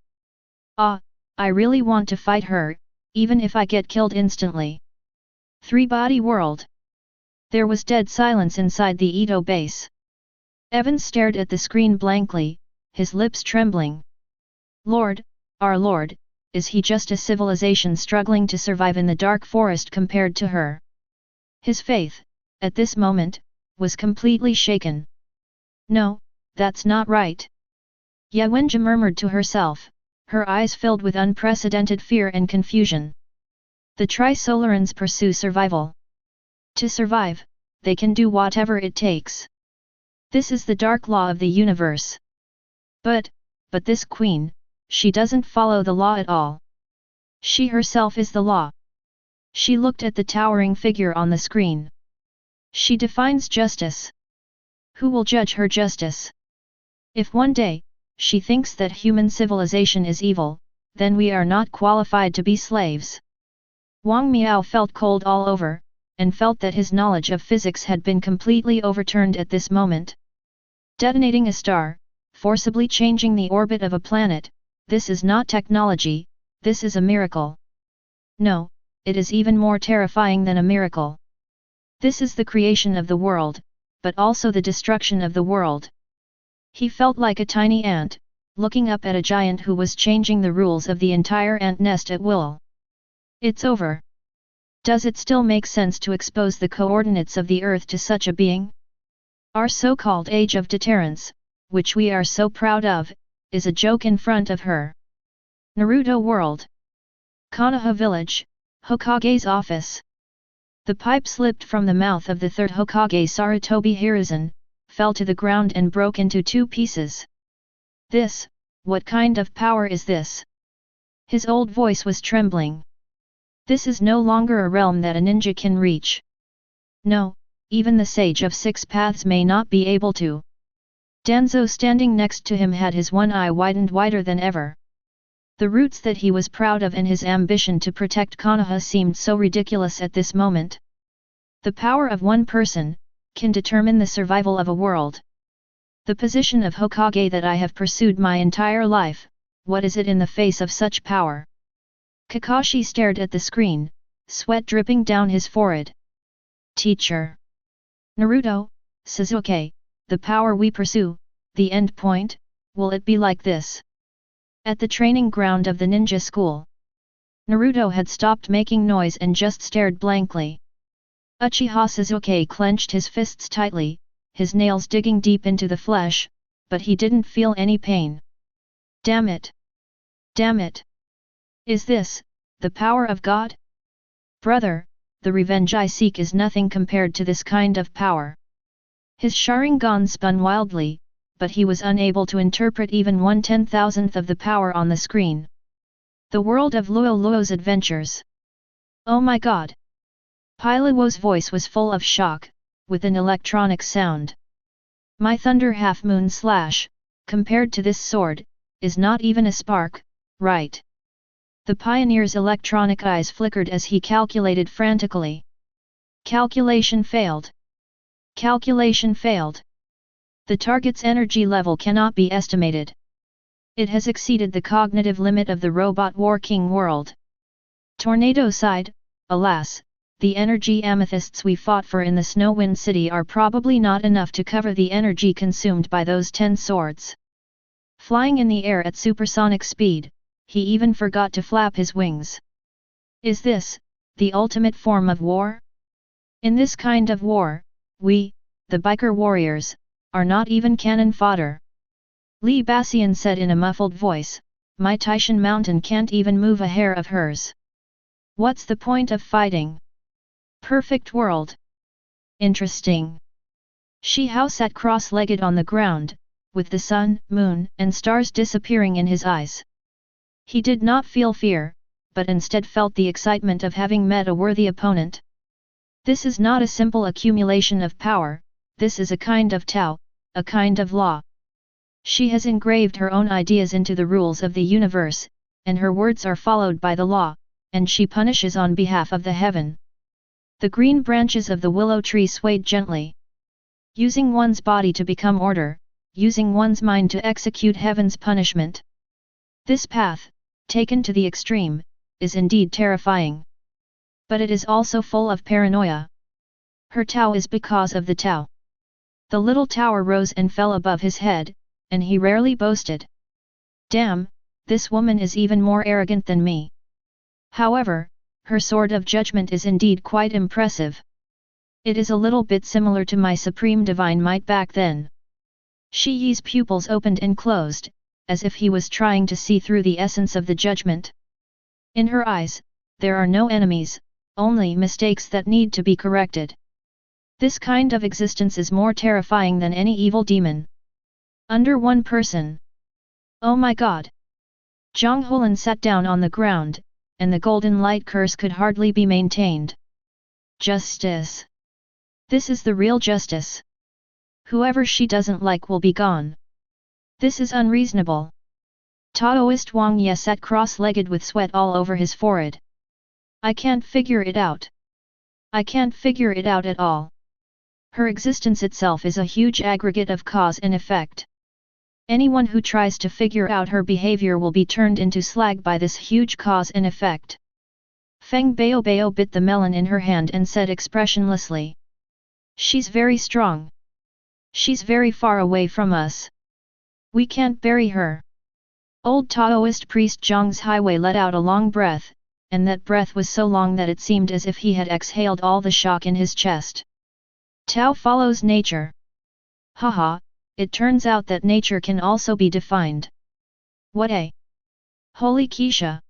Ah, I really want to fight her, even if I get killed instantly. Three-body world. There was dead silence inside the Ito base. Evans stared at the screen blankly, his lips trembling. Lord, our Lord, is he just a civilization struggling to survive in the dark forest compared to her? His faith, at this moment, was completely shaken. No, that's not right. Yawenja murmured to herself, her eyes filled with unprecedented fear and confusion. The Trisolarans pursue survival. To survive, they can do whatever it takes. This is the dark law of the universe. But this queen, she doesn't follow the law at all. She herself is the law. She looked at the towering figure on the screen. She defines justice. Who will judge her justice? If one day, she thinks that human civilization is evil, then we are not qualified to be slaves. Wang Miao felt cold all over, and felt that his knowledge of physics had been completely overturned at this moment. Detonating a star, forcibly changing the orbit of a planet, this is not technology, this is a miracle. No, it is even more terrifying than a miracle. This is the creation of the world, but also the destruction of the world. He felt like a tiny ant, looking up at a giant who was changing the rules of the entire ant nest at will. It's over. Does it still make sense to expose the coordinates of the Earth to such a being? Our so-called age of deterrence, which we are so proud of, is a joke in front of her. Naruto World. Konoha Village, Hokage's office. The pipe slipped from the mouth of the third Hokage Sarutobi Hiruzen, fell to the ground and broke into 2 pieces. This, what kind of power is this? His old voice was trembling. This is no longer a realm that a ninja can reach. No, even the sage of 6 paths may not be able to. Danzo standing next to him had his one eye widened wider than ever. The roots that he was proud of and his ambition to protect Konoha seemed so ridiculous at this moment. The power of one person can determine the survival of a world. The position of Hokage that I have pursued my entire life, what is it in the face of such power? Kakashi stared at the screen, sweat dripping down his forehead. Teacher. Naruto, Sasuke, the power we pursue, the end point, will it be like this? At the training ground of the ninja school. Naruto had stopped making noise and just stared blankly. Uchiha Sasuke clenched his fists tightly, his nails digging deep into the flesh, but he didn't feel any pain. Damn it! Damn it! Is this the power of God? Brother, the revenge I seek is nothing compared to this kind of power. His Sharingan spun wildly, but he was unable to interpret even 1/10,000th of the power on the screen. The world of Luo Luo's adventures. Oh my god! Pai Luo's voice was full of shock, with an electronic sound. My thunder half-moon slash, compared to this sword, is not even a spark, right? The pioneer's electronic eyes flickered as he calculated frantically. Calculation failed. Calculation failed. The target's energy level cannot be estimated. It has exceeded the cognitive limit of the robot War King world. Tornado sighed, alas, the energy amethysts we fought for in the Snowwind City are probably not enough to cover the energy consumed by those 10 swords. Flying in the air at supersonic speed, he even forgot to flap his wings. Is this, the ultimate form of war? In this kind of war, we, the biker warriors, are not even cannon fodder. Li Bassian said in a muffled voice, my Taishan mountain can't even move a hair of hers. What's the point of fighting? Perfect world. Interesting. Shi Hao sat cross-legged on the ground, with the sun, moon, and stars disappearing in his eyes. He did not feel fear, but instead felt the excitement of having met a worthy opponent. This is not a simple accumulation of power, this is a kind of Tao, a kind of law. She has engraved her own ideas into the rules of the universe, and her words are followed by the law, and she punishes on behalf of the heaven. The green branches of the willow tree swayed gently. Using one's body to become order, using one's mind to execute heaven's punishment. This path, taken to the extreme, is indeed terrifying. But it is also full of paranoia. Her Tao is because of the Tao. The little tower rose and fell above his head, and he rarely boasted. Damn, this woman is even more arrogant than me. However, her sword of judgment is indeed quite impressive. It is a little bit similar to my supreme divine might back then. Shi Yi's pupils opened and closed, as if he was trying to see through the essence of the judgment. In her eyes, there are no enemies, only mistakes that need to be corrected. This kind of existence is more terrifying than any evil demon. Under one person. Oh my god! Zhang Hulan sat down on the ground, and the golden light curse could hardly be maintained. Justice! This is the real justice. Whoever she doesn't like will be gone. This is unreasonable. Taoist Wang Ye sat cross-legged with sweat all over his forehead. I can't figure it out. I can't figure it out at all. Her existence itself is a huge aggregate of cause and effect. Anyone who tries to figure out her behavior will be turned into slag by this huge cause and effect. Feng Baobao bit the melon in her hand and said expressionlessly. She's very strong. She's very far away from us. We can't bury her. Old Taoist priest Zhang's Highway let out a long breath, and that breath was so long that it seemed as if he had exhaled all the shock in his chest. Tao follows nature. Haha, it turns out that nature can also be defined. What a holy Keisha!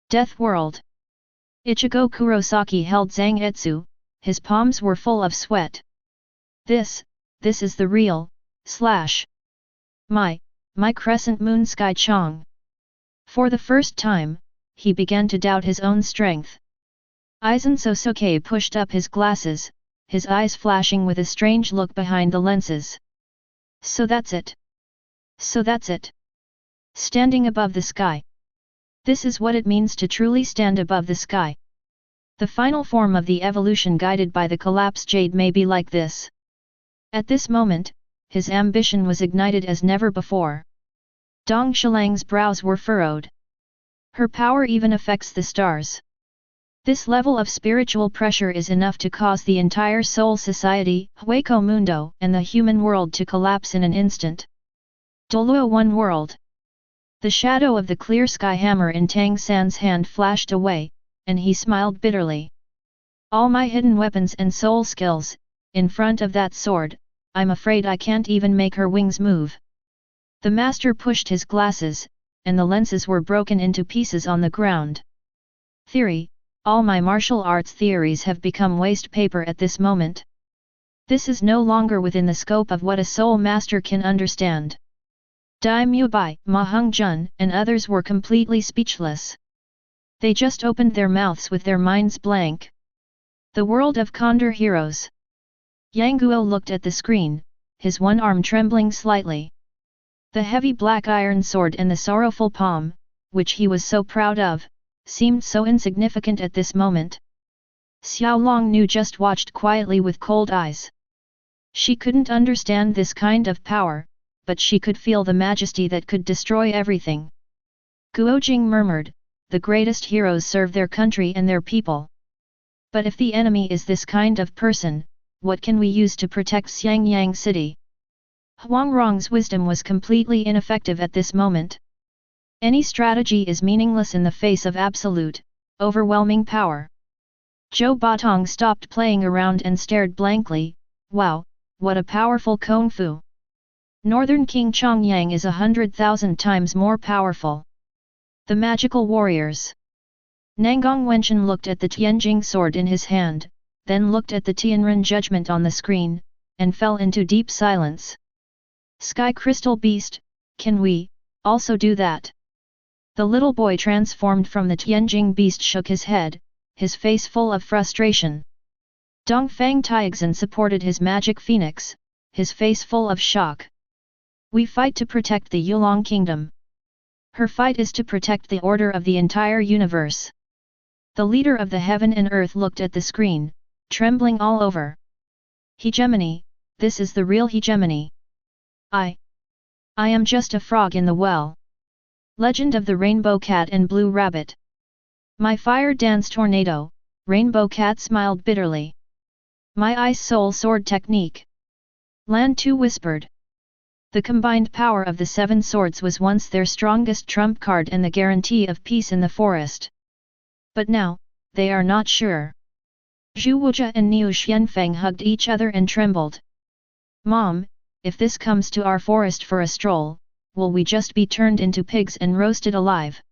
Death world! Ichigo Kurosaki held Zhang Etsu, his palms were full of sweat. This is the real, my crescent moon sky Chong. For the first time, he began to doubt his own strength. Aizen Sosuke pushed up his glasses, his eyes flashing with a strange look behind the lenses. So that's it. So that's it. Standing above the sky. This is what it means to truly stand above the sky. The final form of the evolution guided by the collapsed jade may be like this. At this moment, his ambition was ignited as never before. Dong Shilang's brows were furrowed. Her power even affects the stars. This level of spiritual pressure is enough to cause the entire soul society, Hueco Mundo, and the human world to collapse in an instant. Doluo One World. The shadow of the clear sky hammer in Tang San's hand flashed away, and he smiled bitterly. All my hidden weapons and soul skills, in front of that sword, I'm afraid I can't even make her wings move. The master pushed his glasses, and the lenses were broken into pieces on the ground. Theory, All my martial arts theories have become waste paper at this moment. This is no longer within the scope of what a soul master can understand. Dai Mubai, Ma Hung-jun, and others were completely speechless. They just opened their mouths with their minds blank. The world of Condor heroes. Yang Guo looked at the screen, his one arm trembling slightly. The heavy black iron sword and the sorrowful palm, which he was so proud of, seemed so insignificant at this moment. Xiao Longnu just watched quietly with cold eyes. She couldn't understand this kind of power, but she could feel the majesty that could destroy everything. Guojing murmured, the greatest heroes serve their country and their people. But if the enemy is this kind of person, what can we use to protect Xiangyang City? Huang Rong's wisdom was completely ineffective at this moment. Any strategy is meaningless in the face of absolute, overwhelming power. Zhou Batong stopped playing around and stared blankly. Wow, what a powerful Kung Fu! Northern King Chongyang is 100,000 times more powerful. The magical warriors. Nangang Wenchen looked at the Tianjing sword in his hand, then looked at the Tianren judgment on the screen, and fell into deep silence. Sky Crystal Beast, can we also do that? The little boy transformed from the Tianjing beast shook his head, his face full of frustration. Dongfang Taixin supported his magic phoenix, his face full of shock. We fight to protect the Yulong Kingdom. Her fight is to protect the order of the entire universe. The leader of the heaven and earth looked at the screen, trembling all over. Hegemony, this is the real hegemony. I am just a frog in the well. Legend of the Rainbow Cat and Blue Rabbit. My fire dance tornado, Rainbow Cat smiled bitterly. My ice soul sword technique. Lan Tu whispered. The combined power of the seven swords was once their strongest trump card and the guarantee of peace in the forest. But now, they are not sure. Zhu Wujia and Niu Xianfeng hugged each other and trembled. Mom, if this comes to our forest for a stroll, will we just be turned into pigs and roasted alive?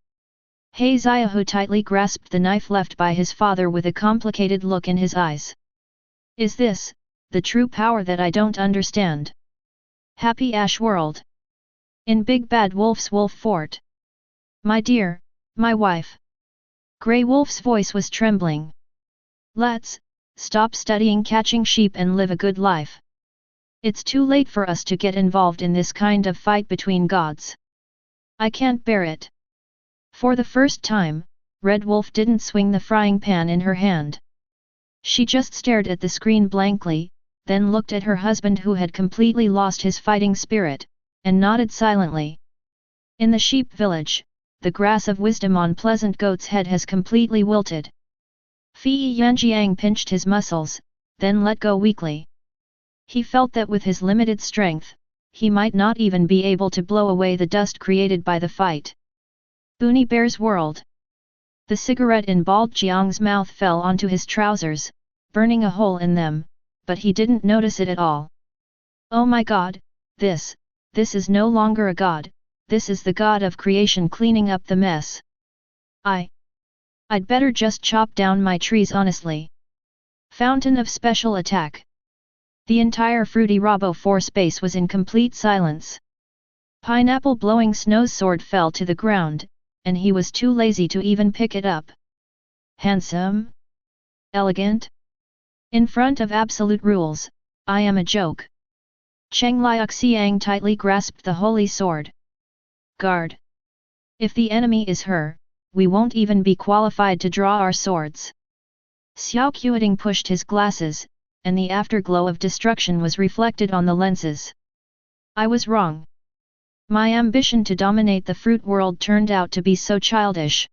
He Xiaohu tightly grasped the knife left by his father with a complicated look in his eyes. Is this the true power that I don't understand? Happy Ash World. In Big Bad Wolf's Wolf Fort. My dear, my wife. Grey Wolf's voice was trembling. Let's stop studying catching sheep and live a good life. It's too late for us to get involved in this kind of fight between gods. I can't bear it. For the first time, Red Wolf didn't swing the frying pan in her hand. She just stared at the screen blankly, then looked at her husband who had completely lost his fighting spirit, and nodded silently. In the sheep village, the grass of wisdom on Pleasant Goat's head has completely wilted. Fei Yanjiang pinched his muscles, then let go weakly. He felt that with his limited strength, he might not even be able to blow away the dust created by the fight. Boonie Bear's world. The cigarette in Bald Jiang's mouth fell onto his trousers, burning a hole in them, but he didn't notice it at all. Oh my god, this is no longer a god, this is the god of creation cleaning up the mess. I'd better just chop down my trees honestly. Fountain of special attack. The entire Fruity Robo 4 space was in complete silence. Pineapple Blowing Snow's sword fell to the ground, and he was too lazy to even pick it up. Handsome? Elegant? In front of absolute rules, I am a joke. Cheng Liuxiang tightly grasped the holy sword. Guard! If the enemy is her, we won't even be qualified to draw our swords. Xiao Qiuting pushed his glasses, and the afterglow of destruction was reflected on the lenses. I was wrong. My ambition to dominate the fruit world turned out to be so childish.